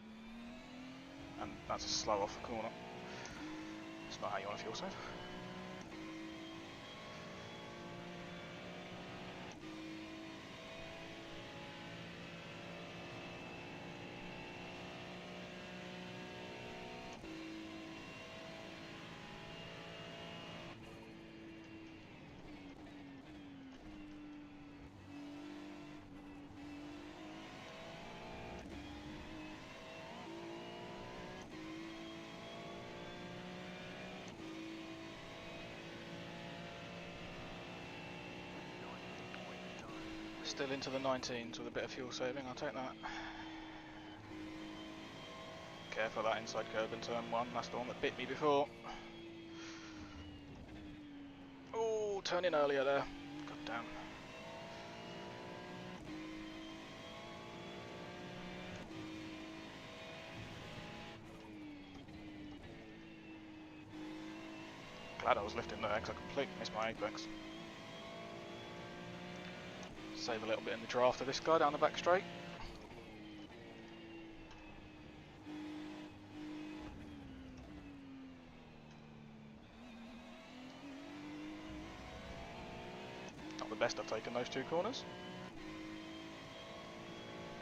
And that's a slow off the corner. It's not how you want to fuel save. Still into the 19s with a bit of fuel saving, I'll take that. Careful that inside curb in turn 1, that's the one that bit me before. Oh, turn in earlier there. God damn. Glad I was lifting there because I completely missed my apex. Save a little bit in the draft of this guy down the back straight. Not the best I've taken those two corners.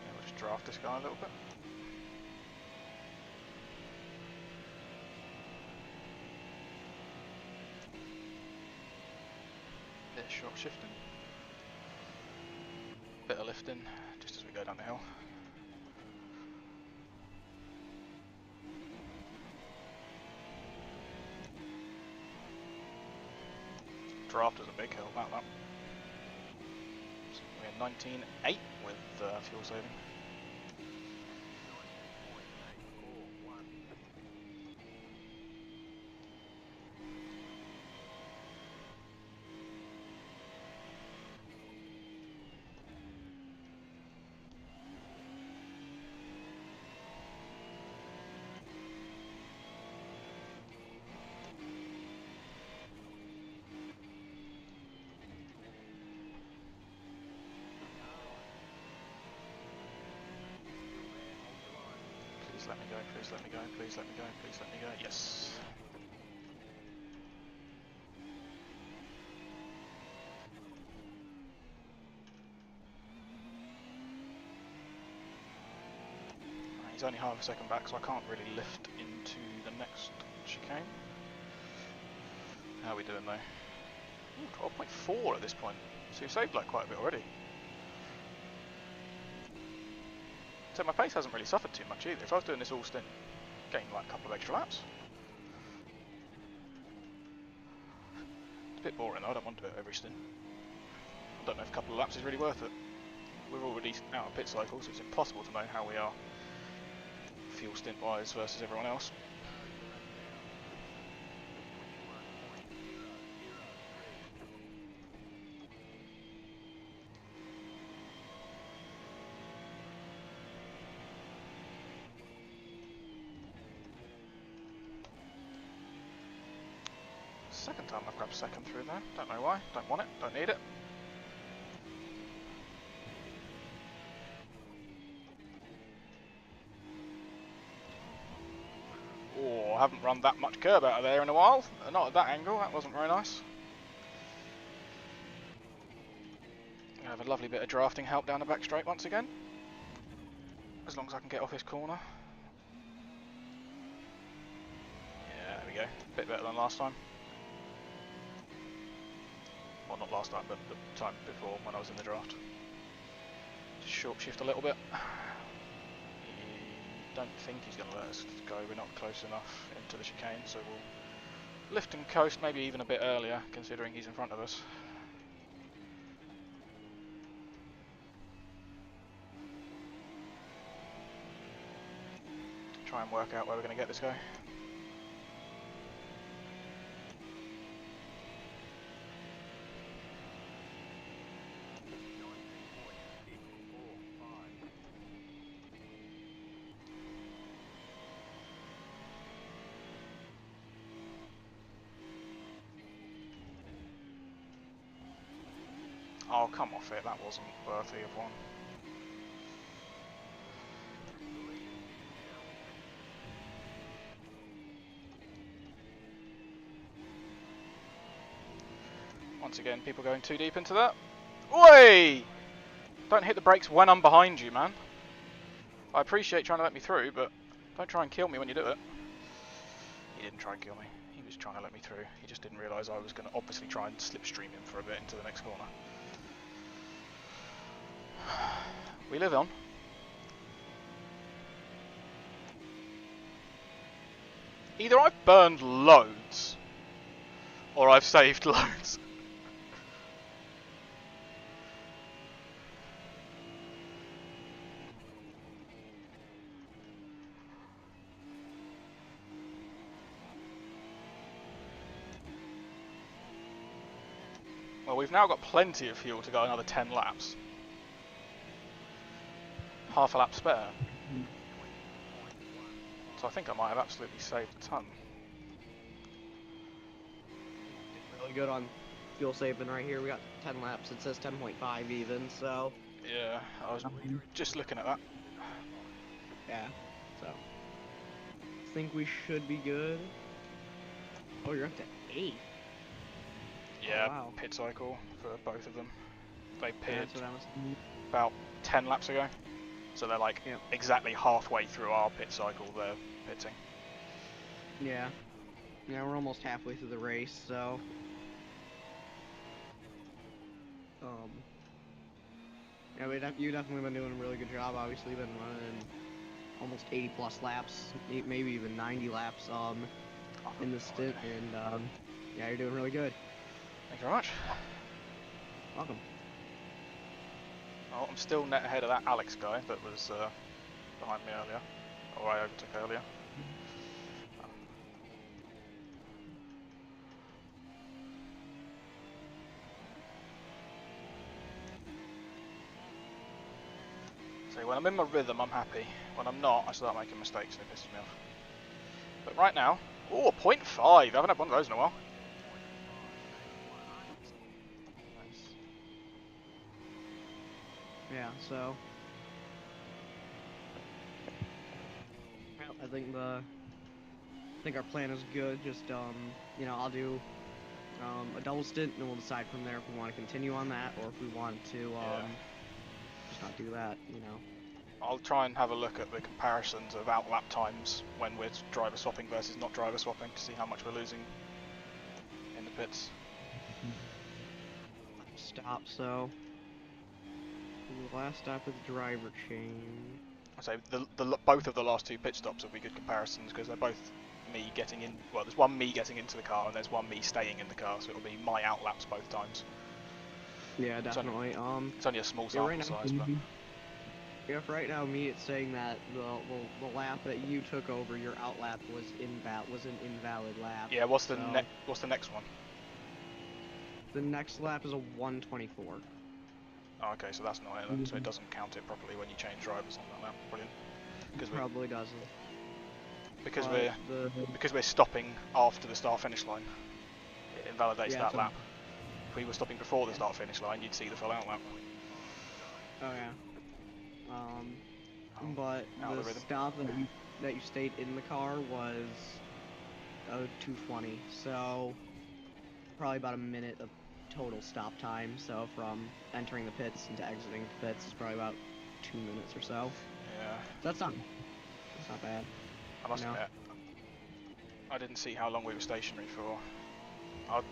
Yeah, we'll just draft this guy a little bit. Bit of short shifting. Bit of lifting, just as we go down the hill. Draft is a big hill, that. So we're 19.8 with fuel saving. Please let me go, please let me go, please let me go, please let me go, yes. He's only half a second back, so I can't really lift into the next chicane. How are we doing though? Ooh, 12.4 at this point, so we've saved like quite a bit already. So my pace hasn't really suffered too much either. If I was doing this all stint, getting like a couple of extra laps. It's a bit boring though, I don't want to do it every stint. I don't know if a couple of laps is really worth it. We're already out of pit cycle, so it's impossible to know how we are fuel stint wise versus everyone else. Second time I've grabbed second through there. Don't know why. Don't want it. Don't need it. Oh, I haven't run that much curb out of there in a while. Not at that angle. That wasn't very nice. Gonna have a lovely bit of drafting help down the back straight once again. As long as I can get off this corner. Yeah, there we go. Bit better than last time. Well, not last time, but the time before when I was in the draft. Just short shift a little bit. Don't think he's going to let us go, we're not close enough into the chicane, so we'll lift and coast maybe even a bit earlier, considering he's in front of us. Try and work out where we're going to get this guy. Oh, come off it, that wasn't worthy of one. Once again, people going too deep into that. Oi! Don't hit the brakes when I'm behind you, man. I appreciate trying to let me through, but don't try and kill me when you do it. He didn't try and kill me. He was trying to let me through. He just didn't realise I was going to obviously try and slipstream him for a bit into the next corner. We live on. Either I've burned loads, or I've saved loads. Well, we've now got plenty of fuel to go another 10 laps. Half a lap spare. So I think I might have absolutely saved a ton. Did really good on fuel saving right here. We got 10 laps. It says 10.5 even, so Yeah, I was just looking at that. yeah. So I think we should be good. Oh, you're up to 8. Yeah, wow. pit cycle for both of them. They pitted That's what I was. about 10 laps ago, so they're like Yep. exactly halfway through our pit cycle. They're pitting. Yeah. Yeah, we're almost halfway through the race, so yeah, you definitely been doing a really good job. Obviously, you've been running almost 80 plus laps, maybe even 90 laps in the stint, and yeah, you're doing really good. Thank you very much. Welcome. Well, I'm still net ahead of that Alex guy that was behind me earlier, or I overtook earlier. So when I'm in my rhythm, I'm happy. When I'm not, I start making mistakes and it pisses me off. But right now, oh, 0.5. I haven't had one of those in a while. Nice. Yeah, so I think our plan is good. Just you know, I'll do a double stint, and we'll decide from there if we want to continue on that or if we want to just not do that. You know. I'll try and have a look at the comparisons of out lap times when we're driver swapping versus not driver swapping to see how much we're losing in the pits. Stop. So the last stop is driver change. So both of the last two pit stops will be good comparisons because they're both me getting in. Well, there's one me getting into the car and there's one me staying in the car, so it'll be my out laps both times. Yeah, definitely. It's only a small Yeah, sample right now, size, but yeah, for right now, me, it's saying that the lap that you took over, your out lap was an invalid lap. yeah. What's the so what's the next one? The next lap is a 124. Oh, okay, so that's not it then. So it doesn't count it properly when you change drivers on that lap. Brilliant. Because Probably doesn't. because we're stopping after the start finish line, it invalidates that so, lap. If we were stopping before the start finish line, you'd see the full out lap. Oh yeah. But out the of the rhythm. stop that you stayed in the car was 220. So probably about a minute of total stop time. So from entering the pits into exiting the pits is probably about 2 minutes or so. Yeah. That's not bad. I must admit, I didn't see how long we were stationary for.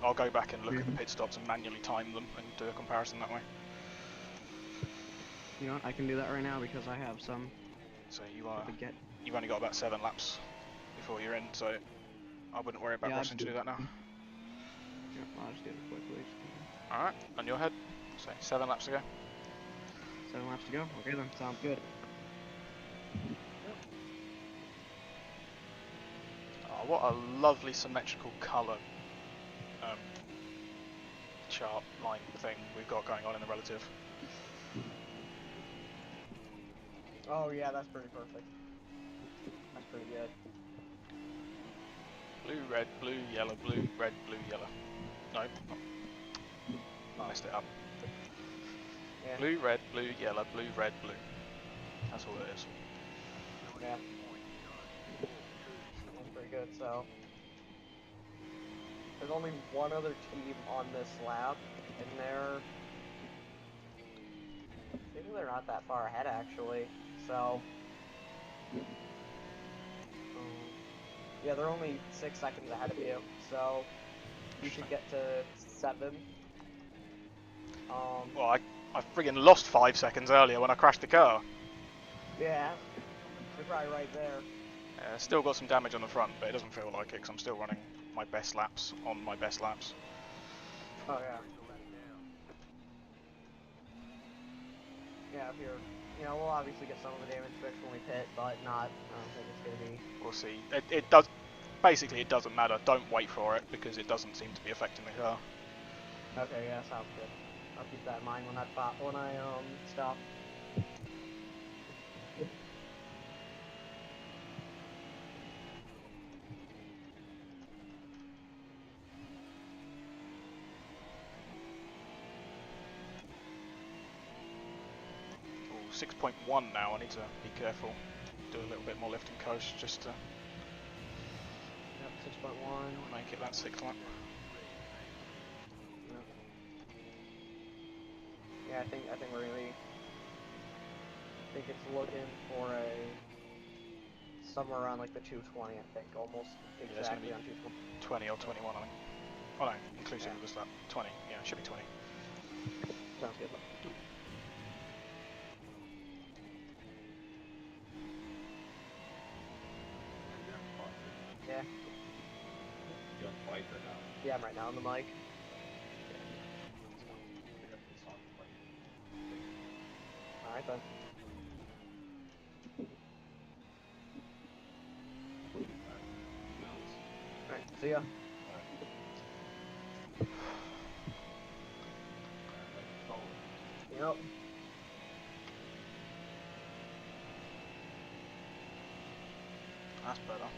I'll go back and look at the pit stops and manually time them and do a comparison that way. You know what? I can do that right now because I have some. So you've only got about 7 laps before you're in, so I wouldn't worry about rushing to do that now. Yep, I'll just do it quickly. Alright, on your head. So 7 laps to go. 7 laps to go. Okay then, sounds good. Oh, what a lovely symmetrical colour chart line thing we've got going on in the relative. Oh yeah, that's pretty perfect. That's pretty good. Blue, red, blue, yellow, blue, red, blue, yellow. No, I messed it up. Yeah. Blue, red, blue, yellow, blue, red, blue. That's all it is. Yeah. That's pretty good, so. There's only one other team on this lap, and maybe they're not that far ahead actually, so. Yeah, they're only 6 seconds ahead of you, so you should get to 7. Well, I friggin' lost 5 seconds earlier when I crashed the car. Yeah, you're probably right there. Still got some damage on the front, but it doesn't feel like it because I'm still running my best laps on my best laps. Oh yeah. Yeah, we'll obviously get some of the damage fixed when we pit, but I don't think it's gonna be. We'll see. It does. Basically, it doesn't matter. Don't wait for it because it doesn't seem to be affecting the car. Okay, yeah, sounds good. I'll keep that in mind when I stop. 6.1 now. I need to be careful. Do a little bit more lift and coast just to Yep, 6.1. make it that 6th lap. Yep. Yeah, I think we're really. I think it's looking for a somewhere around like the 220. I think almost Yeah, it's gonna exactly be on 220. 20 or 21, I think. Oh no, inclusive Yeah. of this lap. 20. Yeah, it should be 20. Sounds good. Yeah. You on the mic or not? Yeah, I'm right now on the mic. Pick up the song you played. All right then. All right. See ya. Yep. That's better.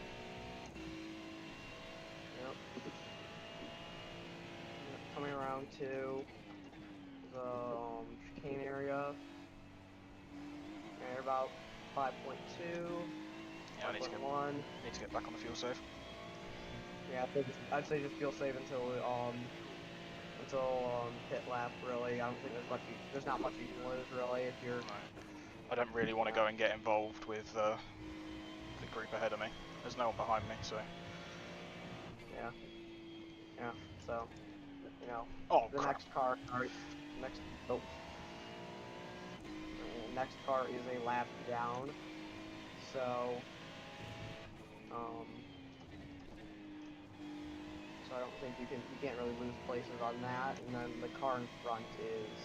Yep. Coming around to the chicane area. And about 5.2, Yeah, I need to 5.1. get back on the fuel save. Yeah, I'd say just feel safe until pit lap. Really, I don't think there's not much you can lose really if you're. No. I don't really want to go and get involved with the group ahead of me. There's no one behind me, so. Yeah. Yeah. So, you know, Oh the crap! next car, next oh, next car is a lap down. So, um, so I don't think you can't really lose places on that. And then the car in front is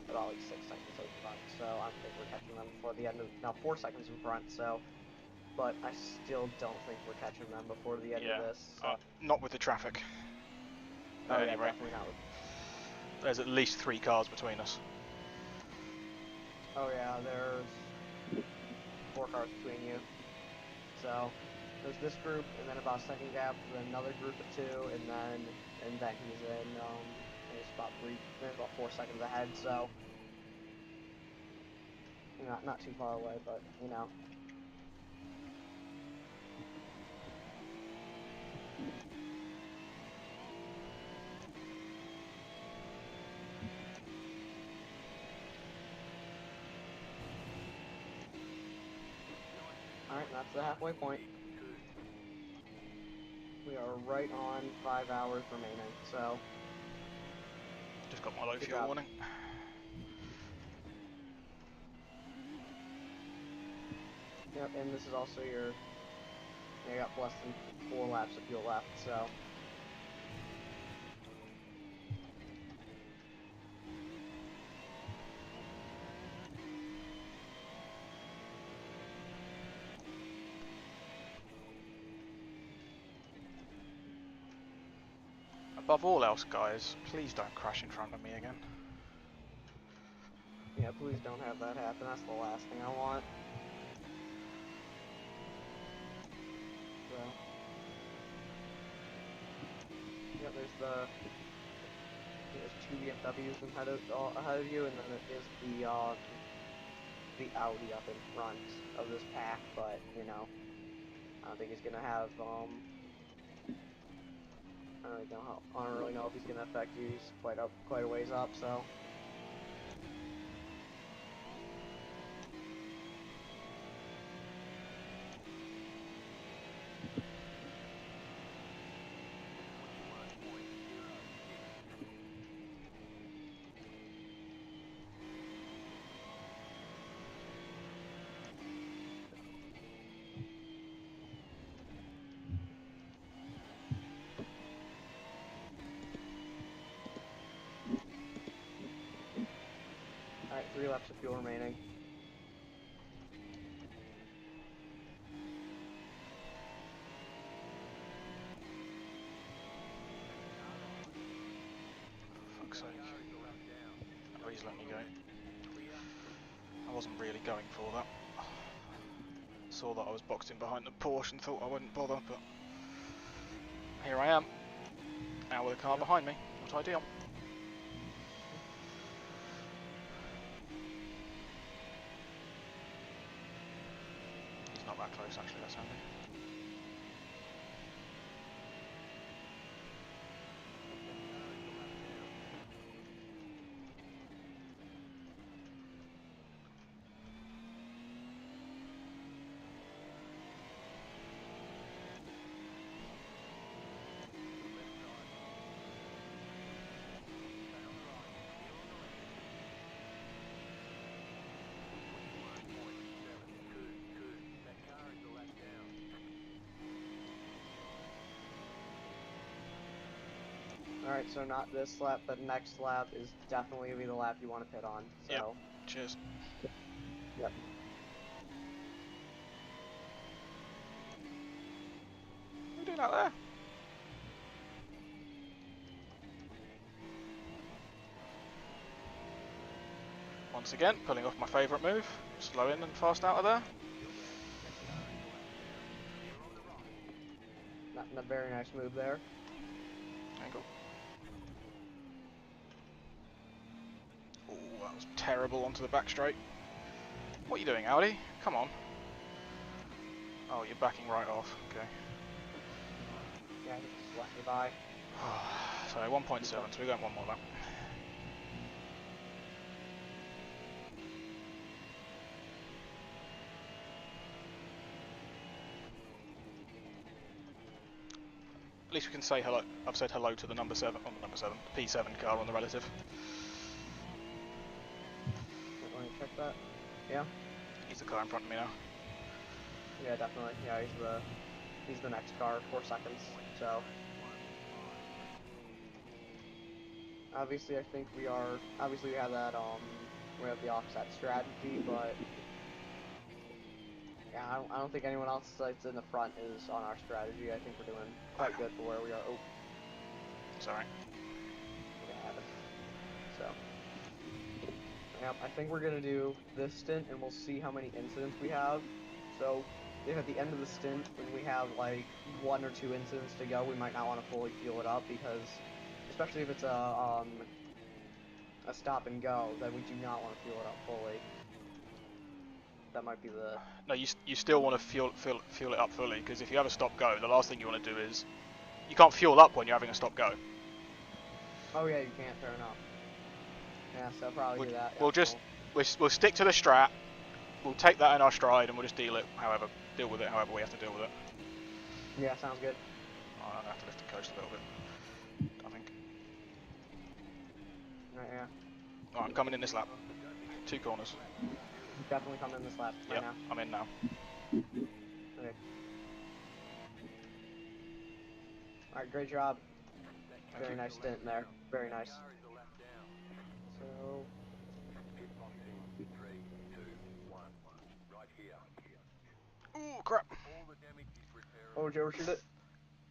about like 6 seconds in front. So I don't think we're catching them before the end of now 4 seconds in front. So, but I still don't think we're catching them before the end of Yeah, this. So. not with the traffic. Oh At yeah, any rate, definitely not. there's at least 3 cars between us. Oh yeah, there's 4 cars between you. So there's this group, and then about a second gap, then another group of 2, and then he's in he's about 4 seconds ahead. So not too far away, but you know. All right, that's the halfway point. We are right on 5 hours remaining. So. Just got my low Good fuel job. warning. Yep, and this is also you got less than 4 laps of fuel left, so. Above all else, guys, please don't crash in front of me again. Yeah, please don't have that happen. That's the last thing I want. So. Yeah, there's 2 BMWs ahead of you, and then there is the Audi up in front of this pack. But you know, I don't think he's gonna have I don't really know if he's gonna affect you. He's quite a ways up, so. Alright, 3 laps of fuel remaining. For fuck's sake. Oh, he's let me go. I wasn't really going for that. Saw that I was boxed in behind the Porsche and thought I wouldn't bother, but here I am. Now with a car behind me. Not ideal. that close, actually, that's handy. Alright, so not this lap, but next lap is definitely going to be the lap you want to pit on. So. Yep. Cheers. Yep. What are you doing out there? Once again, pulling off my favourite move. Slow in and fast out of there. Not a very nice move there. Angle. Oh, that was terrible onto the back straight. What are you doing, Audi? Come on. Oh, you're backing right off. Okay. Yeah, he just left me by. So 1.7, so we're going one more lap. At least we can say hello. I've said hello to the number 7, on the number 7, the P7 car on the relative. Let me check that. Yeah. He's the car in front of me now. Yeah, definitely. Yeah, he's the next car, 4 seconds. So obviously, I think we are. Obviously, we have that. We have the offset strategy, but yeah, I don't think anyone else that's in the front is on our strategy. I think we're doing quite good for where we are. Oh, Sorry. yeah, happens. So. Yep, I think we're gonna do this stint, and we'll see how many incidents we have. So, if at the end of the stint, when we have like 1 or 2 incidents to go, we might not want to fully fuel it up because, especially if it's a stop and go, then we do not want to fuel it up fully. That might be the. No, you still want to fuel it up fully, because if you have a stop go, the last thing you want to do is you can't fuel up when you're having a stop go. Oh yeah, you can't. Fair enough. Yeah, so probably do that. We'll Yeah, just we'll stick to the strat. We'll take that in our stride, and we'll just deal with it however we have to deal with it. Yeah, sounds good. I'm gonna have to lift the coast a little bit, I think. Right, yeah. Alright, I'm coming in this lap. 2 corners. Definitely come in this lap right Yep, now. I'm in now. Okay. Alright, great job. Thank Very you. nice stint there. Very nice. So. Ooh, crap. Oh, did you overshoot it?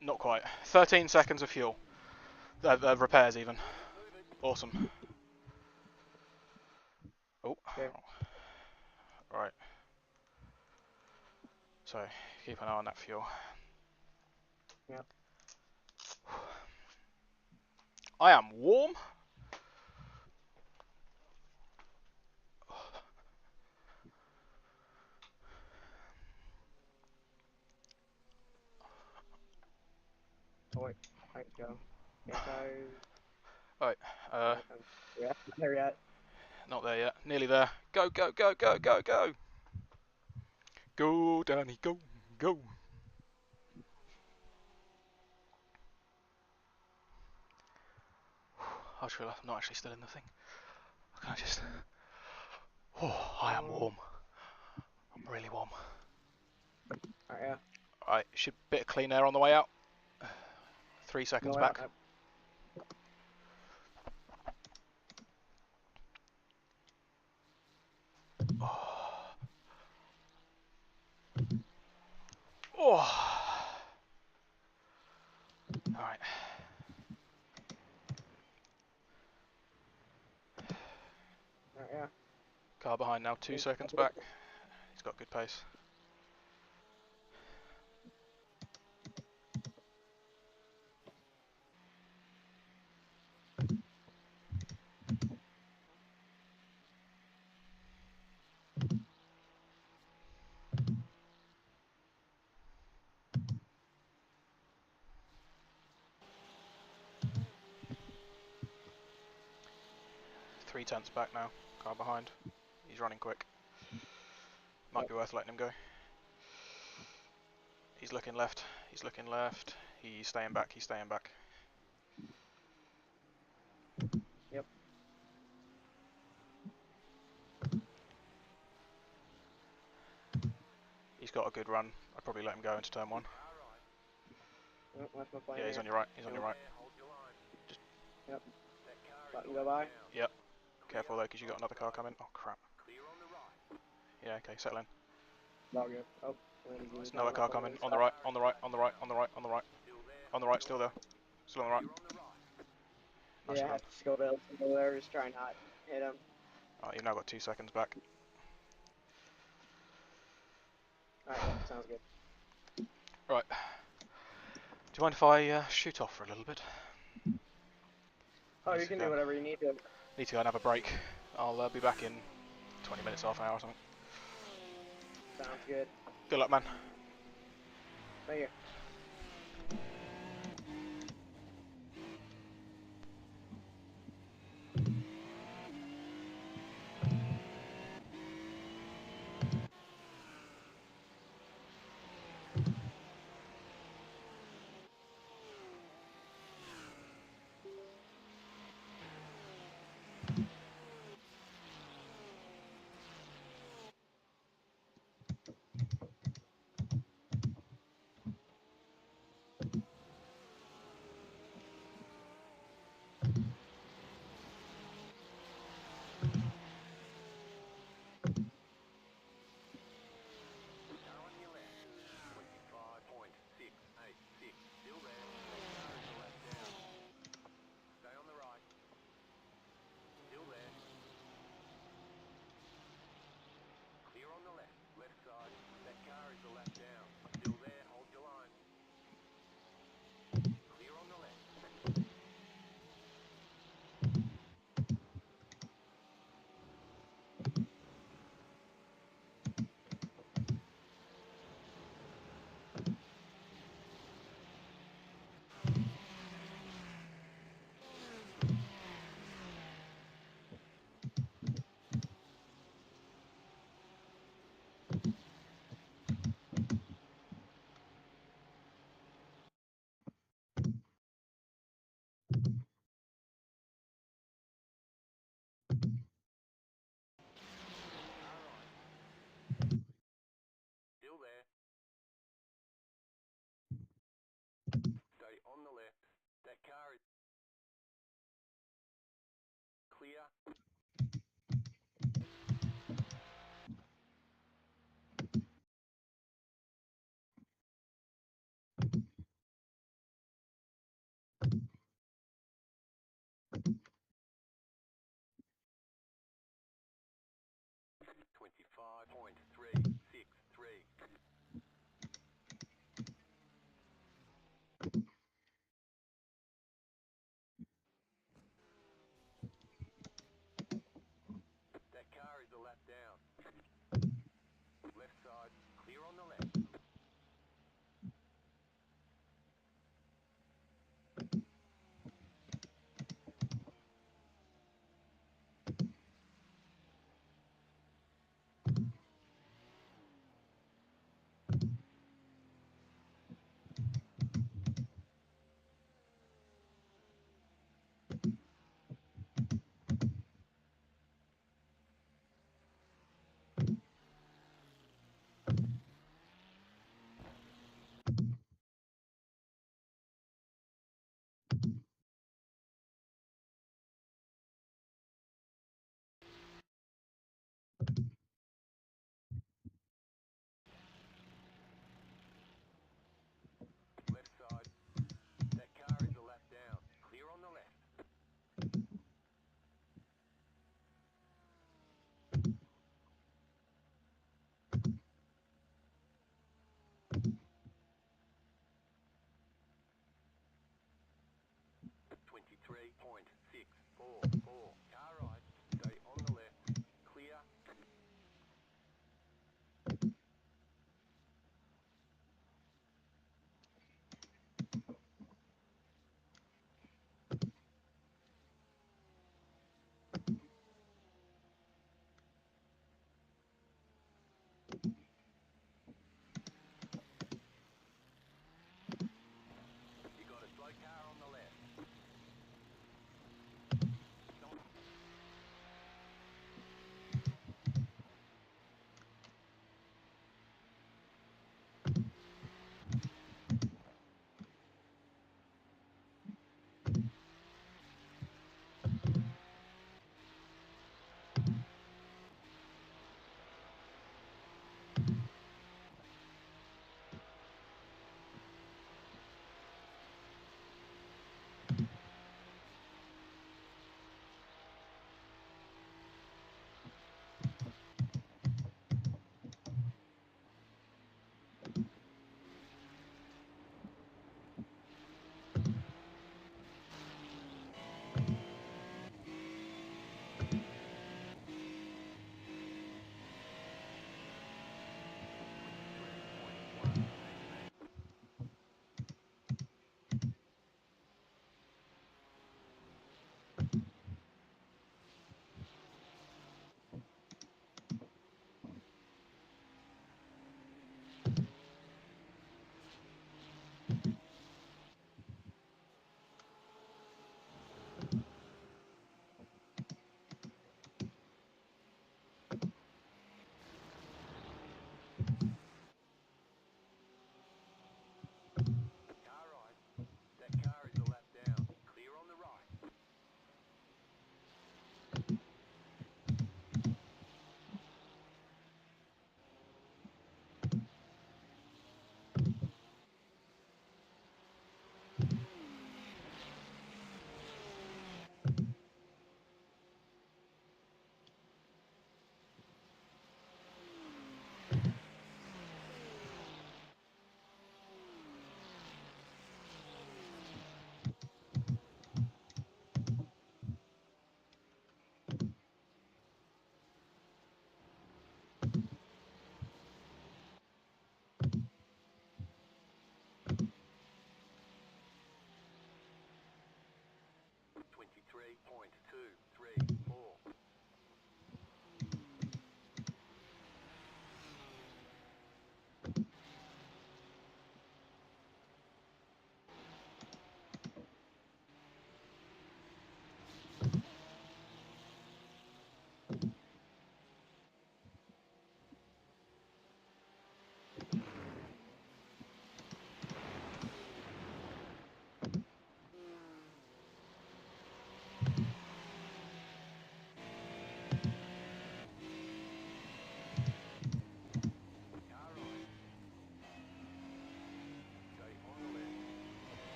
Not quite. 13 seconds of fuel. Repairs even. Awesome. Oh. Okay. Right. So, keep an eye on that fuel. Yep. I am warm. Oh wait, right, go. Can't Right. yeah, not there yet. Not there yet. Nearly there. Go, go, go, go, go, go. Go, Danny, go, go. I just realised I'm not actually still in the thing. Can I just... Oh, I am warm. I'm really warm. Alright, yeah. Alright, should bit of clean air on the way out. 3 seconds No, back. Oh. Oh. Alright. Alright, yeah. Car behind now, 2 seconds back. He's got good pace. 3/10 back now. Car behind. He's running quick. Might be worth letting him go. He's looking left. He's looking left. He's staying back. He's staying back. Yep. He's got a good run. I'd probably let him go into turn 1. Yep, that's my plan Yeah, he's here. on your right. He's on your right. Yep. Let him go by. Yep. Careful though, because you got another car coming. Oh crap. Yeah, okay, settle in. All good. Oh, There's another car coming. On the right, on the right, on the right, on the right, on the right. On the right, still there. Still on the right. Nice Yeah, I run. have to go there, just try and not hit him. Alright, you've now got 2 seconds back. Alright, yeah, sounds good. Right. Do you mind if I shoot off for a little bit? Oh, you can do whatever you need to. Need to go and have a break. I'll be back in 20 minutes, half an hour or something. Sounds good. Good luck, man. Thank you.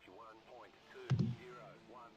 21.201.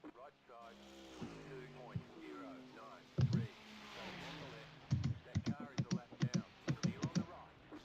Right side, 2.093. Stay on the left. That car is a lap down. Clear on the right.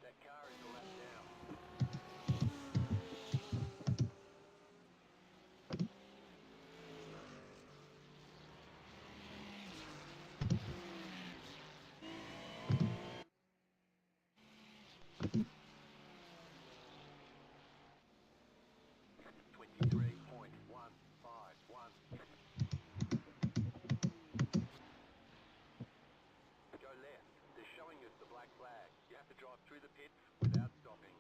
That car is a lap down. Twenty-three point one five one. Go left. They're showing us the black flag. You have to drive through the pits without stopping.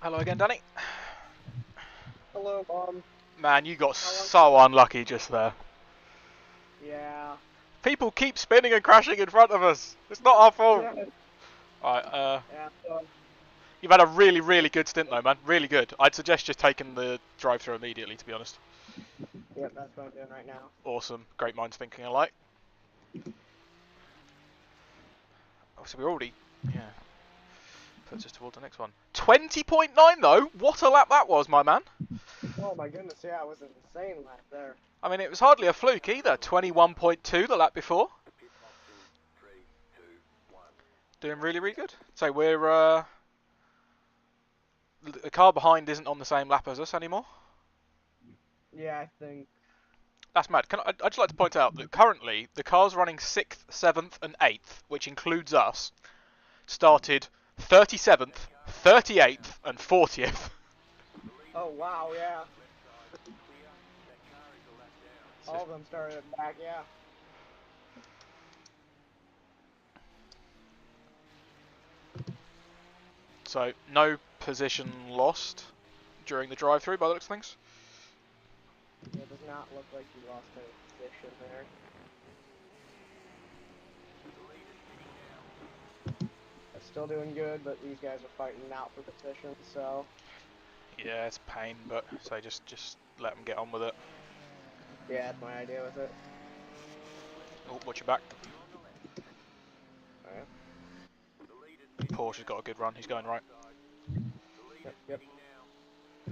Hello again, Danny. Hello, Mom. Man, you got so unlucky just there. Yeah. People keep spinning and crashing in front of us. It's not our fault. Yeah. Alright, Yeah. So, you've had a really, really good stint though, man. Really good. I'd suggest just taking the drive-through immediately, to be honest. yeah, that's what I'm doing right now. Awesome. Great minds thinking alike. Oh, so we're already... Yeah. Puts us towards the next one. 20.9 though? What a lap that was, my man. Oh my goodness, yeah, it was an insane lap there. I mean, it was hardly a fluke either. 21.2 the lap before. Pit box in 3, 2, 1. Doing really, really good. So we're... the car behind isn't on the same lap as us anymore. Yeah, I think. That's mad. I'd just like to point out that currently the cars running 6th, 7th and 8th, which includes us, started 37th, 38th and 40th. Oh wow, yeah. Left side clear. That car is a lap down. All of them started back, yeah. So no position lost during the drive-through by the looks of things. Yeah, it does not look like he lost any position there. That's still doing good, but these guys are fighting out for position, so. Yeah, it's a pain, but so just let them get on with it. Yeah, that's my idea with it. Oh, watch your back. Alright. Porsche's got a good run. He's going right. Yep.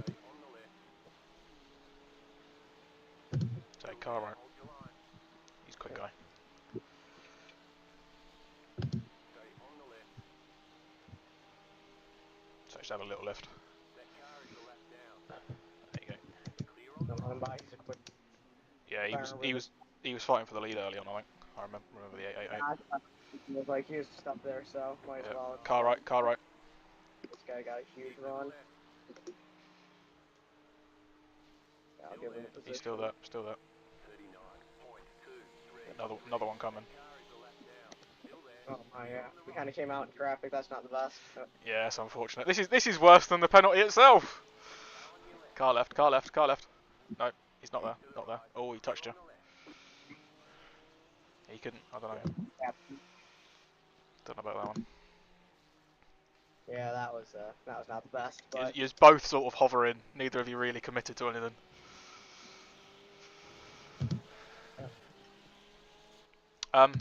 Stay on the left. So car right. Hold your line. He's a quick guy. Stay on the left. So just have a little lift. That car is a lap down. There you go. Clear on the Don't let him by, he's a quick. Yeah, he was fighting for the lead early on. I think. I remember the 888. It was like he was just up there, so might as Yep. well. Car right. Car right. This guy got a huge run. Yeah, I'll give him the position. He's still there. Still there. 39.23. Another one coming. Car is a lap down. Still there. Oh my, yeah. We kind of came out in traffic. That's not the best. Yeah, it's unfortunate. This is worse than the penalty itself. Car left. Car left. Car left. No, he's not there. Not there. Oh, he touched you. He couldn't. I don't know. Yeah, Don't know about that one. yeah, that was not the best. But You're both sort of hovering. Neither of you really committed to anything. I'll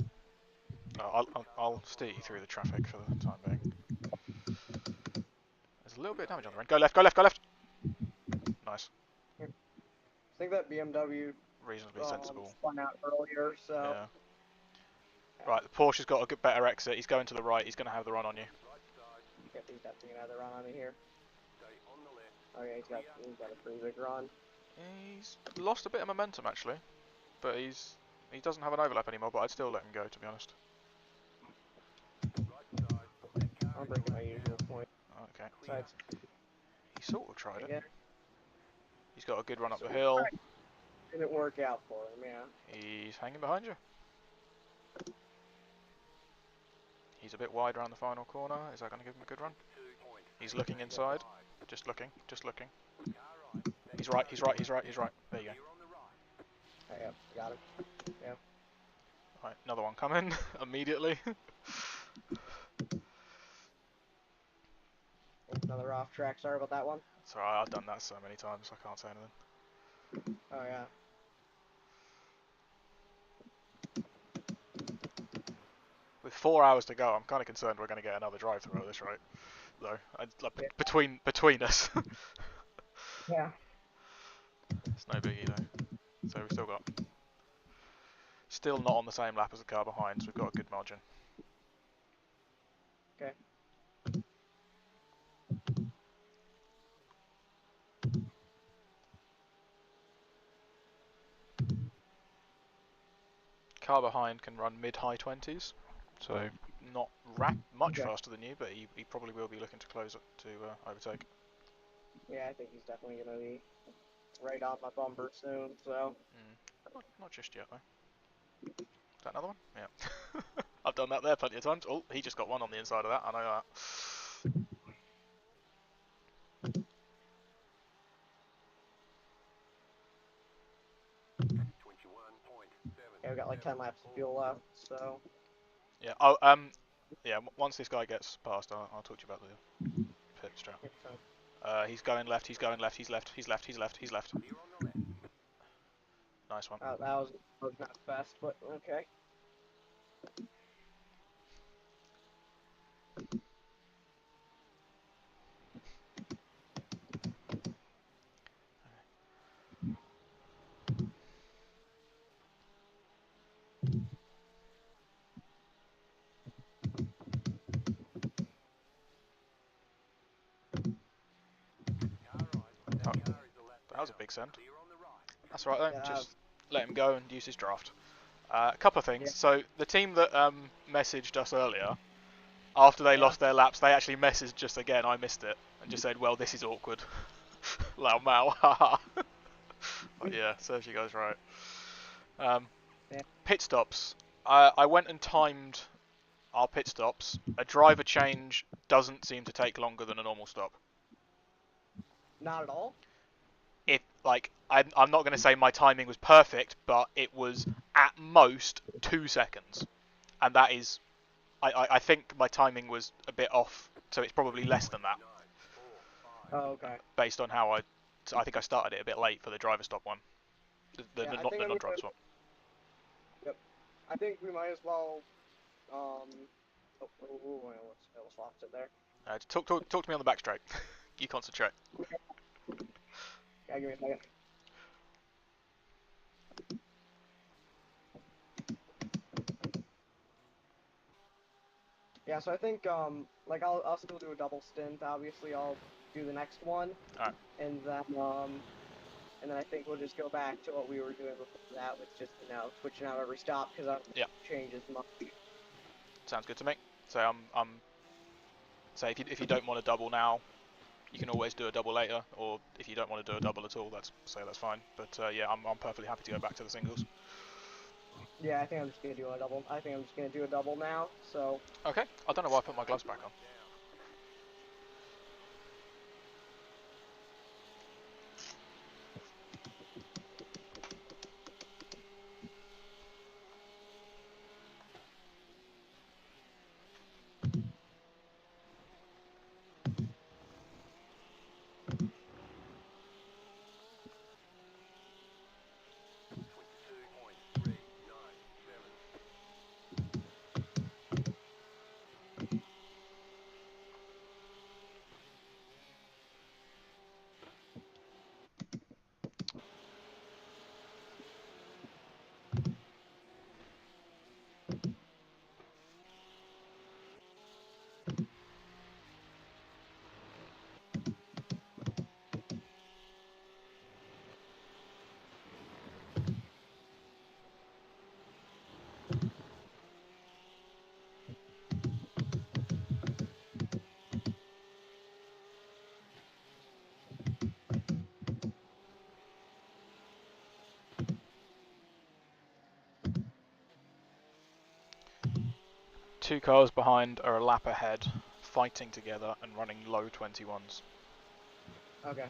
steer you through the traffic for the time being. There's a little bit of damage on the end. Go left. Go left. Go left. Nice. I think that BMW Reasonably sensible. spun out earlier, so. Yeah. Right, the Porsche's got a good, better exit. He's going to the right. He's going to have the run on you. Yep, he's definitely gonna have the run on me here. Stay on the left. Oh yeah, he's got a pretty big run. He's lost a bit of momentum actually, but he doesn't have an overlap anymore. But I'd still let him go, to be honest. Right side. That car I'm is a breaking my lap usual down. point. Okay. Besides, He sort of tried it. again, He's got a good run up the hill. didn't work out for him, yeah. He's hanging behind you. He's a bit wide around the final corner. Is that going to give him a good run? He's looking inside. Just looking. Just looking. He's right. He's right. He's right. He's right. There you go. Oh, yeah, got him. Yeah. Right, another one coming immediately. Another off track. Sorry about that one. It's alright. I've done that so many times. I can't say anything. Oh yeah. With 4 hours to go, I'm kind of concerned we're going to get another drive-through at this rate. Though, between us. Yeah. It's no biggie though. So we've still not on the same lap as the car behind, so we've got a good margin. Okay. Car behind can run mid-high 20s, so not much faster than you, but he probably will be looking to close it to overtake. Yeah, I think he's definitely gonna be right on my bumper soon. So. Not just yet though. Is that another one? Yeah. I've done that there plenty of times. Oh, he just got one on the inside of that. I know that. we've got like 10 laps of fuel left, so. Yeah. Yeah. Once this guy gets past, I'll talk to you about the pit strap. He's going left. He's going left. He's left. He's left. He's left. He's left. Clear on the left. Nice one. That was not fast, but okay. Car right. That Oh, car is a lap that was a down. big send. Clear on the right. That's right then. Yeah, Just let him go and use his draft. A couple of things. Yeah. So the team that messaged us earlier, after they lost their laps, they actually messaged just again. I missed it and just said, "Well, this is awkward." Lao Mao, haha. But yeah, serves you guys right. Yeah. Pit stops. I went and timed our pit stops. A driver change doesn't seem to take longer than a normal stop. Not at all. It like I'm not going to say my timing was perfect, but it was at most 2 seconds, and that is I think my timing was a bit off, so it's probably less than that 9, 4, 5. Oh, okay. based on how I think I started it a bit late for the driver stop one, Yeah, I not think the I'm non-driver gonna. swap. Yep. I think we might as well. Oh, I almost lost it there. Talk to me on the back straight. You concentrate. Yeah, give me a second. Yeah, so I think like I'll still do a double stint. Obviously, I'll do the next one, Alright. and then I think we'll just go back to what we were doing before that, with just switching out every stop because I don't Yeah. change as much. Sounds good to me. So say if you don't want to double now, you can always do a double later, or if you don't want to do a double at all, that's fine. But yeah, I'm perfectly happy to go back to the singles. Yeah, I think I'm just gonna do a double. I think I'm just gonna do a double now. So. Okay. I don't know why I put my gloves back on. Two cars behind are a lap ahead, fighting together and running low 21s. Okay.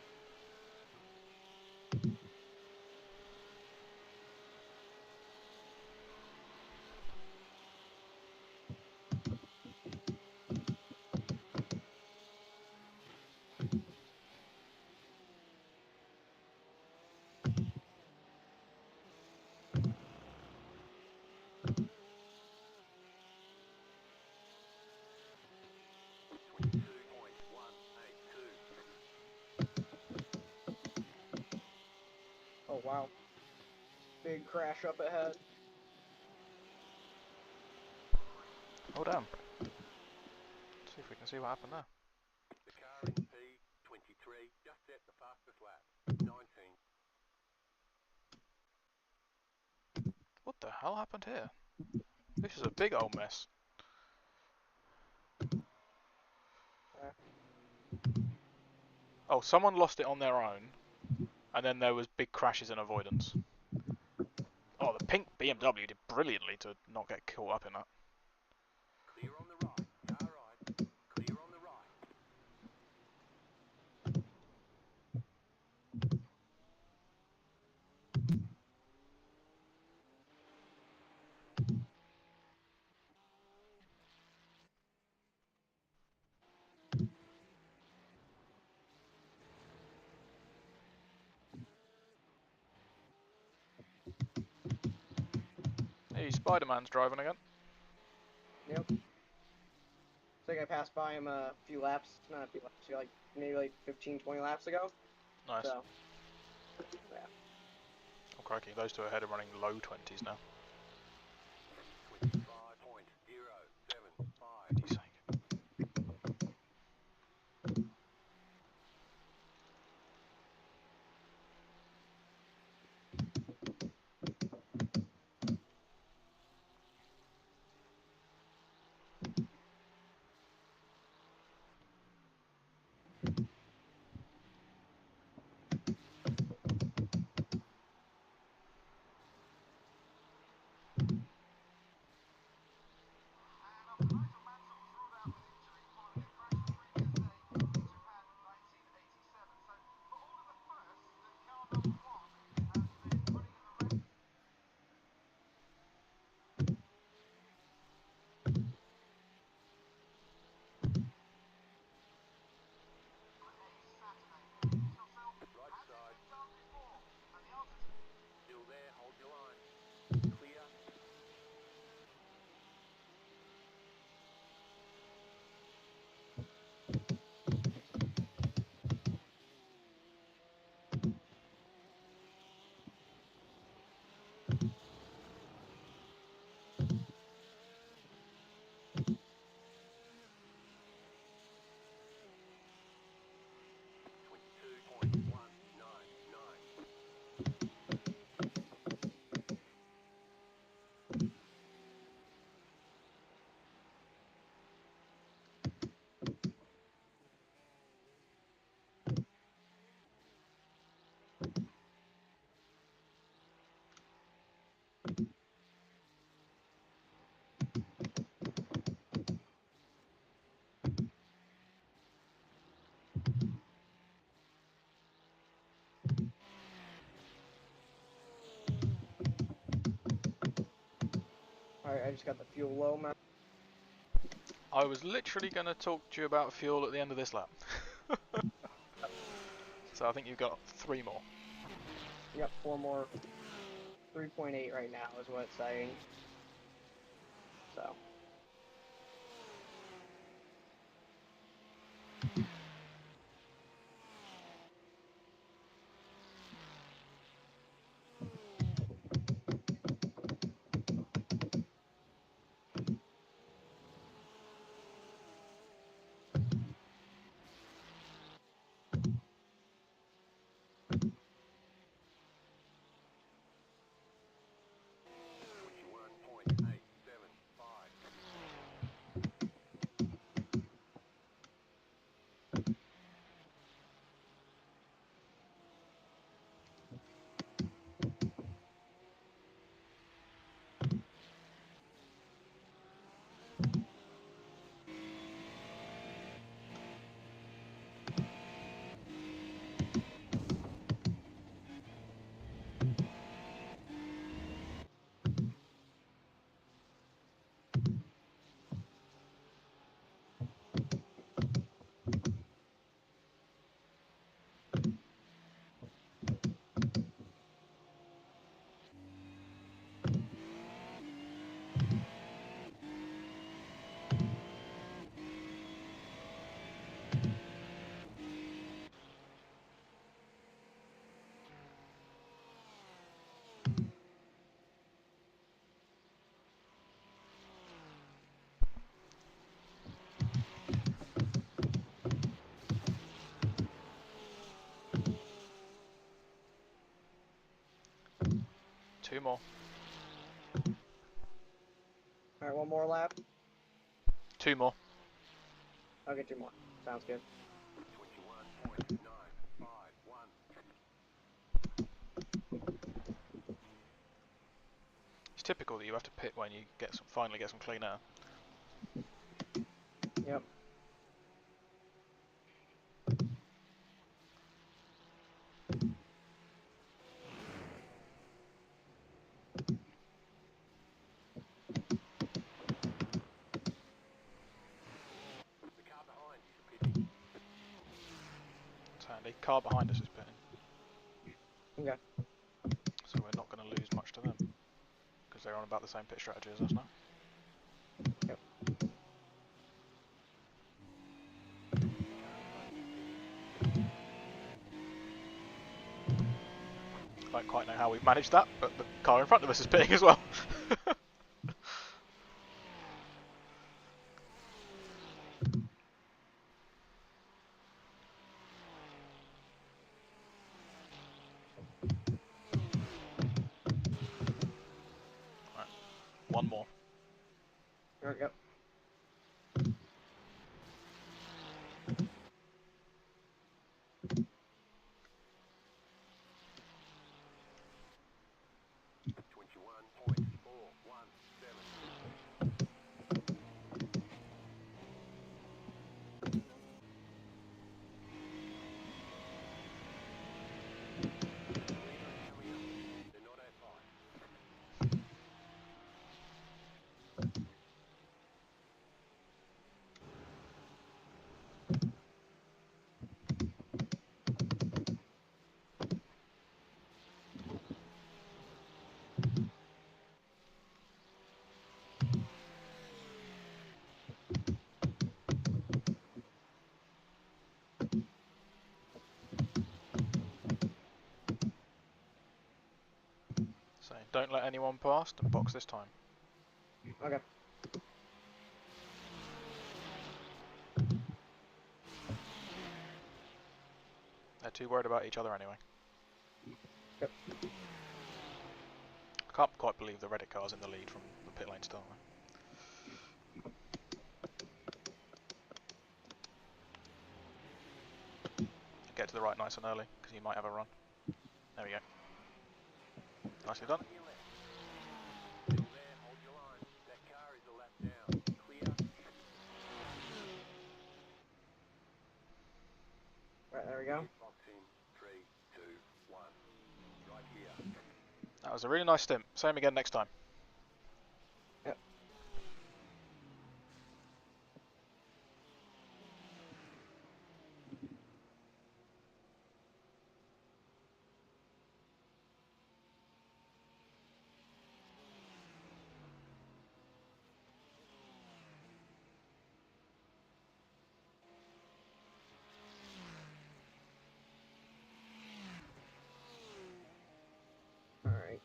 Oh wow. Big crash up ahead. Oh damn. Let's see if we can see what happened there. The car in P23 just set the fastest lap. 19. What the hell happened here? This is a big old mess. Oh, someone lost it on their own, and then there was big crashes and avoidance. Oh, the pink BMW did brilliantly to not get caught up in that. Clear on the right. Car right. Clear on the right. Spider-Man's driving again. Yep. I think I passed by him a few laps, not a few laps, like maybe like 15, 20 laps ago. Nice. So, yeah. Oh crikey, those two ahead are running low 20s now. 25.075. Pity's sake. Right side. Still there, hold your line. Clear. Alright, I just got the fuel low, man. I was literally going to talk to you about fuel at the end of this lap. So I think you've got 3 more. Yep, 4 more. 3.8 right now is what it's saying. So. Two more. Alright, 1 more lap. 2 more. Okay, 2 more. Sounds good. 21.951. It's typical that you have to pit when you finally get some clean air. Yep. The car behind is pitting. It's handy. Car behind us is pitting. Okay. So we're not going to lose much to them. Because because they're on about the same pit strategy as us now. Yep. I don't quite know how we've managed that, but the car in front of us is pitting as well. Right, one more. Yep. So don't let anyone past and box this time. Okay. They're too worried about each other anyway. Yep. I can't quite believe the Reddit car's in the lead from the pit lane start. Get to the right nice and early, because you might have a run. There we go. Nicely done. Right, there we go. That was a really nice stint. Same again next time. Yep. All right.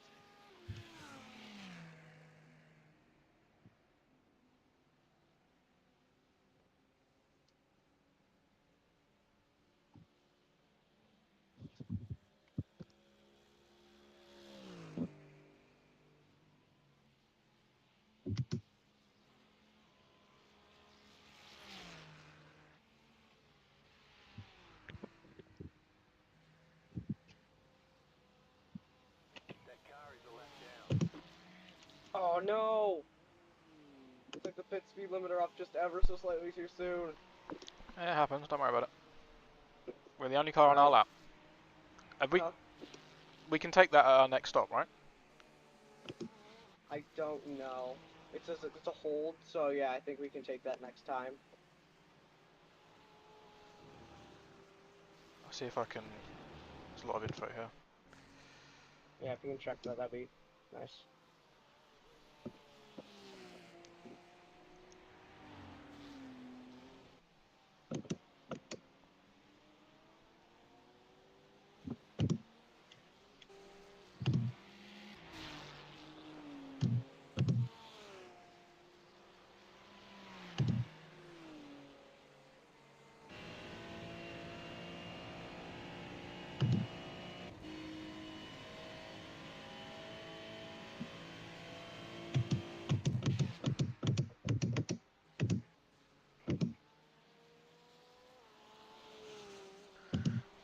Oh no! I took the pit speed limiter off just ever so slightly too soon. It happens, don't worry about it. We're the only car on our lap. And Huh? we can take that at our next stop, right? I don't know. It says it's a hold, so yeah, I think we can take that next time. I'll see if I can... There's a lot of info here. Yeah, if you can check that, that'd be nice.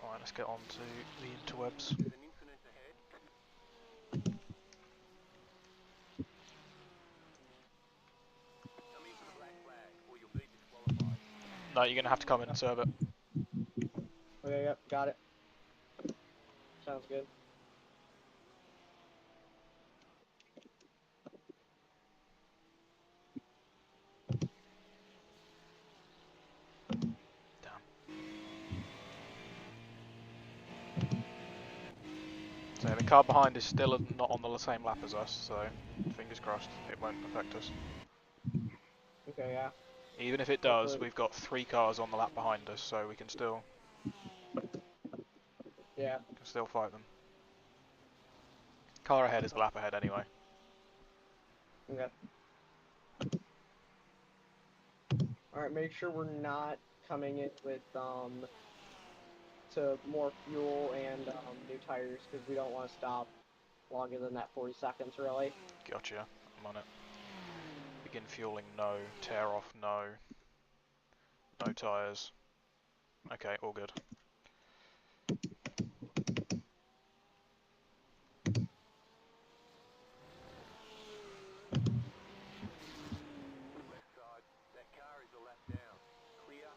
Alright, let's get on to the interwebs. No, you're going to have to come in and serve it. Okay, yep, got it. Sounds good. So having car behind is still not on the same lap as us, so fingers crossed it won't affect us. Okay, yeah. Even if it does, Hopefully. we've got 3 cars on the lap behind us, so we can still Yeah. fight them. Car ahead is a lap ahead anyway. Okay. Alright, make sure we're not coming in with, to more fuel and, new tires, because we don't want to stop longer than that 40 seconds, really. Gotcha, I'm on it. Begin fueling, no. Tear off, no. No tyres. Okay, all good. Left side. That car is a lap down. Clear.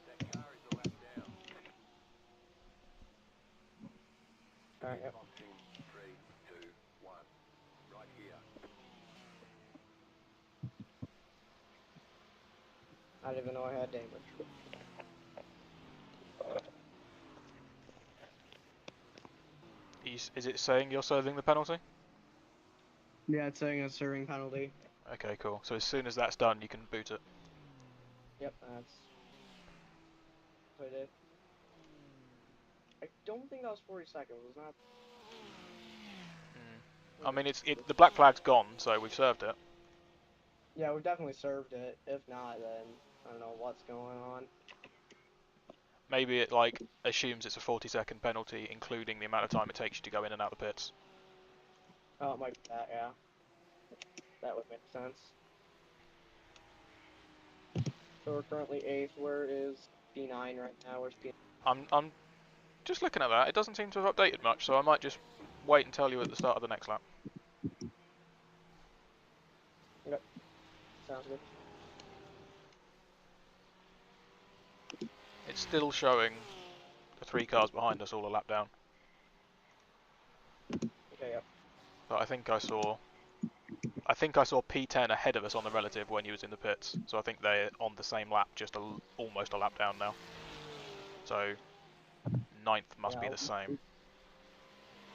That car is a lap down. Alright, yep. Box in 3, 2, 1. Right here. I didn't even know I had damage. Is it saying you're serving the penalty? Yeah, it's saying a serving penalty. Okay, cool. So as soon as that's done, you can boot it. Yep, that's what I did. I don't think that was 40 seconds, it was not. I mean, the black flag's gone, so we've served it. Yeah, we definitely served it. If not, then I don't know what's going on. Maybe it like assumes it's a 40-second penalty, including the amount of time it takes you to go in and out the pits. Oh, it might be that, yeah. That would make sense. So we're currently 8th. Where is P9 right now? Where's P9? I'm just looking at that. It doesn't seem to have updated much, so I might just wait and tell you at the start of the next lap. Okay. Sounds good. It's still showing the 3 cars behind us all a lap down. Okay, yep. But I think I saw P10 ahead of us on the relative when he was in the pits. So I think they're on the same lap, just almost a lap down now. So 9th must be Yeah, the same.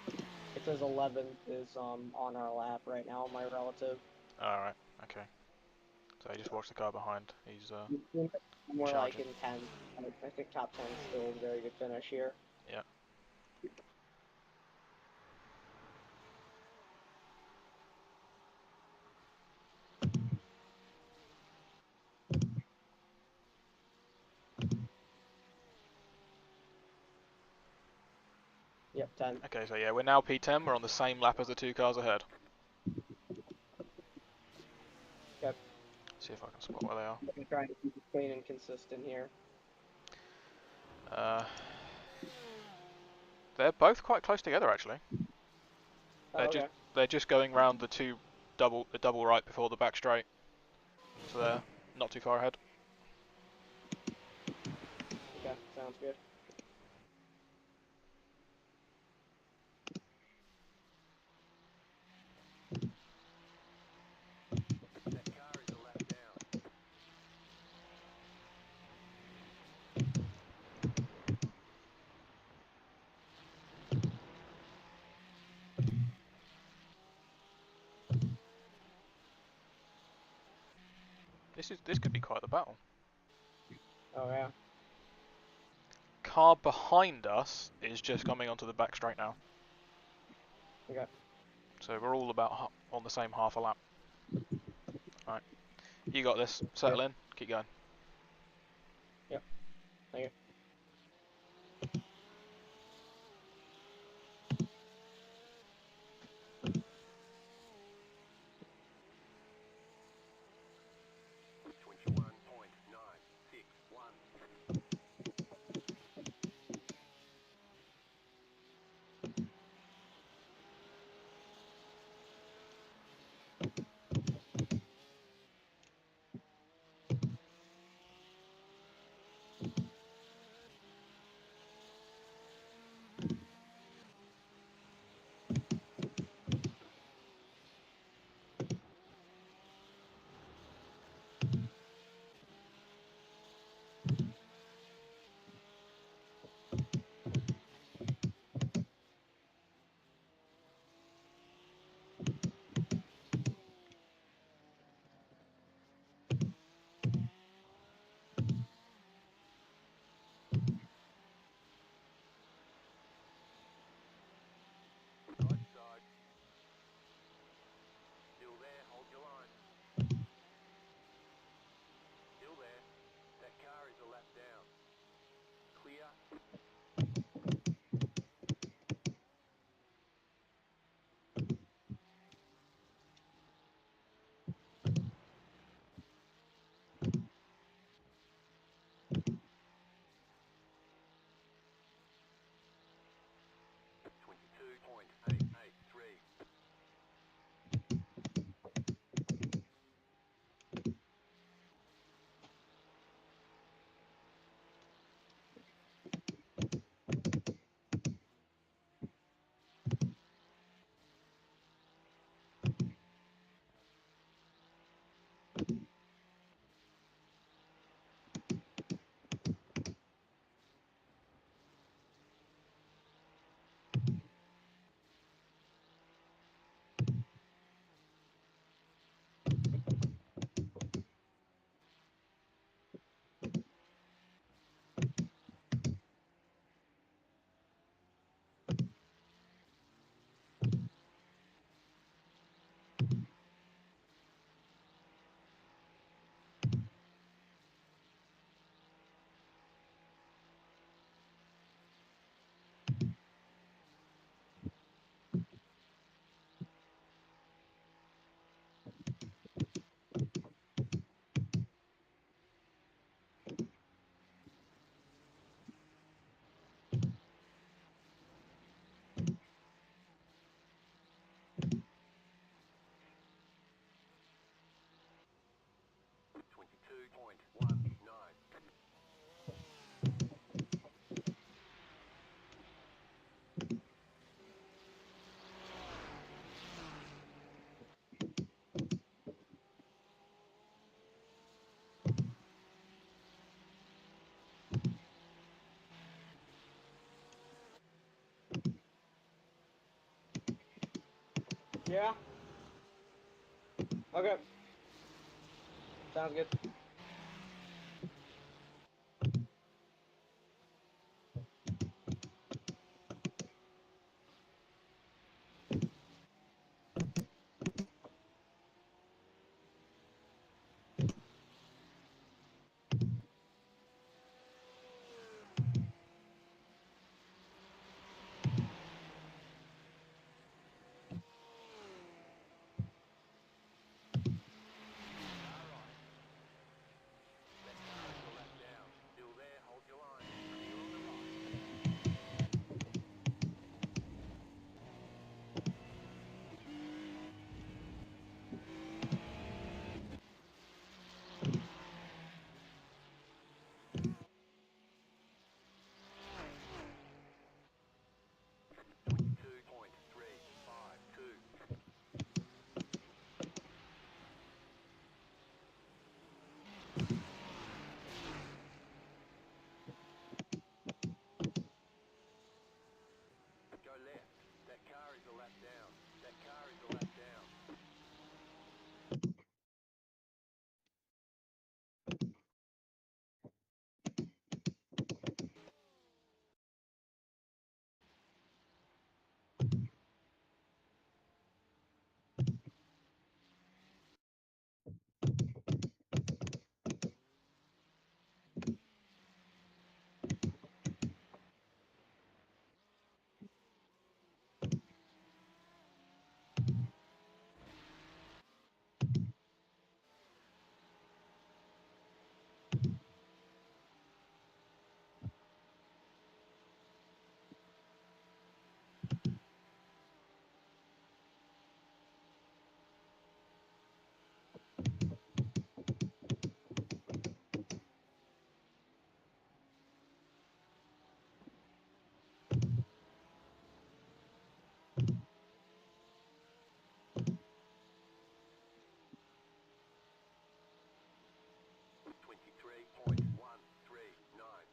it says 11th is on our lap right now, my relative. Alright, okay. So just watch the car behind. He's More like charging. in 10. I think top 10 is still a very good finish here. Yeah. Yep, 10. Okay, so yeah, we're now P10. We're on the same lap as the 2 cars ahead. Yep. See if I can spot where they are. I'm trying to keep it clean and consistent here. They're both quite close together actually. Oh, okay. They're just going round the double right before the back straight. So they're not too far ahead. Okay, sounds good. That car is a lap down. This could be quite the battle. Oh, yeah. Car behind us is just coming onto the back straight now. Okay. So we're all about on the same half a lap. Alright. You got this. Settle in. Keep going. Yep. Thank you. 22.883. Yeah. Okay. Sounds good. Still there, hold your line. Clear on the right. Two point three five two. Go left. That car is a lap down. That car is a lap down. Twenty-three point one three nine.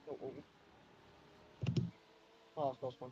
Oh, oh. Oh, that's close one.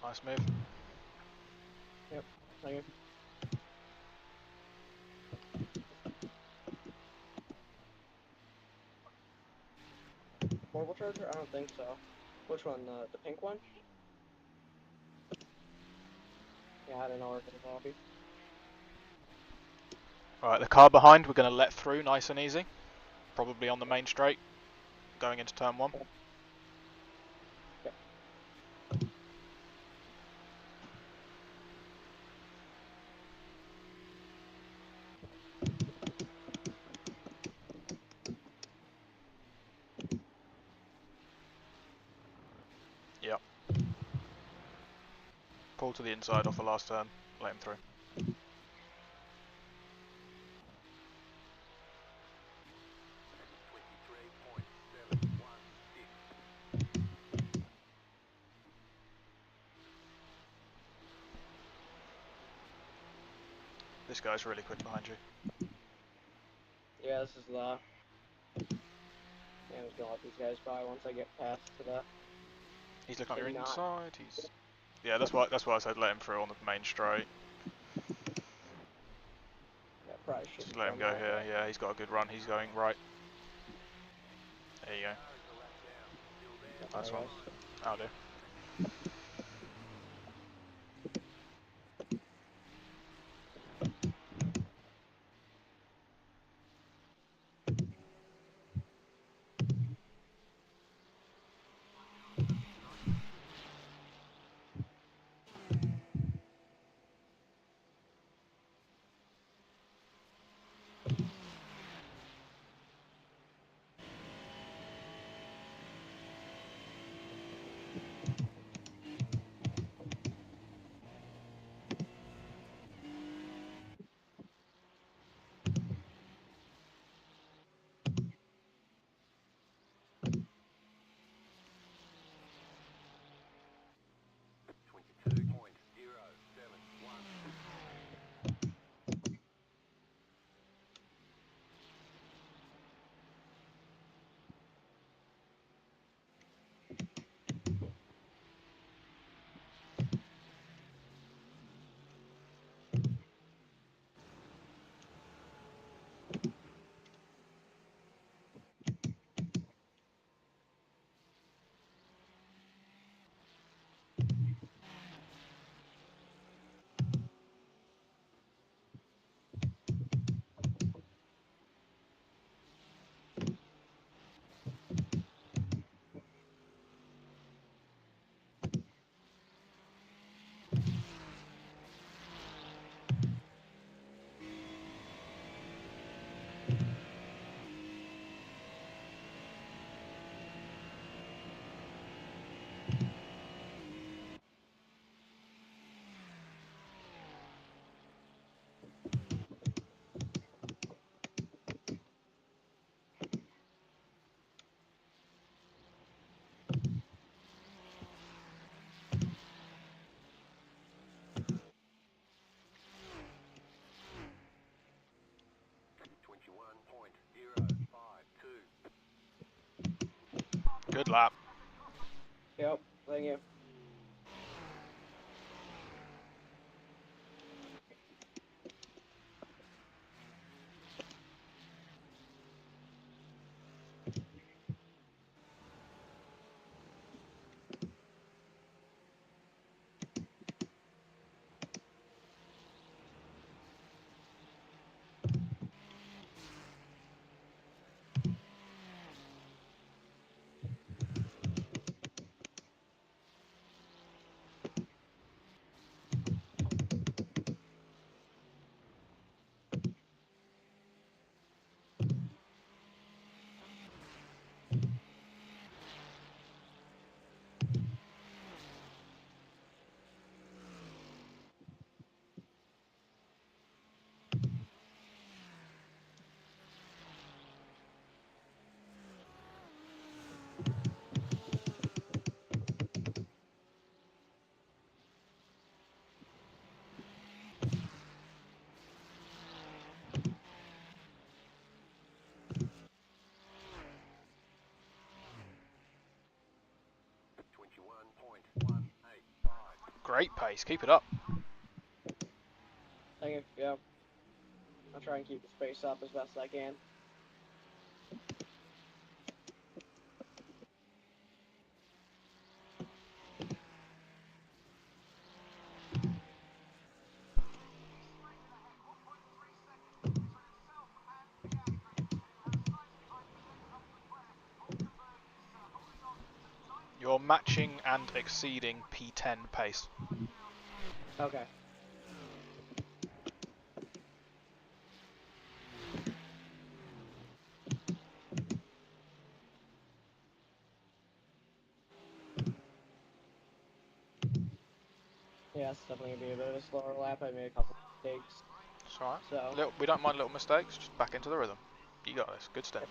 Nice move. Thank you. Portable charger? I don't think so. Which one? The pink one? Yeah, I don't know where it's gonna be. Alright, the car behind we're going to let through nice and easy. Probably on the main straight, going into turn 1. Yep. Pull to the inside off the last turn, let him through. This guy's really quick behind you. Yeah, this is the... Yeah, I'm just gonna let these guys by once I get past to that. He's looking up your Maybe not. inside, he's... Yeah, that's why I said let him through on the main straight. Yeah, probably should Just let him run go that here, way. yeah, he's got a good run, he's going right. There you go. Yeah, Nice there one. it is. That'll do. Good lap. Yep, thank you. Great pace. Keep it up. Thank you. Yeah. I'll try and keep the space up as best as I can. You're matching and exceeding P10 pace. Okay. Yeah, it's definitely gonna be a bit of a slower lap. I made a couple mistakes. It's alright. So We don't mind little mistakes, just back into the rhythm. You got this. Good stint.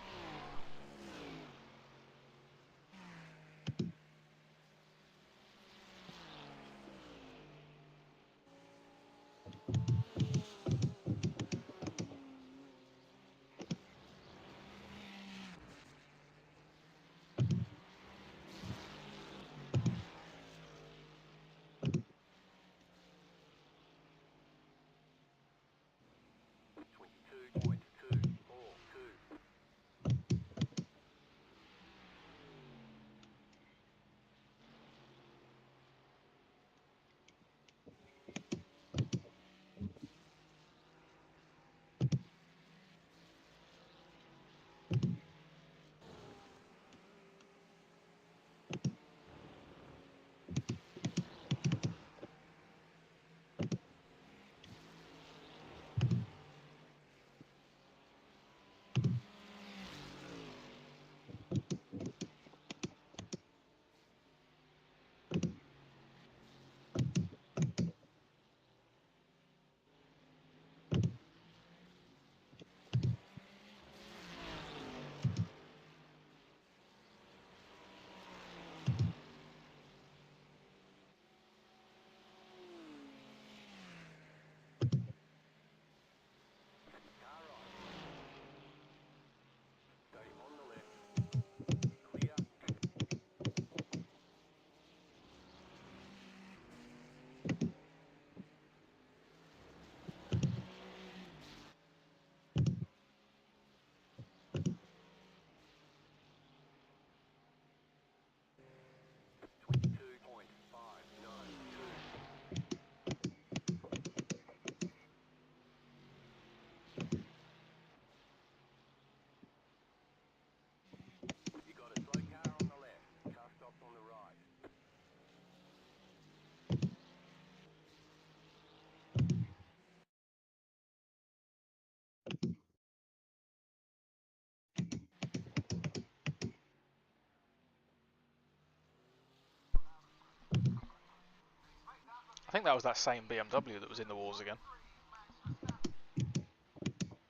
I think that was that same BMW that was in the walls again.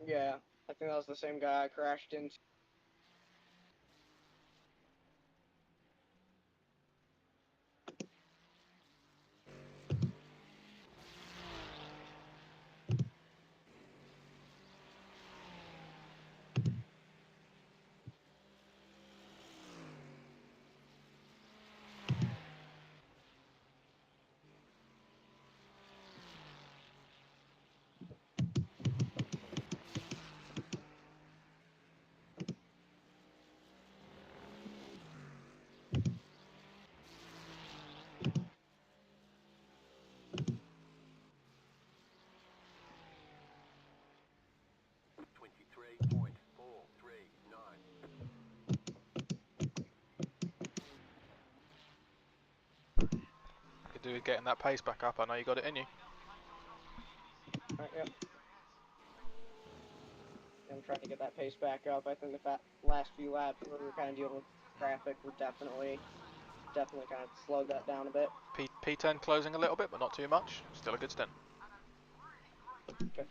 yeah, I think that was the same guy I crashed into. Could do with getting that pace back up. I know you got it in you. Yep. I'm trying to get that pace back up. I think the last few laps where we were kind of dealing with traffic were definitely kind of slowed that down a bit. P10 closing a little bit, but not too much. Still a good stint. Okay.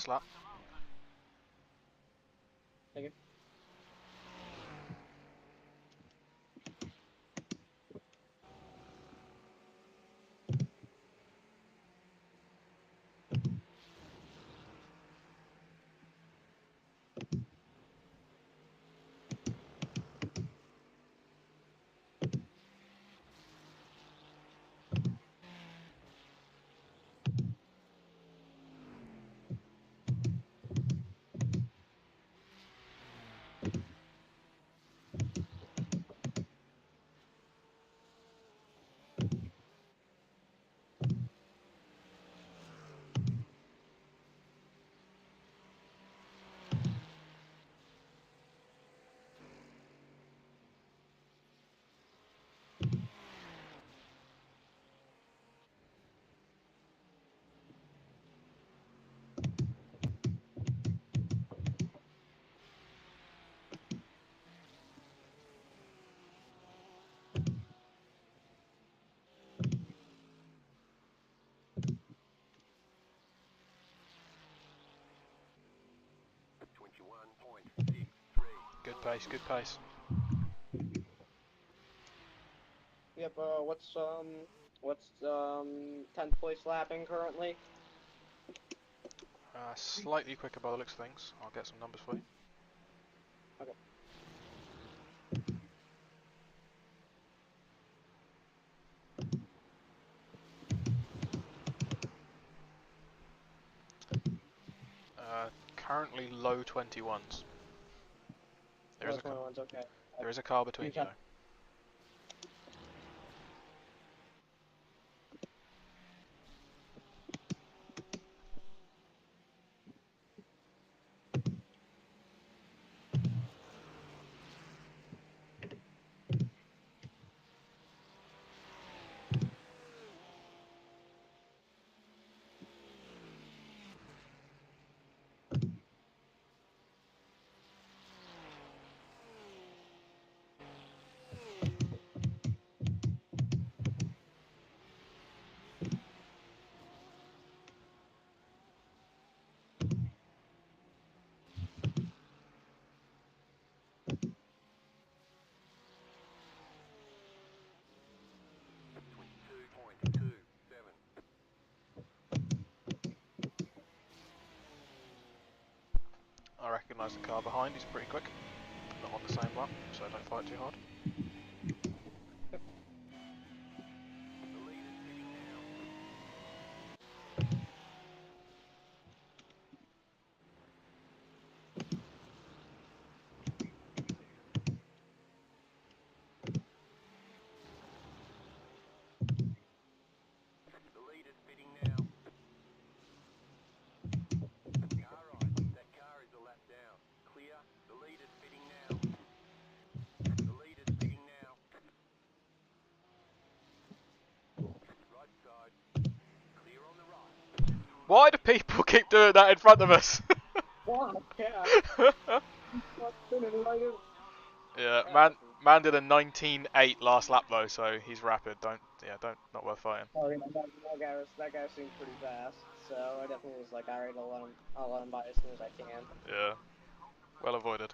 last lap. Thank you. Good pace, good pace. Yep. What's 10th place lapping currently? Slightly quicker by the looks of things. I'll get some numbers for you. Okay. Currently low 21s. There is a car. One's okay. There is a car between you Okay. though. I recognise the car behind. He's pretty quick. Not on the same lap, so don't fight too hard. Why do people keep doing that in front of us? Wow. Yeah. Yeah, man did a 19.8 last lap though, so he's rapid. Not worth fighting. Oh, yeah, that guy seemed pretty fast, so I definitely was like, alright, I'll let him by as soon as I can. Yeah, well avoided.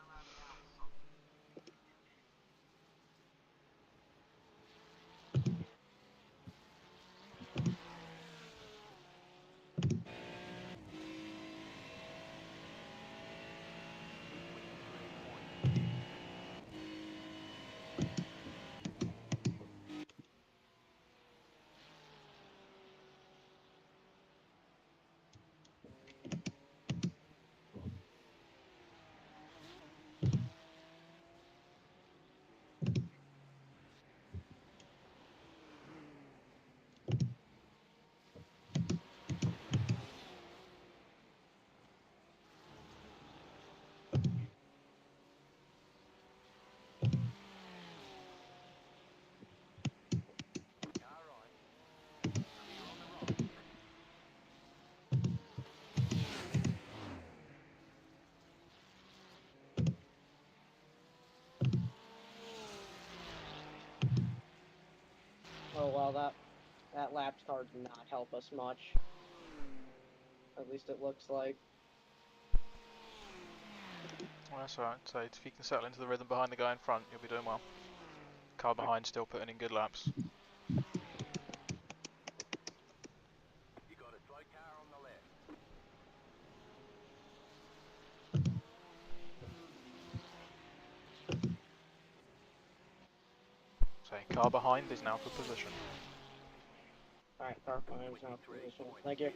Oh well, that lapped car did not help us much. At least it looks like. Well, that's alright. So if you can settle into the rhythm behind the guy in front, you'll be doing well. Car behind still putting in good laps. You got a slow car on the left. So car behind is now for position. Alright, car behind is now in position. Thank you. 23.05.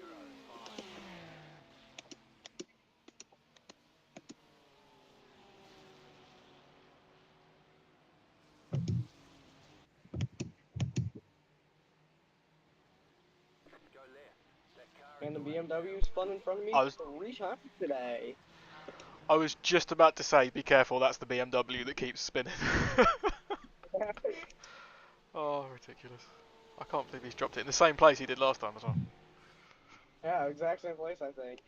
Go left. That car And the is already BMW spun in front of me I was 3 times today. I was just about to say, be careful, that's the BMW that keeps spinning. Oh, ridiculous. I can't believe he's dropped it in the same place he did last time as well. Yeah, exact same place, I think.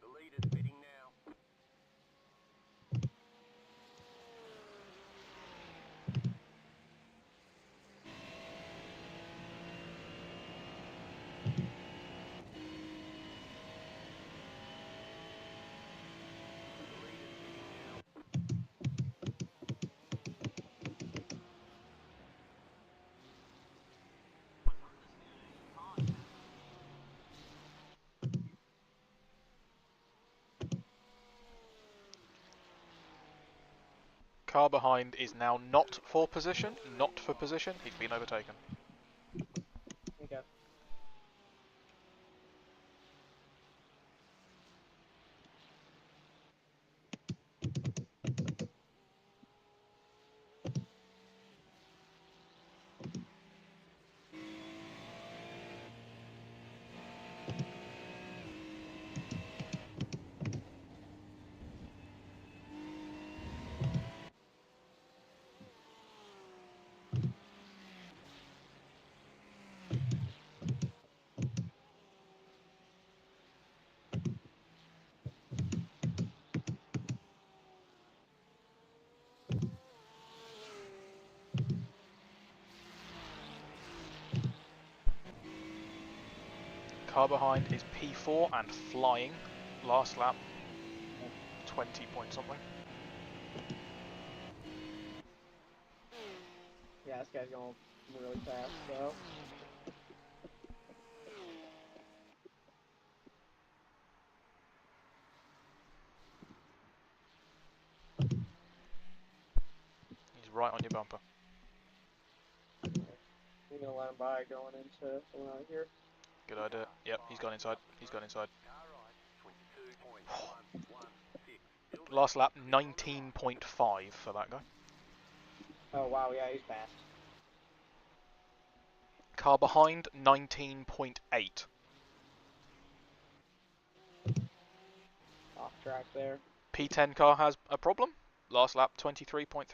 The leader's pitting now. The leader's pitting now. Car behind is now not for position, not for position, he's been overtaken. Okay. Car behind is P4 and flying. Last lap, 20 point something. Yeah, this guy's going really fast, so. He's right on your bumper. I'm gonna let him by going into around here. Good idea. Yep, he's gone inside. He's gone inside. Car right. 22.116. Last lap, 19.5 for that guy. Oh wow, yeah, he's fast. Car behind, 19.8. Off track there. P10 car has a problem. Last lap, 23.3.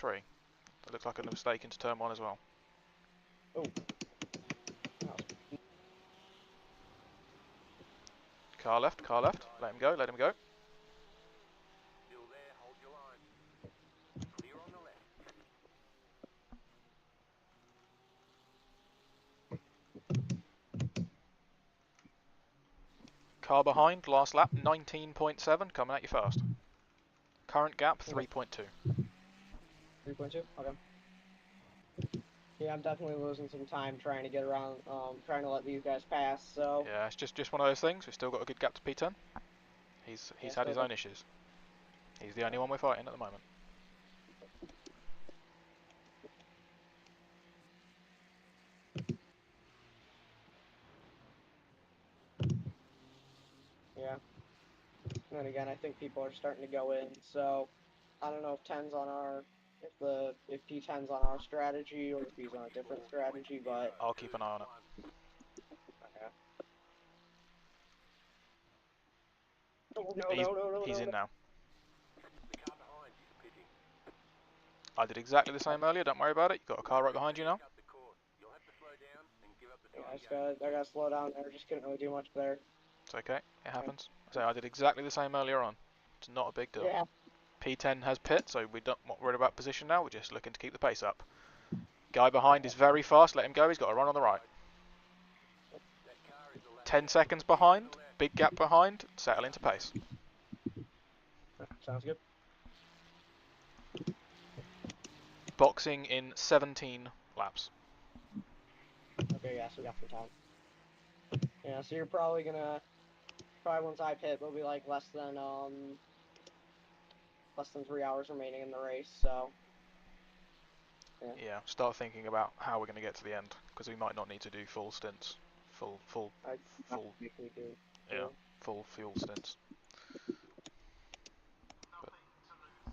That looks like a mistake into turn 1 as well. Oh. Car left, car left. Let him go, let him go. Still there, hold your line. Clear on the left. Car behind, last lap, 19.7, coming at you fast. Current gap, Okay. 3.2. 3.2? Okay. Yeah, I'm definitely losing some time trying to get around, trying to let these guys pass, so. Yeah, it's just one of those things. We've still got a good gap to P10. He's Yeah, had his still own issues. He's the only one we're fighting at the moment. Yeah. And then again, I think people are starting to go in, so I don't know if if P10's on our strategy or if he's on a different strategy, but I'll keep an eye on it. okay. Oh, no, He's, no, no, no, he's no, in no. now. The car behind is pitting. I did exactly the same earlier, don't worry about it. You've got a car right behind you now. Cut the course. You'll have to slow down and give up the Yeah, time I gotta slow down there. Just couldn't really do much there. It's okay, it happens. I say I did exactly the same earlier on. It's not a big deal. Yeah. P10 has pit, so we're not worried about position now. We're just looking to keep the pace up. Guy behind is very fast. Let him go. He's got to run on the right. 10 seconds behind. Big gap behind. Settle into pace. Sounds good. Boxing in 17 laps. Okay, yeah, so we got some time. Yeah, so you're probably once I pit, we'll be like less than 3 hours remaining in the race, so. Yeah, start thinking about how we're going to get to the end, because we might not need to do full stints. Full full fuel stints. But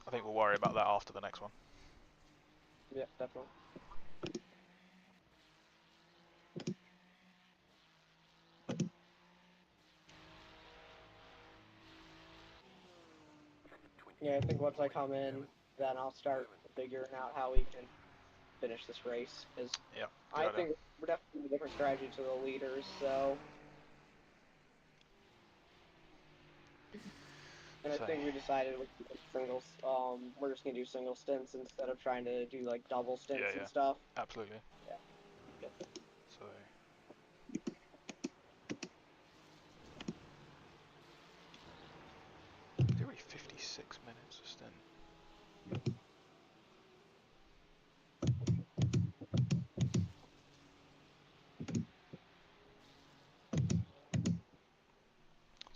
I think we'll worry about that after the next one. Yeah, definitely. Yeah, I think once I come in, then I'll start figuring out how we can finish this race. Because Yeah, I idea. think we're definitely a different strategy to the leaders, so. And I think we decided with singles, we're just gonna do single stints instead of trying to do like double stints and stuff. Absolutely. Yeah. Yep. So. It's already 56 minutes a stint.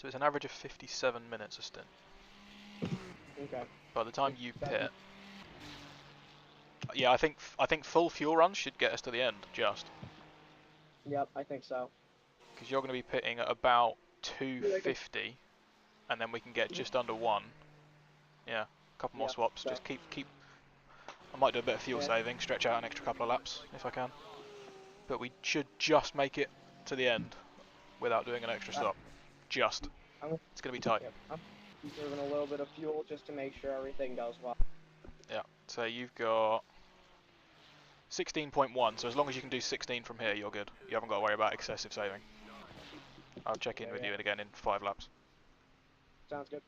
So it's an average of 57 minutes a stint. Okay. By the time you pit, yeah, I think full fuel runs should get us to the end, just. Yep, I think so. Because you're going to be pitting at about 250, and then we can get just under 1. Yeah, a couple more swaps. So. Just keep. I might do a bit of fuel saving, stretch out an extra couple of laps if I can. But we should just make it to the end without doing an extra stop. Just. It's going to be tight. Yep. I'm conserving a little bit of fuel just to make sure everything goes well. Yeah. So you've got 16.1. So as long as you can do 16 from here, you're good. You haven't got to worry about excessive saving. I'll check in with you again in 5 laps. Sounds good.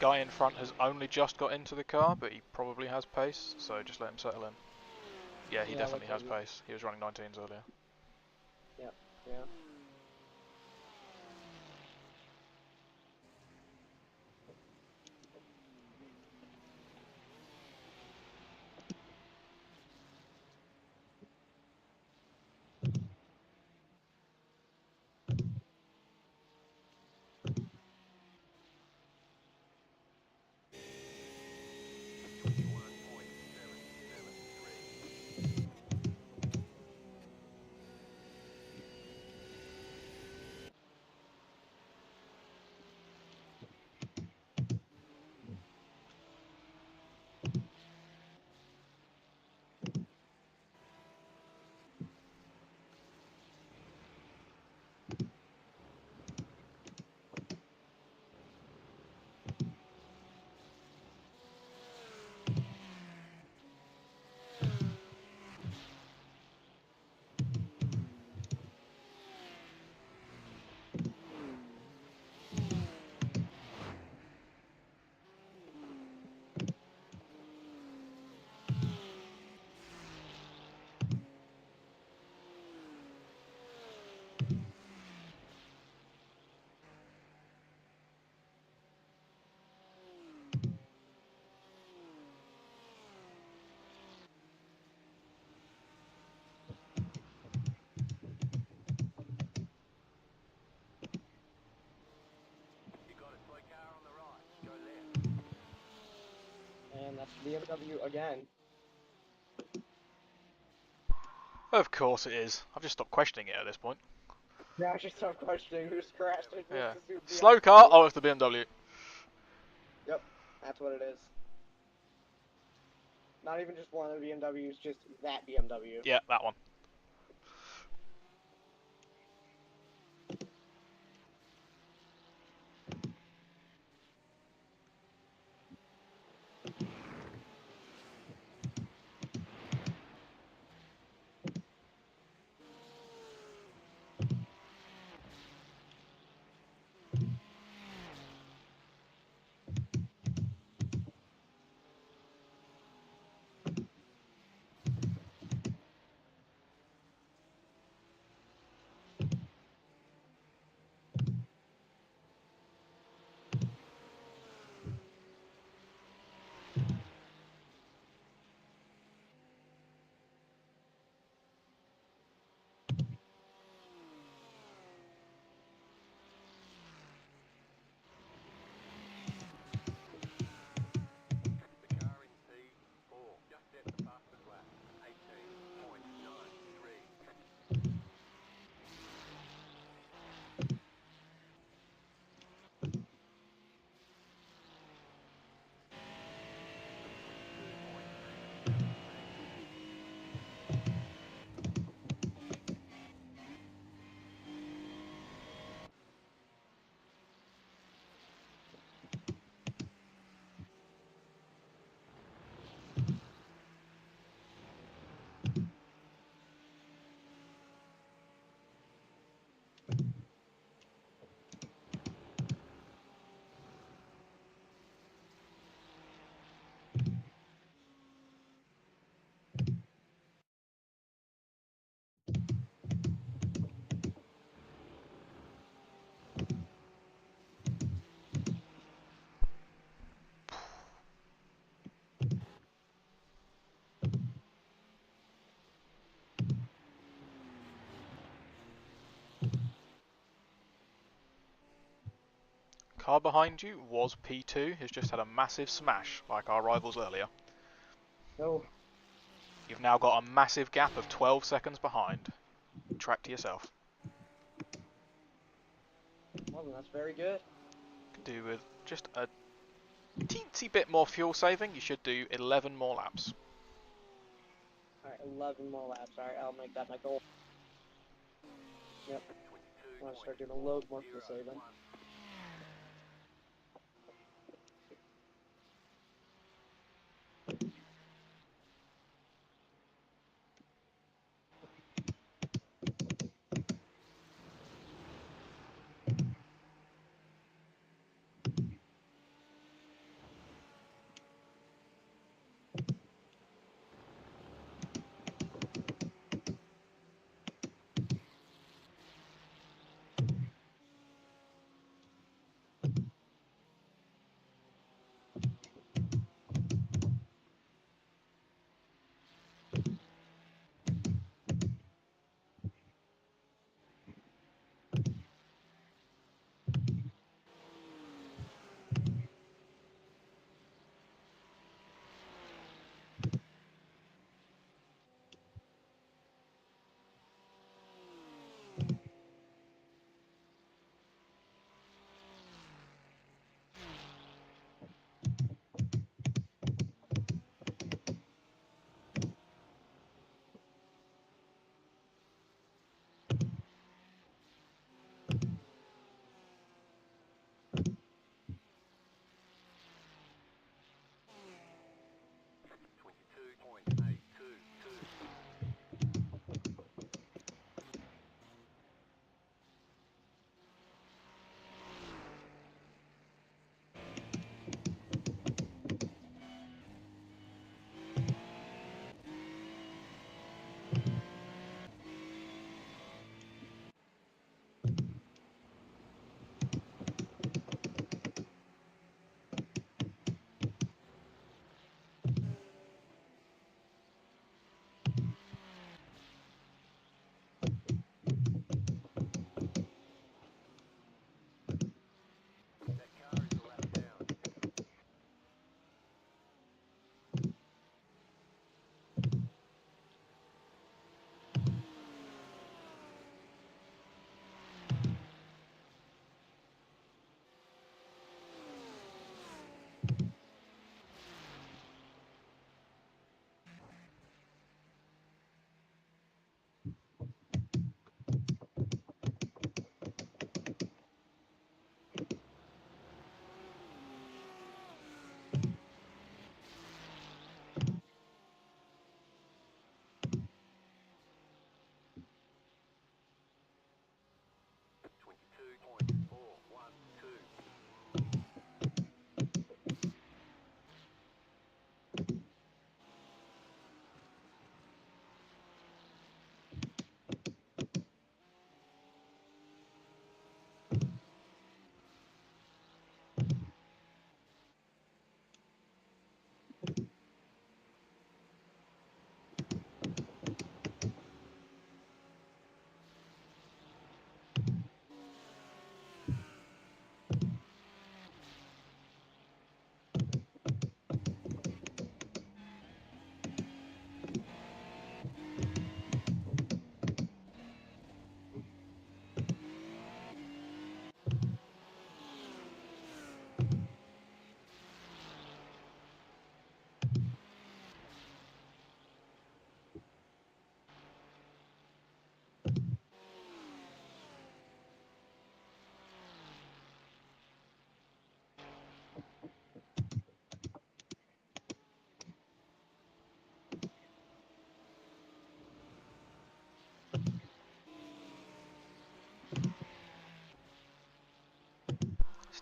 Guy in front has only just got into the car, but he probably has pace, so just let him settle in. Yeah, he definitely has pace. He was running 19s earlier. Yep, yeah. BMW again. Of course it is. I've just stopped questioning it at this point. Now I should stop questioning who's crashed it. Yeah. Just assume Slow car? BMW. Oh, it's the BMW. Yep, that's what it is. Not even just one of the BMWs, just that BMW. Yeah, that one. The car in P4 just set the fastest lap, 18.93. Car behind you was P2, who's just had a massive smash, like our rivals earlier. No. You've now got a massive gap of 12 seconds behind. Track to yourself. Well, then that's very good. Could do with just a teensy bit more fuel saving. You should do 11 more laps. Alright, 11 more laps. Alright, I'll make that my goal. Yep. I want to start doing a load more fuel saving.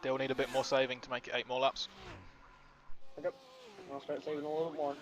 Still need a bit more saving to make it 8 more laps. Okay. I'll start saving a little more.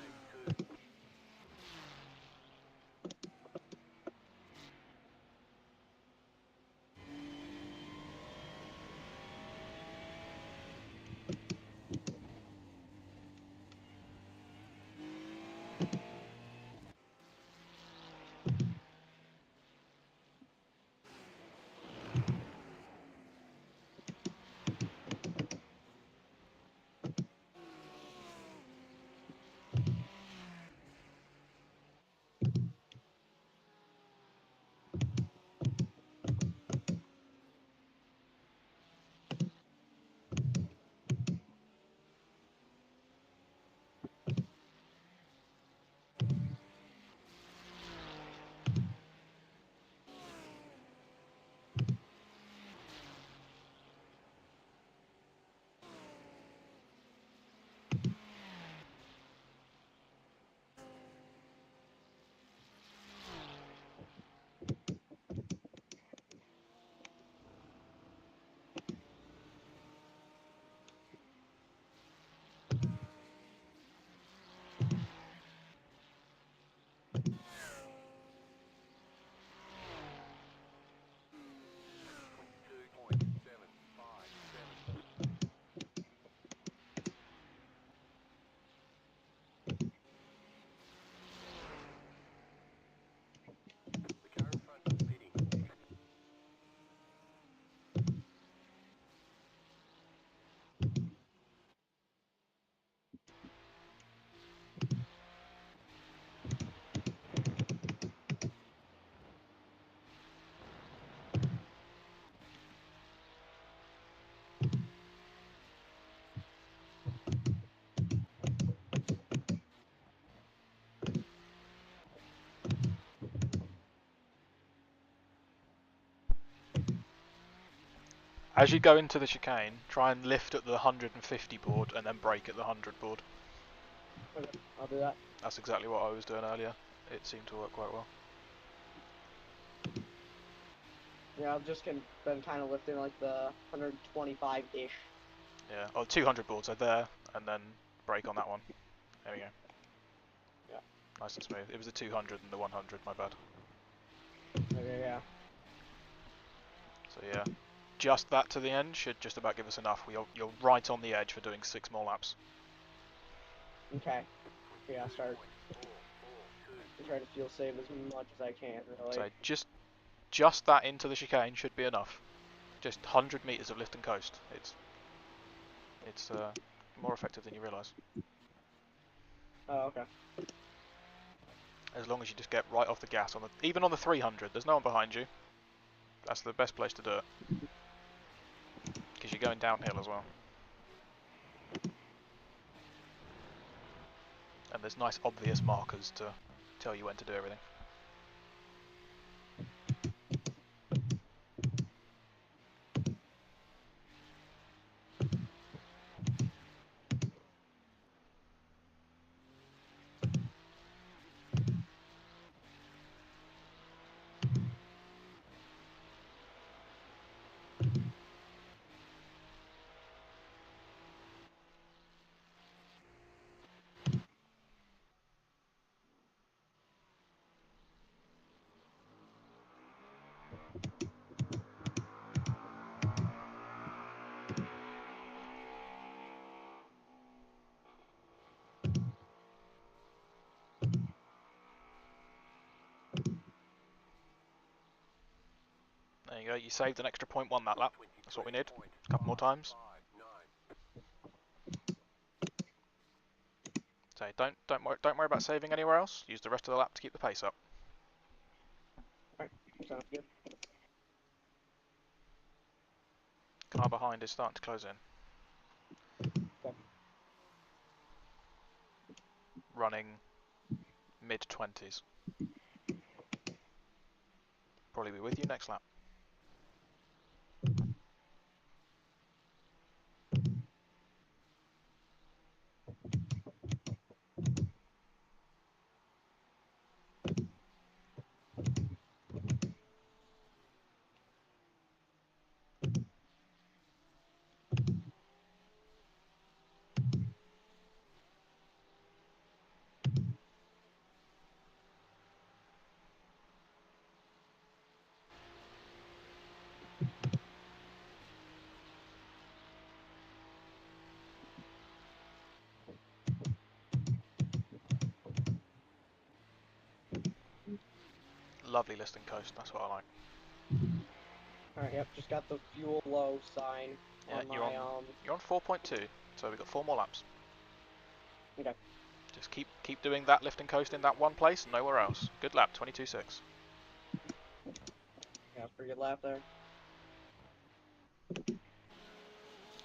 As you go into the chicane, try and lift at the 150 board and then brake at the 100 board. Okay, I'll do that. That's exactly what I was doing earlier. It seemed to work quite well. Yeah, I've just been kind of lifting like the 125-ish. Yeah, oh, 200 boards are there, and then brake on that one. There we go. Yeah. Nice and smooth. It was the 200 and the 100, my bad. Okay, yeah. So yeah, just that to the end should just about give us enough. You're right on the edge for doing 6 more laps. Okay. Yeah, I'll start. I'm trying to fuel save as much as I can, really. So just that into the chicane should be enough. Just 100 meters of lift and coast. It's more effective than you realise. Oh, okay. As long as you just get right off the gas on even on the 300. There's no one behind you. That's the best place to do it. Because you're going downhill as well. And there's nice obvious markers to tell you when to do everything. There you go, you saved an extra 0.1 that lap. That's what we need. A couple more times. So don't worry about saving anywhere else. Use the rest of the lap to keep the pace up. Alright, sounds good. Car behind is starting to close in. Okay. Running mid-20s. Probably be with you next lap. Lovely listing coast. That's what I like. Alright, yep, just got the fuel low sign Yeah, on my, you're on 4.2, so we've got 4 more laps. Okay. Just keep doing that lift and coast in that one place, nowhere else. Good lap, 22.6. Yeah, pretty good lap there.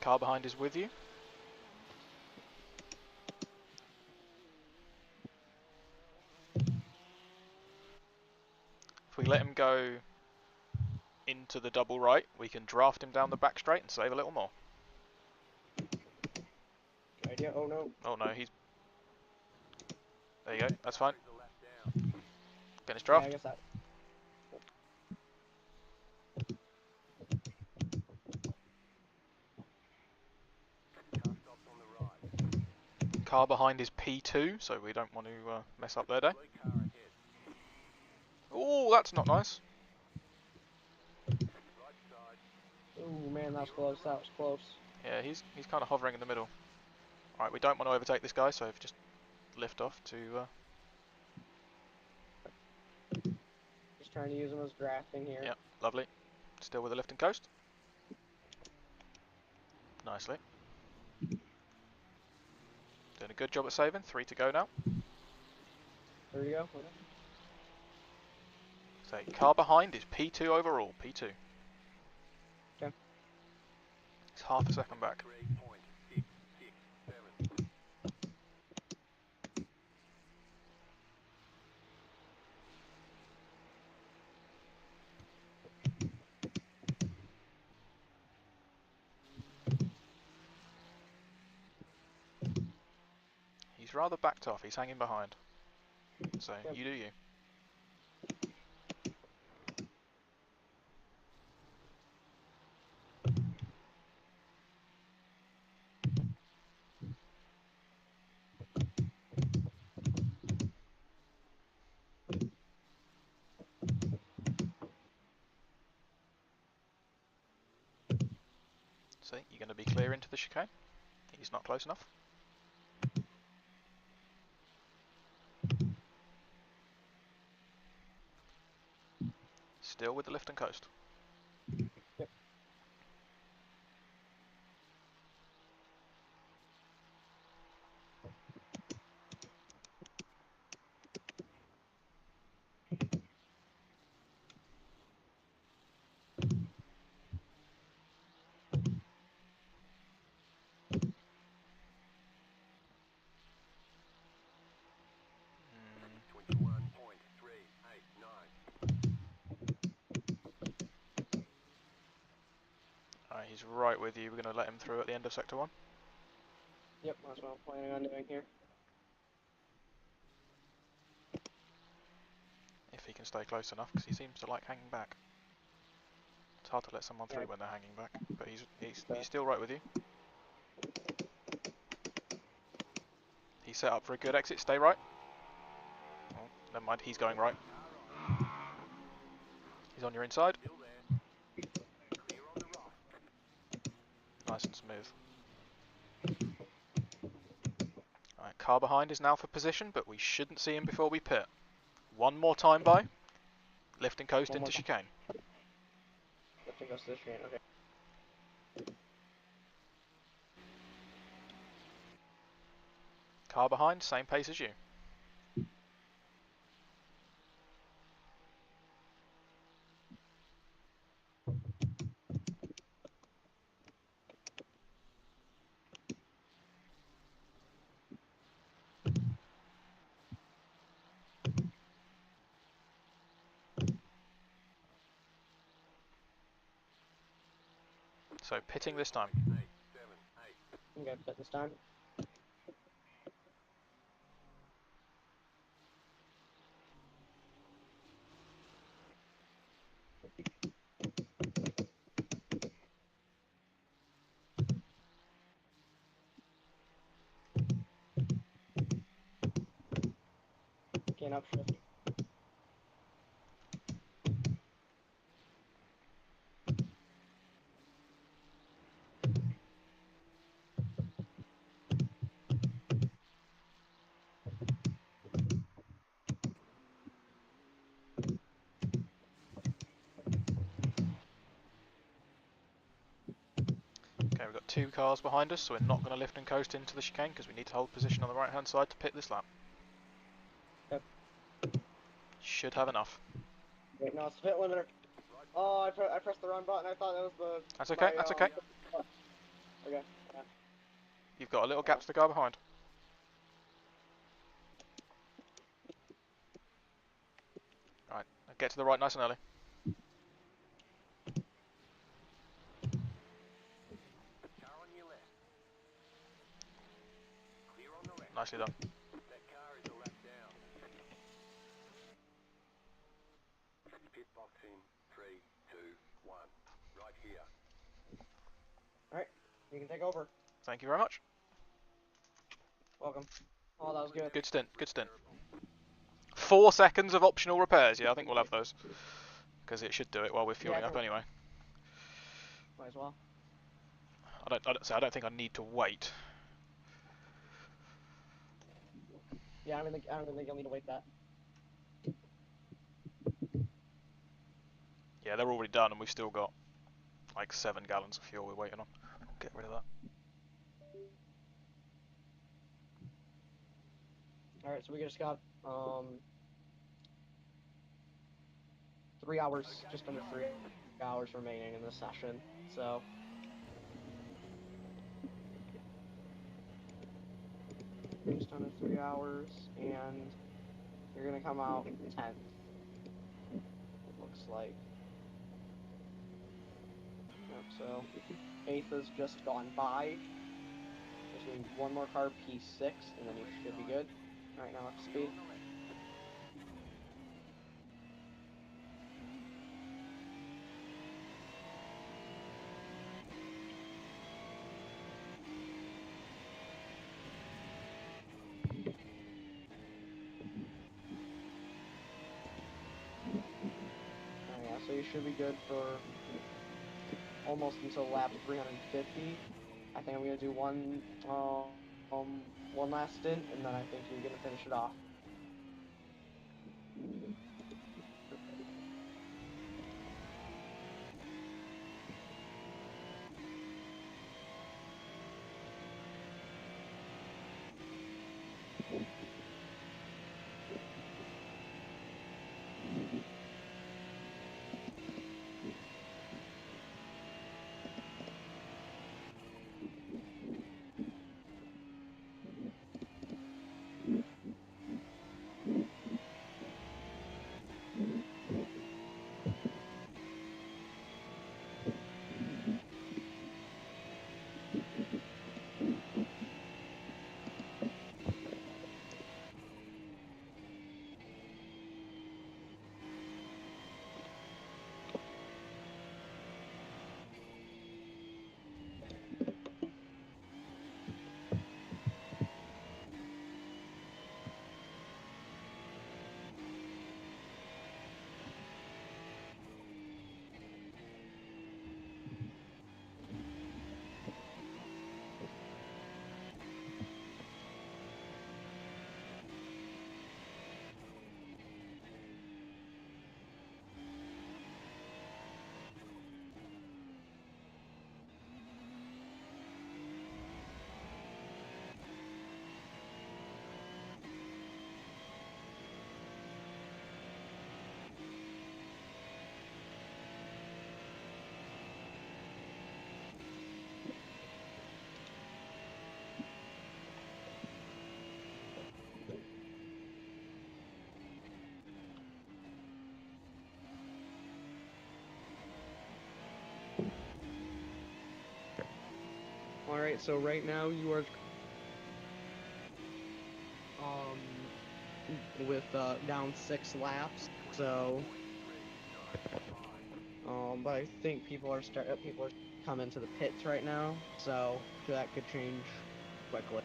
Car behind is with you. If we let him go into the double right, we can draft him down the back straight and save a little more. Good idea. Oh no. Oh no, he's... There you go, that's fine. The lap down. Finish Yeah, I draft. guess that. Car stops on the right. Car behind is P2, so we don't want to mess up their day. Blue car ahead. Oh, that's not nice. Right side. Ooh, man, that was close. That was close. Yeah, he's kind of hovering in the middle. Alright, we don't want to overtake this guy, so just lift off to... Just trying to use him as drafting here. Yeah, lovely. Still with the lift and coast. Nicely. Doing a good job at saving. 3 to go now. There you go. So car behind is P2 overall. P2. Okay. It's half a second back. 3.667. He's rather backed off. He's hanging behind. So Yep. you do you. See, you're going to be clear into the chicane. He's not close enough. Still with the lift and coast. Yep. Mm, 21.389. alright, he's right with you. We're going to let him through at the end of sector 1. Yep, that's what I'm planning on doing here. If he can stay close enough, because he seems to like hanging back. It's hard to let someone through Yeah. when they're hanging back, but he's still right with you. He's set up for a good exit. Stay right. Oh, never mind. He's going right. He's on your inside. Still there. Clear on the right. Nice and smooth. Alright, car behind is now for position, but we shouldn't see him before we pit. One more time by. Lift and coast One into more time. chicane. Lifting us this chicane. Okay. Car behind, same pace as you. So pitting this time. 878. Okay, bet this time. Can't upshift. we've got 2 cars behind us, so we're not going to lift and coast into the chicane because we need to hold position on the right-hand side to pit this lap. Yep. Should have enough. Wait, no, it's the pit limiter. Oh, I pressed the wrong button. I thought that was the. That's okay, that's okay. Okay. Yeah. You've got a little gap to the car behind. Right, get to the right nice and early. Car on your left. Clear on the left. Nicely done. That car is a lap down. Pit box in 3, 2, 1. Right here. Alright, you can take over. Thank you very much. Welcome. Oh, that was good. Good stint, good stint. 4 seconds of optional repairs, yeah, I think we'll have those. Because it should do it while we're fueling up anyway. Might as well. I don't think I need to wait. Yeah, I don't even think you'll need to wait that. Yeah, they're already done and we've still got like 7 gallons of fuel we're waiting on. Get rid of that. Alright, so we just got 3 hours, just under 3 hours remaining in this session. So just under 3 hours, and you're gonna come out 10th. Looks like. Yep, so 8th has just gone by. Just need one more car, P6, and then you should be good. Alright, now up to speed. Yeah, so you should be good for almost until lap 350. I think I'm gonna do one last stint, and then I think you're gonna finish it off. Alright, so right now you are with down 6 laps, so but I think people are coming to the pits right now, so that could change quickly.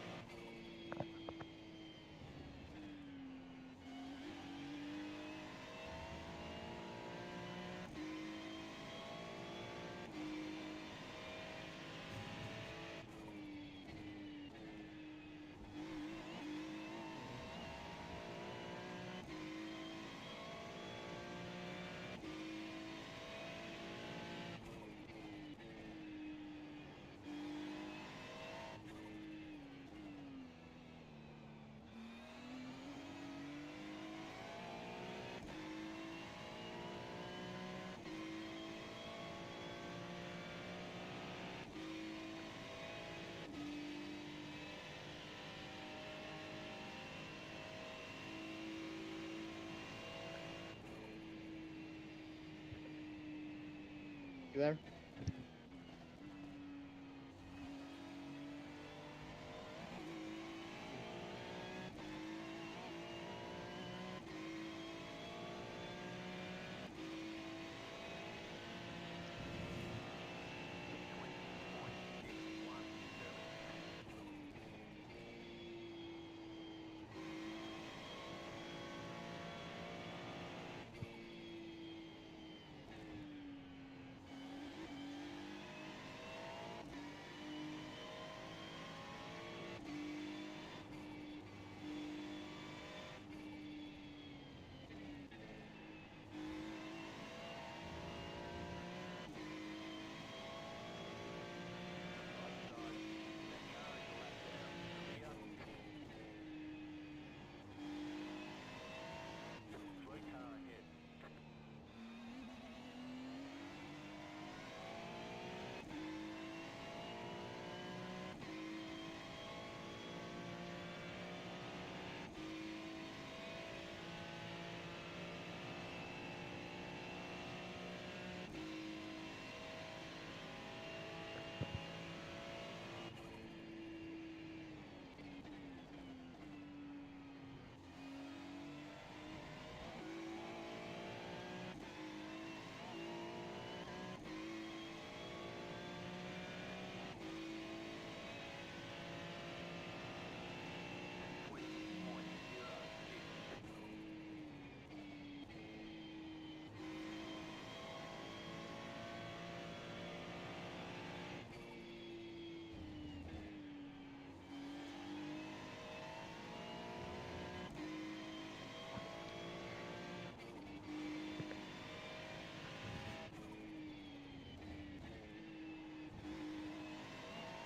You there?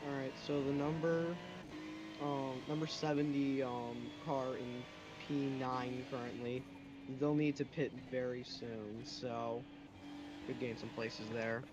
All right, so the number 70 car in P9 currently, they'll need to pit very soon, so could gain some places there.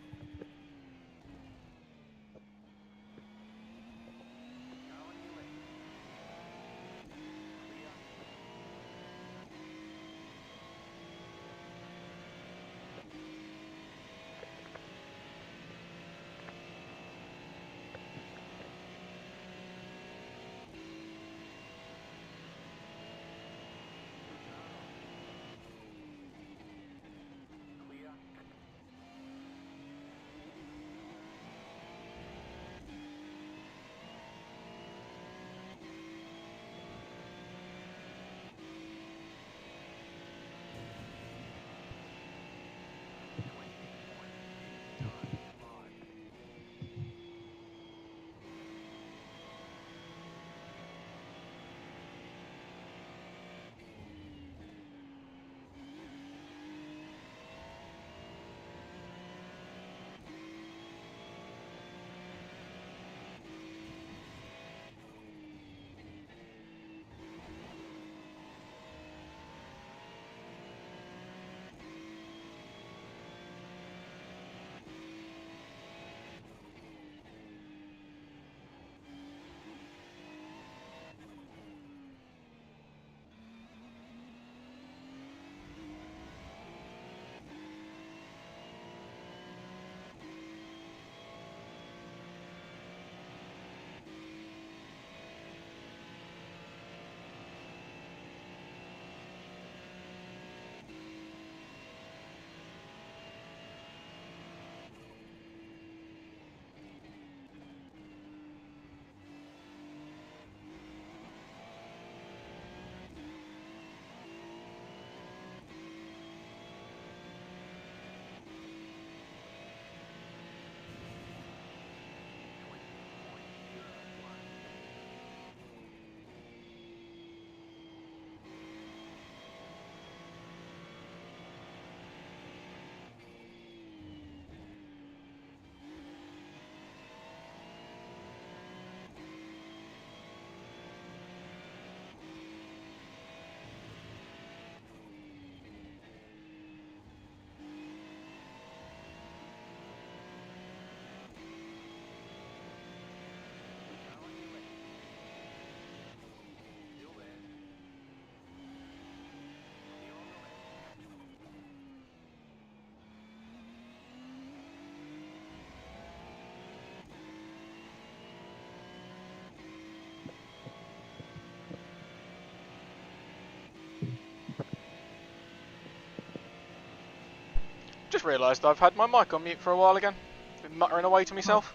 just realised I've had my mic on mute for a while again. Been muttering away to myself.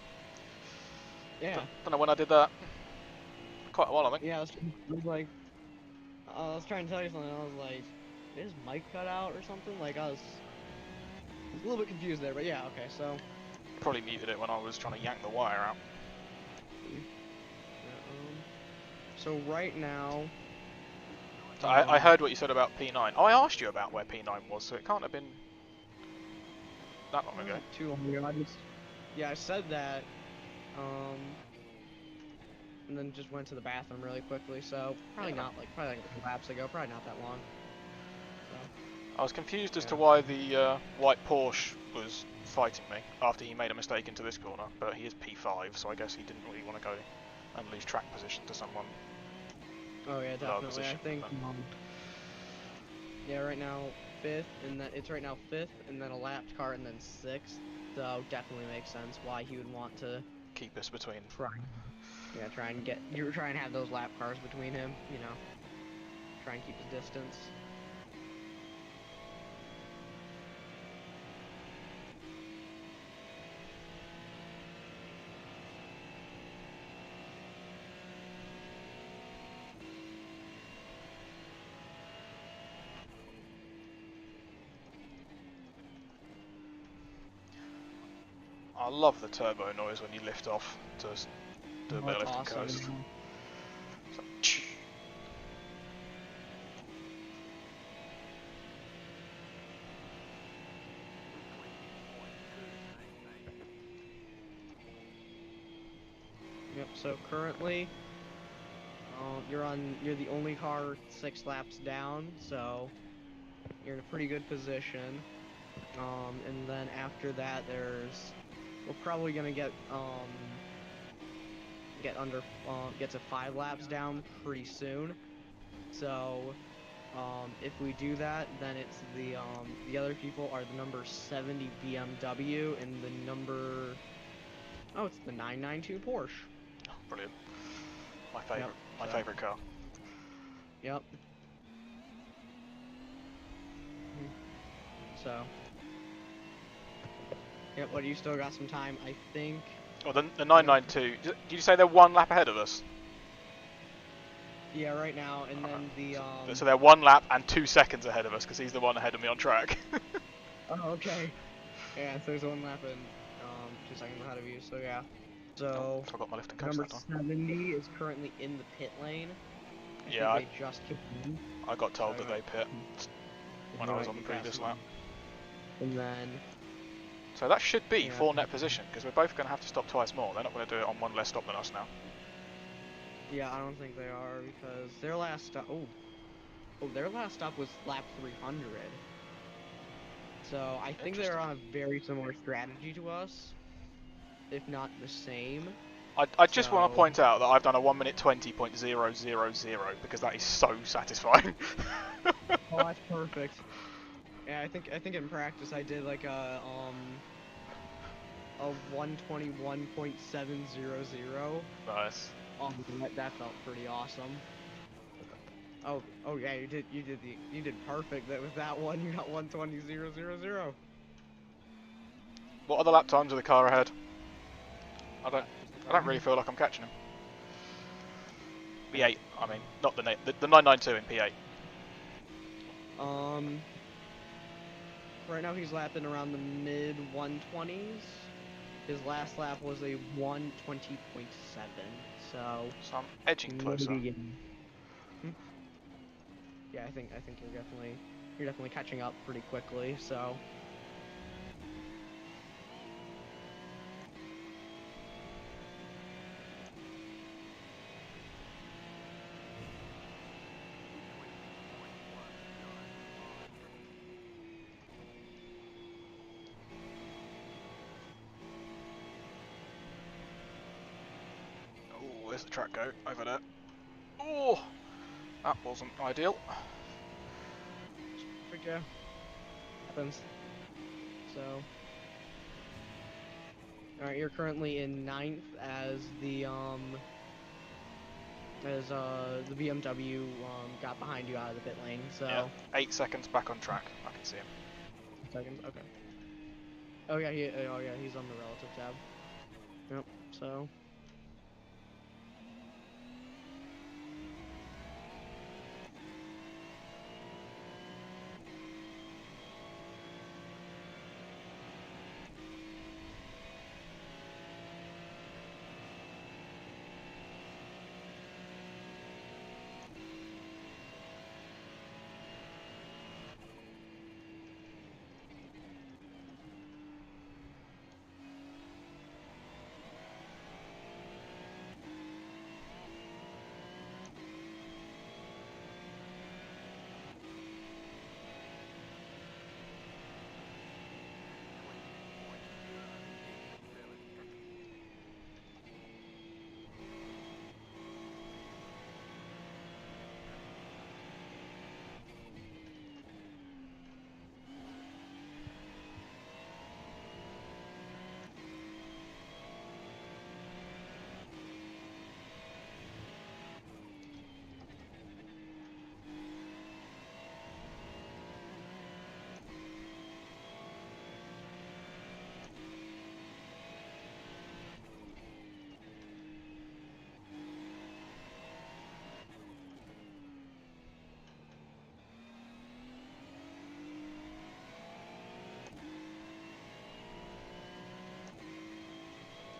Yeah. Don't know when I did that. Quite a while, I think. Yeah, I was like, I was trying to tell you something. I was like, is his mic cut out or something? Like I was a little bit confused there, but yeah, okay. So, Probably muted it when I was trying to yank the wire out. so right now, So I heard what you said about P9. Oh, I asked you about where P9 was, so it can't have been that long ago. too long ago. Yeah, I said that, and then just went to the bathroom really quickly. So probably Yeah. not probably like a few laps ago. Probably not that long. So. I was confused as to Yeah. why the white Porsche was fighting me after he made a mistake into this corner, but he is P5, so I guess he didn't really want to go and lose track position to someone. Oh yeah, Lower definitely. position, I think. but- Yeah, right now fifth, and then it's right now fifth, and then a lapped car, and then sixth. So definitely makes sense why he would want to Keep us between. try and have those lap cars between him. You know, try and keep his distance. I love the turbo noise when you lift off to do a bit of lift and coast. It's like, "Tch." Yep. So currently, you're the only car 6 laps down, so you're in a pretty good position. And then after that, we're probably gonna get to 5 laps down pretty soon. So, if we do that, then it's the other people are the number 70 BMW and the number, it's the 992 Porsche. Oh, brilliant. My favourite. Yep, My so- favourite car. Yep. So. Yep, but you still got some time, I think. Well, the 992. Did you say they're one lap ahead of us? Yeah, right now, and then the So they're 1 lap and 2 seconds ahead of us because he's the one ahead of me on track. Oh, okay. Yeah, so there's 1 lap and 2 seconds ahead of you. So yeah. So Forgot my lift and coast number that time. 70 is currently in the pit lane. Yeah, I think they just kicked in. I got told that Sorry, they pit when I was on the previous lap. And then So that should be Yeah. 4 net position because we're both going to have to stop twice more. They're not going to do it on 1 less stop than us now. yeah, I don't think they are because their last stop. Their last stop was lap 300. So I think they're on a very similar strategy to us, if not the same. I just want to So- point out that I've done a 1 minute 20.000 because that is so satisfying. Oh, that's perfect. Yeah, I think in practice I did like a 121.700. Nice. That felt pretty awesome. Oh yeah, you did perfect. That with that one, you got 120.000. What are the lap times of the car ahead? I don't really feel like I'm catching him. P8, I mean, not the 992 in P8. Right now he's lapping around the mid 120s. His last lap was a 120.7. So I'm edging closer. Yeah, I think you're definitely catching up pretty quickly. So. Oh, where's the track go? Over there. Oh, that wasn't ideal. Yeah. Happens. So. Alright, you're currently in 9th as the BMW got behind you out of the pit lane. So. Yeah, 8 seconds back on track. I can see him. Seconds. Okay. Oh yeah, he's on the relative tab. Yep. So.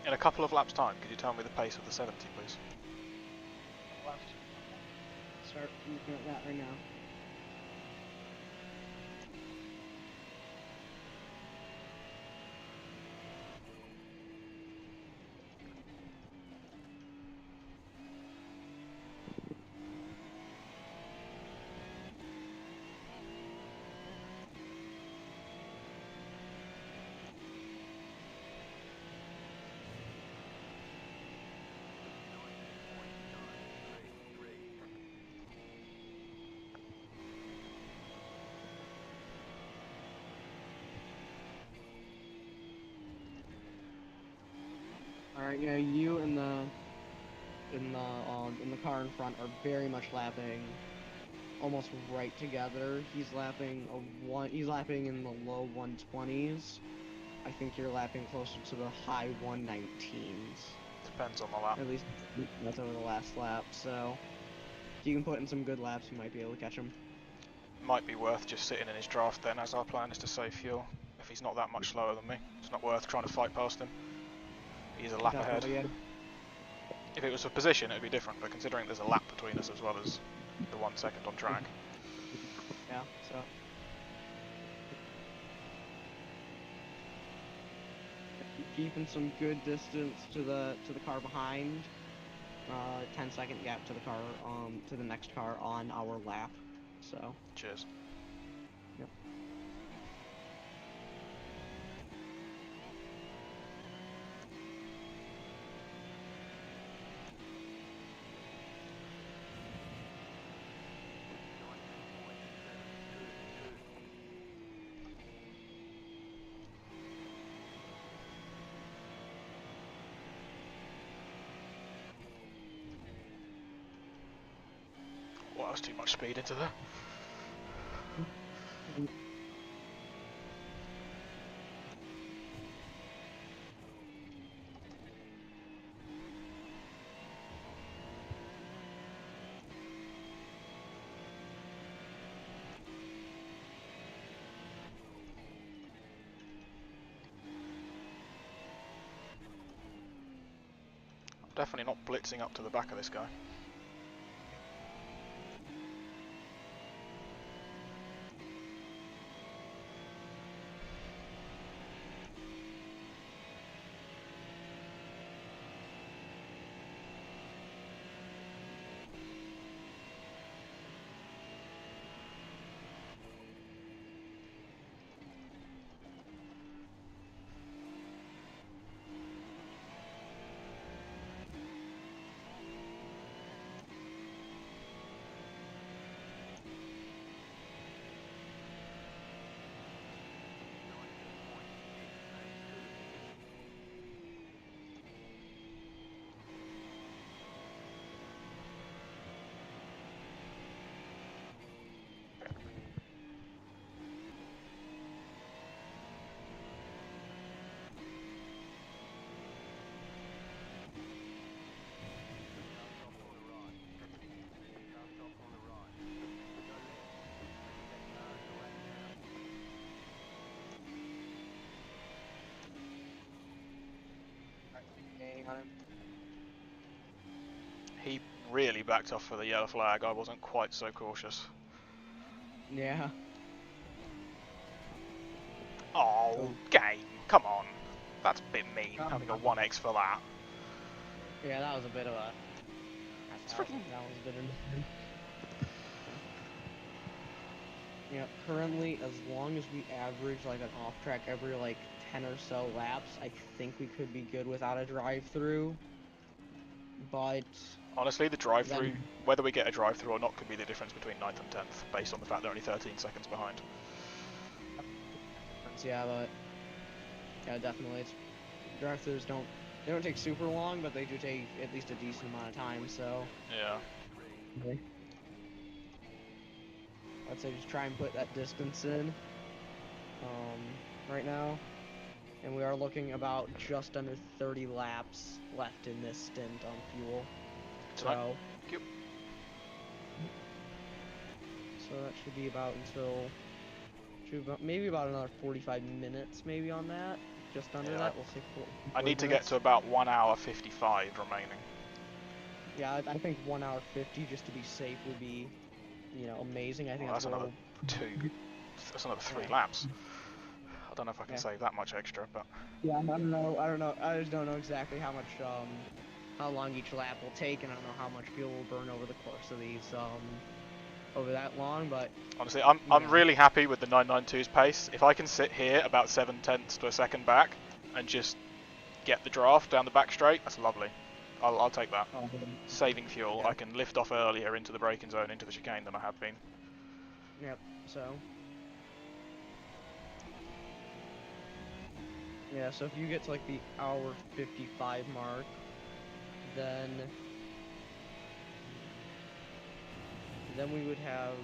In a couple of laps' time, could you tell me the pace of the 70, please? Left. Start looking at that right now. All right, yeah, you and the car in front are very much lapping almost right together. He's lapping he's lapping in the low 120s. I think you're lapping closer to the high 119s. Depends on the lap. At least that's over the last lap. So if you can put in some good laps, you might be able to catch him. Might be worth just sitting in his draft then, as our plan is to save fuel. If he's not that much slower than me, it's not worth trying to fight past him. He's a lap ahead. Definitely, yeah. If it was for position, it would be different, but considering there's a lap between us as well as the 1 second on track. Yeah, so. Keeping some good distance to the car behind. 10-second gap to the car to the next car on our lap. So. Cheers. Yep. Well, that was too much speed into there. I'm definitely not blitzing up to the back of this guy. on him. He really backed off for the yellow flag. I wasn't quite so cautious. Yeah. Oh, Cool. game. Come on. That's a bit mean, Come having a on. 1x for that. Yeah, that was a bit of a. It's That was, freaking... that was a bit of. Yeah, currently, as long as we average like an off track every like 10 or so laps, I think we could be good without a drive-through. But Honestly, the drive-through, then, whether we get a drive-through or not, could be the difference between 9th and 10th, based on the fact they're only 13 seconds behind. yeah, but yeah, definitely, it's drive-throughs don't take super long, but they do take at least a decent amount of time. So Yeah. I'd say just try and put that distance in. Right now. And we are looking about just under 30 laps left in this stint on fuel. So, Yep. so that should be about until maybe about another 45 minutes maybe on that. Just under Yeah, that, we'll say I 40 need to get minutes. to about 1 hour 55 remaining. Yeah, I think 1 hour 50 just to be safe would be, amazing. I think Well, that's that's where another 2. That's another 3 yeah. laps. I don't know if I can Yeah. save that much extra, but... Yeah, I don't know. I just don't know exactly how much how long each lap will take, and I don't know how much fuel will burn over the course of these over that long. But Honestly, you I'm know, really happy with the 992's pace. If I can sit here about 7 tenths to a second back and just get the draft down the back straight, that's lovely. I'll take that. Saving fuel, yeah. I can lift off earlier into the braking zone, into the chicane than I have been. Yep. So. Yeah, so if you get to like the hour 55 mark, then we would have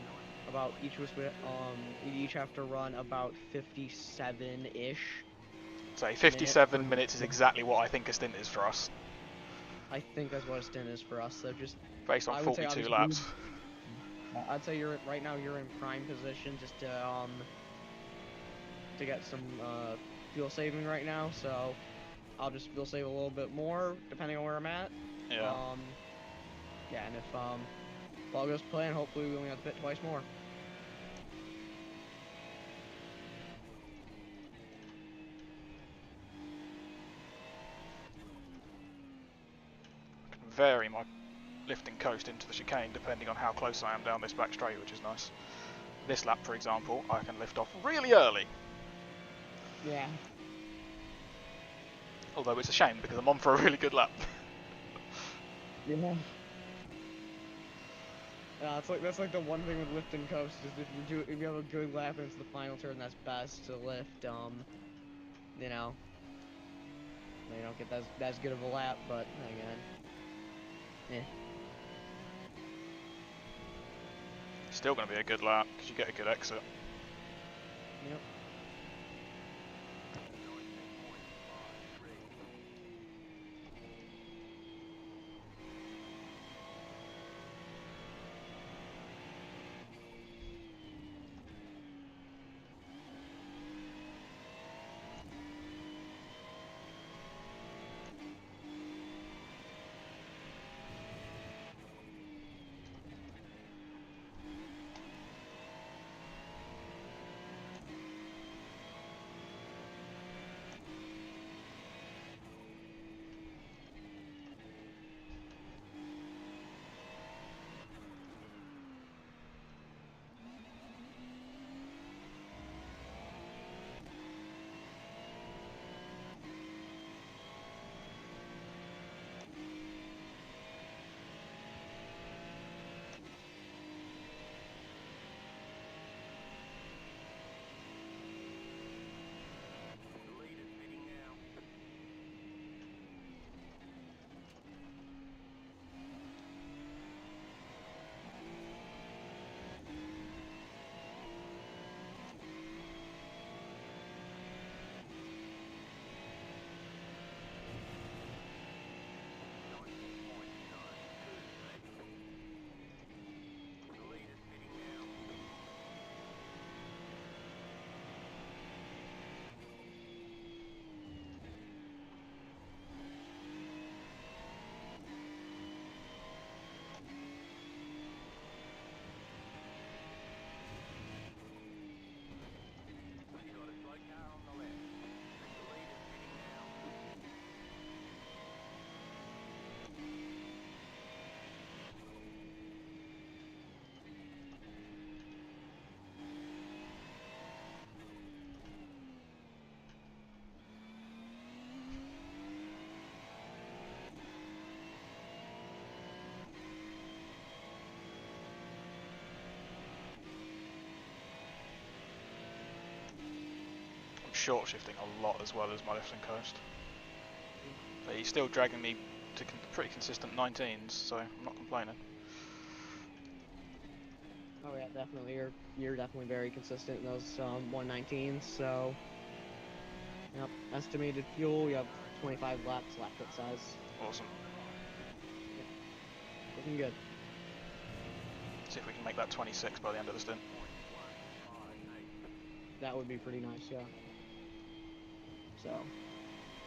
about each of us would we'd each have to run about 57-ish. So 57 minutes is exactly what I think a stint is for us, I think that's what a stint is for us. So just based on I would say 42 obviously laps. I'd say right now you're in prime position just to get some fuel saving right now. So I'll just fuel save a little bit more depending on where I'm at. Yeah. Yeah, and if all goes to plan, hopefully we only have to pit twice more. I can vary my lifting coast into the chicane depending on how close I am down this back straight, which is nice. This lap, for example, I can lift off really early. Yeah. Although it's a shame because I'm on for a really good lap. Yeah. That's like the one thing with lift and coast is if you have a good lap into the final turn, that's best to lift. You don't get as good of a lap, but again, yeah. Still going to be a good lap because you get a good exit. Yep. short shifting a lot as well as my left and coast. But he's still dragging me to pretty consistent 19s, so I'm not complaining. Oh yeah, definitely. You're definitely very consistent in those 119s. So, yep. Estimated fuel, you have 25 laps, lap foot size. Awesome. Looking good. See if we can make that 26 by the end of the stint. That would be pretty nice, yeah. So,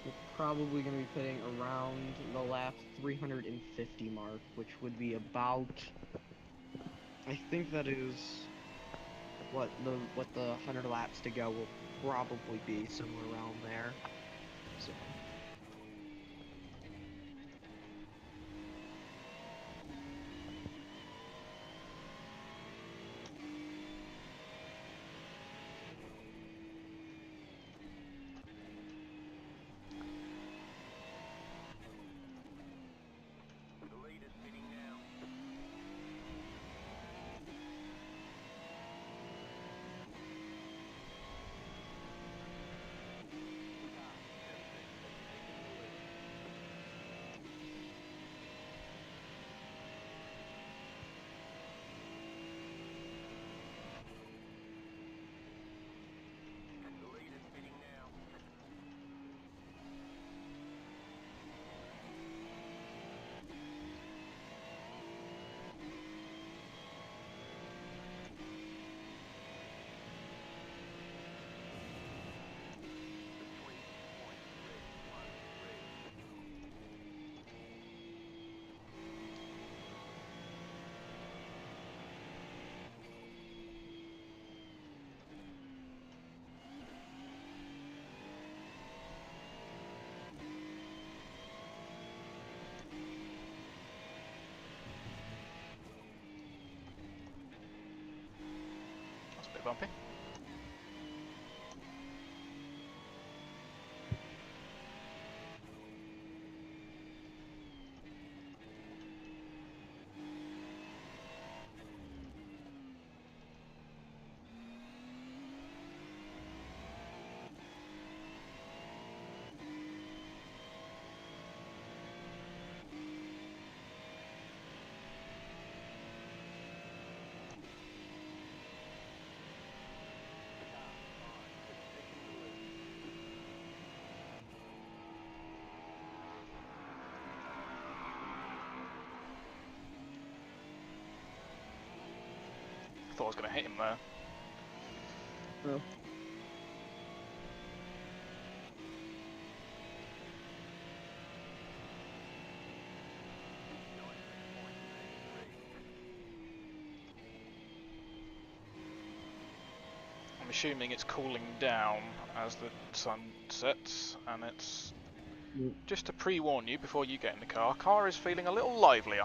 we're probably going to be pitting around the lap 350 mark, which would be about, I think that is what the 100 laps to go will probably be, somewhere around there. So. The lead is pitting now. The lead is pitting now. That's a bit bumpy. Thought I was going to hit him there. Oh. I'm assuming it's cooling down as the sun sets, and it's just to pre-warn you before you get in the car is feeling a little livelier.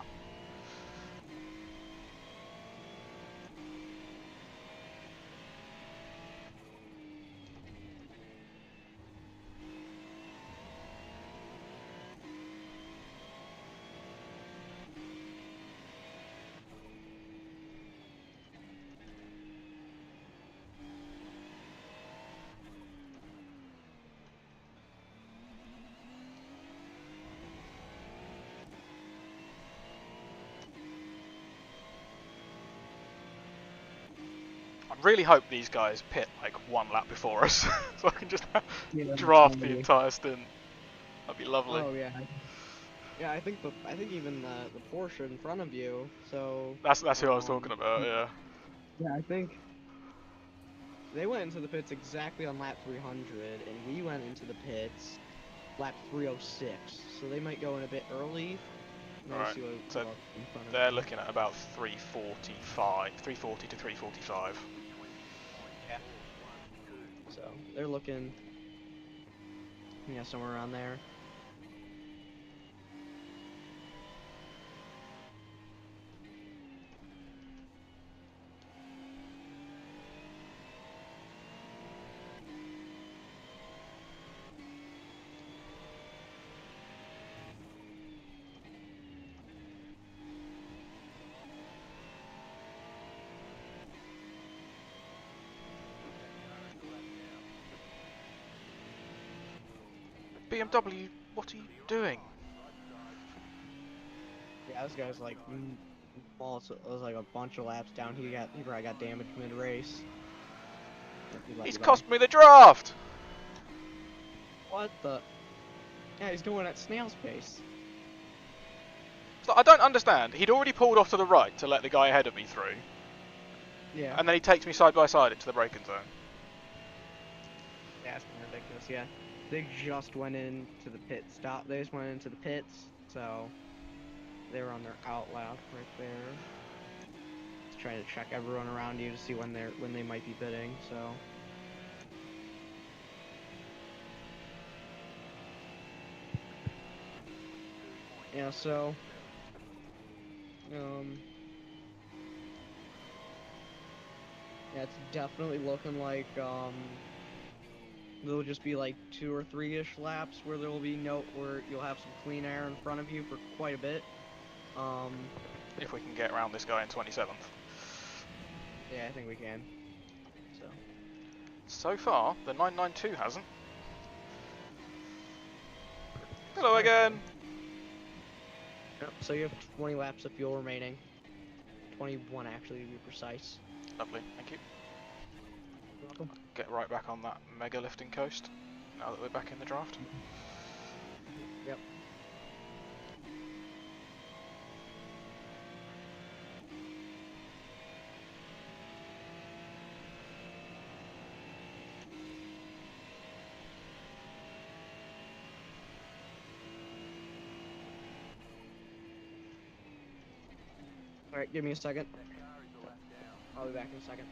I really hope these guys pit like one lap before us, so I can just Yeah, draft the definitely. entire stint. That'd be lovely. Oh yeah. Yeah, I think even the Porsche in front of you. So. That's who I was talking about. Yeah. Yeah, I think they went into the pits exactly on lap 300, and we went into the pits lap 306. So they might go in a bit early. Let me Alright, see what so what's in front of they're me. looking at about 340 to 345. Yeah. So they're looking, yeah, somewhere around there. BMW, what are you doing? Yeah, this guy's like, also, it was like a bunch of laps down. He probably got damaged mid race. He's cost me the draft! What the? Yeah, he's doing it at snail's pace. So I don't understand. He'd already pulled off to the right to let the guy ahead of me through, Yeah. and then he takes me side by side into the braking zone. Yeah, it's kind of ridiculous. Yeah, they just went into the pit stop. They just went into the pits, so they were on their out lap right there. Just trying to check everyone around you to see when they might be bidding. So. Yeah, so yeah, it's definitely looking like there'll just be like 2 or 3-ish laps where there will be where you'll have some clean air in front of you for quite a bit. If we can get around this guy in 27th. Yeah, I think we can. So far, the 992 hasn't. Hello Alright, again! Yep, so you have 20 laps of fuel remaining. 21 actually to be precise. Lovely, thank you. You're welcome. Get right back on that mega lifting coast, now that we're back in the draft. Yep. Alright, give me a second. I'll be back in a second.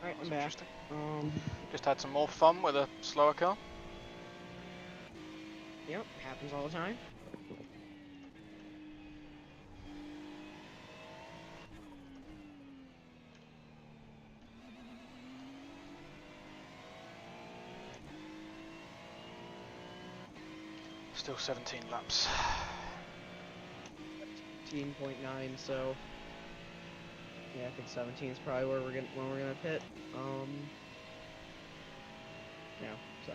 Alright, That's I'm back. interesting. Just had some more fun with a slower car. Yep, happens all the time. Still 17 laps. 17.9, so yeah, I think 17 is probably where we're gonna pit. Yeah, so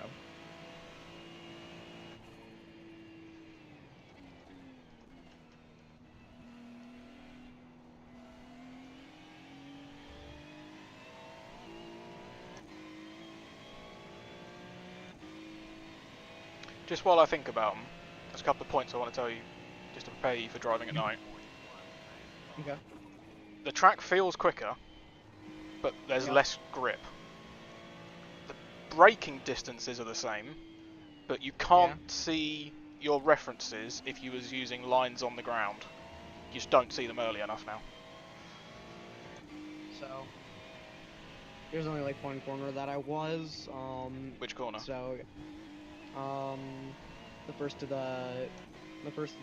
Just while I think about them, there's a couple of points I want to tell you, just to prepare you for driving at night. okay. The track feels quicker, but there's Yep. less grip. The braking distances are the same, but you can't see your references if you was using lines on the ground. You just don't see them early enough now. So there's only like one corner that I was. Which corner? So the first of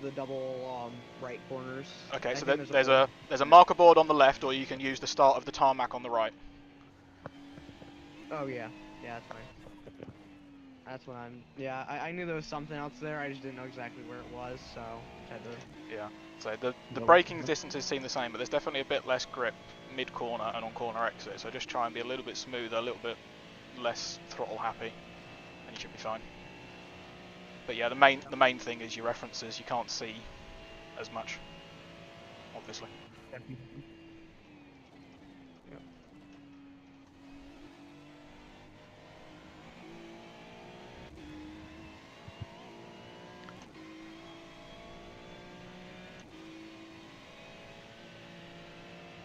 the double right corners. Okay, I so think there's a marker board on the left, or you can use the start of the tarmac on the right. Oh yeah, that's fine. That's when yeah, I knew there was something else there. I just didn't know exactly where it was, so had to. Yeah. So the Double braking check. distances seem the same, but there's definitely a bit less grip mid corner and on corner exit. So just try and be a little bit smoother, a little bit less throttle happy, and you should be fine. But yeah, the main thing is your references. You can't see as much, obviously. Yep.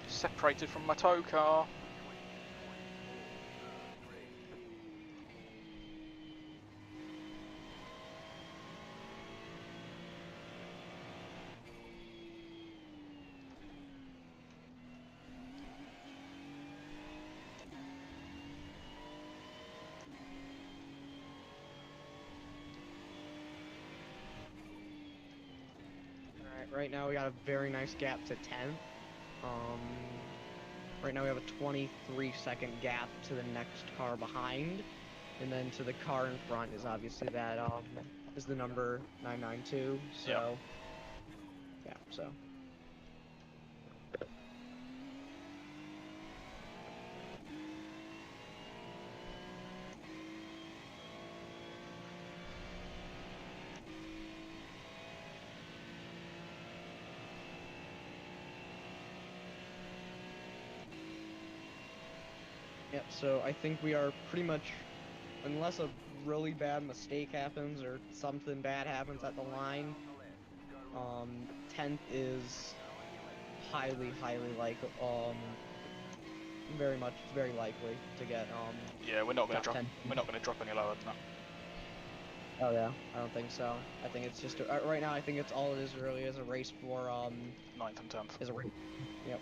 Separated from my tow car. Right now we got a very nice gap to 10th. Right now we have a 23-second gap to the next car behind, and then to the car in front is obviously that is the number 992. So yeah, so. Yep, so I think we are pretty much, unless a really bad mistake happens or something bad happens at the line, 10th is highly likely, very likely to get, Yeah, we're not going to top drop. 10. We're not going to drop any lower than that. Oh yeah, I don't think so. I think it's just, right now I think it's all it is really is a race for, 9th and 10th. is a race, yep,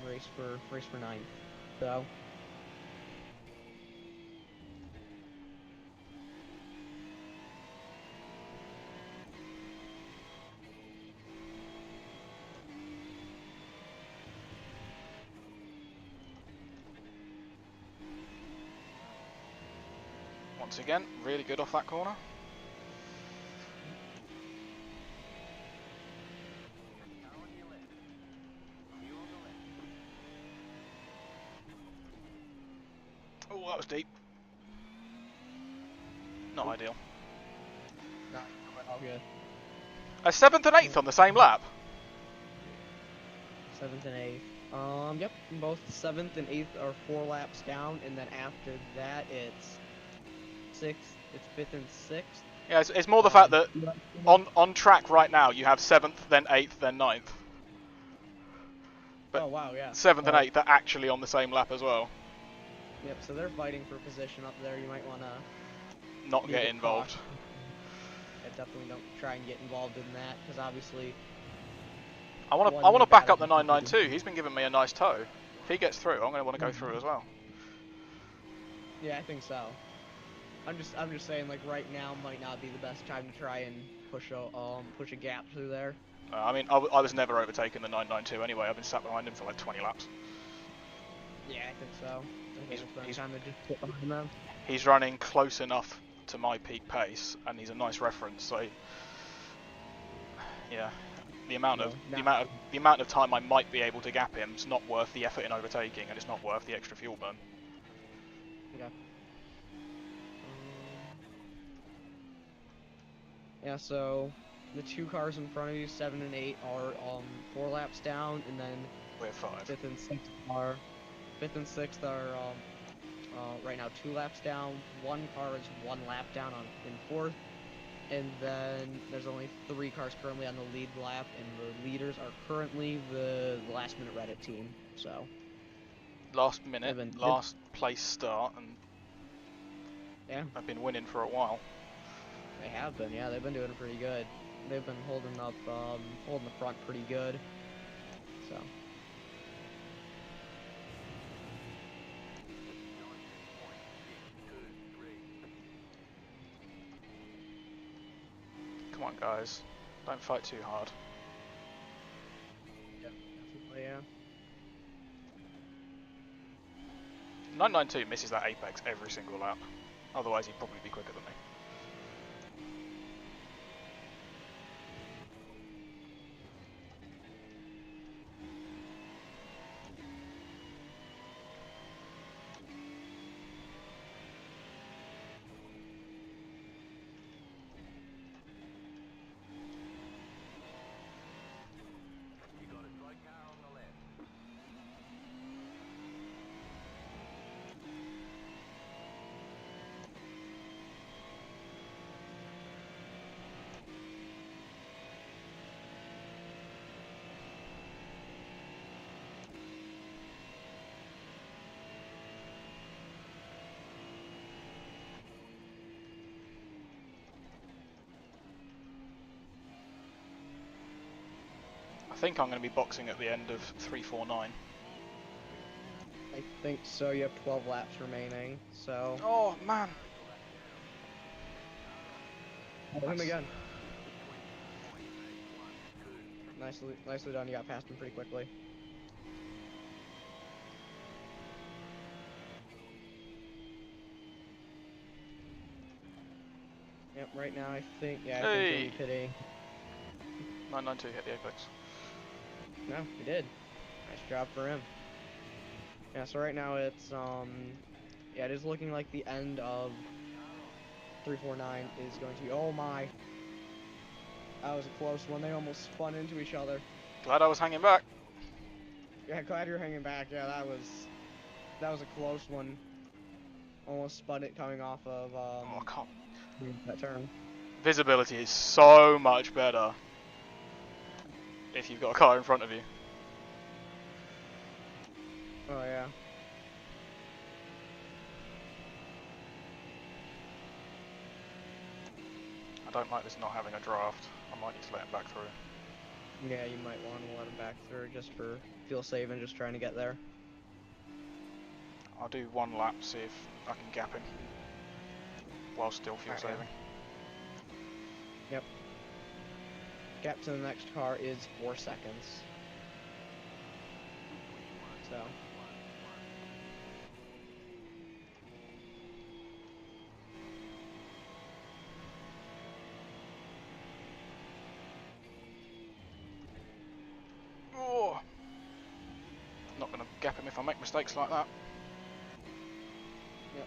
race for 9th, so. Once again, really good off that corner. Oh, that was deep. Not ideal. No, all good. A 7th and 8th on the same lap. 7th and 8th. Yep, both 7th and 8th are 4 laps down, and then after that it's 6th, it's 5th and 6th. Yeah, it's more the fact that on track right now you have 7th, then 8th, then 9th. But oh wow, yeah. 7th and 8th are actually on the same lap as well. Yep, so they're fighting for position up there. You might want to Not get involved. Yeah, definitely don't try and get involved in that, because obviously. I want to back up the 992. He's been giving me a nice tow. If he gets through, I'm going to want to go through as well. Yeah, I think so. I'm just saying, like, right now might not be the best time to try and push a gap through there. I mean, I was never overtaking the 992 anyway. I've been sat behind him for like 20 laps. Yeah, I think so. I think it's been He's time to just sit behind them. he's running close enough to my peak pace, and he's a nice reference. So yeah, the amount of the amount of time I might be able to gap him is not worth the effort in overtaking, and it's not worth the extra fuel burn. Okay. Yeah, so the two cars in front of you, 7 and 8, are 4 laps down, and then We're 5. fifth and sixth are right now 2 laps down. One car is 1 lap down in fourth, and then there's only 3 cars currently on the lead lap, and the leaders are currently the last minute Reddit team. So Last minute, Evan, last place start, and yeah, I've been winning for a while. they have been. Yeah, they've been doing pretty good. They've been holding up, holding the front pretty good. So. Come on, guys, don't fight too hard. Yeah, definitely, yeah. 992 misses that apex every single lap. Otherwise, he'd probably be quicker than me. You got a strike car on the left. I think I'm going to be boxing at the end of 349. I think so. You have 12 laps remaining, so. Oh man! Hit him again. Nicely done. You got past him pretty quickly. Yep. Right now, I think. Yeah, I think he'll be pitting. 992 hit the apex. No, he did. Nice job for him. Yeah. So right now it's yeah, it is looking like the end of 349 is going to be. Oh my. That was a close one. They almost spun into each other. Glad I was hanging back. Yeah, glad you're hanging back. Yeah, that was a close one. Almost spun it coming off of Oh, I can't. that turn. Visibility is so much better if you've got a car in front of you. Oh yeah. I don't like this not having a draft. I might need to let him back through. Yeah, you might want to let him back through just for fuel saving, just trying to get there. I'll do one lap, see if I can gap him while still fuel Okay. saving. Yep. Gap to the next car is 4 seconds. So. Oh! Not gonna gap him if I make mistakes like that. Yep.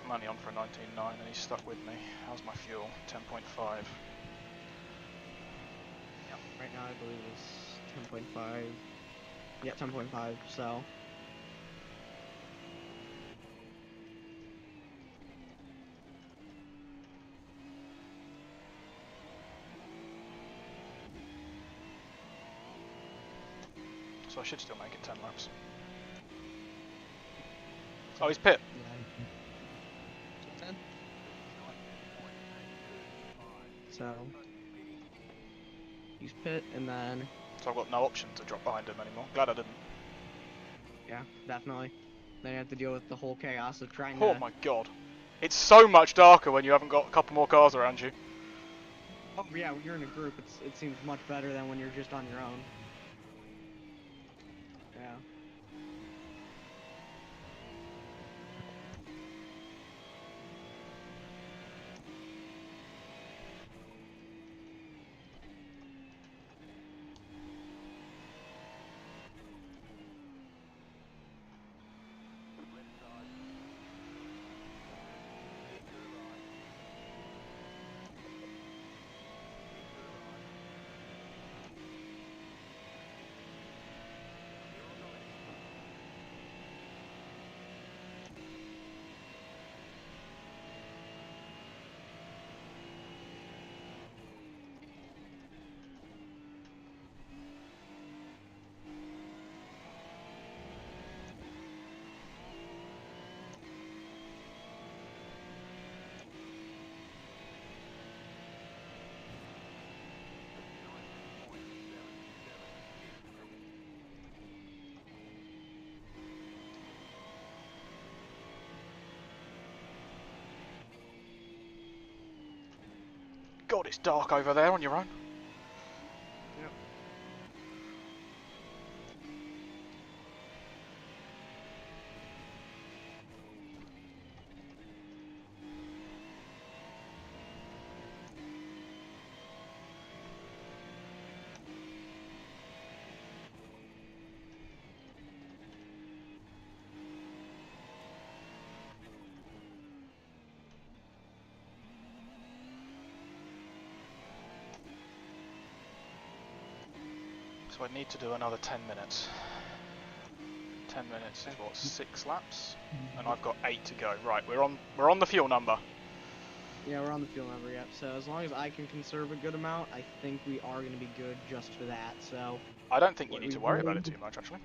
I'm only on for a 19.9 and he's stuck with me. How's my fuel? 10.5. Yep. Right now I believe it's 10.5. Yeah, 10.5. So. so I should still make it 10 laps. Oh, he's pit. Yeah. 10. So he's pit, and then So I've got no option to drop behind him anymore. Glad I didn't. yeah, definitely. Then you have to deal with the whole chaos of trying Oh to. my god. It's so much darker when you haven't got a couple more cars around you. Oh yeah, when you're in a group, it seems much better than when you're just on your own. Yeah. God, it's dark over there on your own. Yep. So I need to do another 10 minutes. 10 minutes is what, 6 laps? And I've got 8 to go. Right, we're on the fuel number. Yeah, we're on the fuel number yet. So as long as I can conserve a good amount, I think we are going to be good just for that. So I don't think you what need we to worry about really- it too much, actually.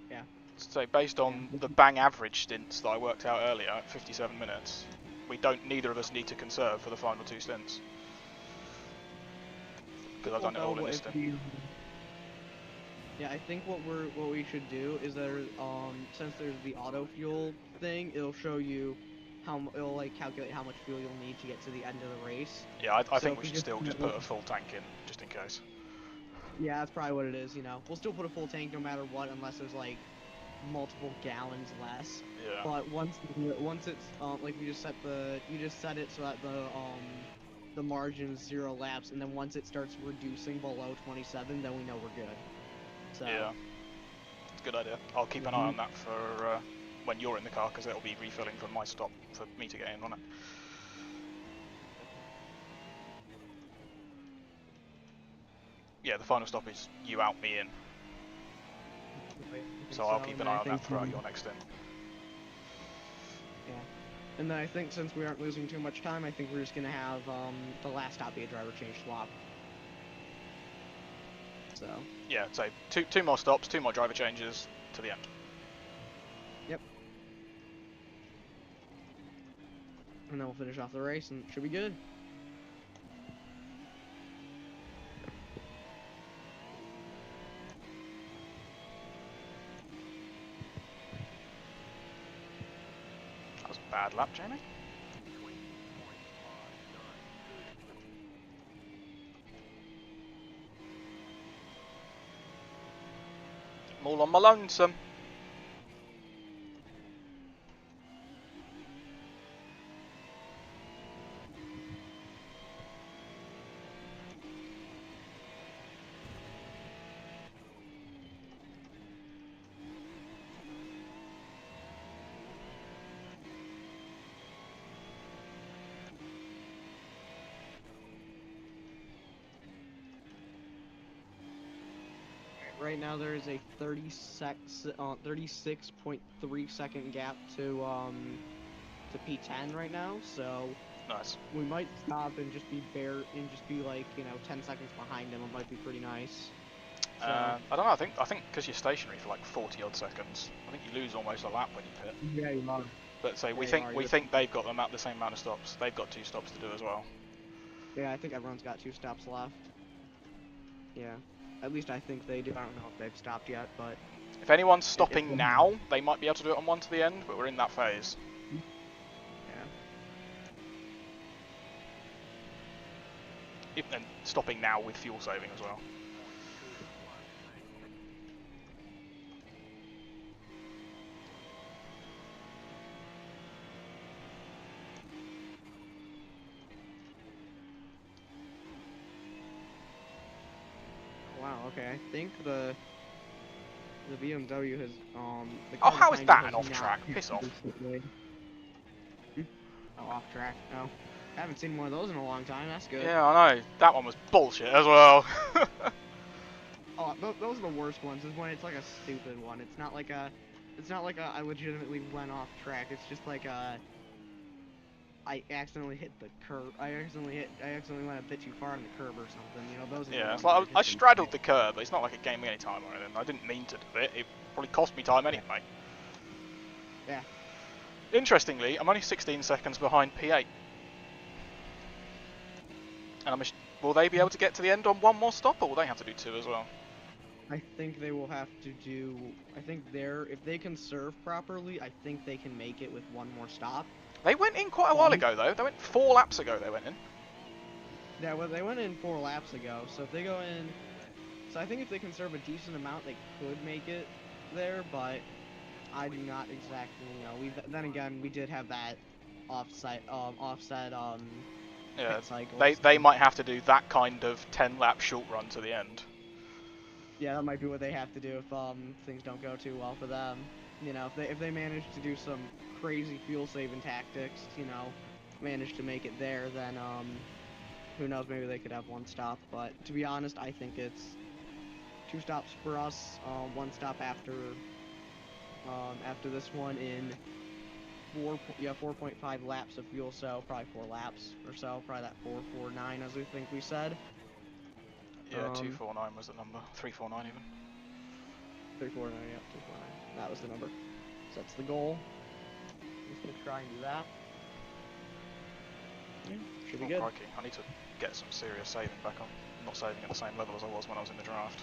Yeah. So based on the bang average stints that I worked out earlier at 57 minutes, neither of us need to conserve for the final 2 stints. Because I've done it all in this stint. Yeah, I think what we should do is since there's the auto fuel thing, it'll show you it'll like calculate how much fuel you'll need to get to the end of the race. Yeah, I So think if we we should just still do just it put like- a full tank in, just in case. Yeah, that's probably what it is. We'll still put a full tank no matter what, unless there's like multiple gallons less. Yeah. But once it's like you just set it so that the margin is 0 laps, and then once it starts reducing below 27, then we know we're good. So Yeah. It's a good idea. I'll keep an eye on that for when you're in the car, because it'll be refilling from my stop for me to get in on it. Yeah, the final stop is you out, me in. So I'll keep an eye on that throughout your next stint. Yeah. And then I think since we aren't losing too much time, I think we're just gonna have the last stop be a driver change swap. So Yeah, so two more stops, 2 more driver changes to the end. yep. And then we'll finish off the race and it should be good. That was a bad lap, Jamie. I'm all on my lonesome. Right now there is a 36.3 second gap to P10 right now, so Nice. we might stop and just be like 10 seconds behind him. It might be pretty nice. So I don't know. I think because you're stationary for like 40 odd seconds, I think you lose almost a lap when you pit. yeah, you are. But so Yeah, we you think are. we think they've got the same amount of stops. They've got 2 stops to do as well. Yeah, I think everyone's got 2 stops left. Yeah, at least I think they do. I don't know if they've stopped yet, but If anyone's if stopping they now, they might be able to do it on one to the end. But we're in that phase. yeah. And stopping now with fuel saving as well. Wow. Okay, I think the BMW has the Oh, car how is behind you that has an off not track? Piss off. recently. Oh, off track. Oh, I haven't seen one of those in a long time. That's good. Yeah, I know. That one was bullshit as well. Oh, those are the worst ones. Is when it's like a stupid one. It's not like a. It's not like a I legitimately went off track. It's just like a. I accidentally hit the curb. I accidentally went a bit too far on the curb or something. You know, those are the Yeah, ones it's that like are I just straddled insane. the curb, but it's not like it gained me any time or anything. I didn't mean to do it. It probably cost me time anyway. Yeah. Interestingly, I'm only 16 seconds behind P8. And will they be able to get to the end on one more stop, or will they have to do 2 as well? I think they will have to do. I think if they can serve properly, I think they can make it with one more stop. They went in quite a while ago, though. They went 4 laps ago. They went in. Yeah, well, they went in 4 laps ago, so if they go in, so I think if they conserve a decent amount, they could make it there. But I do not exactly know. Then again, we did have that offset Yeah, pit cycle. they So might have to do that kind of 10-lap short run to the end. yeah, that might be what they have to do if things don't go too well for them. You know, if they manage to do some crazy fuel saving tactics, you know, manage to make it there, then who knows, maybe they could have one stop. But to be honest, I think it's 2 stops for us, 1 stop after this one in 4.5 laps of fuel, so probably 4 laps or so, probably that 449 as we think we said. Yeah, 249 was the number. 349 even. 349, yeah, 249. That was the number. So that's the goal. Just gonna try and do that. Yeah, should be good. Crikey. I need to get some serious saving back on. I'm not saving at the same level as I was when I was in the draft.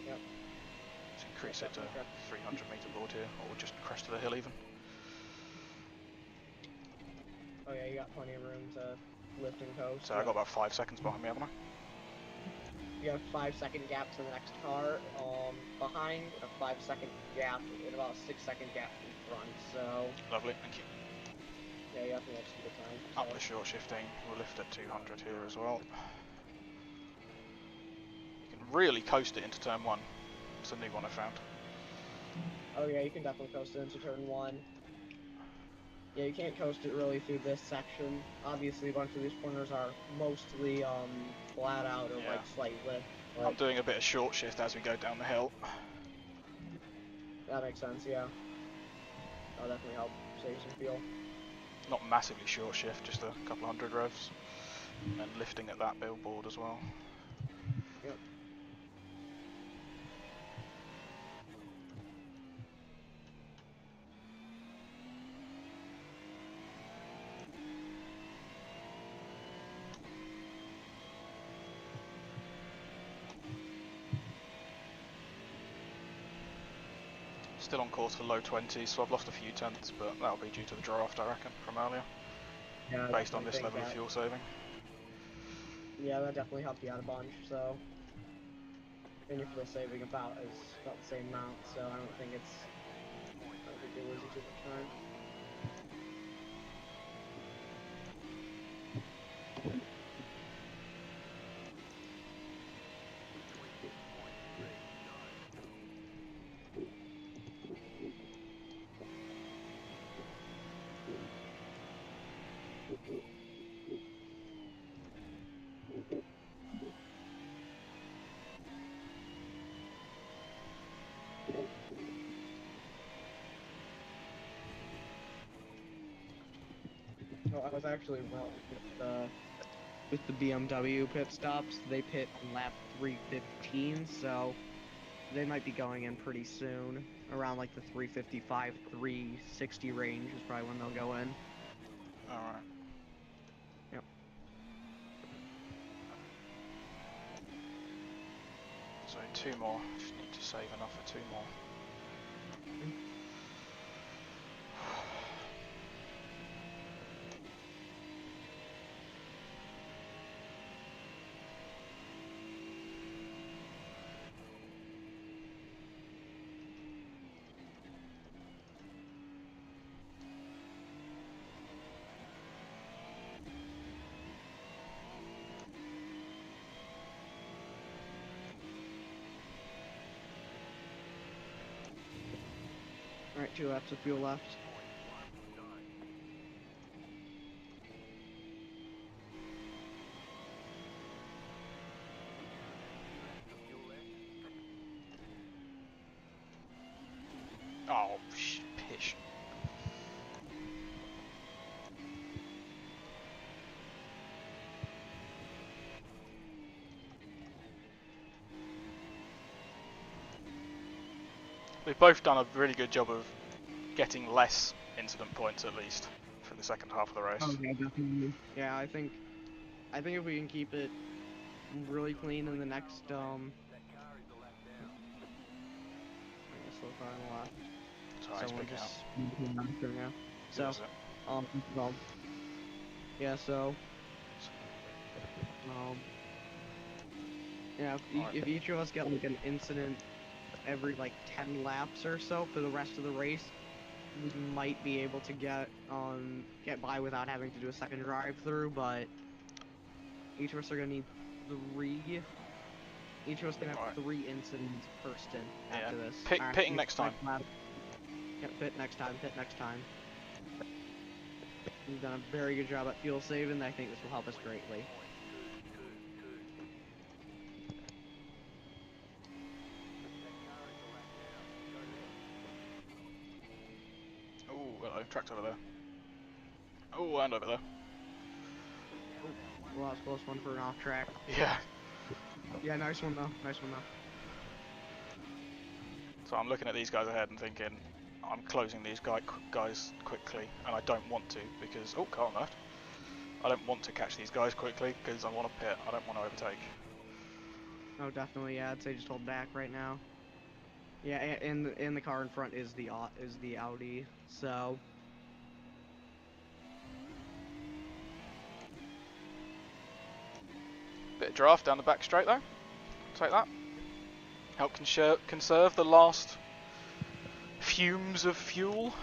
Yep. Let's increase it to 300 meter board here, or we'll just crash to the hill even. Oh yeah, you got plenty of room to lift and coast. So I got about 5 seconds behind me, haven't I? You have 5-second gap to the next car, behind, a 5-second gap, and about a 6-second gap in front, so Lovely, thank you. yeah, you have most of the time. So. Up the short shifting, we'll lift at 200 here as well. You can really coast it into turn 1. It's a new one I found. Oh yeah, you can definitely coast it into turn 1. Yeah, you can't coast it really through this section. Obviously, a bunch of these corners are mostly flat out or like slight lift. But I'm doing a bit of short shift as we go down the hill. that makes sense, yeah. That'll definitely help save some fuel. Not massively short shift, just a couple hundred revs. And lifting at that billboard as well. Yep. Still on course for low 20s, so I've lost a few tenths, but that'll be due to the draft, I reckon, from earlier. Yeah, Based on this level of fuel saving. Yeah, that definitely helped you out a bunch, so. And your fuel saving about the same amount, so I don't think you're losing too much time. No, I was actually wrong with the with the BMW pit stops, they pit on lap 315, so they might be going in pretty soon. Around like the 355, 360 range is probably when they'll go in. Alright. Yep. So 2 more. Just need to save enough for 2 more. Alright, 2 laps of fuel left. Oh, pish. We've both done a really good job of getting less incident points at least for the second half of the race. Oh yeah, definitely. Yeah, I think if we can keep it really clean in the next That car is a lap down. I guess slow car on the left. Sorry, it's Someone picking up. just turn now. Who So was it? well, yeah, so yeah, if each of us get like an incident every like 10 laps or so for the rest of the race, we might be able to get by without having to do a second drive through, but each of us are gonna need 3. Each of us can have Right. 3 incidents per stint after this. Pitting next time. Yeah, pit next time, pit next time. We've done a very good job at fuel saving. I think this will help us greatly. Oh, hello, track's over there. Oh, and over there. Oh, well, that was a close one for an off track. Yeah. Yeah, nice one though. Nice one though. So I'm looking at these guys ahead and thinking, I'm closing these guys quickly, and I don't want to because car on left. I don't want to catch these guys quickly because I want to pit. I don't want to overtake. Oh, definitely. Yeah, I'd say just hold back right now. Yeah, in the car in front is the Audi. So Bit of draft down the back straight though. Take that. Help conserve the last fumes of fuel.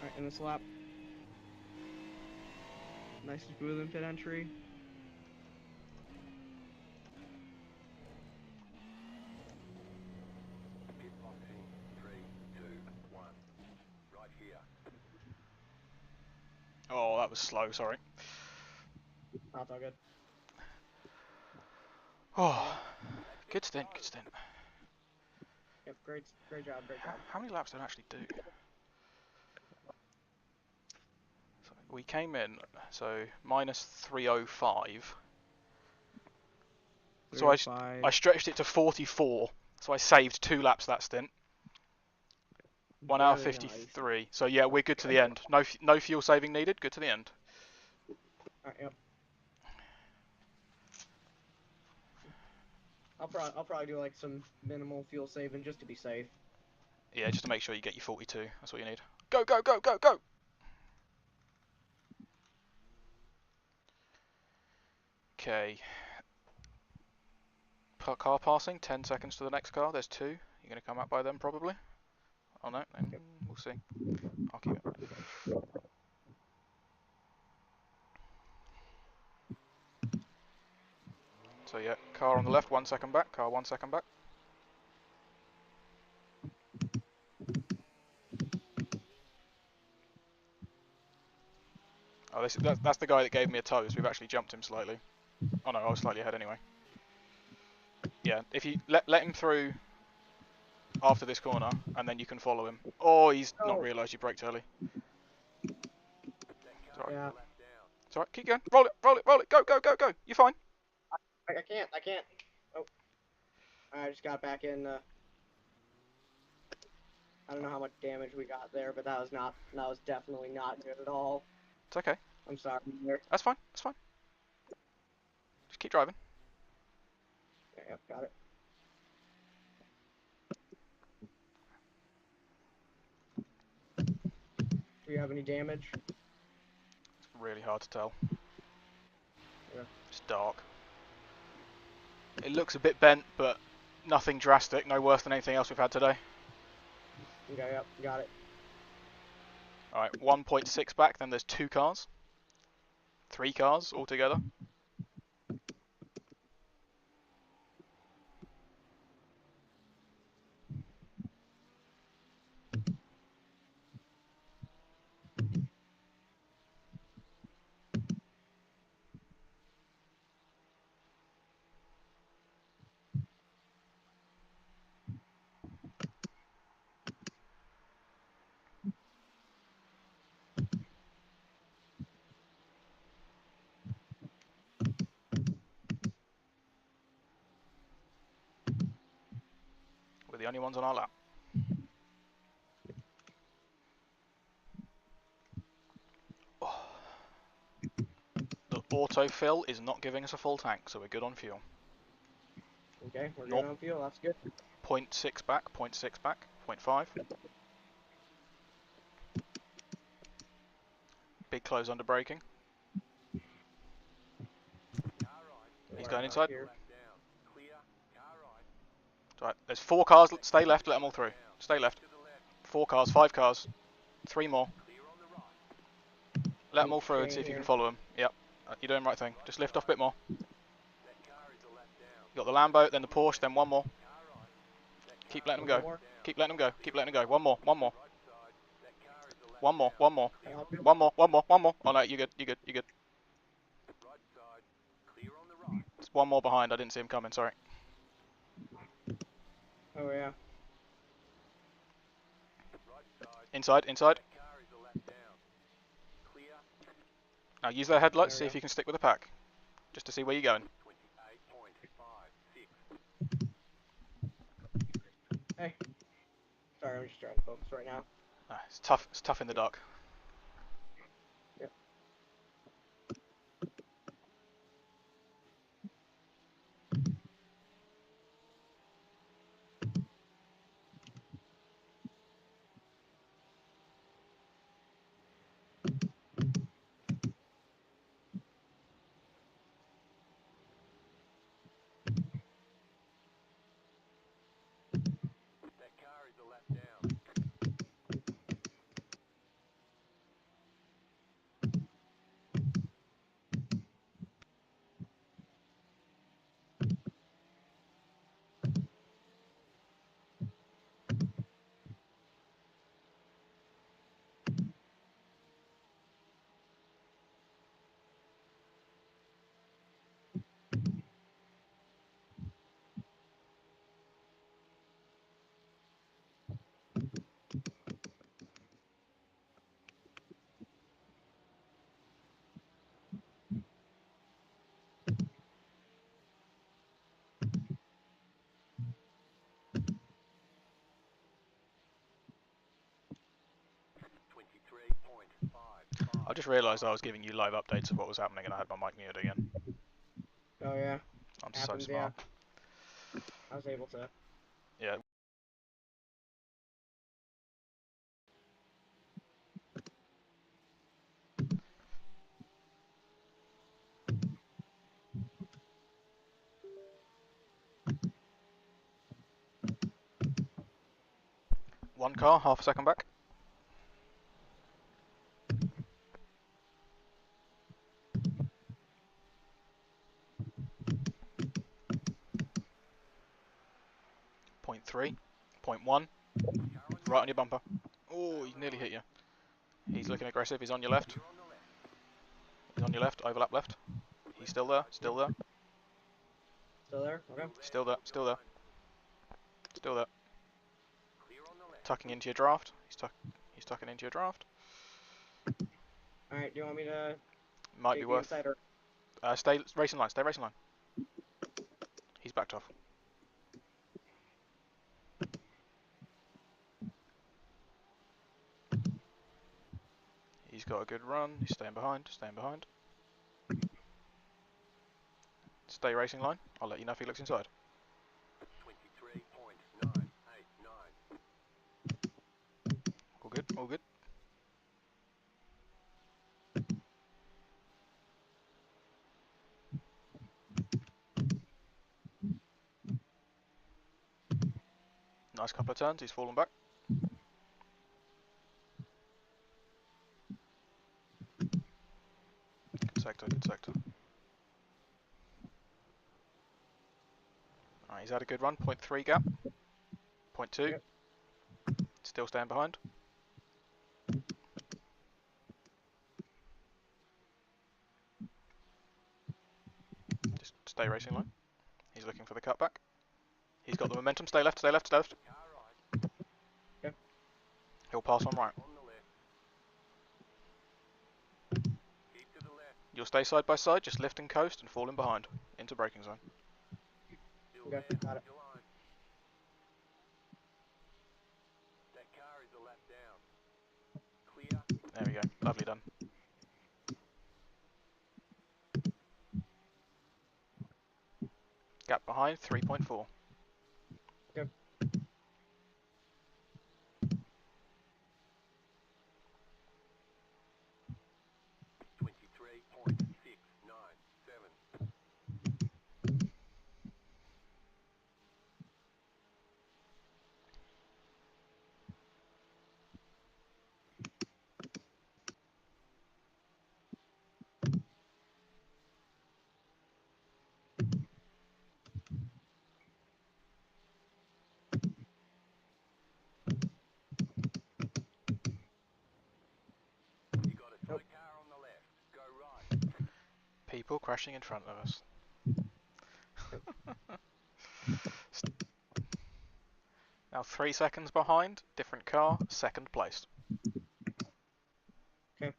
alright, in this lap, nice and smooth in pit entry. Pit boxing, 3, 2, 1. Right here. Oh, that was slow. Sorry. That's all good. Oh, good stint. Good stint. Yep, great job, great job. How many laps did I actually do? So we came in, so minus 305. So I stretched it to 44. So I saved 2 laps that stint. 1 hour Very nice. 53. So yeah, we're good to the end. No fuel saving needed. Good to the end. Alright, yep. I'll probably do like some minimal fuel saving just to be safe. Yeah, just to make sure you get your 42. That's what you need. Go, go, go, go, go! Okay. Per car passing, 10 seconds to the next car. There's 2. You're going to come up by them probably. Oh no, then we'll see. I'll keep it. So yeah, car on the left, 1 second back. Car 1 second back. Oh, that's the guy that gave me a toes. We've actually jumped him slightly. Oh no, I was slightly ahead anyway. Yeah, if you let him through after this corner, and then you can follow him. Oh, he's not Oh. realised you braked early. That It's car alright. Yeah. is a lap down. It's alright. Keep going. Roll it. Roll it. Roll it. Go. Go. Go. Go. You're fine. I can't. Oh. I just got back in. I don't know how much damage we got there, but that was definitely not good at all. It's okay. I'm sorry. There. That's fine. That's fine. Just keep driving. Yep, got it. Do you have any damage? It's really hard to tell. Yeah. It's dark. It looks a bit bent, but nothing drastic. No worse than anything else we've had today. Okay, yep, got it. Alright, 1.6 back, then there's 2 cars. 3 cars altogether. We're the only ones on our lap. Oh. The autofill is not giving us a full tank, so we're good on fuel. Okay, we're Nope. good on fuel. That's good. 0.6 back, 0.6 back, 0.5. Big close under braking. Car right. He's Right going back inside. here. Lap down. Clear. Car right. Right, there's 4 cars. Stay left, let them all through. Down. Stay left. To the left. 4 cars, 5 cars. 3 more. Clear on the right. Let them all through and Shane see if you can here. follow them. Yep, you're doing the right thing. Just lift off a bit more. That car is a lap down. You got the Lambo, then the Porsche, then one more. Car right. That Keep car letting is them One go. a more. lap down. Keep letting them go. Keep letting them go. One more. One more. Right side. That car is a lap One more. down. One more. Clear Help on you. the One more. One more. One more. Oh no, you're good. You're good. You're good. right side. Clear on the right. There's one more behind. I didn't see him coming. Sorry. Oh yeah. Right side. Inside. Inside. That car is a lap down. Clear. Now use their headlights. There See we if you can stick with the pack. Just to see where you're going. 28.56. Hey. Sorry, I'm just trying to focus right now. Ah, it's tough. It's tough in the dark. Yep. That car is a lap down. I just realised I was giving you live updates of what was happening, and I had my mic muted again. Oh yeah. I'm so Happens, smart. yeah. I was able to. Yeah. One car, half a second back. Point 3. Point 1. Right on your bumper. Oh, he nearly hit you. He's looking aggressive. He's on your left. Clear on the left. on your left, overlap left. He's still there, still there, Still there? Okay. still there, still there, still there. Clear on the left. Tucking into your draft. He's tucking into your draft. Alright, do you want me to Might take be the worth. inside or Stay racing line. Stay racing line. He's backed off. He's got a good run. He's staying behind. Staying behind. Stay racing line. I'll let you know if he looks inside. 23.989. All good. All good. Nice couple of turns. He's fallen back. Good sector. Good sector. Alright, he's had a good run. 0.3 gap. 0.2. Yep. Still staying behind. Just stay racing line. He's looking for the cutback. He's got the momentum. Stay left. Stay left. Stay left. Car right. Yep. He'll pass on right. On the left. Keep to the left. You'll stay side by side. Just lift and coast and fall in behind into braking zone. Still Okay, there. got it. Your line. That car is a lap down. Clear. There we go. Lovely done. Gap behind 3.4. Okay. $23.697. You got a tight car on the left. Go right. People crashing in front of us. Now 3 seconds behind. Different car. Second place. Okay.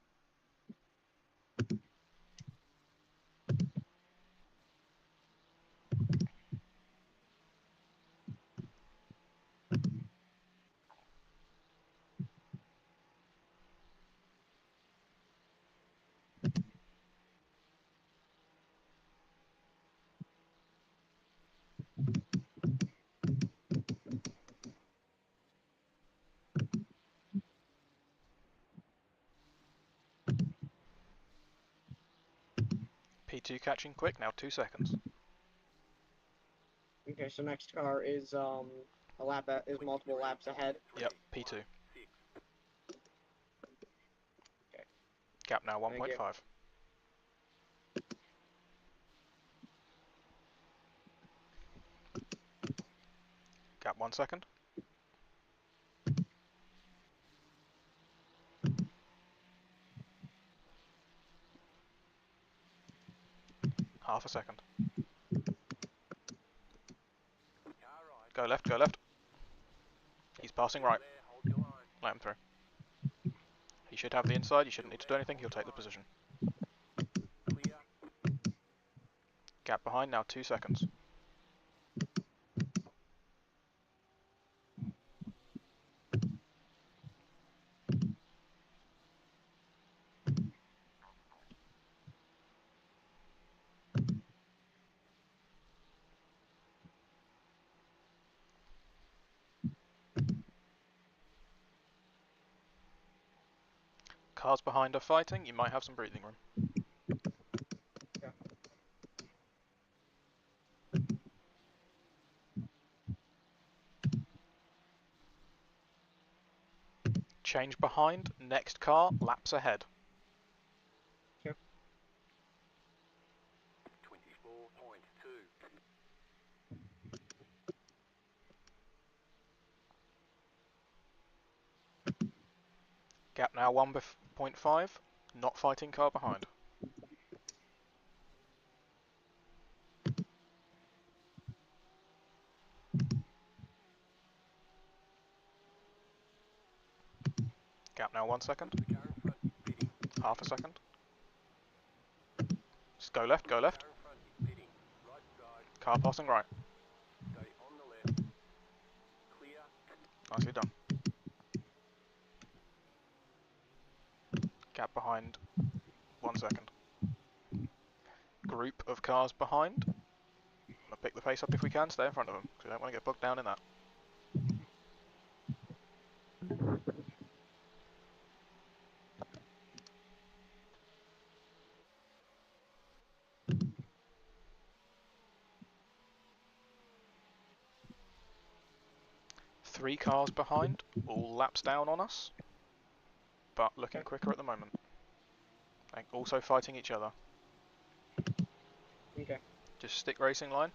P2 catching quick. Now 2 seconds. Okay, so next car is is multiple laps ahead. Yep. P2. Okay. Gap now Thank you. 1.5. Gap 1 second. Half a second. Car right. Go left. Go left. He's passing right. There. Hold your line. Let him through. He should have the inside. You shouldn't need to do anything. He'll take the position. Clear. Gap behind now 2 seconds. Cars behind are fighting. You might have some breathing room. Yeah. Change behind. Next car. Laps ahead. 24.2. Gap now 1.5. Not fighting car behind. 1 second. The car in front is pitting. Half a second. Just go left, go The left. car in front is pitting. Right side. Car passing right. Stay on the left. Clear. Nicely done. Gap behind. 1 second. Group of cars behind. I'm gonna pick the pace up if we can. Stay in front of them because we don't want to get bogged down in that. Three cars behind, all laps down on us, but looking quicker at the moment. And also fighting each other. Okay. Just stick racing line.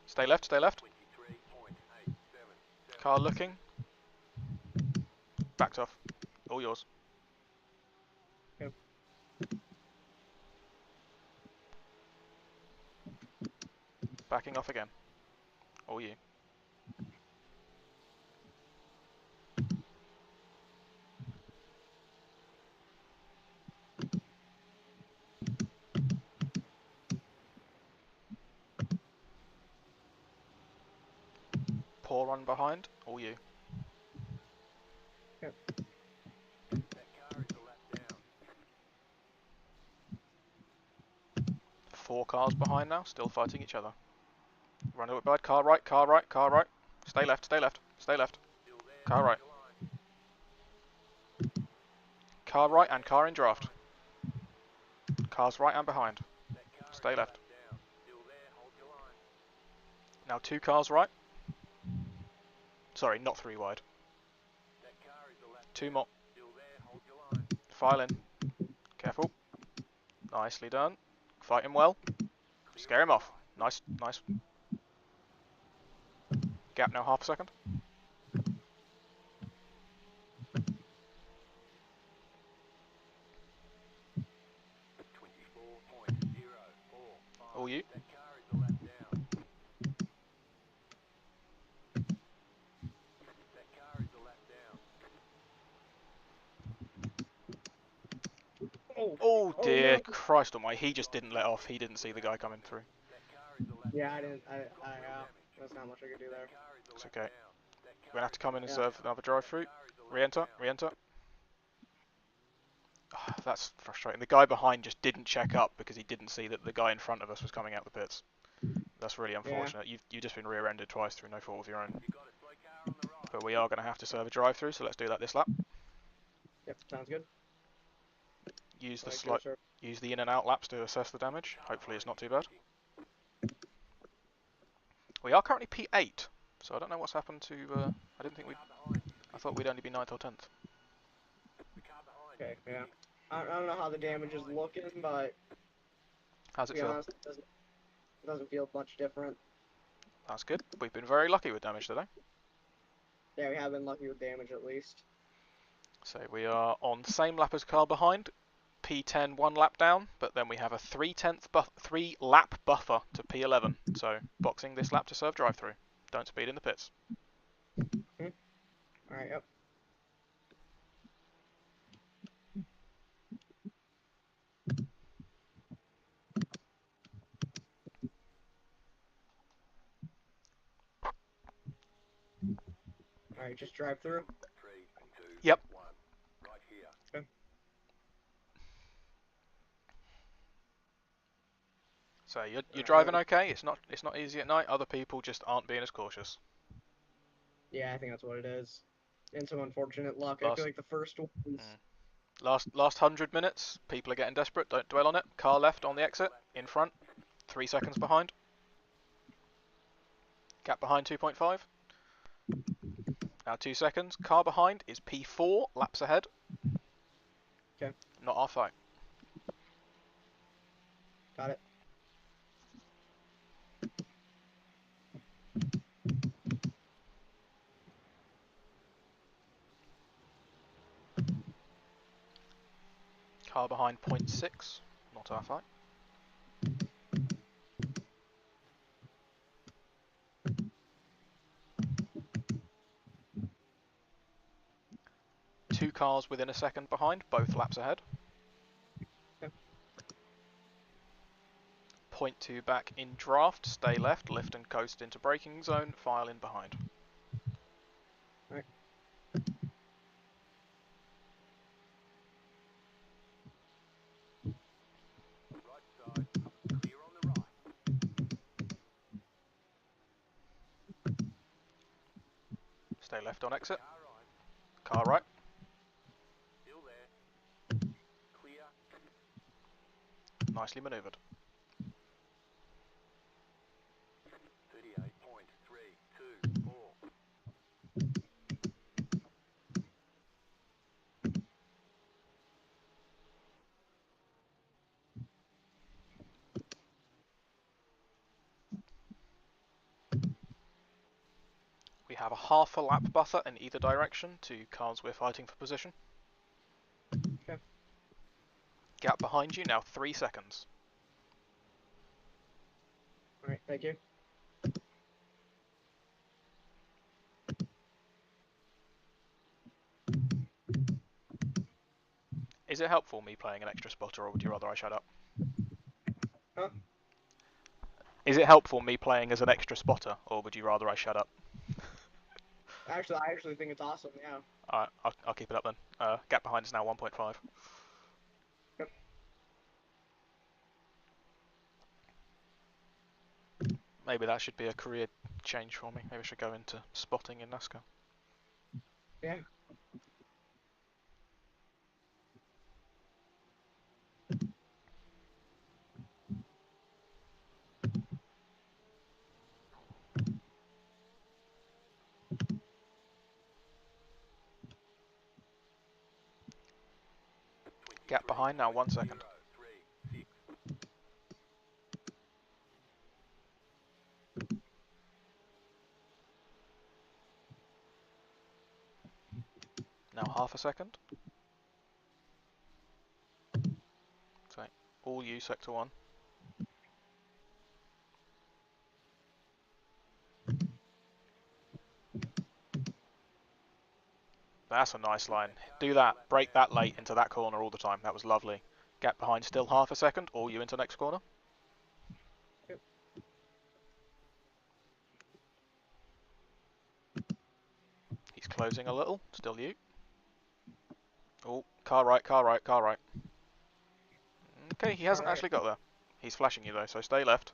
Stay left, stay left. 23.877. Car looking. Backed off. All yours. Yep. Backing off again. All you. Poor run behind. All you. Yep. That car is a lap down. 4 cars behind now, still fighting each other. Run a bit wide. Car right, car right, car right. Stay left, stay left, stay left. Still there. Car right. Hold your line. Car right and car in draft. Cars right and behind. That car Stay is a left. lap down. Still there. Hold your line. Now 2 cars right. Sorry, not 3 wide. That car is a lap 2 down. more. Still there. Hold your line. File in. Careful. Nicely done. Fight him well. Scare him off. Nice, nice. Gap now half a second. All you. That car is a lap down. That car is a lap down. Oh dear, no. Christ almighty, he just didn't let off. He didn't see the guy coming through. That car is a lap Yeah, I down. didn't. There's not much I could do there. That car is a It's lap okay. down. That We're gonna have to come in and Yeah. serve another drive-through. Re-enter, re-enter. Ah, that's frustrating. The guy behind just didn't check up because he didn't see that the guy in front of us was coming out the pits. That's really unfortunate. You've just been rear-ended twice through no fault of your own. You got a slow car on the right. But we are going to have to serve a drive-through, so let's do that this lap. Yep, sounds good. Use the Right, go, sir. use the in and out laps to assess the damage. Hopefully it's not too bad. We are currently P8, so I don't know what's happened to. I didn't think we. I thought we'd only be 9th or 10th. The car behind Okay, you. yeah. I don't know how the damage is looking, but How's to it be feel? honest, it doesn't feel much different. That's good. We've been very lucky with damage today. Yeah, we have been lucky with damage at least. So we are on same lap as car behind. P10 1 lap down, but then we have a 3 lap buffer to P11. So boxing this lap to serve drive-through. Don't speed in the pits. Alright, yep. Alright, just drive through. 3, 2, Yep. 1. Right here. Okay. So you're driving okay. It's not easy at night. Other people just aren't being as cautious. Yeah, I think that's what it is. And some unfortunate luck. I feel like the first ones. Last 100 minutes, people are getting desperate. Don't dwell on it. Car left on the exit, in front, 3 seconds behind. Gap behind 2.5. Now 2 seconds. Car behind is P4, laps ahead. Okay. Not our fight. Got it. Car behind 0.6, not our fight. 2 cars within a second behind, both laps ahead. Yep. Point 2 back in draft, stay left, lift and coast into braking zone, file in behind. Right. Right side, clear on the right. Stay left on exit, Car right, car right, still there. Clear. nicely manoeuvred. 38.324. We have a half a lap buffer in either direction to cars we're fighting for position. Okay. Gap behind you now 3 seconds. Alright, thank you. Is it helpful me playing an extra spotter, or would you rather I shut up? Huh? Is it helpful me playing as an extra spotter, or would you rather I shut up? Actually, I actually think it's awesome, yeah. Alright, I'll keep it up then. Gap behind is now 1.5. Yep. Maybe that should be a career change for me. Maybe I should go into spotting in NASCAR. Yeah. Gap behind now 1 second. 23.036. Now half a second. So, all you, sector 1. That's a nice line. Do that. Break that late into that corner all the time. That was lovely. Gap behind still half a second. All you into next corner. Yep. He's closing a little. Still you. Oh, car right, car right, car right. Okay, he hasn't Alright. actually got there. He's flashing you though, so stay left.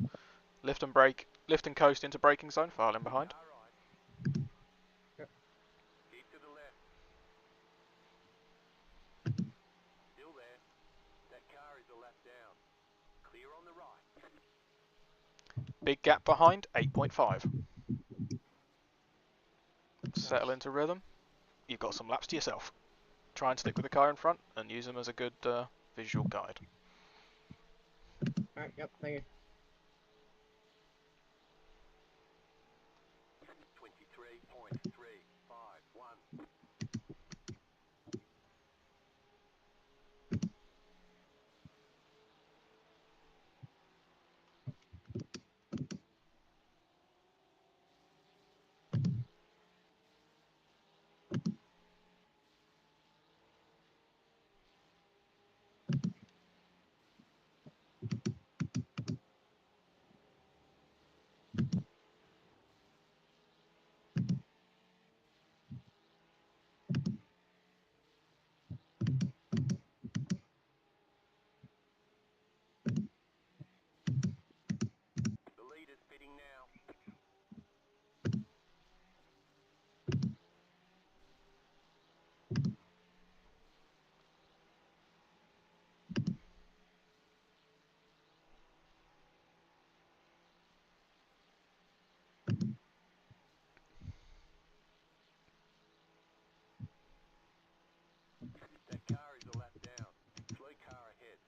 Lift and brake. Lift and coast into braking zone. File in behind. Car right. Yep. Keep to the left. Still there. That car is a lap down. Clear on the right. Big gap behind. 8.5. Settle Nice. into rhythm. You've got some laps to yourself. Try and stick with the car in front and use them as a good visual guide. Alright, yep, thank you. 23.351. The leader's pitting now. That car is a lap down. Slow car ahead.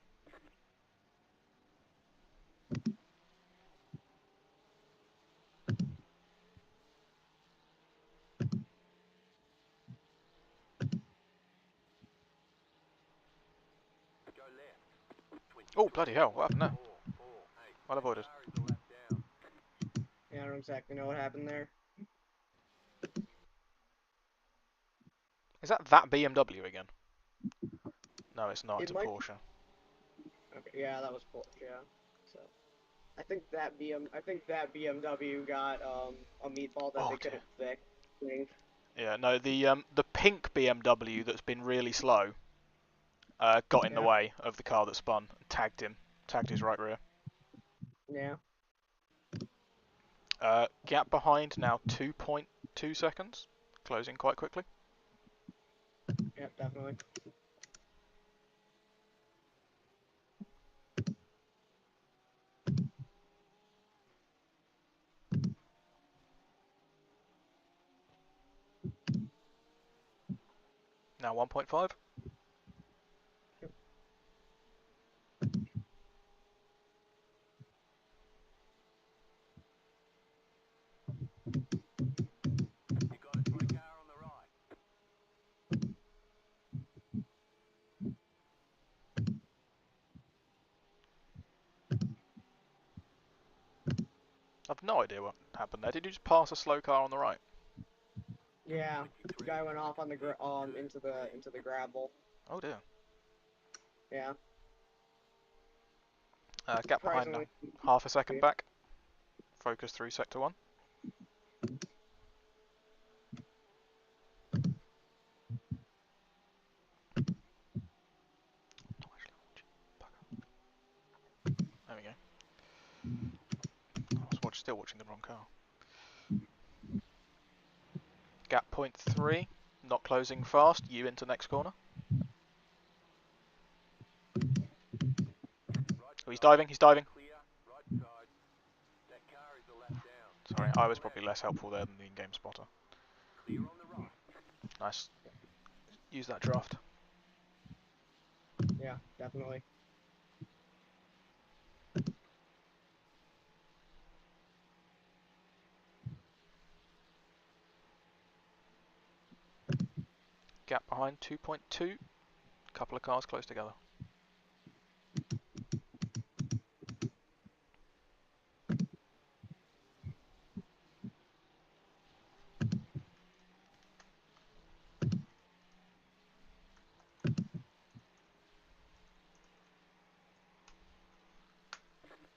Go left. Oh, bloody hell, what happened there? 23.448. Well That avoided. car is a lap down. Yeah, I don't exactly know what happened there. Is that BMW again? No, it's not. It It's a might. Porsche. Okay, yeah, that was Porsche. Yeah. So I think that BMW got a meatball that Oh they dear. couldn't fix. Yeah, no, the pink BMW that's been really slow got in the Yeah. way of the car that spun and tagged his right rear. Yeah. Gap behind now 2.2 seconds, closing quite quickly. Yeah. Definitely. Now 1.5. You got a slow car on the right. I've no idea what happened there. Did you just pass a slow car on the right? Yeah. 23, Guy went off on the into the gravel. Oh dear. Yeah. Gap behind now. Surprisingly. Half a second back. Focus through sector 1. There we go. I was still watching the wrong car. Gap point 3. Not closing fast. You into next corner. Right Oh, he's side. diving. He's diving. Clear. Right side. That car is a lap down. Sorry, On I the was left. probably less helpful there than the in-game spotter. Clear on the right. Nice. Use that draft. Yeah. Definitely. Gap behind 2.2. Couple of cars close together.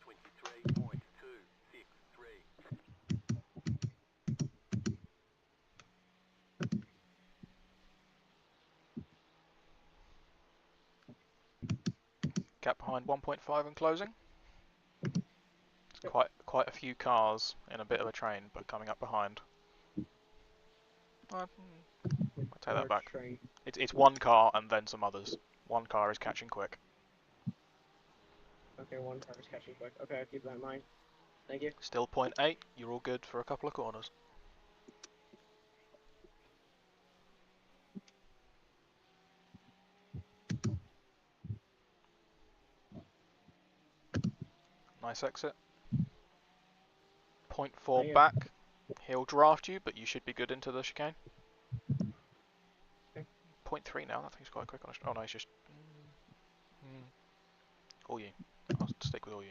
Twenty-three point two six three. Gap behind 1.5 and closing. It's quite a few cars in a bit of a train, but coming up behind. I'll take that back. Train. It's one car and then some others. One car is catching quick. Okay, one car is catching quick. Okay, I'll keep that in mind. Thank you. Still 0.8. You're all good for a couple of corners. Nice exit. 0.4 Thank you. back. He'll draft you, but you should be good into the chicane. Okay. 0.3 now. That thing's quite quick on a. Oh no, he's just. All you. I'll stick with all you.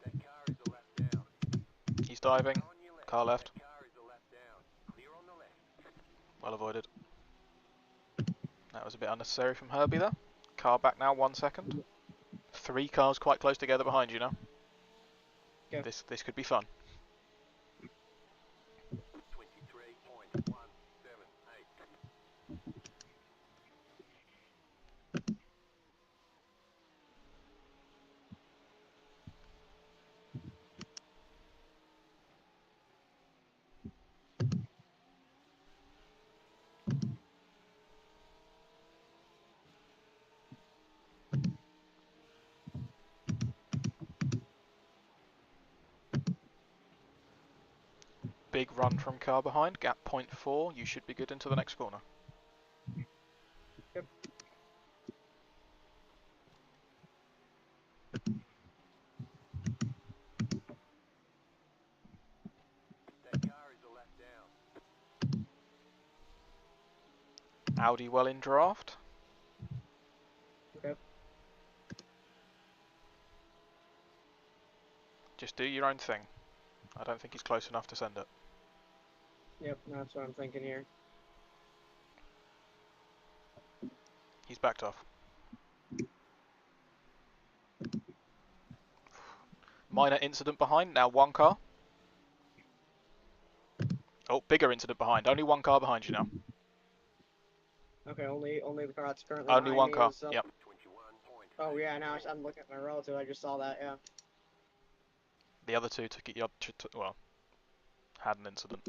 That car is a lap down. He's diving. Car on your left. Car left. That car is a lap down. Clear on the left. Well avoided. That was a bit unnecessary from Herbie there. Car back now, 1 second. 3 cars quite close together behind you now. Okay. This could be fun. 23.178. Big run from car behind, gap 0.4. You should be good into the next corner. Yep. That car is a lap down. Audi well in draft. Okay. Just do your own thing. I don't think he's close enough to send it. Yep, that's what I'm thinking here. He's backed off. Minor incident behind, now one car. Oh, bigger incident behind. Only one car behind you now. Okay, only the car that's currently Only behind one me car. is. Yep. 21.8. Oh yeah, now I'm looking at my relative. I just saw that. Yeah. The other two took it up. Well, had an incident.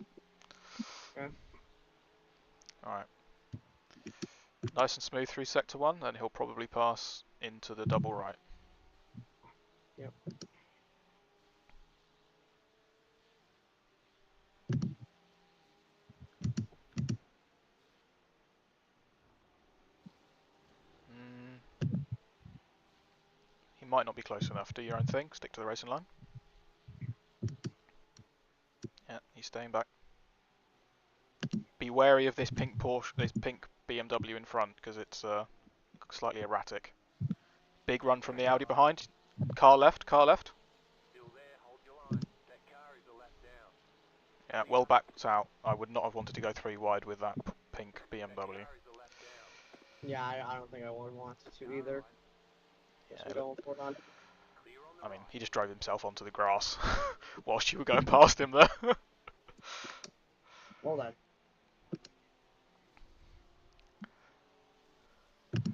Okay. All right. Nice and smooth through sector one, then he'll probably pass into the double right. Yep. He might not be close enough. Do your own thing. Stick to the racing line. Yeah, he's staying back. Be wary of this pink Porsche, this pink BMW in front, because it's slightly erratic. Big run from the Audi behind. Car left, car left. Still there, hold your line. That car is a lap down. Yeah, well backed out. I would not have wanted to go 3 wide with that pink That BMW. car is a lap down. Yeah, I don't think I would want to either. Yeah, So going forward on. Clear on the I mean, right. he just drove himself onto the grass whilst you were going past him there. Well then.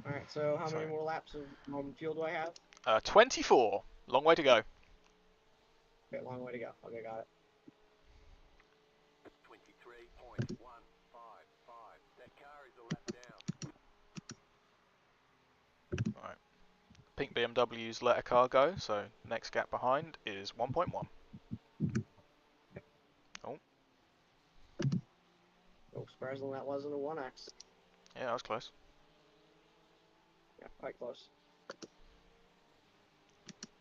All right. So how many more laps of fuel do I have? 24. Long way to go. Okay, long way to go. Okay, got it. 23.155. That car is a lap down. Right. Pink BMW's let a car go, so next gap behind is 1.1. Oh, surprisingly, that wasn't a 1X. Yeah, that was close. Yeah, quite close.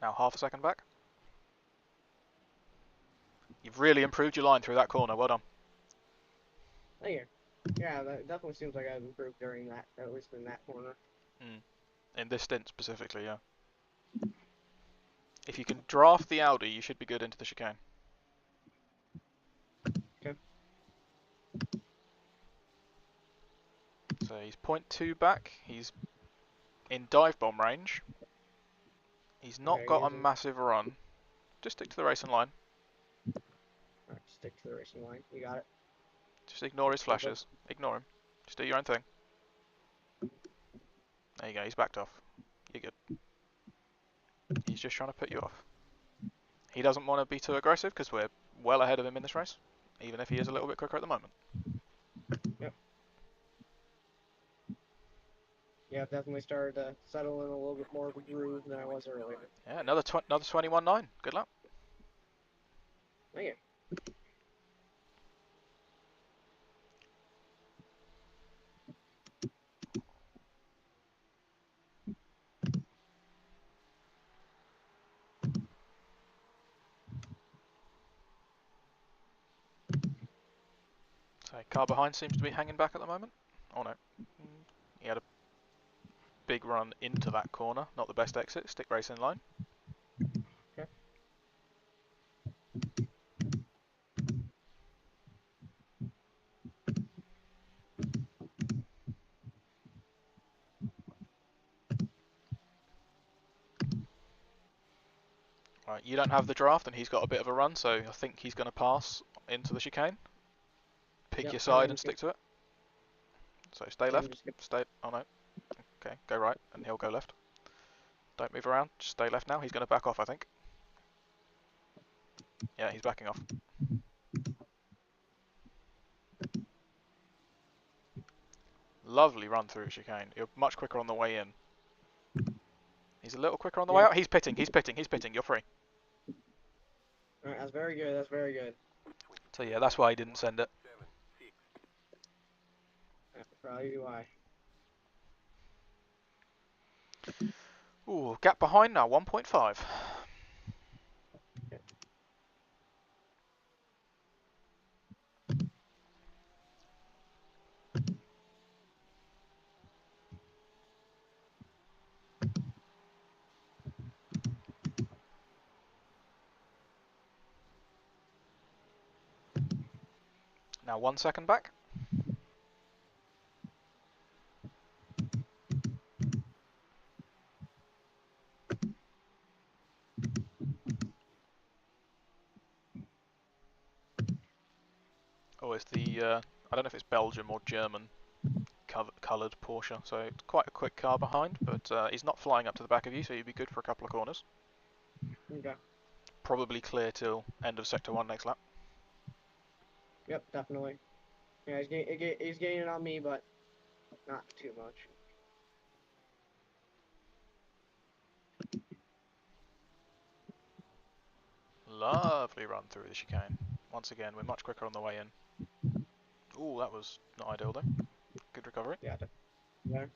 Now half a second back. You've really improved your line through that corner. Well done. Thank you. Yeah, that definitely seems like I've improved during that, at least in that corner. In this stint specifically, yeah. If you can draft the Audi, you should be good into the chicane. Okay. So he's 0.2 back. He's in dive bomb range. He's not Okay, got a massive run. Just stick to the racing line. Alright, stick to the racing line. You got it. Just ignore his flashes. Ignore him. Just do your own thing. There you go, he's backed off. You're good. He's just trying to put you off. He doesn't want to be too aggressive because we're well ahead of him in this race, even if he is a little bit quicker at the moment. Yep. Yeah, I've definitely started to settle in a little bit more of a groove than I was earlier. Yeah, another 21.9. Good luck. Thank you. So car behind seems to be hanging back at the moment. Oh no. He had a big run into that corner. Not the best exit. Stick racing line. Okay. Right, you don't have the draft and he's got a bit of a run, so I think he's going to pass into the chicane. Pick Yep, your and side then and stick to it. So stay left. Stay. Oh no. Okay, go right and he'll go left. Don't move around. Just stay left now. He's going to back off, I think. Yeah, he's backing off. Lovely run through chicane. You're much quicker on the way in. He's a little quicker on the way out. He's pitting. He's pitting. He's pitting. You're free. Alright, that's very good. That's very good. So yeah, that's why he didn't send it. 7.6. Probably do I. Ooh, gap behind now. 1.5. Now 1 second back. Oh, it's the, I don't know if it's Belgium or German coloured Porsche, so it's quite a quick car behind, but he's not flying up to the back of you, so you'd be good for a couple of corners. Okay. Probably clear till end of sector 1 next lap. Yep, definitely. Yeah, he's gaining on me, but not too much. Lovely run through the chicane. Once again, we're much quicker on the way in. Ooh, that was not ideal though. Good recovery. Yeah, there.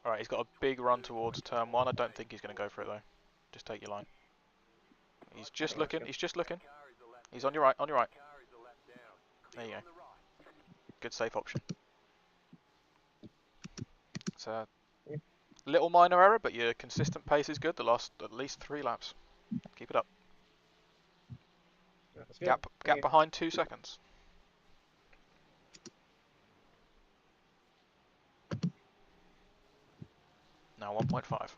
Alright, he's got a big run towards turn 1. I don't think he's going to go for it though. Just take your line. He's just looking, he's just looking. He's on your right, on your right. There you go. Good safe option. It's a little minor error, but your consistent pace is good the last at least 3 laps. Keep it up. That's good. Gap Okay. behind 2 seconds. Now 1.5.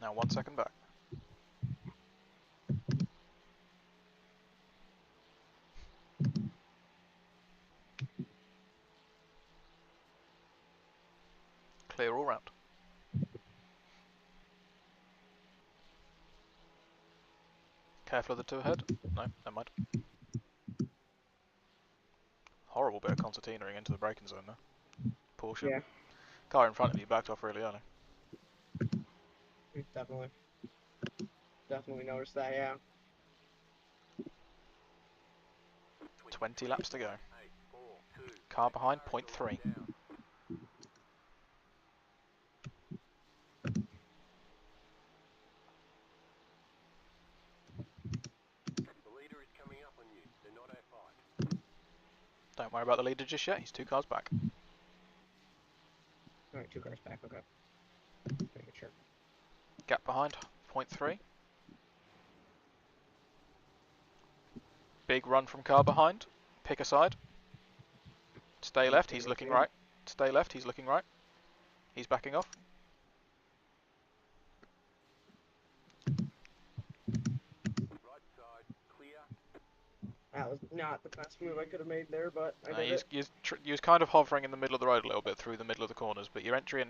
Now 1 second back. Clear all round. Careful of the 2 ahead. No, never mind. Horrible bit of concertinaing into the braking zone there. Porsche. Yeah, Car in front of you backed off really early. definitely. Definitely noticed that, yeah. 20 laps to go. Car behind, 0.3. The leader is coming up on you. They're not F5. Don't worry about the leader just yet, he's 2 cars back. Alright, 2 cars back, okay. Making sure. Gap behind, 0.3. Big run from car behind. Pick a side. Stay left, he's looking right. Stay left, he's looking right. He's backing off. Right side, clear. That was not the best move I could have made there, but I did it. You was kind of hovering in the middle of the road a little bit through the middle of the corners, but your entry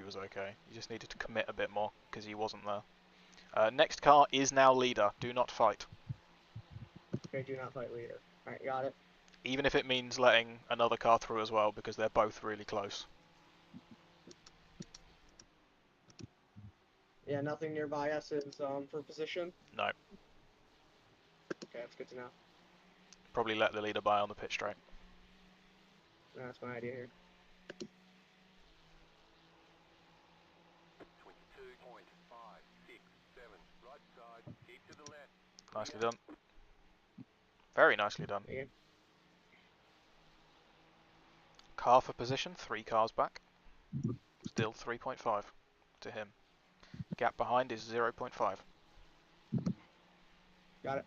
was okay. You just needed to commit a bit more because he wasn't there. Next car is now leader. Do not fight. Okay, do not fight leader. Alright, got it. Even if it means letting another car through as well, because they're both really close. Yeah, nothing nearby us is for position. No, Okay, that's good to know. probably let the leader by on the pit straight. That's my idea here. 22.567. Right side, keep to the left. Nicely done. Very nicely done. Yeah. Car for position, 3 cars back. Still 3.5 to him. Gap behind is 0.5. Got it.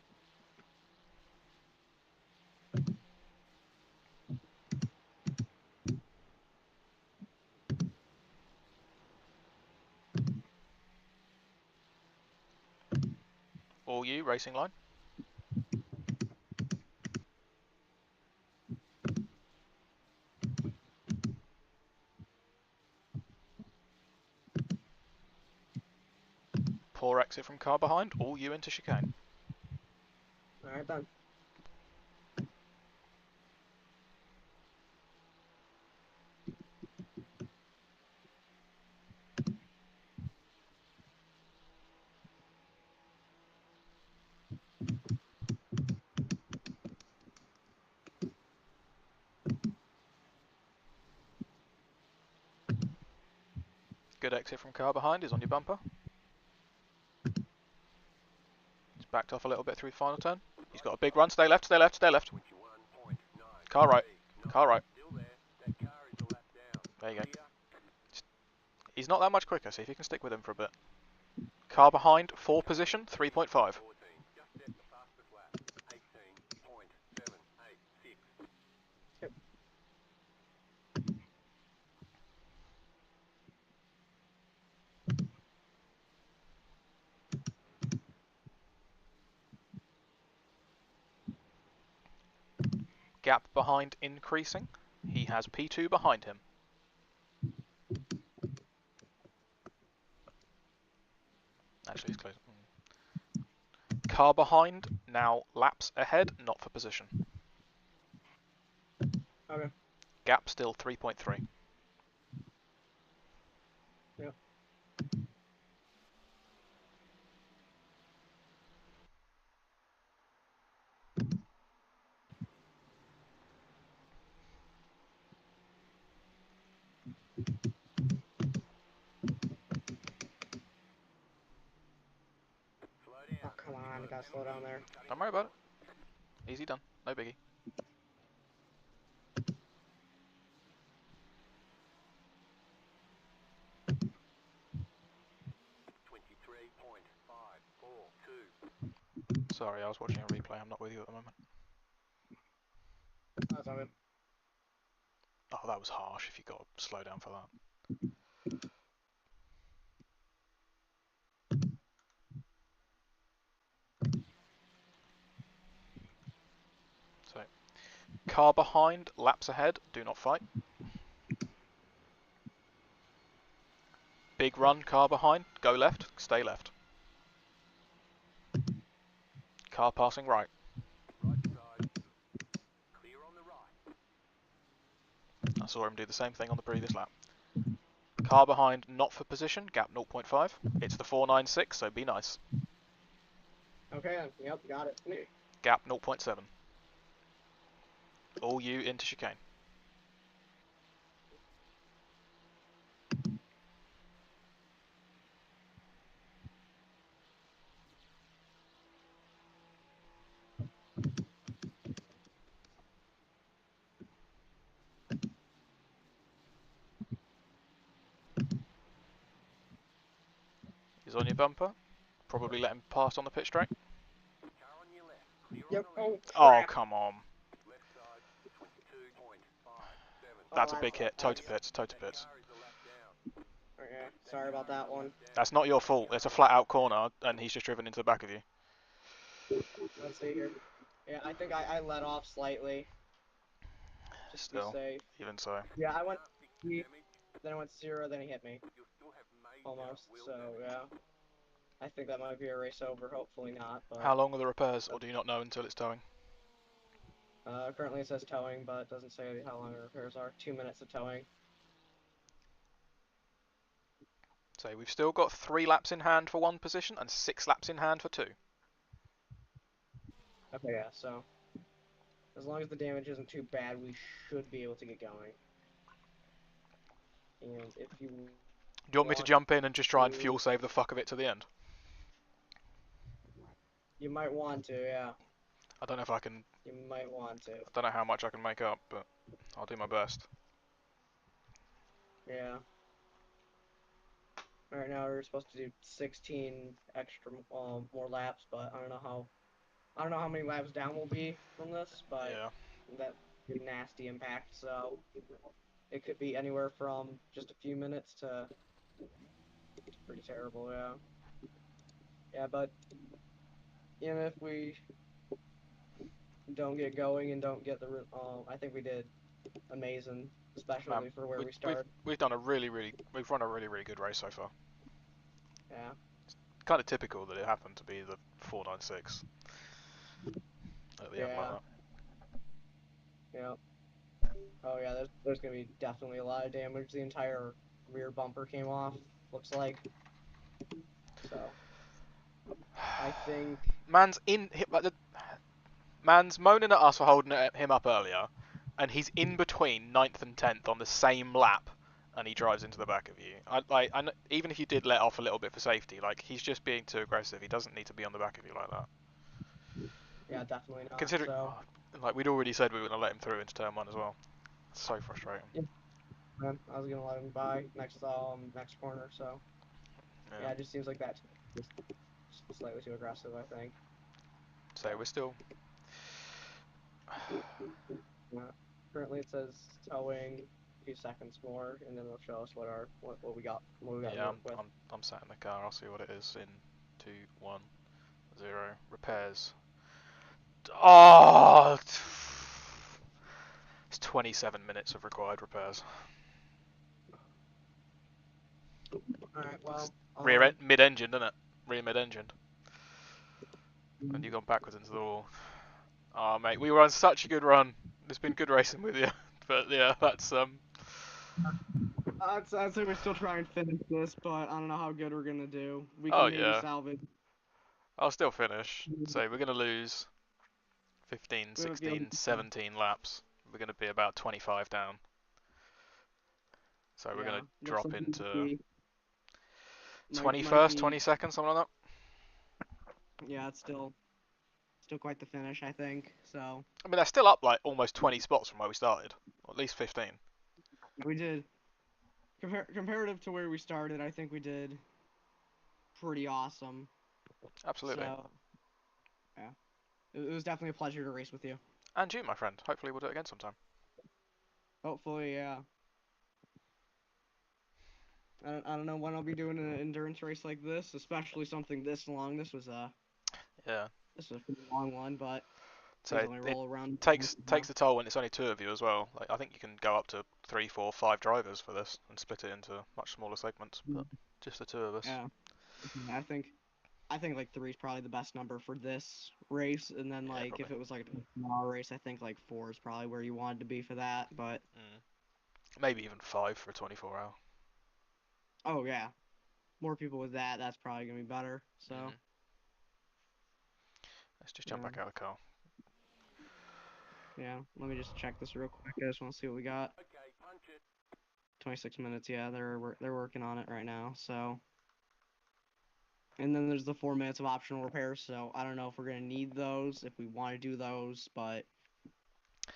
All you, racing line. Poor exit from car behind. All you into chicane. Alright, done. Good exit from car behind is on your bumper. It's backed off a little bit through the final turn. He's got a big run. Stay left, stay left, stay left. 21.9. Car right. Car right. Still there. That car is a lap down. There you go. Clear. He's not that much quicker, see if you can stick with him for a bit. Car behind, 4 position, 3.5. 14. Just set the fastest lap. 18.786. Gap behind increasing. He has P2 behind him. Actually, he's close. Car behind, now laps ahead, not for position. Okay. Gap still 3.3. Yep. Slow down. Oh, come on. Gotta slow down there. Don't worry about it. Easy done. No biggie. 23.542. Sorry, I was watching a replay. I'm not with you at the moment. That's all good. Oh, that was harsh if you got to slow down for that. So, car behind, laps ahead, do not fight. Big run, car behind, go left, stay left. Car passing right. Right side. Clear on the right. I saw him do the same thing on the previous lap. Car behind, not for position, gap 0.5. It's the 496, so be nice. Okay, then. Yep, got it. Gap 0.7. All you into chicane. He's on your bumper. Probably let him pass on the pit straight. Car on your left. Clear Yep. on the left. Oh, Oh, crap. come on. Left side. 22.57. That's a Oh, big hit. Toe to pits, toe to That pits. car is a lap down. Okay, sorry about that one. That's not your fault. It's a flat out corner, and he's just driven into the back of you. Let's see here. Yeah, I think I let off slightly. Just to Still, be safe. even so. Yeah, I went Damage. then I went 0, then he hit me. You'll still have major Almost, wheel so damage. yeah. I think that might be a race over, hopefully not, but... How long are the repairs, or do you not know until it's towing? Currently it says towing, but it doesn't say how long the repairs are. 2 minutes of towing. So we've still got 3 laps in hand for 1 position, and 6 laps in hand for 2. Okay, yeah, so... As long as the damage isn't too bad, we should be able to get going. And if you... Do you want me to jump in and just try and fuel save the fuck of it to the end? You might want to, yeah. I don't know if I can... You might want to. I don't know how much I can make up, but I'll do my best. Yeah. Right now we're supposed to do 16 extra more laps, but I don't know how many laps down will be from this, but Yeah. that's a nasty impact. So it could be anywhere from just a few minutes to pretty terrible. Yeah. Yeah, but even if we don't get going and don't get the, I think we did amazing, especially for where we started. We've done a we've run a really good race so far. Yeah. Kind of typical that it happened to be the 496 at the end like Yeah. that. Yeah. Oh yeah, there's gonna be definitely a lot of damage. The entire rear bumper came off, looks like. So I think Man's moaning at us for holding him up earlier, and he's in between 9th and 10th on the same lap, and he drives into the back of you. Even if you did let off a little bit for safety, like, he's just being too aggressive. He doesn't need to be on the back of you like that. Yeah, definitely not. Considering, So, like, we'd already said we were going to let him through into turn one as well. It's so frustrating. I was gonna let him by next corner. So, yeah, it just seems like that just slightly too aggressive, I think. So we're still. Yeah. Currently, it says towing a few seconds more, and then it'll show us what we got to Yeah, work with. I'm sat in the car. I'll see what it is in 2, 1, 0. Repairs. Oh! It's 27 minutes of required repairs. All right. Well, Mid-engine, isn't it? Rear mid-engine. And you've gone backwards into the wall. Oh, mate, we were on such a good run. It's been good racing with you. But yeah, that's I'd say we're still trying to finish this, but I don't know how good we're gonna do. We Oh can maybe yeah, salvage. I'll still finish. So we're gonna lose 15, We have a feeling. 16, 17 laps. We're gonna be about 25 down. So we're Yeah, gonna looks drop like into might 21st, be. 22nd, something like that. Yeah, it's still quite the finish, I think. So I mean, they're still up like almost 20 spots from where we started, or at least 15. we did comparative to where we started. I think we did pretty awesome. Absolutely. So yeah, it was definitely a pleasure to race with you. And you, my friend. Hopefully we'll do it again sometime. Hopefully, yeah. I don't know when I'll be doing an endurance race like this, especially something this long. This was Yeah. a pretty long one, but So things it, only it roll around. takes the toll when it's only 2 of you as well. Like I think you can go up to 3, 4, 5 drivers for this and split it into much smaller segments. But just the 2 of us. Yeah, I think like 3 is probably the best number for this race, and then Yeah, like probably. if it was like a 2-hour race, I think like 4 is probably where you wanted to be for that. But Maybe even 5 for a 24-hour. oh yeah, more people with that, that's probably gonna be better. So Let's just jump yeah, back out of the car. yeah. Let me just check this real quick. I just want to see what we got. Okay, punch it. 26 minutes. Yeah, they're working on it right now. So. And then there's the 4 minutes of optional repairs, so I don't know if we're gonna need those, if we want to do those, but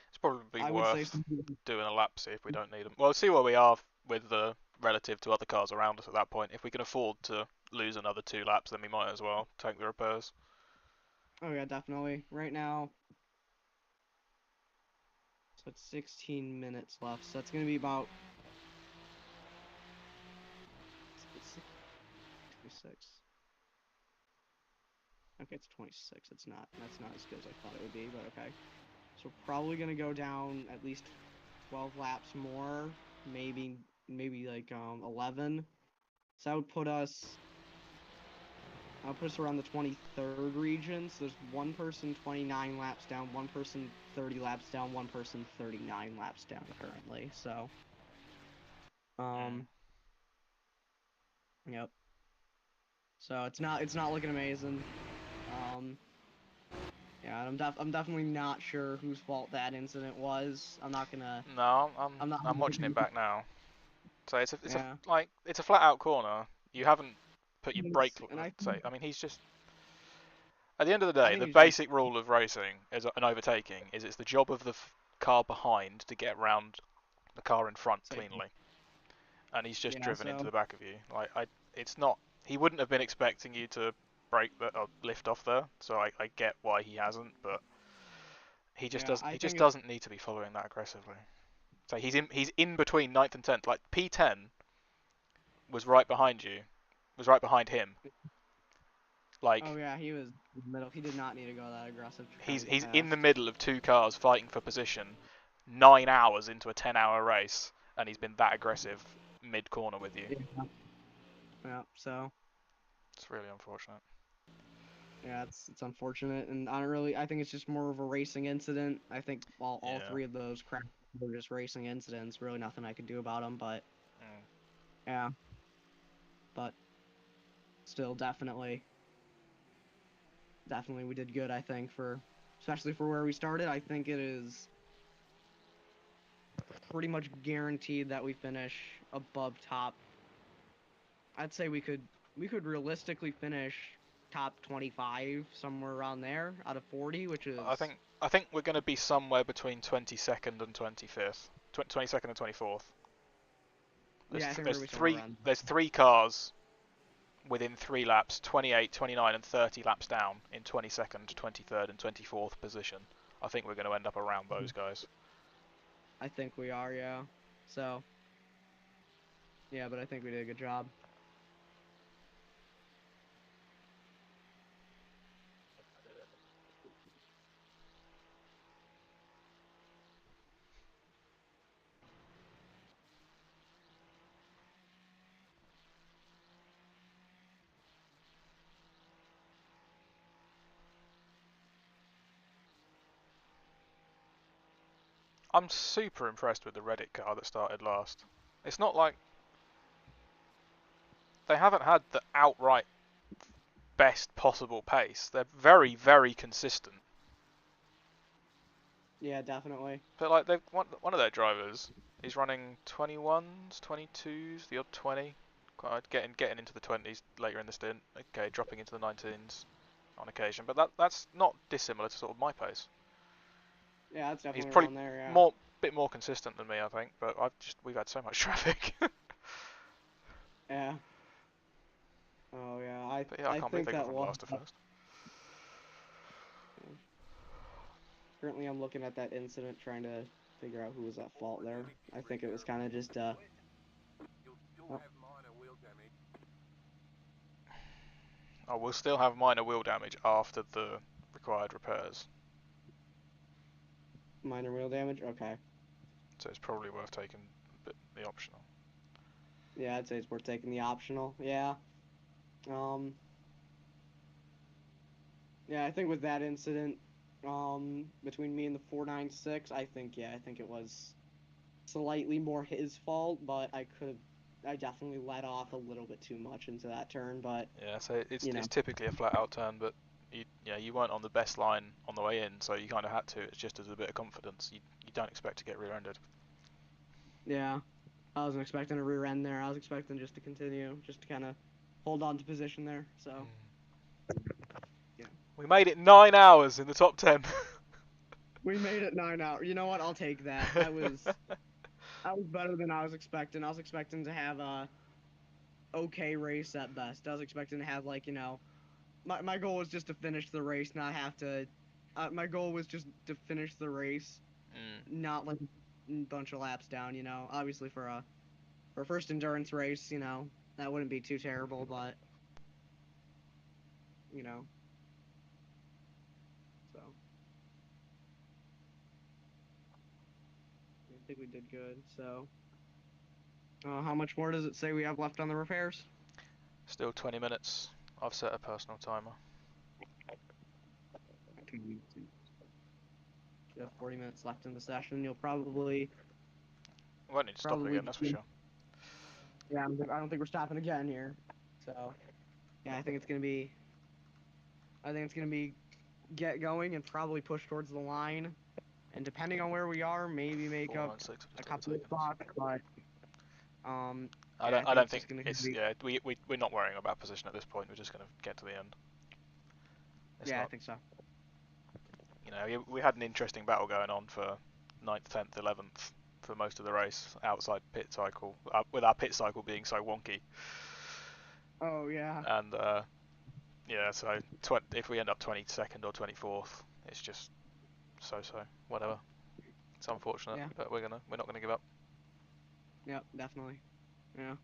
It's probably I would say worth doing a lap, see if we don't need them. Well, see where we are with the relative to other cars around us at that point. If we can afford to lose another 2 laps, then we might as well take the repairs. oh yeah, definitely. Right now, so it's 16 minutes left, so that's gonna be about 26. Okay, it's 26. That's not as good as I thought it would be, but okay. So we're probably gonna go down at least 12 laps more, maybe like 11. So that would put us. I'll put us around the 23rd region. So there's one person 29 laps down, one person 30 laps down, one person 39 laps down currently. So, yep. So it's not looking amazing. Yeah, I'm definitely not sure whose fault that incident was. I'm not gonna. No, I'm not. I'm watching it back now. So it's Yeah. a flat out corner. You haven't put your brake. And I mean, he's just. At the end of the I day, think the he's just. basic rule of racing is an overtaking is it's the job of the car behind to get around the car in front cleanly, and he's just Yeah. driven into So. the back of you. It's not. He wouldn't have been expecting you to or lift off there, so I get why he hasn't, but he just Yeah. doesn't. I He just think. doesn't need to be following that aggressively. So he's in between ninth and 10th. Like P10 was right behind you, was right behind him. Oh Like yeah, he was in the middle. He did not need to go that aggressive to try he's and get he's in the past. middle of 2 cars fighting for position, 9 hours into a 10-hour race, and he's been that aggressive mid corner with you. Yeah. Yeah. So. It's really unfortunate. Yeah, it's unfortunate, and I don't really. I think it's just more of a racing incident. I think all Yeah. 3 of those crashes were just racing incidents. Really, nothing I could do about them. But Mm. yeah, but still, definitely, we did good. I think especially for where we started. I think it is pretty much guaranteed that we finish above top. I'd say we could realistically finish top 25, somewhere around there, out of 40, which is... I think we're going to be somewhere between 22nd and 25th, 22nd and 24th. Yeah, I think we're going to be somewhere around. There's 3 cars within 3 laps, 28, 29, and 30 laps down in 22nd, 23rd, and 24th position. I think we're going to end up around those guys. I think we are, yeah. So, yeah, but I think we did a good job. I'm super impressed with the Reddit car that started last. It's not like they haven't had the outright best possible pace. They're very, very consistent. Yeah, definitely. But like they one of their drivers is running 21s, 22s, the odd 20, getting into the 20s later in the stint. Okay, dropping into the 19s on occasion, but that's not dissimilar to sort of my pace. Yeah, that's He's definitely probably around there, yeah. bit more consistent than me, I think. But we've had so much traffic. Yeah. Oh, yeah, But yeah, I can't believe think they got that from was... last to first. Yeah. Currently, I'm looking at that incident, trying to figure out who was at fault there. I think it was kind of just, You'll still Oh. have minor wheel damage. Oh, we'll still have minor wheel damage after the required repairs, minor wheel damage. Okay. so it's probably worth taking the optional. Yeah, I'd say it's worth taking the optional. Yeah. Um. Yeah, I think with that incident, between me and the 496, I think it was slightly more his fault, but I definitely let off a little bit too much into that turn, but Yeah, so it's you know. it's typically a flat out turn, but you weren't on the best line on the way in, so you kind of had to. It's just as a bit of confidence. You don't expect to get rear-ended. Yeah. I wasn't expecting a rear end there. I was expecting just to continue, just to kind of hold on to position there. So, yeah. We made it 9 hours in the top 10. We made it 9 hours. You know what? I'll take that. That was better than I was expecting. I was expecting to have a okay race at best. I was expecting to have like, my goal was just to finish the race, not have to. My goal was just to finish the race, not like a bunch of laps down. Obviously for a first endurance race, that wouldn't be too terrible, but so I think we did good. So, how much more does it say we have left on the repairs? Still 20 minutes. I've set a personal timer. You have 40 minutes left in the session. You'll probably. We won't need to stop it again, that's for sure. Yeah, I don't think we're stopping again here. So, yeah, I think it's gonna be. Get going and probably push towards the line, and depending on where we are, maybe make up 496 a couple of spots. But I don't think it's we're not worrying about position at this point. We're just going to get to the end. I think so. We had an interesting battle going on for 9th, 10th, 11th for most of the race outside pit cycle, with our pit cycle being so wonky. Oh yeah. And so if we end up 22nd or 24th, it's just so whatever. It's unfortunate, but we're not gonna give up. Yeah, definitely. Yeah.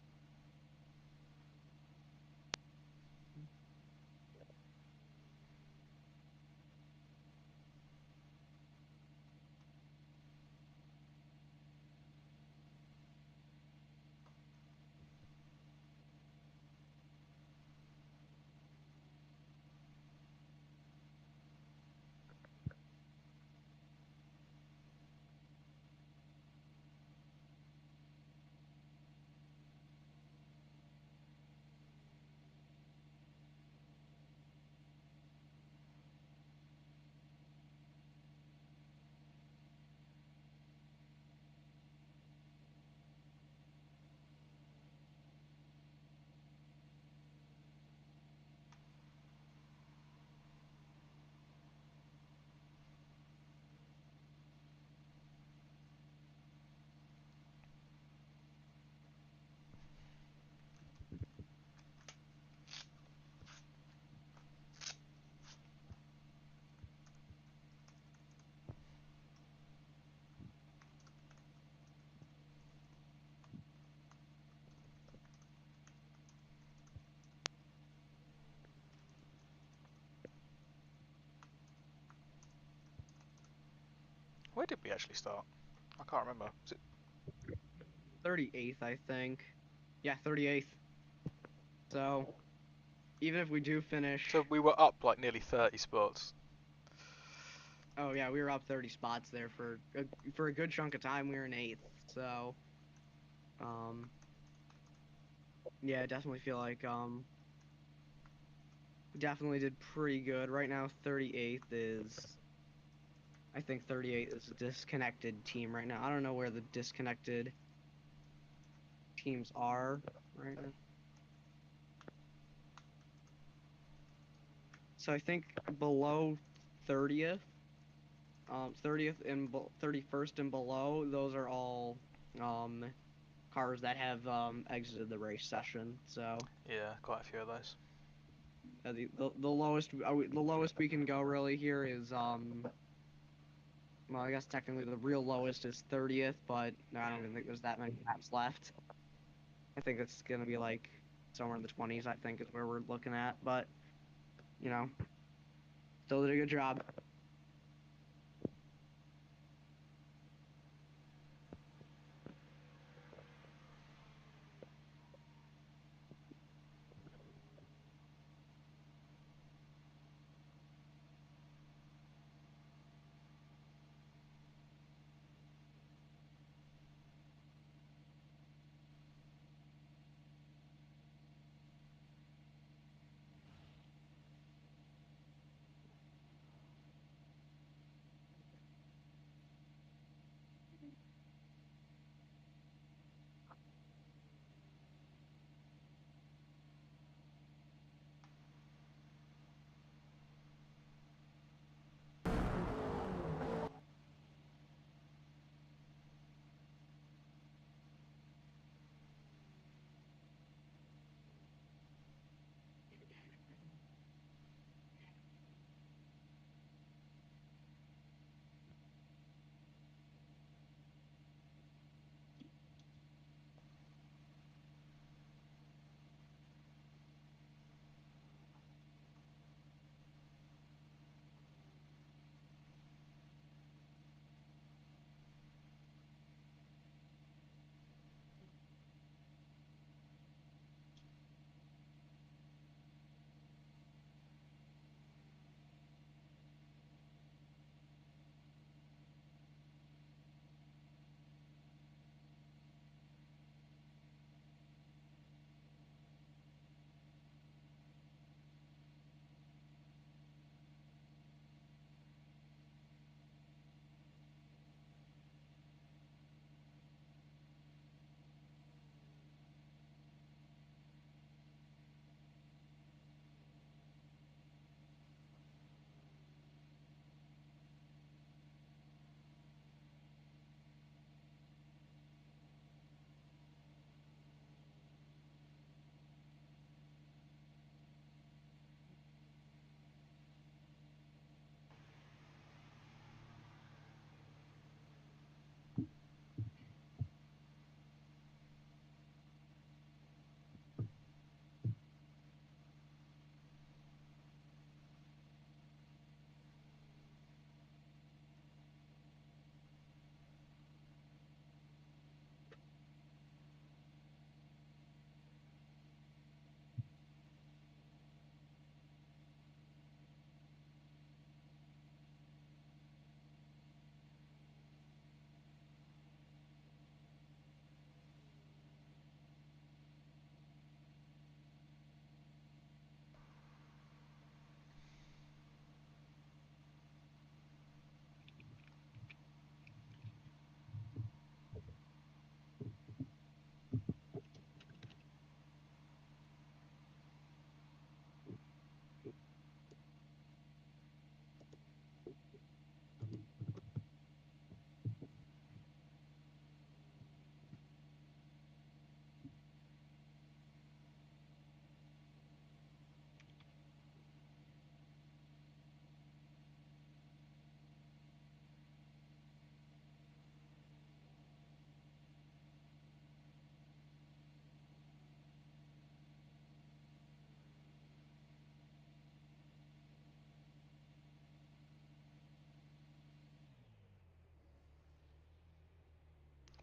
Where did we actually start? I can't remember. Was it 38th, I think. Yeah, 38th. So even if we do finish, So we were up like nearly 30 spots. oh yeah, we were up 30 spots there for a good chunk of time. We were in 8th. So um, yeah, I definitely feel like definitely did pretty good. Right now, 38th is. I think 38 is a disconnected team right now. I don't know where the disconnected teams are right now. So I think below 30th, 30th and 31st and below, those are all um, cars that have exited the race session. So Yeah, quite a few of those. the lowest we can go really here is well, I guess technically the real lowest is 30th, but no, I don't even think there's that many laps left. I think it's gonna be like somewhere in the 20s. I think is where we're looking at, but you know, still did a good job.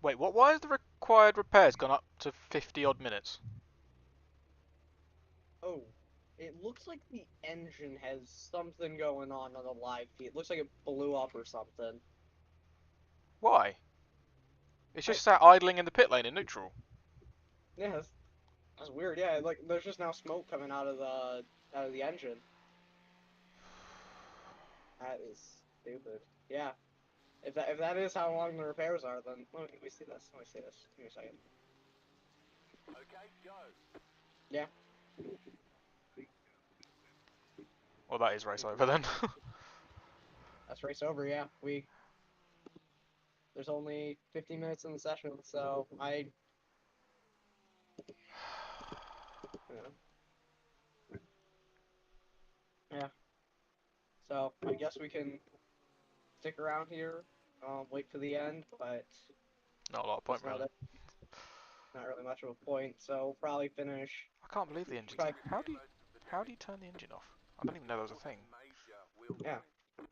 Wait, what? Why has the required repairs gone up to 50 odd minutes? Oh, it looks like the engine has something going on the live feed. It looks like it blew up or something. Why? It's I- just sat idling in the pit lane in neutral. Yeah, that's weird. Yeah, like there's just now smoke coming out of the engine. That is stupid. Yeah. If that is how long the repairs are, then let me see this. Let me see this. Give me a second. Okay, go. Yeah. Well, that is race over then. That's race over. Yeah. There's only 15 minutes in the session, so yeah. So I guess we can stick around here, wait for the end, but Not a lot of point, there's really. not really much of a point. So we'll probably finish. I can't believe the engine's... Probably, How do you turn the engine off? I don't even know there was a thing. Major wheel yeah.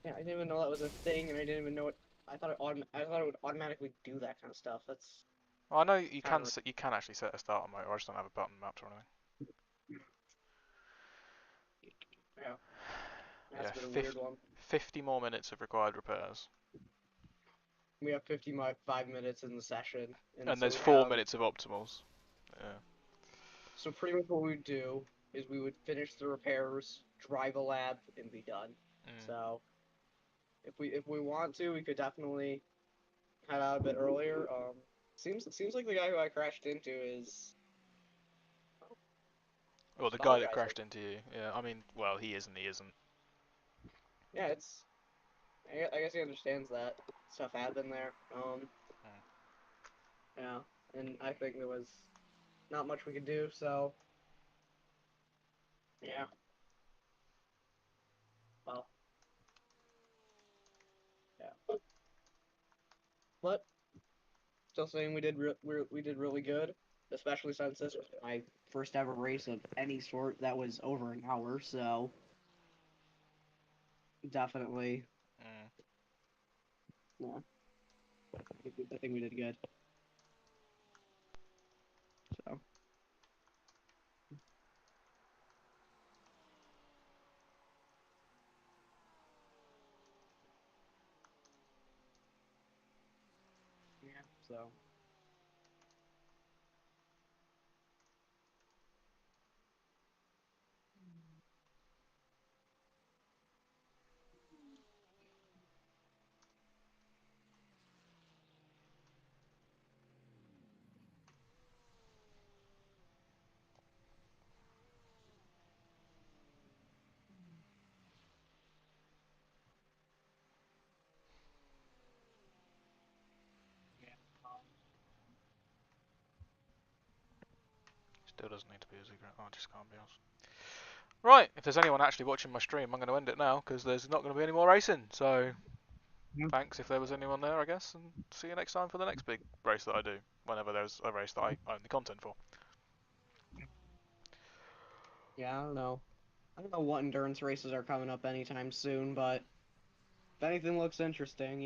Yeah, I didn't even know that was a thing, and I didn't even know it. I thought it would automatically do that kind of stuff. That's Well, I know you not you can actually set a starter motor. I just don't have a button mapped or anything. yeah. Yeah, That's been a weird one. 50 more minutes of required repairs. We have 55 minutes in the session, and And so there's we 4 have. minutes of optimals. Yeah. So pretty much what we would do is we would finish the repairs, drive a lap, and be done. Mm. So if we want to, we could definitely head out a bit earlier. Seems like the guy who I crashed into is Well, the guy that apologizing. crashed into you. Yeah, I mean, well, he is and he isn't. Yeah, it's. I guess he understands that stuff happened there. Yeah, and I think there was not much we could do. So yeah, well, yeah, but still saying we did really good, especially since this was my first ever race of any sort that was over an hour. So definitely, Mm. yeah, I think we did good. So yeah, so. Still doesn't need to be a secret. Oh, just can't be asked. Right, if there's anyone actually watching my stream, I'm going to end it now because there's not going to be any more racing. So, Yeah. thanks if there was anyone there, I guess, and see you next time for the next big race that I do, whenever there's a race that I own the content for. Yeah, I don't know. I don't know what endurance races are coming up anytime soon, but if anything looks interesting,